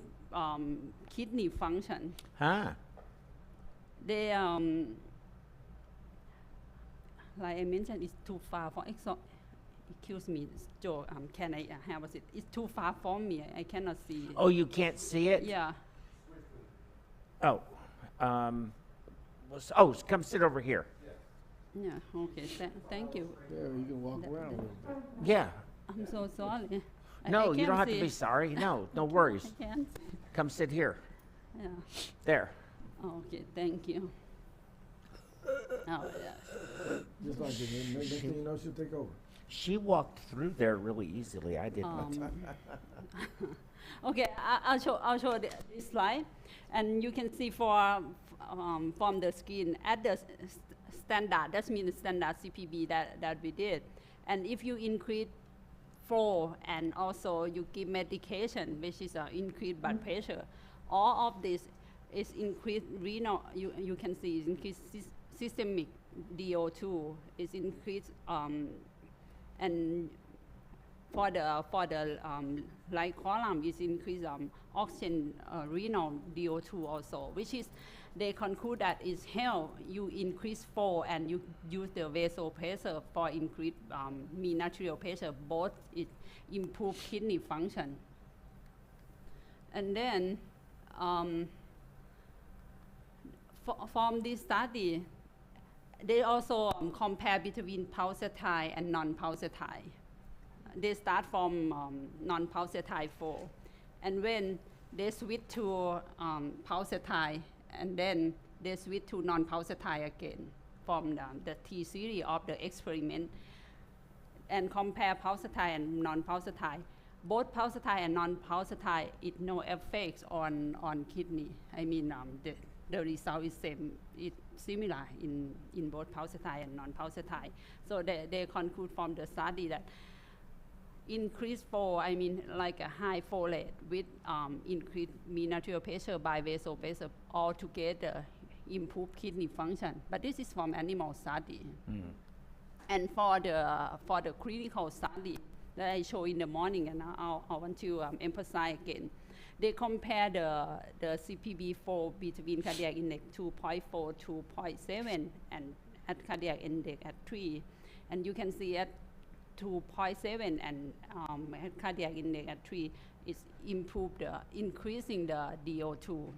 kidney function. They, like I mentioned, it's too far for excuse me, Joe, can I have a seat? It's too far from me. I cannot see. Oh, you can't see it? Yeah. Oh. Come sit over here. Yeah, okay. Thank you. Yeah, you can walk around a little bit. Yeah. I'm so sorry. No, I you don't have to see. be sorry. No worries. I can't. Come sit here. Yeah. There. Okay, thank you. Oh, yeah. Just like it. Next thing you know, she'll take over. She walked through there really easily. I didn't. Okay, I'll show this slide, and you can see from the screen at the standard. That means the standard CPB that we did, and if you increase flow and also you give medication, which is increased blood pressure, all of this is increased renal. You can see is increased systemic DO2 is increased. And for the right column is increased oxygen renal DO2 also, which is they conclude that is help you increase flow and you use the vessel pressure for increased mean arterial pressure. Both it improve kidney function. And then from this study, they also compare between pulsatile and non-pulsatile. They start from non-pulsatile flow. And when they switch to pulsatile, and then they switch to non-pulsatile again from the T series of the experiment, and compare pulsatile and non-pulsatile. Both pulsatile and non-pulsatile, it no effects on kidney. I mean, the result is same, it's similar in both pulsatile and non-pulsatile. So they conclude from the study that increased flow, I mean like a high flow rate with increased mean arterial pressure by vessel pressure altogether improve kidney function. But this is from animal study. And for the clinical study that I show in the morning, and I want to emphasize again, they compare the CPB4 between cardiac index 2.4 to 0.7 and at cardiac index at 3. And you can see at 2.7 and at cardiac index at 3 is improved, increasing the DO2,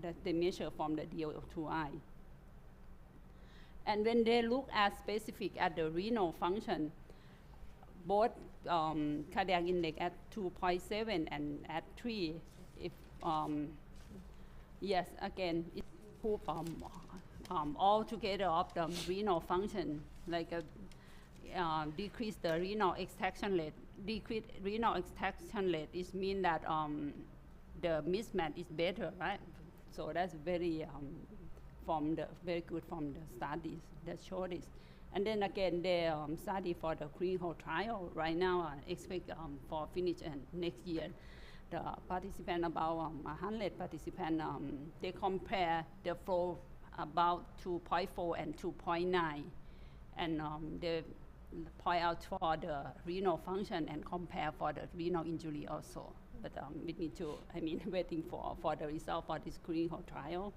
that they measure from the DO2I. And when they look at specific at the renal function, both cardiac index at 2.7 and at 3, if yes, again, it improved all together of the renal function, like decrease the renal extraction rate. Decrease renal extraction rate is mean that the mismatch is better, right? So that's very very good from the studies that show this. And then again, they study for the clinical trial right now, expect for finish next year. The participant, about 100 participants, they compare the flow about 2.4 and 2.9, and they point out for the renal function and compare for the renal injury also. But we need to, waiting for the result for this clinical trial.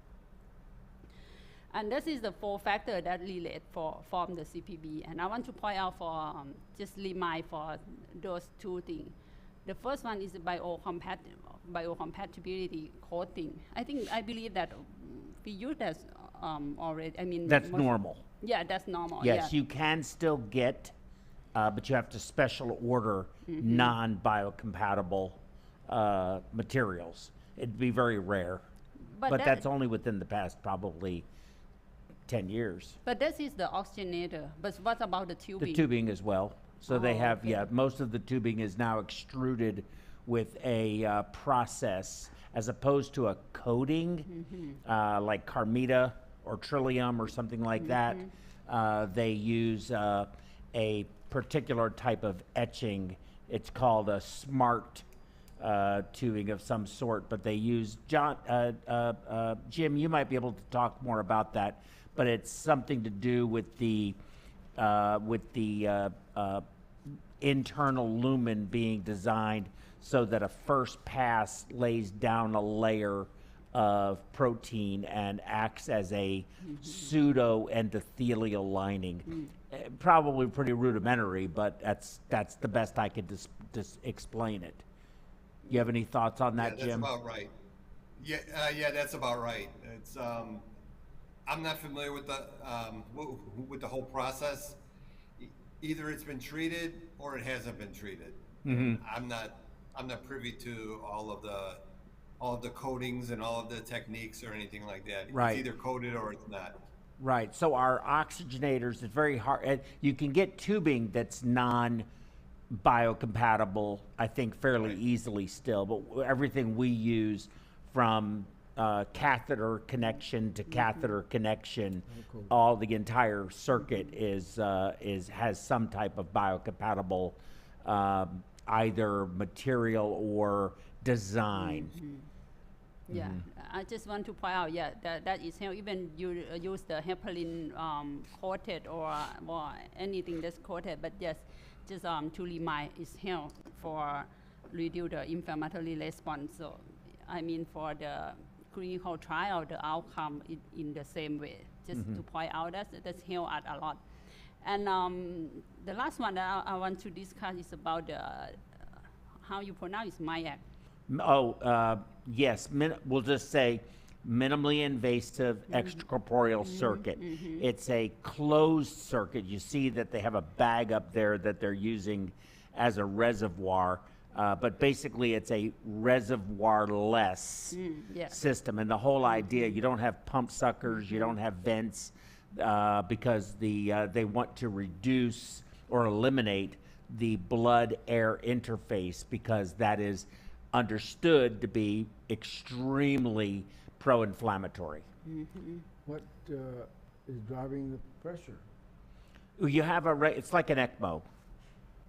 And this is the 4 factors that relate from the CPB. And I want to point out for, just remind for those 2 things. The first one is the biocompatibility coating. I believe that we use that already. That's normal. Yeah, that's normal. Yes, yeah. you can still get, but you have to special order non-biocompatible materials. It'd be very rare. But that's only within the past probably 10 years. But this is the oxygenator. But what about the tubing? The tubing as well. So they have, okay. Most of the tubing is now extruded with a process as opposed to a coating, like Carmita or Trillium or something like that. They use a particular type of etching. It's called a smart tubing of some sort, but they use, Jim, you might be able to talk more about that, but it's something to do with the internal lumen being designed so that a first pass lays down a layer of protein and acts as a pseudo endothelial lining. Probably pretty rudimentary, but that's the best I could just explain it. You have any thoughts on that, Jim? That's about right. Yeah, that's about right. It's I'm not familiar with the whole process. Either it's been treated or it hasn't been treated. I'm not privy to all of the coatings and all of the techniques or anything like that. Right. It's either coated or it's not. Right. So our oxygenators, it's very hard. You can get tubing that's non-biocompatible, I think, fairly easily still. But everything we use, from catheter connection to catheter connection, all the entire circuit has some type of biocompatible either material or design. Yeah, I just want to point out, that is how even you use the heparin coated or anything that's coated, but yes, just to remind, it's help for reduce the inflammatory response. So, for the clinical trial, the outcome is in the same way. Just to point out, that's help us a lot. And the last one that I want to discuss is about how you pronounce MIAC. Yes, we'll just say minimally invasive extracorporeal circuit. It's a closed circuit. You see that they have a bag up there that they're using as a reservoir, but basically it's a reservoir-less system. And the whole idea, you don't have pump suckers, you don't have vents, because they want to reduce or eliminate the blood-air interface, because that is understood to be extremely pro-inflammatory. What is driving the pressure? You have it's like an ECMO.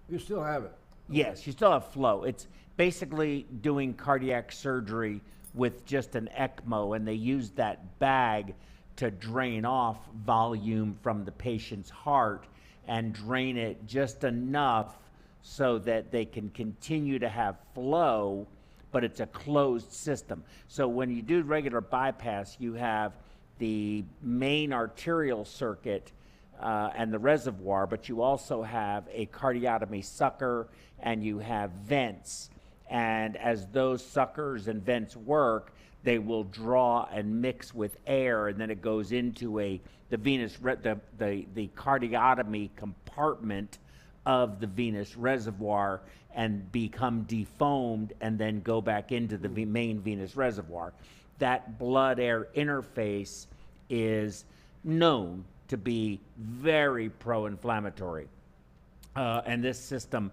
You still have it. Yes, you still have flow. It's basically doing cardiac surgery with just an ECMO, and they use that bag to drain off volume from the patient's heart and drain it just enough so that they can continue to have flow, but it's a closed system. So when you do regular bypass, you have the main arterial circuit and the reservoir, but you also have a cardiotomy sucker and you have vents. And as those suckers and vents work, they will draw and mix with air, and then it goes into the cardiotomy compartment of the venous reservoir and become defoamed and then go back into the main venous reservoir. That blood-air interface is known to be very pro-inflammatory. And this system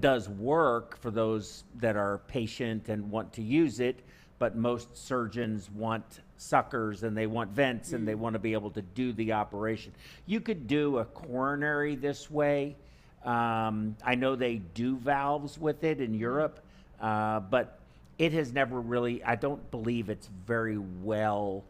does work for those that are patient and want to use it, but most surgeons want suckers and they want vents and they want to be able to do the operation. You could do a coronary this way. I know they do valves with it in Europe, but it has never really, I don't believe it's very well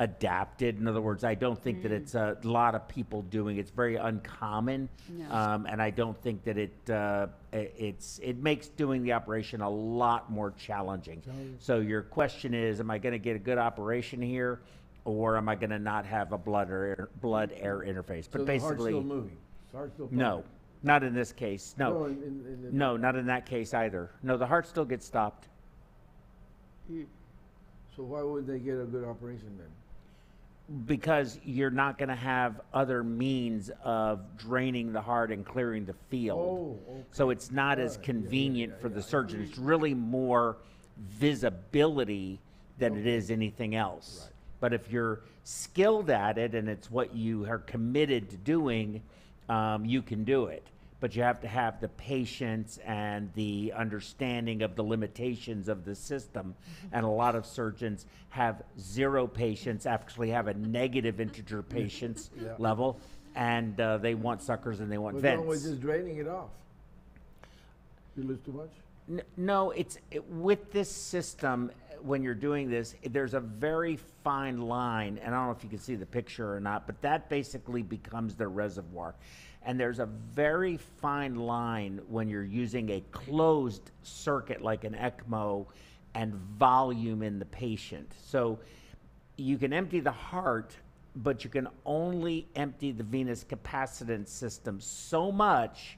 adapted. In other words, I don't think that it's a lot of people doing it. It's very uncommon, and I don't think that it makes doing the operation a lot more challenging. So your question is, am I going to get a good operation here, or am I going to not have a blood-air interface? But So basically, the heart's still moving. The heart's still no, pumping. not in this case. No, No, in no, not in that case either. No, the heart still gets stopped. So why would they get a good operation then? Because you're not going to have other means of draining the heart and clearing the field. Oh, okay. So it's not as Right. convenient for the surgeon. It's really more visibility than it is anything else. Right. But if you're skilled at it and it's what you are committed to doing, you can do it. But you have to have the patience and the understanding of the limitations of the system. And a lot of surgeons have zero patience, actually have a negative integer patience level, and they want suckers and they want What's vents. wrong with just draining it off? You lose too much? No, with this system, when you're doing this, there's a very fine line, and I don't know if you can see the picture or not, but that basically becomes the reservoir. And there's a very fine line when you're using a closed circuit like an ECMO and volume in the patient. So you can empty the heart, but you can only empty the venous capacitance system so much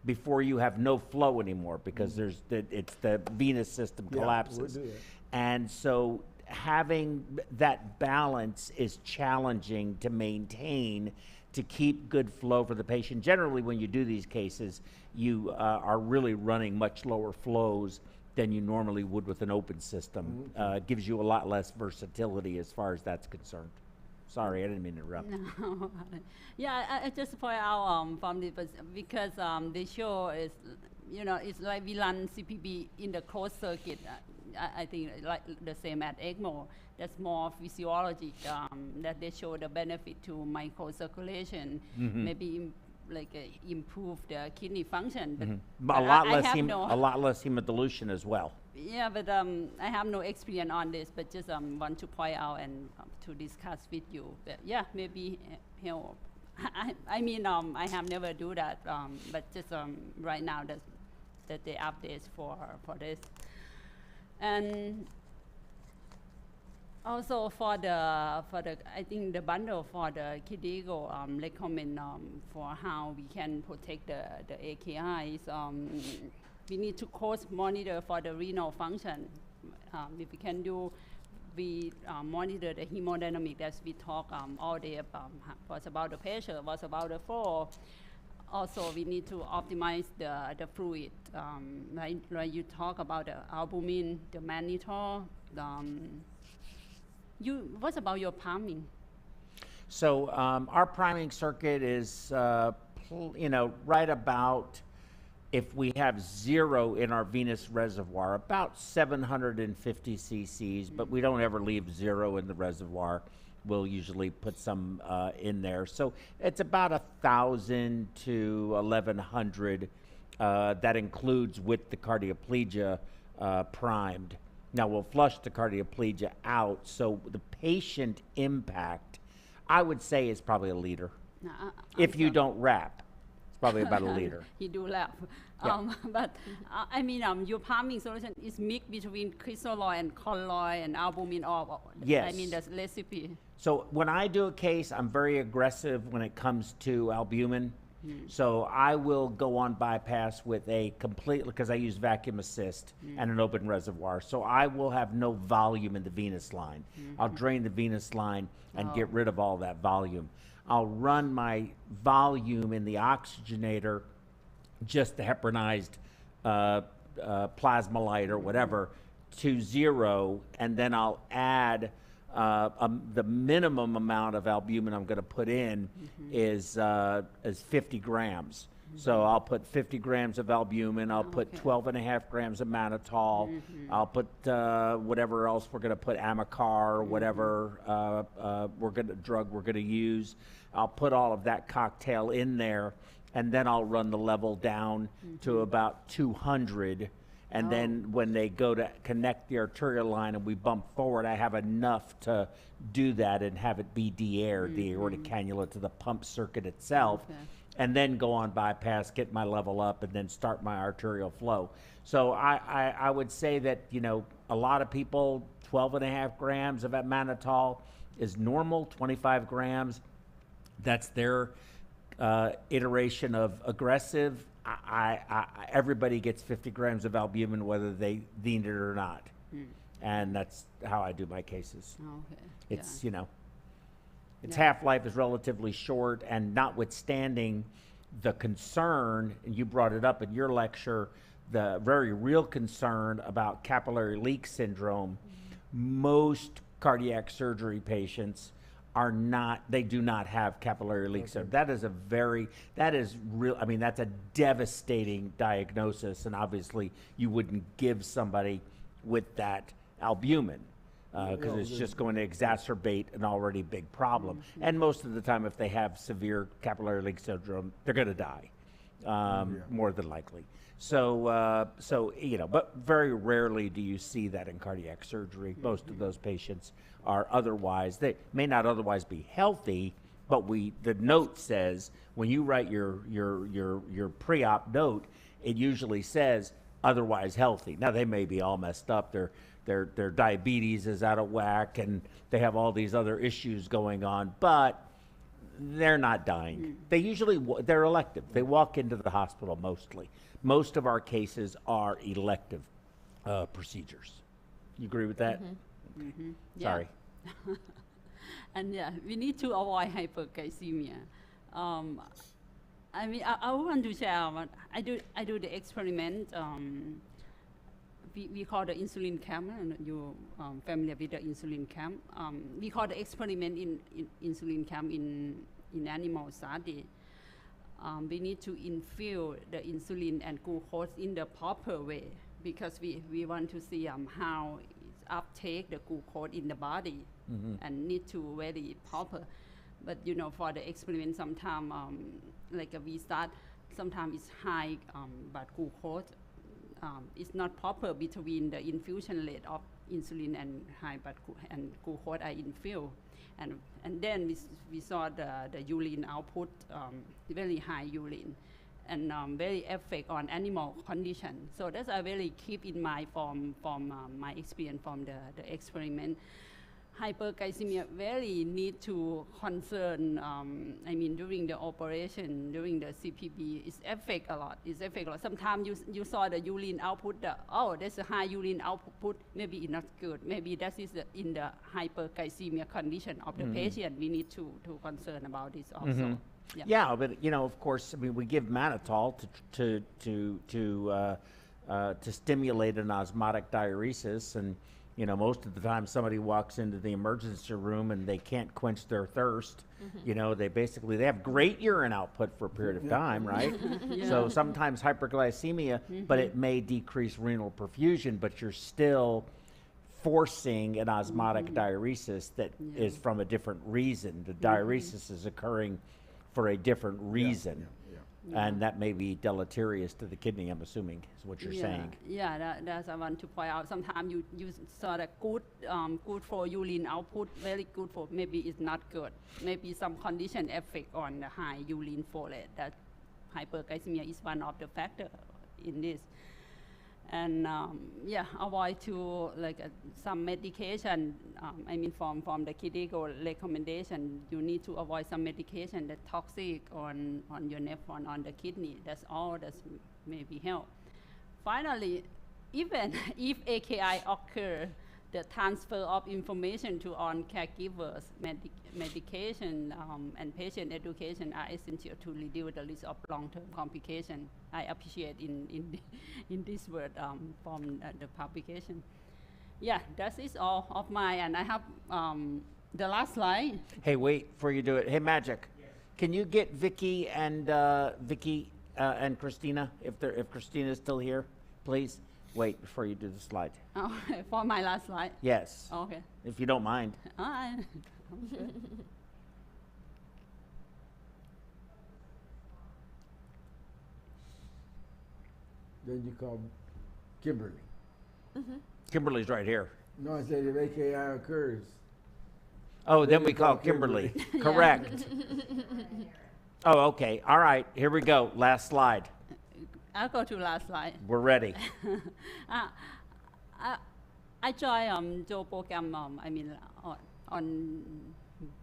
before you have no flow anymore, because it's the venous system collapses. We'll do that. And so having that balance is challenging to maintain, to keep good flow for the patient. Generally, when you do these cases, you are really running much lower flows than you normally would with an open system. Gives you a lot less versatility as far as that's concerned. Sorry, I didn't mean to interrupt. No. Yeah, I just point out from the because the show is, it's like we run CPB in the closed circuit. I think like the same at ECMO. That's more physiologic, that they show the benefit to microcirculation, maybe improve the kidney function. But A lot less hemodilution as well. Yeah, but I have no experience on this, but just want to point out and to discuss with you. But yeah, maybe help. I mean, I have never do that, but just right now that the updates for this. And also for the I think the bundle for the KidneyGo recommend for how we can protect the AKIs. we need to course monitor for the renal function. If we can do, we monitor the hemodynamic as we talk all day about what's about the pressure, what's about the flow. Also, we need to optimize the fluid. Like you talk about the albumin, the mannitol. What about your priming? So our priming circuit is, right about, if we have 0 in our venous reservoir, about 750 cc's, but we don't ever leave 0 in the reservoir. We'll usually put some in there. So it's about 1,000 to 1,100. That includes with the cardioplegia primed. Now we'll flush the cardioplegia out. So the patient impact, I would say, is probably a liter. If you don't wrap, it's probably about a liter. He do laugh. Yeah. But I mean, your priming solution is mixed between crystalloid and colloid and albumin. Yes. I mean, the recipe. So when I do a case, I'm very aggressive when it comes to albumin. So I will go on bypass with a complete, because I use vacuum assist and an open reservoir. So I will have no volume in the venous line. I'll drain the venous line and get rid of all that volume. I'll run my volume in the oxygenator, just the heparinized plasma light or whatever, to 0, and then I'll add the minimum amount of albumin I'm going to put in is 50 grams. So I'll put 50 grams of albumin. I'll put 12.5 grams of mannitol. I'll put whatever else we're going to put, Amicar, or whatever drug we're going to use. I'll put all of that cocktail in there, and then I'll run the level down to about 200. And then when they go to connect the arterial line and we bump forward, I have enough to do that and have it be de-aired, the aortic cannula, to the pump circuit itself, and then go on bypass, get my level up, and then start my arterial flow. So I would say that, a lot of people, 12.5 grams of mannitol is normal, 25 grams. That's their iteration of aggressive. Everybody gets 50 grams of albumin, whether they need it or not. And that's how I do my cases. Okay. It's, its half-life is relatively short, and notwithstanding the concern, and you brought it up in your lecture, the very real concern about capillary leak syndrome, most cardiac surgery patients they do not have capillary leak syndrome. That is real. I mean, that's a devastating diagnosis, and obviously you wouldn't give somebody with that albumin because it's just going to exacerbate an already big problem. And most of the time, if they have severe capillary leak syndrome, they're going to die, more than likely. So, but very rarely do you see that in cardiac surgery. Most of those patients are otherwise, they may not otherwise be healthy, but the note says, when you write your pre-op note, it usually says otherwise healthy. Now they may be all messed up. Their diabetes is out of whack, and they have all these other issues going on, but they're not dying. They're elective. They walk into the hospital mostly. Most of our cases are elective procedures. You agree with that? Sorry. And we need to avoid hyperglycemia. I mean, I want to share. I do the experiment. We call the insulin camp. You familiar with the insulin camp? We call the experiment in insulin camp in animal study. We need to infuse the insulin and glucose in the proper way, because we want to see how it's uptake the glucose in the body, and need to very proper. But for the experiment, sometimes we start, sometimes it's high, but glucose is not proper between the infusion rate of insulin and high but and glucose are infused. And then we saw the urine output, very high urine, and very effect on animal condition. So that's I really keep in mind from my experience from the experiment. hyperglycemia very need to concern, during the operation, during the CPB, it's affect a lot. Sometimes you saw the urine output, there's a high urine output, maybe it's not good. Maybe that is in the hyperglycemia condition of the patient. We need to concern about this also. Yeah, but of course, we give mannitol to stimulate an osmotic diuresis, and most of the time somebody walks into the emergency room and they can't quench their thirst. They have great urine output for a period of time, right? So sometimes hyperglycemia, but it may decrease renal perfusion, but you're still forcing an osmotic diuresis that is from a different reason. The diuresis is occurring for a different reason. And that may be deleterious to the kidney, I'm assuming, is what you're saying. Yeah, that's I want to point out. Sometimes you saw that good for urine output, very good for, maybe it's not good. Maybe some condition affect on the high urine flow rate. That hyperglycemia is one of the factor in this. And avoid to some medication. From the clinical recommendation, you need to avoid some medication that toxic on your nephron, on the kidney. That's all that maybe help. Finally, even if AKI occur, the transfer of information to on caregivers, medication, and patient education are essential to reduce the risk of long-term complications. I appreciate in this word from the publication. Yeah, that is all of mine, and I have the last slide. Hey, wait, before you do it. Hey, Magic, can you get Vicky and Christina, if Christina is still here, please? Wait, before you do the slide. Oh, for my last slide? Yes. Okay. If you don't mind. I'm sure. Then you call Kimberly. Kimberly's right here. No, I said if AKI occurs. Oh, then we call Kimberly. Correct. Oh, okay. All right. Here we go. Last slide. I'll go to last slide. We're ready. I joined Joe program. On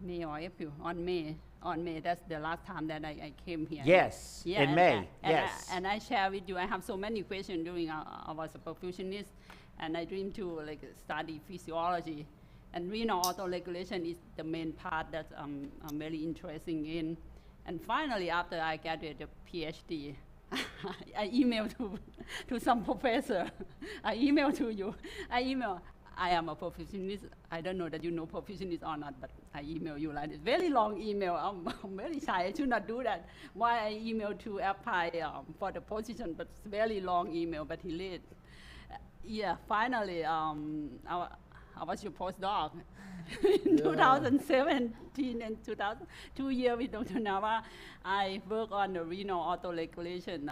May or April. On May. That's the last time that I came here. Yes. In May. Yes. And I share with you. I have so many questions during I was a perfusionist, and I dream to study physiology, and renal autoregulation is the main part that I'm very interested in. And finally, after I graduated a Ph.D. I emailed to some professor. I emailed to you. I am a perfusionist. I don't know that you know perfusionist or not, but I email you like this. Very long email. I'm very shy. I should not do that. Why I emailed to apply for the position, but it's very long email, but he late. Finally, I was your postdoc. In 2017 and 2 years with Dr. Navar, I worked on the renal autoregulation,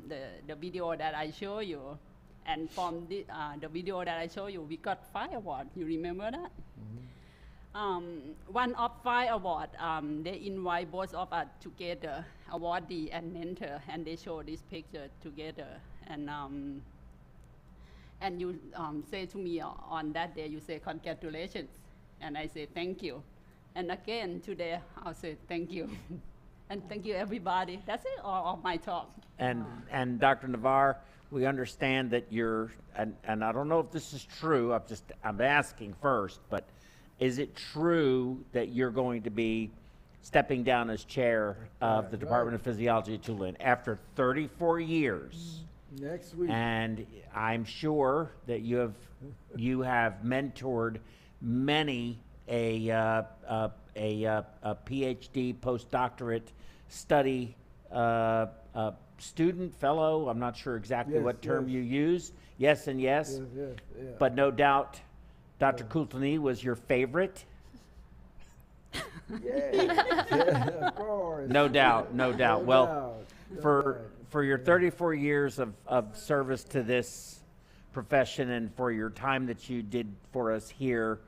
the video that I show you. And from the video that I show you, we got 5 awards. You remember that? One of 5 awards, they invite both of us together, awardee and mentor, and they show this picture together. And you say to me on that day, you say, congratulations. And I say, thank you. And again, today, I'll say, thank you. And thank you, everybody. That's it, all of my talk. And Dr. Navar, we understand that you're, and I don't know if this is true, I'm asking first, but is it true that you're going to be stepping down as chair of the Department of Physiology at Chulabhorn after 34 years? Next week. And I'm sure that you have mentored many a PhD postdoctorate study student, fellow, I'm not sure exactly what term you use. Yes and yes. But no doubt Dr. Kulthinee was your favorite. Of course. No doubt. Well, for your 34 years of service to this profession and for your time that you did for us here,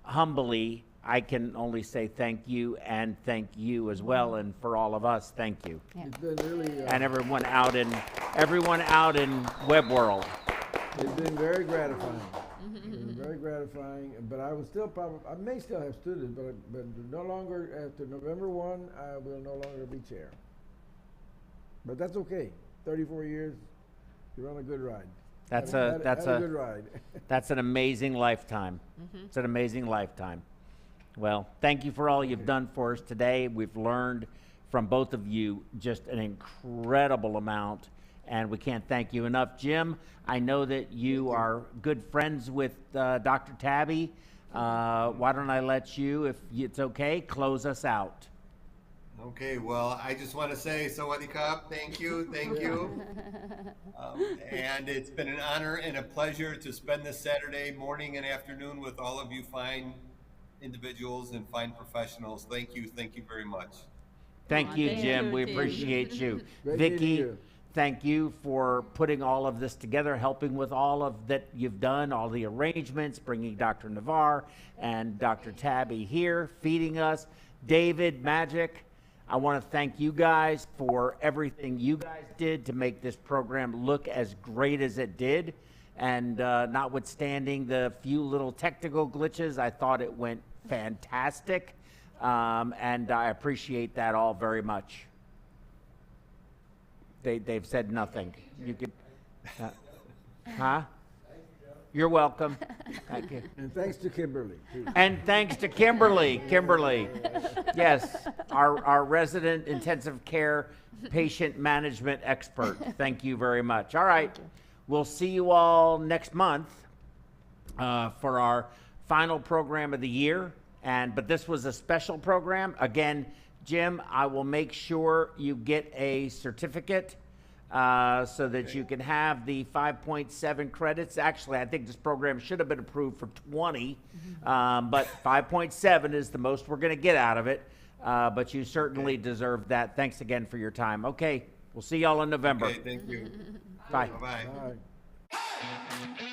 humbly, I can only say thank you and thank you as well, and for all of us, thank you. Yeah. It's been really, And everyone out in web world. it's been very gratifying. It was very gratifying, but I will still probably, I may still have students, but no longer, after November 1, I will no longer be chair. But that's okay. 34 years, you're on a good ride. That's Had a a good ride. that's an amazing lifetime. It's an amazing lifetime. Well, thank you for all you've done for us today. We've learned from both of you just an incredible amount, and we can't thank you enough. Jim, I know that you are good friends with Dr. Tabby. Why don't I let you, if it's okay, close us out. Okay, well, I just want to say, Sawadee Krap, thank you. And it's been an honor and a pleasure to spend this Saturday morning and afternoon with all of you fine individuals and fine professionals. Thank you very much. Thank you, Thank Jim. you, We Jim. appreciate you. Great meeting Vicki, you. thank you for putting all of this together, helping with all of that you've done, all the arrangements, bringing Dr. Navar and Dr. Tabby here, feeding us. David, Magic, I want to thank you guys for everything you guys did to make this program look as great as it did. And notwithstanding the few little technical glitches, I thought it went fantastic. And I appreciate that all very much. They've said nothing. You could, huh? You're welcome. Thank you. And thanks to Kimberly, too. And thanks to Kimberly. Yes, our resident intensive care patient management expert. Thank you very much. All right, we'll see you all next month for our final program of the year. But this was a special program. Again, Jim, I will make sure you get a certificate so that you can have the 5.7 credits. Actually, I think this program should have been approved for 20, but 5.7 is the most we're going to get out of it. But you certainly deserve that. Thanks again for your time. Okay, we'll see y'all in November. Okay, thank you. Bye. Bye-bye. All right.